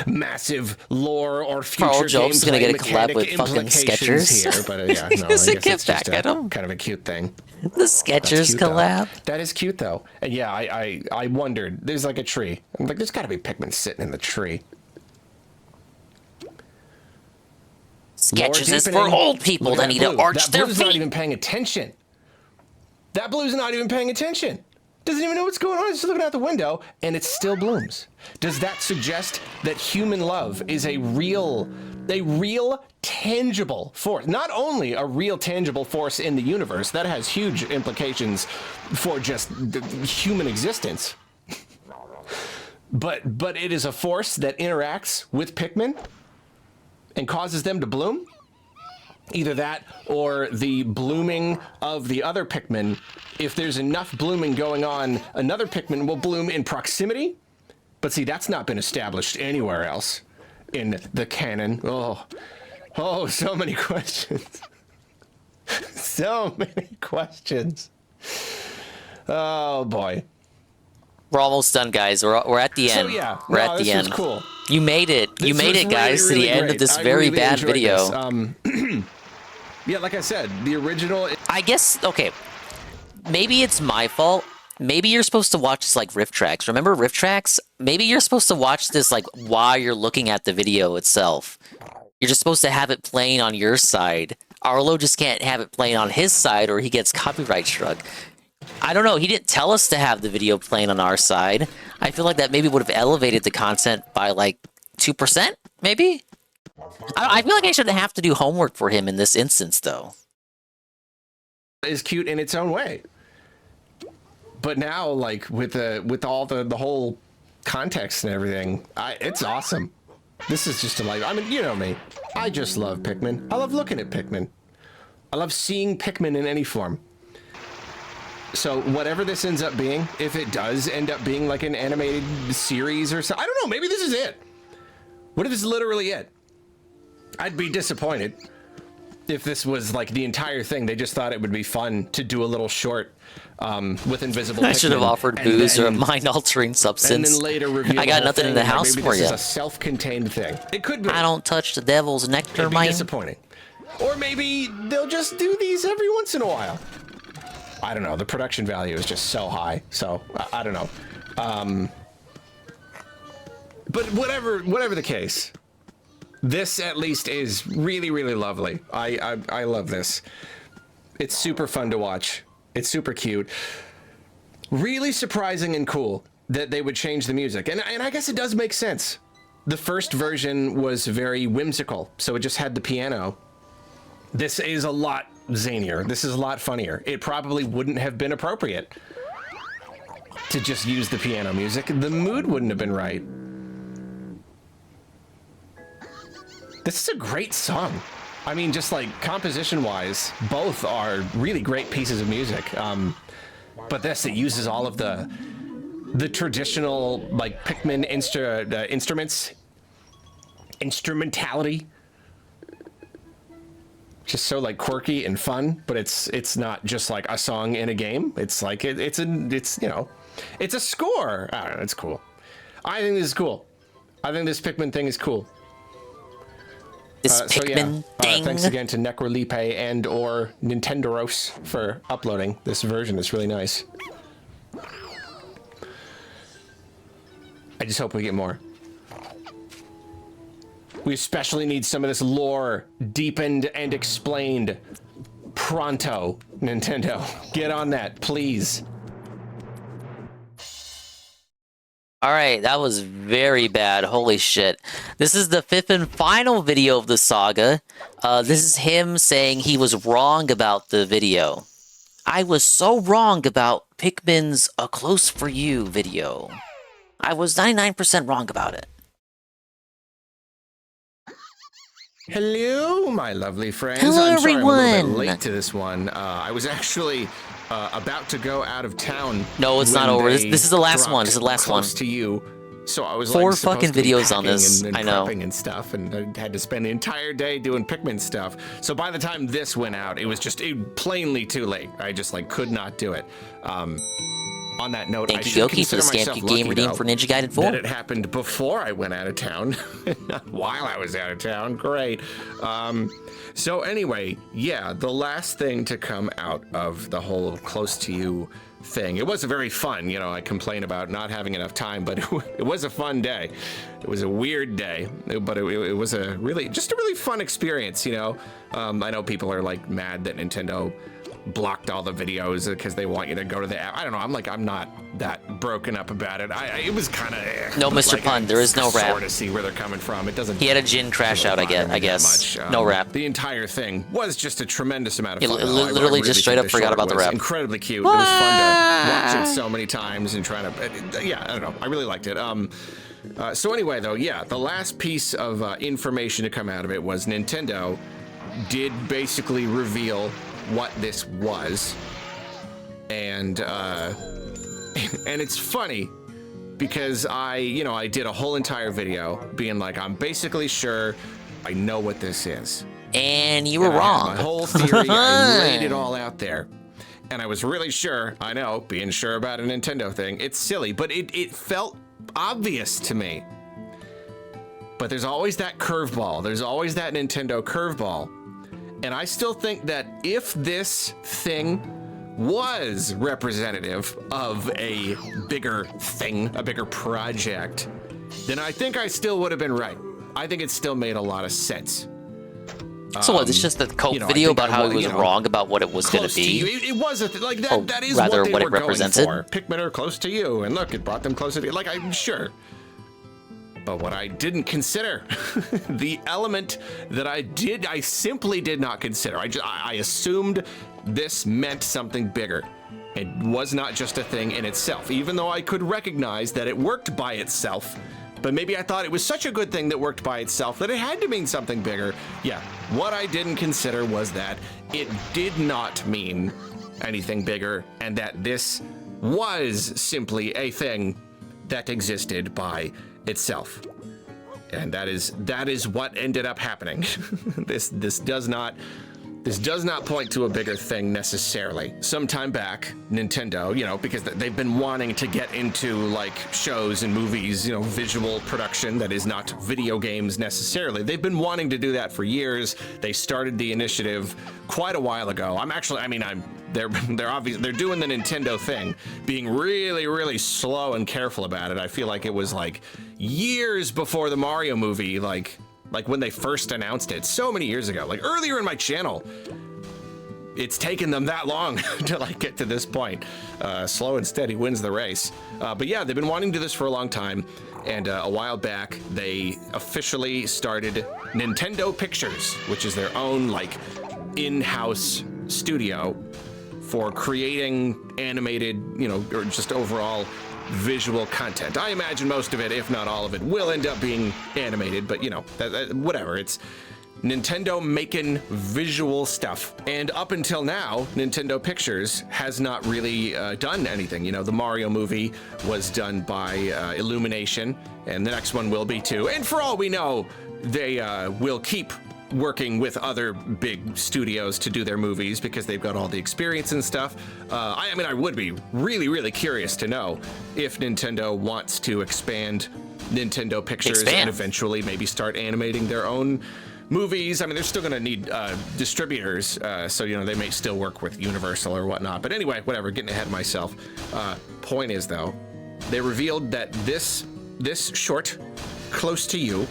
massive lore or future Carl Jobs gonna get a collab with fucking implications Skechers. Here, but yeah, no, I guess Get it's back just at him. kind of a cute thing. The Skechers collab. That is cute though, and yeah, I wondered. There's like a tree. I'm like, there's got to be Pikmin sitting in the tree. Skechers is for old people that need to arch their feet. That blue's not even paying attention. That blue's not even paying attention. Doesn't even know what's going on. It's just looking out the window, and it still blooms. Does that suggest that human love is a real tangible force? Not only a real tangible force in the universe, that has huge implications for just the human existence. But it is a force that interacts with Pikmin and causes them to bloom? Either that or the blooming of the other Pikmin. If there's enough blooming going on, another Pikmin will bloom in proximity. But see, that's not been established anywhere else in the canon. Oh, so many questions. So many questions. Oh boy. We're almost done, guys. We're at the end. So yeah, we're at the end. Cool. You made it. You made it, guys, to the end of this very bad video. Yeah, like I said, the original. I guess, okay, maybe it's my fault. Maybe you're supposed to watch this like riff tracks. Remember riff tracks? Maybe you're supposed to watch this like while you're looking at the video itself. You're just supposed to have it playing on your side. Arlo just can't have it playing on his side or he gets copyright struck. I don't know. He didn't tell us to have the video playing on our side. I feel like that maybe would have elevated the content by like 2%, maybe? I feel like I shouldn't have to do homework for him in this instance, though. Is cute in its own way. But now, like, with all the whole context and everything, it's awesome. This is just delightful. I mean, you know me. I just love Pikmin. I love looking at Pikmin. I love seeing Pikmin in any form. So whatever this ends up being, if it does end up being like an animated series or something, I don't know, maybe this is it. What if this is literally it? I'd be disappointed if this was like the entire thing. They just thought it would be fun to do a little short with invisible Pikmin. I should have offered booze or a mind-altering substance. And then later reveal I got nothing in the house for you. Maybe this is a self-contained thing. It could be. I don't touch the devil's nectar, It'd be man. disappointing. Or maybe they'll just do these every once in a while. I don't know. The production value is just so high. So I don't know. But whatever the case, this at least is really, really lovely. I love this. It's super fun to watch. It's super cute. Really surprising and cool that they would change the music. And I guess it does make sense. The first version was very whimsical, so it just had the piano. This is a lot zanier. This is a lot funnier. It probably wouldn't have been appropriate to just use the piano music. The mood wouldn't have been right. This is a great song. I mean, just like composition-wise, both are really great pieces of music. But this, it uses all of the traditional like Pikmin instruments, instrumentality. Just so like quirky and fun, but it's not just like a song in a game. It's like it's you know, it's a score. I don't know, it's cool. I think this is cool. I think this Pikmin thing is cool. This Pikmin thing. Thanks again to Necrolipe and or Nintendoros for uploading this version. It's really nice. I just hope we get more. We especially need some of this lore deepened and explained. Pronto, Nintendo. Get on that, please. All right, that was very bad. Holy shit. This is the 5th and final video of the saga. This is him saying he was wrong about the video. I was so wrong about Pikmin's A Close For You video. I was 99% wrong about it. Hello, my lovely friends. Hello, I'm sorry everyone. I'm a little bit late to this one. I was actually about to go out of town. No, it's not over. This is the last one. This is the last one. Close to you. So I was 4 like, fucking videos on this. And I know. prepping and stuff, and I had to spend the entire day doing Pikmin stuff. So by the time this went out, it was just plainly too late. I just like could not do it. On that note, Thank I you, should Goki, for the consider myself Scamp Game lucky, redeem though, for Ninja Gaiden 4. that it happened before I went out of town, not while I was out of town. Great. So anyway, yeah, the last thing to come out of the whole Close to You thing. It was very fun, you know, I complain about not having enough time, but it was a fun day. It was a weird day, but it was a really fun experience, you know. I know people are like mad that Nintendo blocked all the videos because they want you to go to the app. I don't know. I'm not that broken up about it. It was kind of No, Mr. like, Pun, there is no rap. Sort of see where they're coming from. It doesn't. He had a gin crash out, I guess. No rap. The entire thing was just a tremendous amount of He fun. literally just straight up think forgot short about the was rap. Incredibly cute. It was fun to watch it so many times and trying to. Yeah, I don't know. I really liked it. So anyway, though, yeah, the last piece of information to come out of it was Nintendo did basically reveal what this was. And and it's funny because I did a whole entire video being like, I'm basically sure I know what this is. And you were wrong. My whole theory, I laid it all out there. And I was really sure, I know, being sure about a Nintendo thing, it's silly, but it felt obvious to me. But there's always that curveball. There's always that Nintendo curveball. And I still think that if this thing was representative of a bigger thing, a bigger project, then I think I still would have been right. I think it still made a lot of sense. So what, it's just a cult video about how he was wrong about what it was going to be? It was like that. Or that is rather, what what they it were represented. going for. Pikmin are close to you, and look, it brought them closer to you. Like, I'm sure. But what I didn't consider, the element that I simply did not consider. I assumed this meant something bigger. It was not just a thing in itself, even though I could recognize that it worked by itself. But maybe I thought it was such a good thing that worked by itself that it had to mean something bigger. Yeah, what I didn't consider was that it did not mean anything bigger, and that this was simply a thing that existed by itself. And that is what ended up happening. This does not point to a bigger thing necessarily. Sometime back, Nintendo, because they've been wanting to get into like shows and movies, visual production that is not video games necessarily. They've been wanting to do that for years. They started the initiative quite a while ago. They're doing the Nintendo thing, being really, really slow and careful about it. I feel like it was like years before the Mario movie, like when they first announced it so many years ago, like earlier in my channel. It's taken them that long to like get to this point. Slow and steady wins the race. But yeah, they've been wanting to do this for a long time. And a while back, they officially started Nintendo Pictures, which is their own like in-house studio for creating animated, or just overall visual content. I imagine most of it, if not all of it, will end up being animated, but whatever. It's Nintendo making visual stuff. And up until now, Nintendo Pictures has not really done anything. The Mario movie was done by Illumination, and the next one will be too. And for all we know, they will keep working with other big studios to do their movies because they've got all the experience and stuff. I would be really, really curious to know if Nintendo wants to expand Nintendo Pictures and eventually maybe start animating their own movies. They're still going to need distributors, so they may still work with Universal or whatnot. But anyway, whatever, getting ahead of myself. Point is, though, they revealed that this short, Close to You,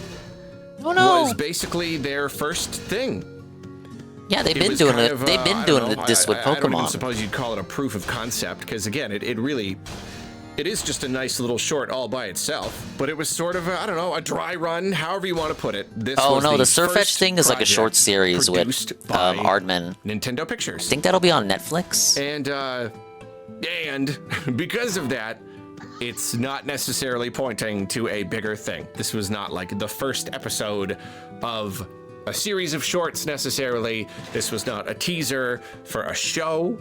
was basically their first thing. Yeah, they've been doing it. They've been doing this with Pokemon. I don't even suppose you'd call it a proof of concept, because again, it is just a nice little short all by itself. But it was sort of a dry run, however you want to put it. The Surfetch thing is like a short series with Aardman. Nintendo Pictures. I think that'll be on Netflix. And because of that, it's not necessarily pointing to a bigger thing. This was not like the first episode of a series of shorts necessarily. This was not a teaser for a show.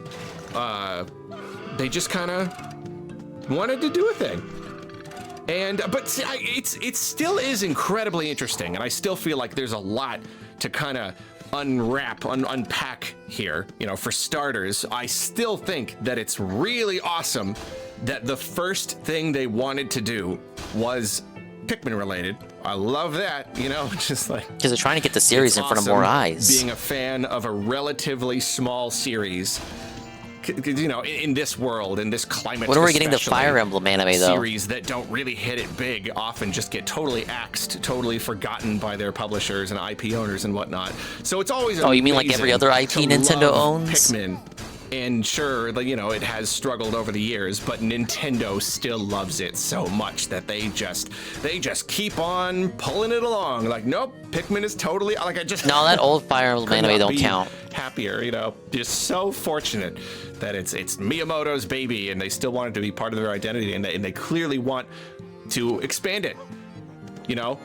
They just kind of wanted to do a thing. But see, it still is incredibly interesting, and I still feel like there's a lot to kind of unpack here. For starters, I still think that it's really awesome that the first thing they wanted to do was Pikmin related. I love that, just like because they're trying to get the series in front of more eyes. Being a fan of a relatively small series, in this world, in this climate. When are we getting the Fire Emblem anime though? Series that don't really hit it big often just get totally axed, totally forgotten by their publishers and IP owners and whatnot. So it's always you mean like every other IP Nintendo owns? Pikmin. And sure, it has struggled over the years, but Nintendo still loves it so much that they just keep on pulling it along. Like, nope, Pikmin is totally no, that old Fire Emblem anime don't count. Happier, just so fortunate that it's Miyamoto's baby, and they still want it to be part of their identity, and they clearly want to expand it. You know,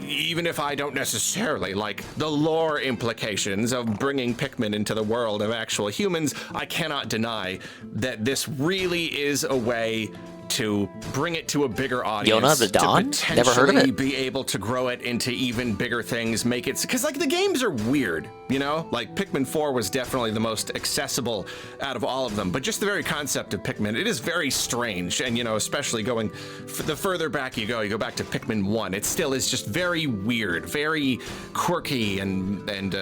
even if I don't necessarily like the lore implications of bringing Pikmin into the world of actual humans, I cannot deny that this really is a way to bring it to a bigger audience. Yona the Dawn? Never heard of it. Be able to grow it into even bigger things, make it, because like the games are weird, you know? Like Pikmin 4 was definitely the most accessible out of all of them, but just the very concept of Pikmin, it is very strange. And you know, especially going, the further back you go back to Pikmin 1, it still is just very weird, very quirky and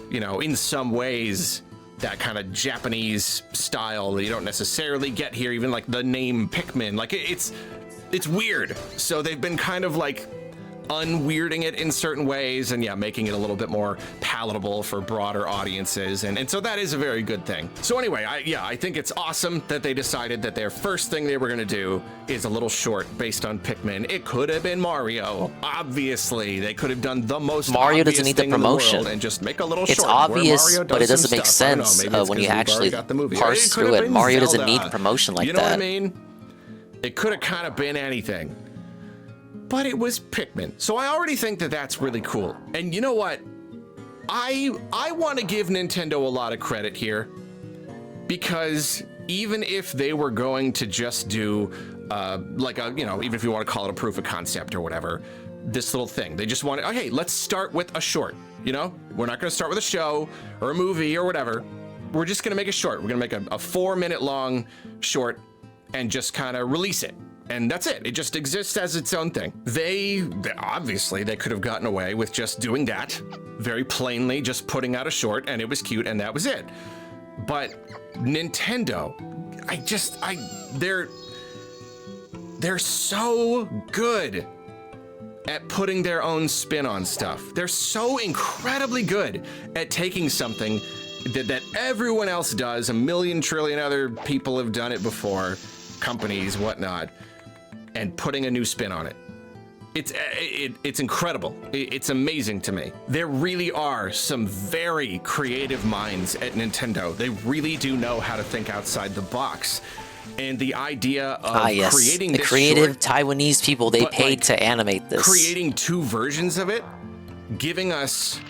you know, in some ways, that kind of Japanese style that you don't necessarily get here, even like the name Pikmin, like it's weird. So they've been kind of like unweirding it in certain ways and yeah, making it a little bit more palatable for broader audiences. And so that is a very good thing. So anyway, I think it's awesome that they decided that their first thing they were gonna do is a little short based on Pikmin. It could have been Mario. Obviously, they could have done the most Mario doesn't need the promotion. In the and just make a little it's short. Obvious, but it doesn't make stuff. sense When you actually parse through it. Mario doesn't need promotion like that. You know what I mean? It could have kind of been anything. But it was Pikmin. So I already think that that's really cool. And you know what? I want to give Nintendo a lot of credit here, because even if they were going to just do like a, you know, even if you want to call it a proof of concept or whatever, this little thing, they just wanted, okay, let's start with a short, you know? We're not going to start with a show or a movie or whatever. We're just going to make a short. We're going to make a 4-minute long short and just kind of release it. And that's it. It just exists as its own thing. They obviously, they could have gotten away with just doing that very plainly, just putting out a short, and it was cute, and that was it. But Nintendo, they're so good at putting their own spin on stuff. They're so incredibly good at taking something that everyone else does. A million trillion other people have done it before, companies, whatnot, and putting a new spin on it. It's incredible. It's amazing to me. There really are some very creative minds at Nintendo. They really do know how to think outside the box. And the idea of creating the this creative short, Taiwanese people they paid to animate this. Creating 2 versions of it, giving us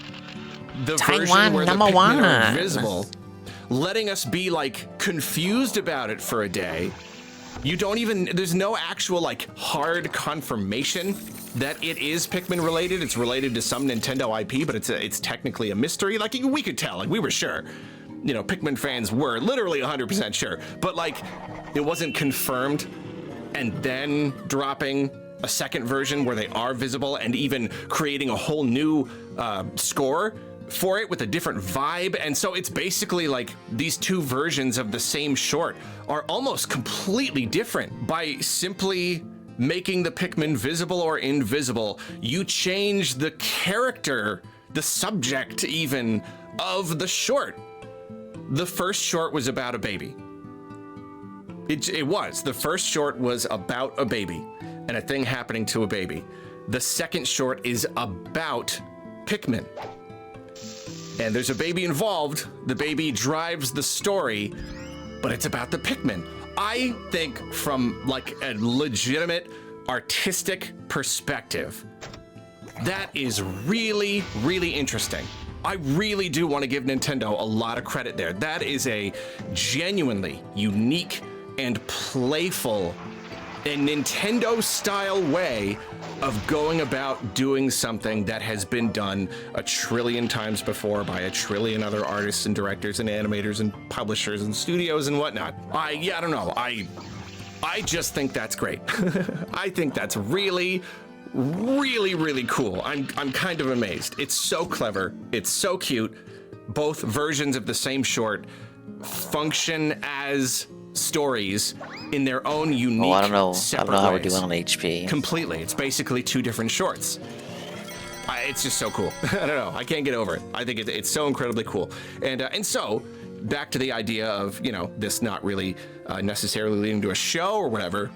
the Taiwan version where the number Pikmin one. are visible, letting us be like confused about it for a day. You don't even, there's no actual like hard confirmation that it is Pikmin related. It's related to some Nintendo IP, but it's technically a mystery. Like we could tell, like we were sure. You know, Pikmin fans were literally 100% sure, but like it wasn't confirmed. And then dropping a second version where they are visible and even creating a whole new score for it with a different vibe. And so it's basically like these 2 versions of the same short are almost completely different. By simply making the Pikmin visible or invisible, you change the character, the subject even, of the short. The first short was about a baby. It was. The first short was about a baby and a thing happening to a baby. The second short is about Pikmin. And there's a baby involved. The baby drives the story, but it's about the Pikmin. I think from like a legitimate artistic perspective, that is really, really interesting. I really do want to give Nintendo a lot of credit there. That is a genuinely unique and playful and Nintendo-style way of going about doing something that has been done a trillion times before by a trillion other artists and directors and animators and publishers and studios and whatnot. I don't know. I just think that's great. I think that's really, really, really cool. I'm kind of amazed. It's so clever. It's so cute. Both versions of the same short function as stories in their own unique, I don't know how we're ways. doing on HP. Completely. It's basically 2 different shorts. It's just so cool. I don't know. I can't get over it. I think it's so incredibly cool. And so back to the idea of, you know, this not really necessarily leading to a show or whatever.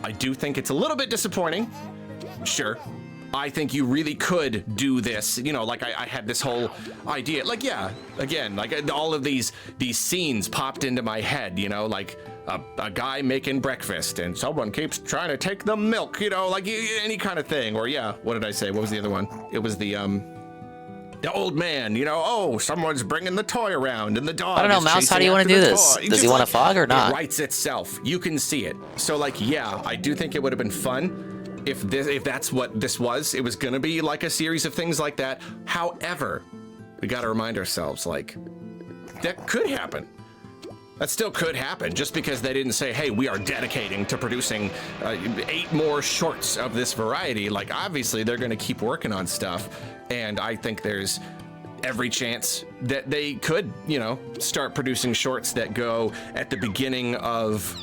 I do think it's a little bit disappointing. Sure. I think you really could do this. You know, like I had this whole idea. Like, yeah, again, like all of these scenes popped into my head, you know, like a guy making breakfast and someone keeps trying to take the milk, you know, like any kind of thing. Or yeah, what did I say? What was the other one? It was the old man, you know, oh, someone's bringing the toy around and the dog. I don't know, is Mouse, how do you chasing want to after do the this? toy. Does Just he want like, a fog or not? It writes itself. You can see it. So like, yeah, I do think it would have been fun if that's what this was. It was gonna be like a series of things like that. However, we gotta remind ourselves, like, that could happen. That still could happen, just because they didn't say, hey, we are dedicating to producing 8 more shorts of this variety. Like, obviously, they're gonna keep working on stuff, and I think there's every chance that they could, you know, start producing shorts that go at the beginning of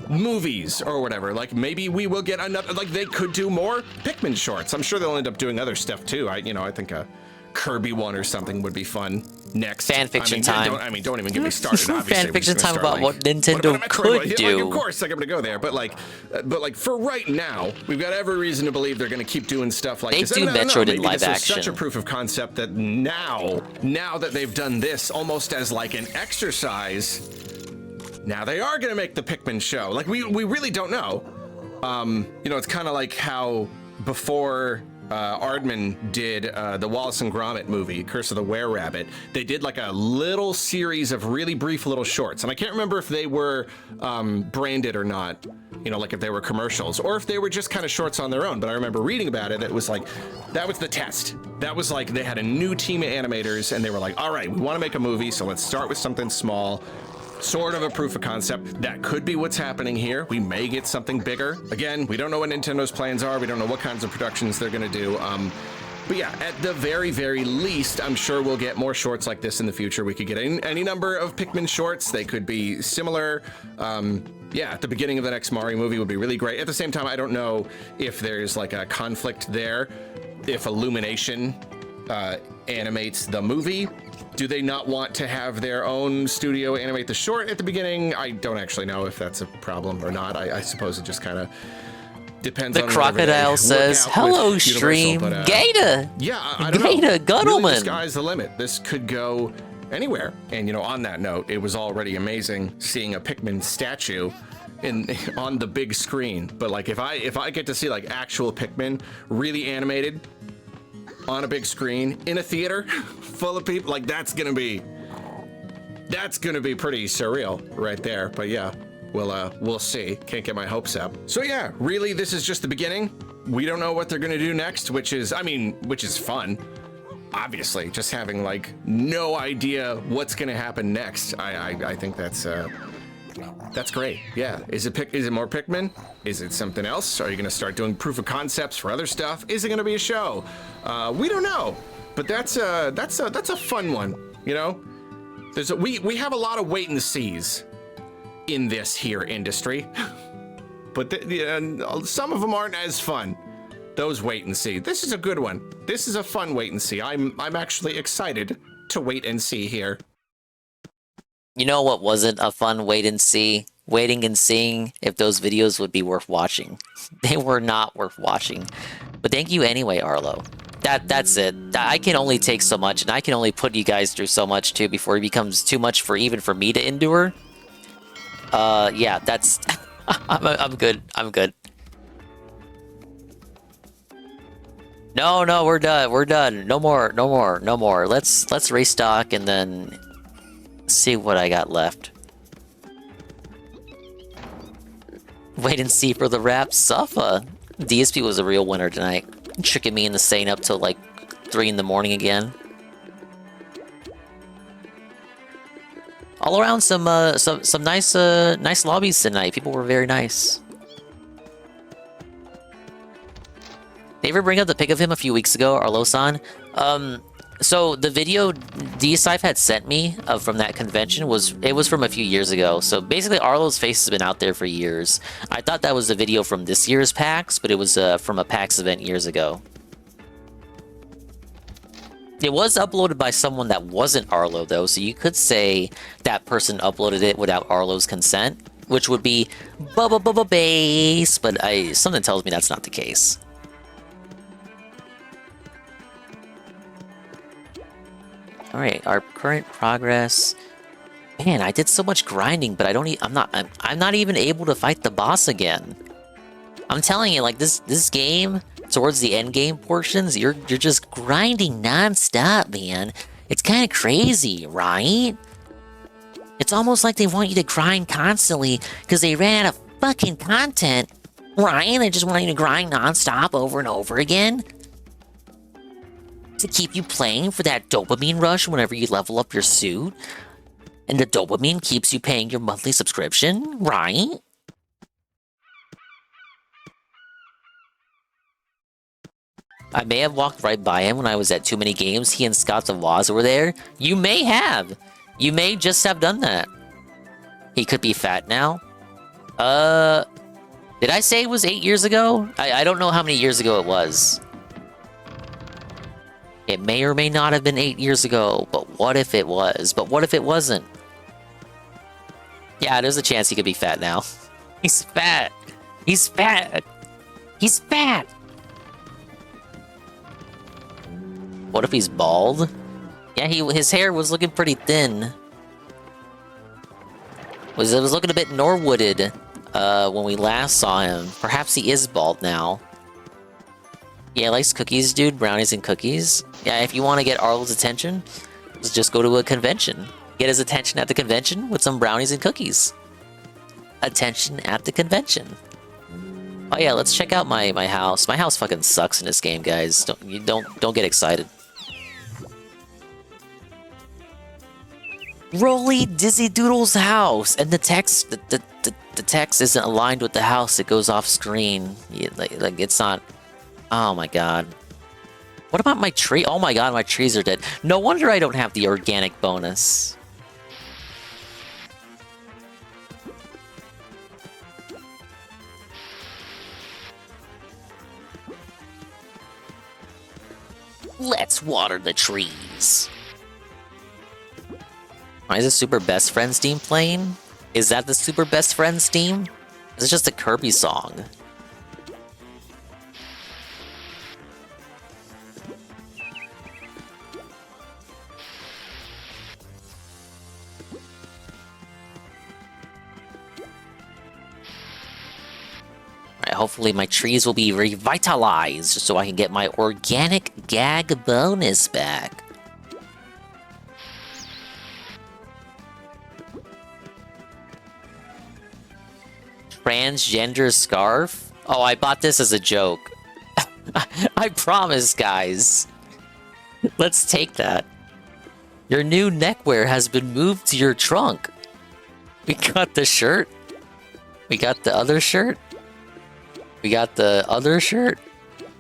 movies or whatever. Like, maybe we will get another, like, they could do more Pikmin shorts. I'm sure they'll end up doing other stuff too. I think a Kirby one or something would be fun next. Fan fiction time. Don't even get me started. Obviously, fan fiction time about what Nintendo could do. Like, of course, like, I'm gonna go there, but like for right now, we've got every reason to believe they're gonna keep doing stuff like this. They do Metroid in live this action. Was such a proof of concept that now that they've done this almost as like an exercise, now they are gonna make the Pikmin show. Like, we really don't know. You know, it's kind of like how before Aardman did the Wallace and Gromit movie, Curse of the Were-Rabbit, they did like a little series of really brief little shorts. And I can't remember if they were branded or not, you know, like if they were commercials or if they were just kind of shorts on their own. But I remember reading about it. It was like, that was the test. That was like, they had a new team of animators and they were like, all right, we want to make a movie. So let's start with something small. Sort of a proof of concept. That could be what's happening here. We may get something bigger. Again, we don't know what Nintendo's plans are. We don't know what kinds of productions they're going to do. But yeah, at the very, very least, I'm sure we'll get more shorts like this in the future. We could get any number of Pikmin shorts. They could be similar. Yeah, at the beginning of the next Mario movie would be really great. At the same time, I don't know if there's like a conflict there. If Illumination animates the movie, do they not want to have their own studio animate the short at the beginning? I don't actually know if that's a problem or not. I suppose it just kind of depends on. The crocodile says, "Hello, stream, Gator." Yeah, I don't know. Gator, Guttleman. Really, the sky's the limit. This could go anywhere. And you know, on that note, it was already amazing seeing a Pikmin statue on the big screen. But like, if I get to see like actual Pikmin really animated on a big screen in a theater full of people, like that's gonna be pretty surreal right there. But yeah, we'll see. Can't get my hopes up. So yeah, really, this is just the beginning. We don't know what they're gonna do next, which is fun. Obviously, just having like no idea what's gonna happen next. I think that's great. Yeah. Is it more Pikmin? Is it something else? Are you gonna start doing proof of concepts for other stuff? Is it gonna be a show? We don't know. But that's a fun one. You know, we have a lot of wait and sees in this here industry, but some of them aren't as fun. Those wait and see. This is a good one. This is a fun wait and see. I'm actually excited to wait and see here. You know what wasn't a fun wait and see? Waiting and seeing if those videos would be worth watching. They were not worth watching. But thank you anyway, Arlo. That's it. I can only take so much, and I can only put you guys through so much too before it becomes too much for even for me to endure. Yeah, that's I'm good. I'm good. No, we're done. We're done. No more. Let's restock and then see what I got left. Wait and see for the wrap. Suffa. DSP was a real winner tonight. Tricking me into staying up till like 3 in the morning again. All around some nice lobbies tonight. People were very nice. They ever bring up the pic of him a few weeks ago, Arlo-san? So the video DSive had sent me from that convention was from a few years ago. So basically Arlo's face has been out there for years. I thought that was a video from this year's PAX, but it was from a PAX event years ago. It was uploaded by someone that wasn't Arlo though, so you could say that person uploaded it without Arlo's consent, which would be Base, but something tells me that's not the case. Alright, our current progress. Man, I did so much grinding, but I'm not even able to fight the boss again. I'm telling you, like this game, towards the end game portions, you're just grinding non-stop, man. It's kind of crazy, right? It's almost like they want you to grind constantly because they ran out of fucking content, right? They just want you to grind non-stop over and over again to keep you playing for that dopamine rush whenever you level up your suit. And the dopamine keeps you paying your monthly subscription, right? I may have walked right by him when I was at Too Many Games. He and Scott of Laws were there. You may have. You may just have done that. He could be fat now. Did I say it was 8 years ago? I don't know how many years ago it was. It may or may not have been 8 years ago, but what if it was? But what if it wasn't? Yeah, there's a chance he could be fat now. He's fat. He's fat. He's fat. What if he's bald? Yeah, his hair was looking pretty thin. It was looking a bit Norwooded when we last saw him. Perhaps he is bald now. Yeah, he likes cookies, dude. Brownies and cookies. Yeah, if you want to get Arlo's attention, just go to a convention. Get his attention at the convention with some brownies and cookies. Attention at the convention. Oh yeah, let's check out my house. My house fucking sucks in this game, guys. Don't get excited. Rolly Dizzy Doodle's house, and the text the text isn't aligned with the house. It goes off screen. Yeah, like it's not. Oh my god. What about my tree? Oh my god, my trees are dead. No wonder I don't have the organic bonus. Let's water the trees. Why is the Super Best Friends theme playing? Is that the Super Best Friends theme? It's just a Kirby song. Alright, hopefully my trees will be revitalized so I can get my organic gag bonus back. Transgender scarf? Oh, I bought this as a joke. I promise, guys. Let's take that. Your new neckwear has been moved to your trunk. We got the shirt. We got the other shirt. We got the other shirt.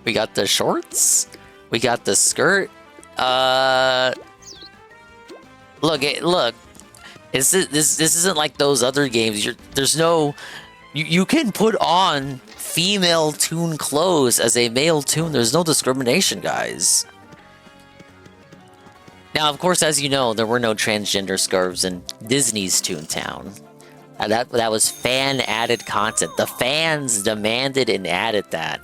We got the shorts. We got the skirt. Look. This isn't like those other games. There's no. You can put on female Toon clothes as a male Toon. There's no discrimination, guys. Now, of course, as you know, there were no transgender scarves in Disney's Toontown. That was fan-added content. The fans demanded and added that.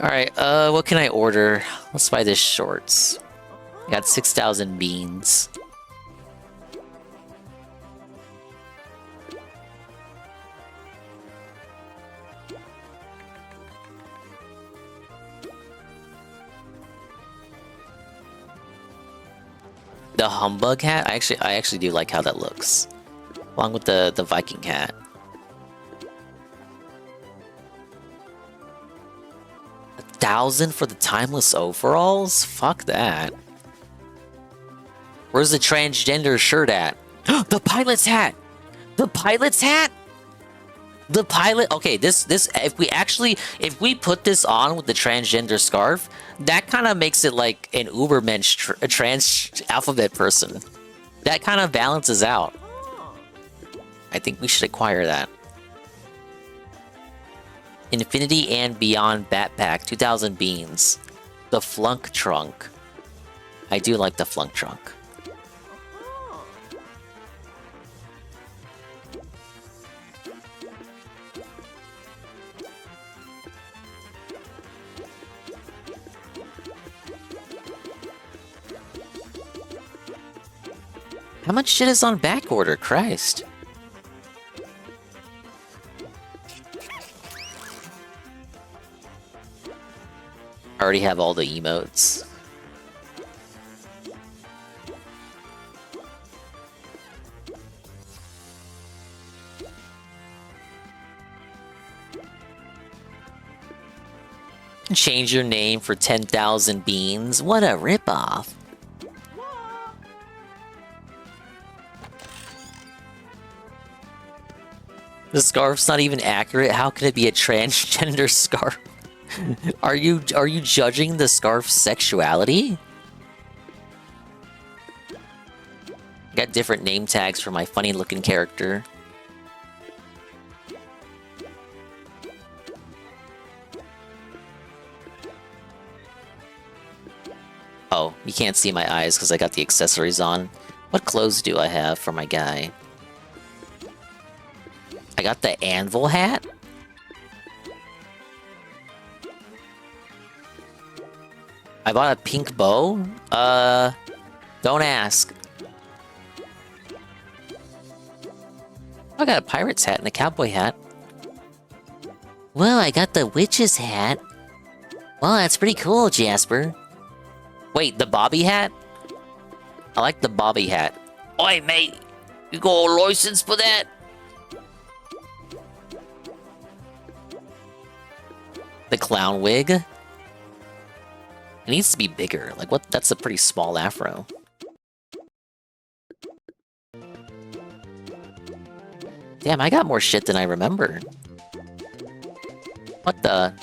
Alright, what can I order? Let's buy this shorts. I got 6,000 beans. The humbug hat? I actually do like how that looks. Along with the Viking hat. $1,000 for the timeless overalls? Fuck that. Where's the transgender shirt at? The pilot's hat! The pilot's hat? The pilot. Okay, this if we put this on with the transgender scarf, that kind of makes it like an Ubermensch, a trans alphabet person. That kind of balances out. I think we should acquire that. Infinity and Beyond Backpack, 2,000 beans. The Flunk Trunk. I do like the Flunk Trunk. How much shit is on back order? Christ. I already have all the emotes. Change your name for 10,000 beans. What a ripoff. The scarf's not even accurate. How can it be a transgender scarf? Are you judging the scarf's sexuality? Got different name tags for my funny looking character. Oh, you can't see my eyes because I got the accessories on. What clothes do I have for my guy? I got the anvil hat? I bought a pink bow? Don't ask. I got a pirate's hat and a cowboy hat. Well, I got the witch's hat. Well, that's pretty cool, Jasper. Wait, the bobby hat? I like the bobby hat. Oi, mate! You got a license for that? The clown wig? It needs to be bigger. Like, what? That's a pretty small afro. Damn, I got more shit than I remember. What the?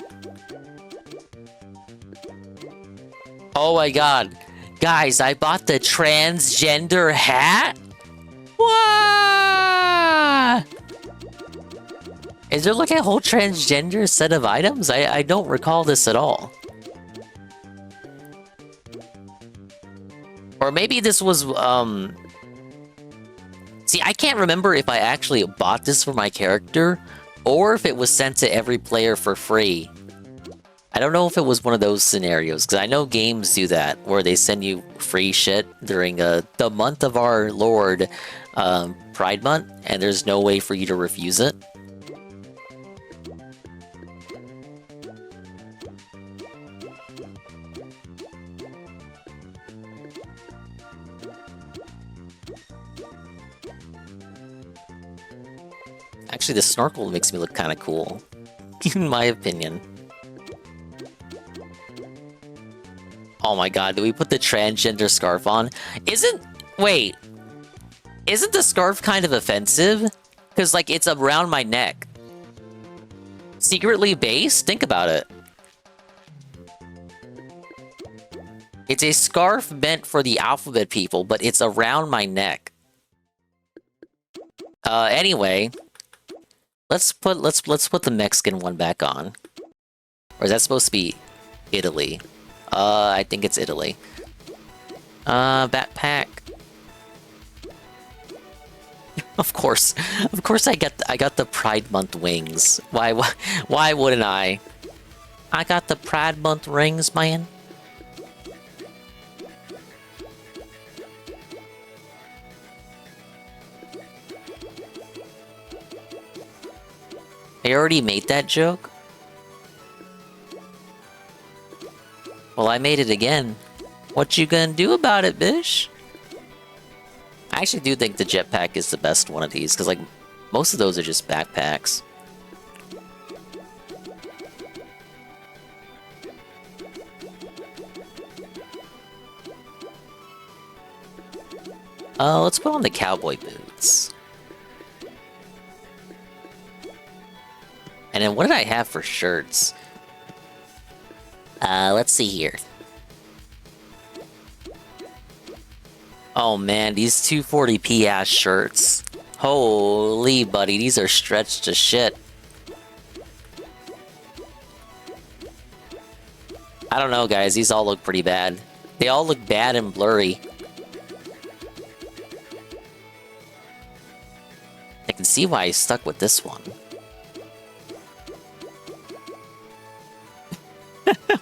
Oh my god. Guys, I bought the transgender hat? What? Is there like a whole transgender set of items? I don't recall this at all. Or maybe this was, See, I can't remember if I actually bought this for my character, or if it was sent to every player for free. I don't know if it was one of those scenarios, because I know games do that, where they send you free shit during the month of our Lord, Pride Month, and there's no way for you to refuse it. Actually, the snorkel makes me look kind of cool, in my opinion. Oh my god, did we put the transgender scarf on? Wait. Isn't the scarf kind of offensive? Because, like, it's around my neck. Secretly based? Think about it. It's a scarf meant for the alphabet people, but it's around my neck. Anyway. Let's put the Mexican one back on. Or is that supposed to be Italy? I think it's Italy. Backpack. Of course I got the Pride Month wings. Why wouldn't I? I got the Pride Month rings, man. I already made that joke? Well, I made it again. What you gonna do about it, bish? I actually do think the jetpack is the best one of these, because, like, most of those are just backpacks. Let's put on the cowboy boots. And then what did I have for shirts? Let's see here. Oh man, these 240p ass shirts. Holy buddy, these are stretched to shit. I don't know, guys, these all look pretty bad. They all look bad and blurry. I can see why I stuck with this one.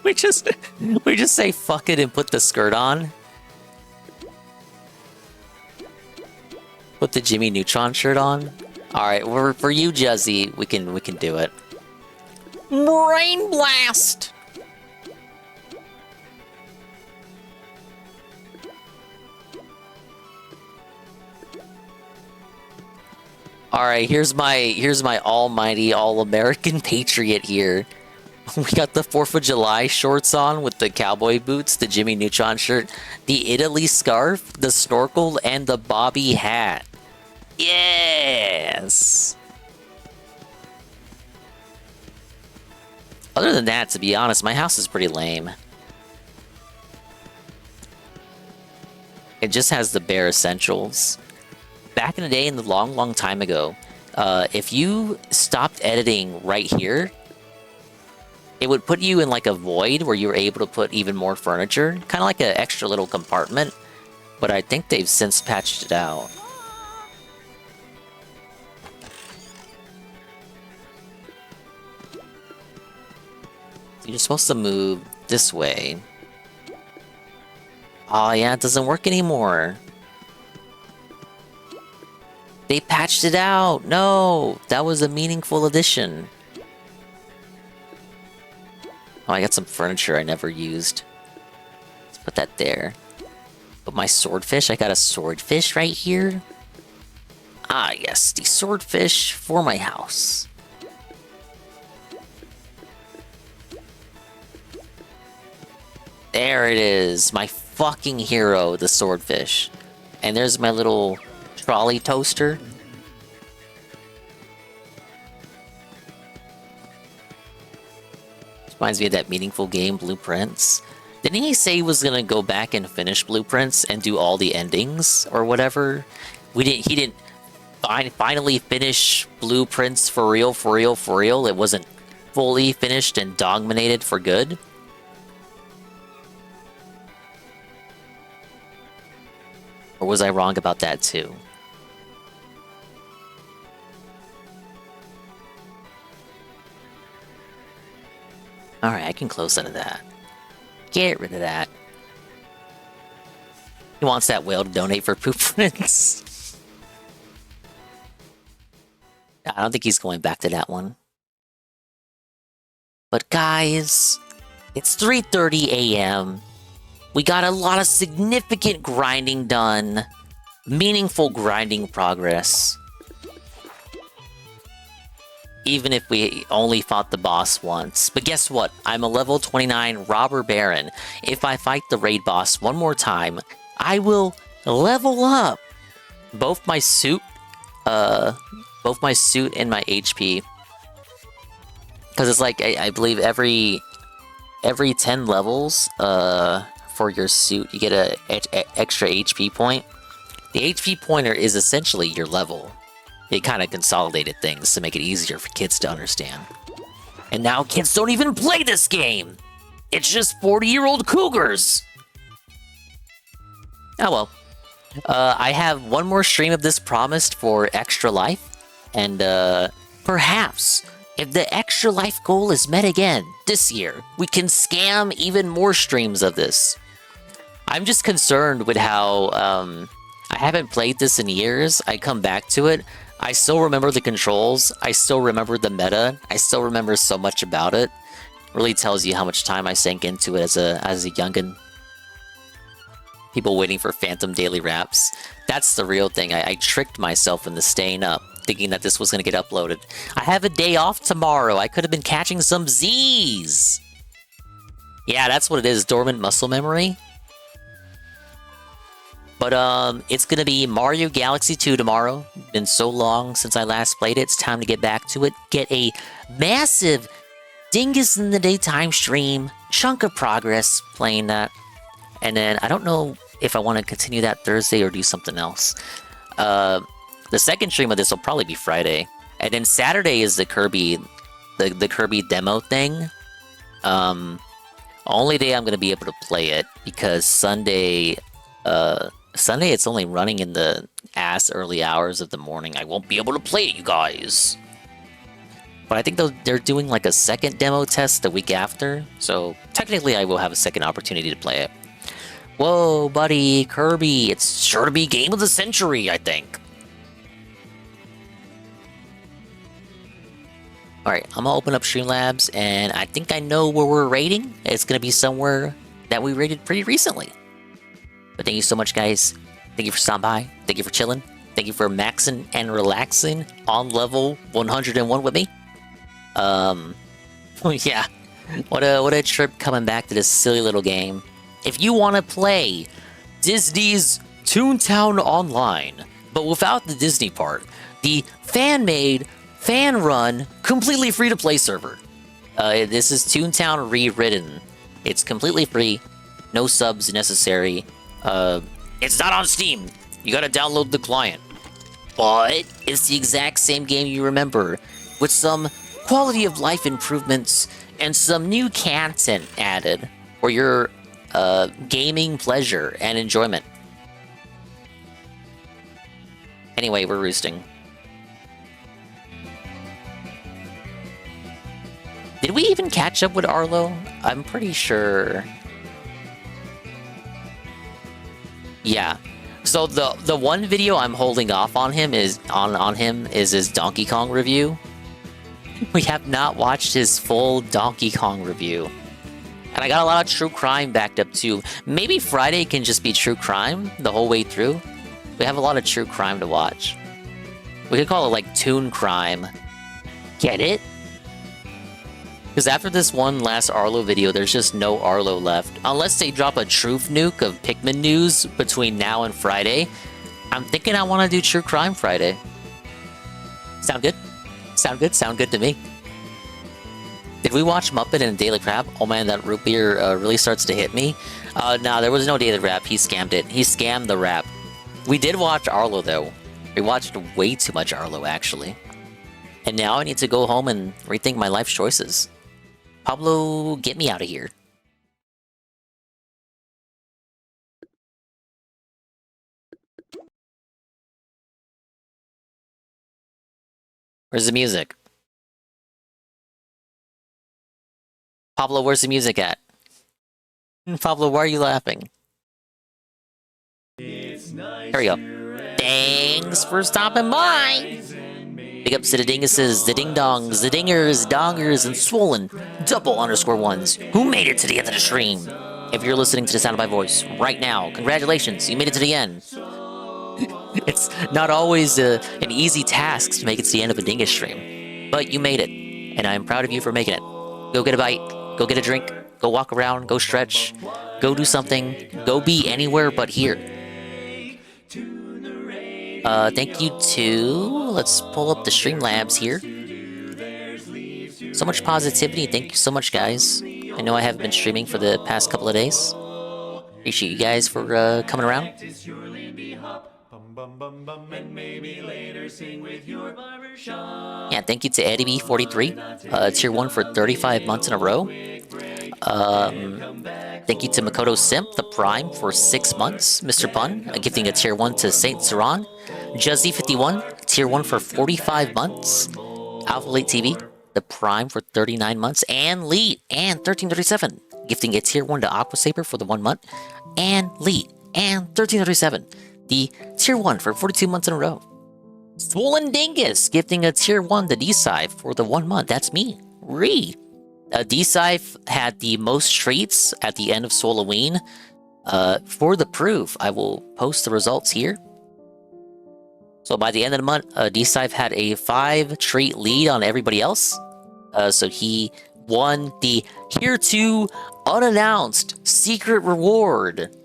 we just say fuck it and put the skirt on. Put the Jimmy Neutron shirt on. All right, for you, Juzzy, we can do it. Brain blast. All right, here's my almighty all-American patriot here. We got the 4th of July shorts on with the cowboy boots, the Jimmy Neutron shirt, the Italy scarf, the snorkel, and the Bobby hat. Yes! Other than that, to be honest, my house is pretty lame. It just has the bare essentials. Back in the day, in the long time ago, if you stopped editing right here, it would put you in like a void where you were able to put even more furniture, kind of like an extra little compartment, but I think they've since patched it out. You're supposed to move this way. Oh yeah, it doesn't work anymore. They patched it out! No! That was a meaningful addition. Oh, I got some furniture I never used. Let's put that there. But my swordfish, I got a swordfish right here. Ah, yes, the swordfish for my house. There it is, my fucking hero, the swordfish. And there's my little trolley toaster. Reminds me of that meaningful game, Blueprints. Didn't he say he was gonna go back and finish Blueprints and do all the endings or whatever? He didn't finally finish Blueprints for real. It wasn't fully finished and dominated for good. Or was I wrong about that too? Alright, I can close out of that. Get rid of that. He wants that whale to donate for poop prints. I don't think he's going back to that one. But guys, it's 3:30 a.m. We got a lot of significant grinding done. Meaningful grinding progress. Even if we only fought the boss once. But guess what? I'm a level 29 robber baron. If I fight the raid boss one more time, I will level up both my suit and my HP. Because it's like, I believe every 10 levels for your suit, you get an extra HP point. The HP pointer is essentially your level. They kind of consolidated things to make it easier for kids to understand. And now kids don't even play this game! It's just 40-year-old cougars! Oh well. I have one more stream of this promised for Extra Life. And perhaps, if the Extra Life goal is met again this year, we can scam even more streams of this. I'm just concerned with how I haven't played this in years. I come back to it. I still remember the controls. I still remember the meta. I still remember so much about it. Really tells you how much time I sank into it as a youngin'. People waiting for Phantom Daily Raps. That's the real thing. I tricked myself into staying up, thinking that this was going to get uploaded. I have a day off tomorrow. I could have been catching some Z's. Yeah, that's what it is. Dormant muscle memory. But it's gonna be Mario Galaxy 2 tomorrow. Been so long since I last played it. It's time to get back to it. Get a massive Dingus in the Daytime stream. Chunk of progress playing that. And then I don't know if I want to continue that Thursday or do something else. The second stream of this will probably be Friday. And then Saturday is the Kirby demo thing. Only day I'm gonna be able to play it because Sunday it's only running in the early hours of the morning. I won't be able to play it, you guys. But I think they're doing like a second demo test the week after, so technically I will have a second opportunity to play it. Whoa, buddy, Kirby, it's sure to be game of the century, I think. Alright, I'm gonna open up Streamlabs, and I think I know where we're rating. It's gonna be somewhere that we rated pretty recently. But thank you so much, guys. Thank you for stopping by. Thank you for chilling. Thank you for maxing and relaxing on level 101 with me. Yeah. What a trip coming back to this silly little game. If you want to play Disney's Toontown Online, but without the Disney part, the fan-made, fan-run, completely free-to-play server. This is Toontown Rewritten. It's completely free, no subs necessary. It's not on Steam. You gotta download the client. But it's the exact same game you remember, with some quality of life improvements and some new content added for your gaming pleasure and enjoyment. Anyway, we're roosting. Did we even catch up with Arlo? I'm pretty sure. Yeah. So the one video I'm holding off on him is his Donkey Kong review. We have not watched his full Donkey Kong review. And I got a lot of true crime backed up too. Maybe Friday can just be true crime the whole way through. We have a lot of true crime to watch. We could call it like Toon Crime. Get it? Because after this one last Arlo video, there's just no Arlo left. Unless they drop a truth nuke of Pikmin news between now and Friday. I'm thinking I want to do True Crime Friday. Sound good? Sound good? Sound good to me. Did we watch Muppet and Daily Crab? Oh man, that root beer really starts to hit me. Nah, there was no Daily Rap. He scammed it. He scammed the rap. We did watch Arlo though. We watched way too much Arlo actually. And now I need to go home and rethink my life choices. Pablo, get me out of here. Where's the music? Pablo, where's the music at? Pablo, why are you laughing? Here we go. Thanks for stopping by! Big ups to the dinguses, the ding-dongs, the dingers, dongers, and swollen double_ones who made it to the end of the stream. If you're listening to the sound of my voice right now, congratulations, you made it to the end. It's not always an easy task to make it to the end of a dingus stream, but you made it, and I'm proud of you for making it. Go get a bite, go get a drink, go walk around, go stretch, go do something, go be anywhere but here. Thank you to... Let's pull up the Streamlabs here. So much positivity. Thank you so much, guys. I know I haven't been streaming for the past couple of days. Appreciate you guys for coming around. Yeah, thank you to Eddie B43, Tier 1 for 35 months in a row. Thank you to Makoto Simp, the Prime, for 6 months. Mr. Pun, gifting a Tier 1 to Saint Saran. Juzzy51, Tier 1 for 45 months. Alpha Late TV, the Prime for 39 months. And Lee, and 1337, gifting a Tier 1 to Aqua Saber for the 1 month. And Lee, and 1337, the Tier 1 for 42 months in a row. Swollen Dingus, gifting a Tier 1 to D-Scythe for the 1 month. That's me, Ree. D-Scythe had the most treats at the end of Soloween. For the proof, I will post the results here. So by the end of the month, D-Scythe had a 5-treat lead on everybody else. So he won the hereto unannounced secret reward.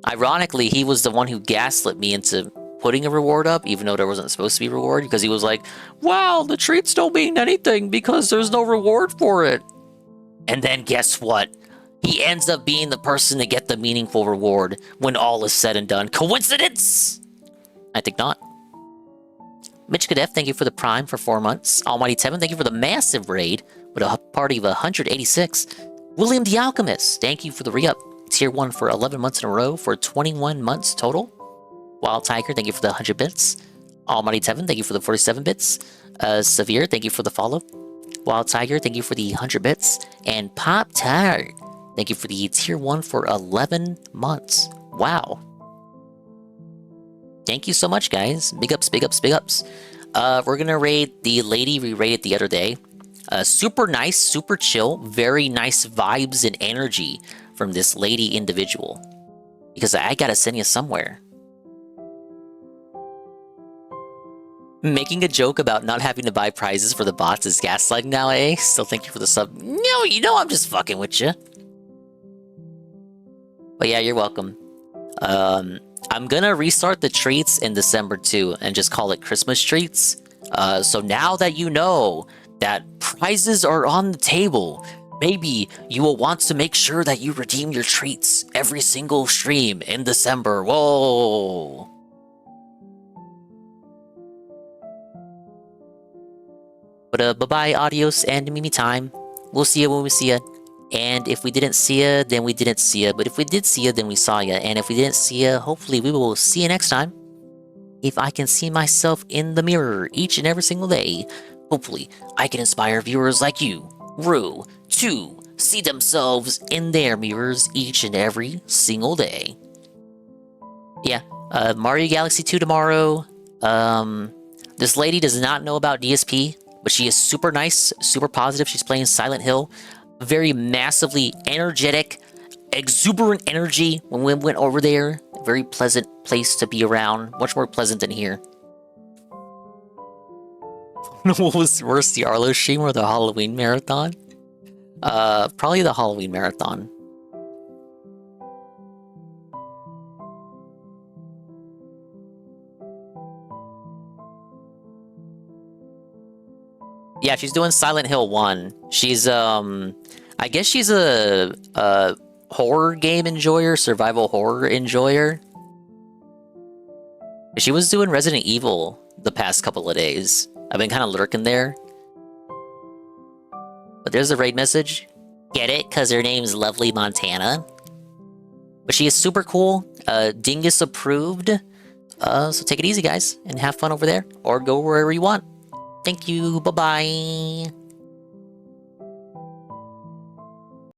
Ironically, he was the one who gaslit me into putting a reward up, even though there wasn't supposed to be a reward, because he was like, wow, the treats don't mean anything because there's no reward for it. And then guess what? He ends up being the person to get the meaningful reward when all is said and done. Coincidence? I think not. Mitch Kadef, thank you for the Prime for 4 months. Almighty Tevin, thank you for the massive raid with a party of 186. William the Alchemist, thank you for the re-up. Tier 1 for 11 months in a row for 21 months total. Wild Tiger, thank you for the 100 bits. Almighty Tevin, thank you for the 47 bits. Severe, thank you for the follow. Wild Tiger, thank you for the 100 bits. And Pop Tart, thank you for the Tier 1 for 11 months. Wow. Thank you so much, guys. Big ups, big ups, big ups. We're gonna raid the lady we raided the other day. Super nice, super chill, very nice vibes and energy from this lady individual. Because I gotta send you somewhere. Making a joke about not having to buy prizes for the bots is gaslighting now, eh? Still thank you for the sub. No, you know I'm just fucking with you. But yeah, you're welcome. I'm gonna restart the treats in December too, and just call it Christmas treats. So now that you know that prizes are on the table, maybe you will want to make sure that you redeem your treats every single stream in December. Whoa! But bye-bye, adios, and Mimi time. We'll see you when we see you. And if we didn't see you, then we didn't see you. But if we did see you, then we saw you. And if we didn't see you, hopefully we will see you next time. If I can see myself in the mirror each and every single day, hopefully I can inspire viewers like you, Rue, to see themselves in their mirrors each and every single day. Yeah, Mario Galaxy 2 tomorrow. This lady does not know about DSP, but she is super nice, super positive. She's playing Silent Hill. Very massively energetic, exuberant energy when we went over there. Very pleasant place to be around. Much more pleasant than here. What was worse, the Arlo stream or the Halloween marathon? Probably the Halloween marathon. Yeah, she's doing Silent Hill 1. She's, I guess she's a horror game enjoyer, survival horror enjoyer. She was doing Resident Evil the past couple of days. I've been kind of lurking there. But there's a raid message. Get it? Because her name's Lovely Montana. But she is super cool. Dingus approved. So take it easy, guys, and have fun over there. Or go wherever you want. Thank you. Bye-bye.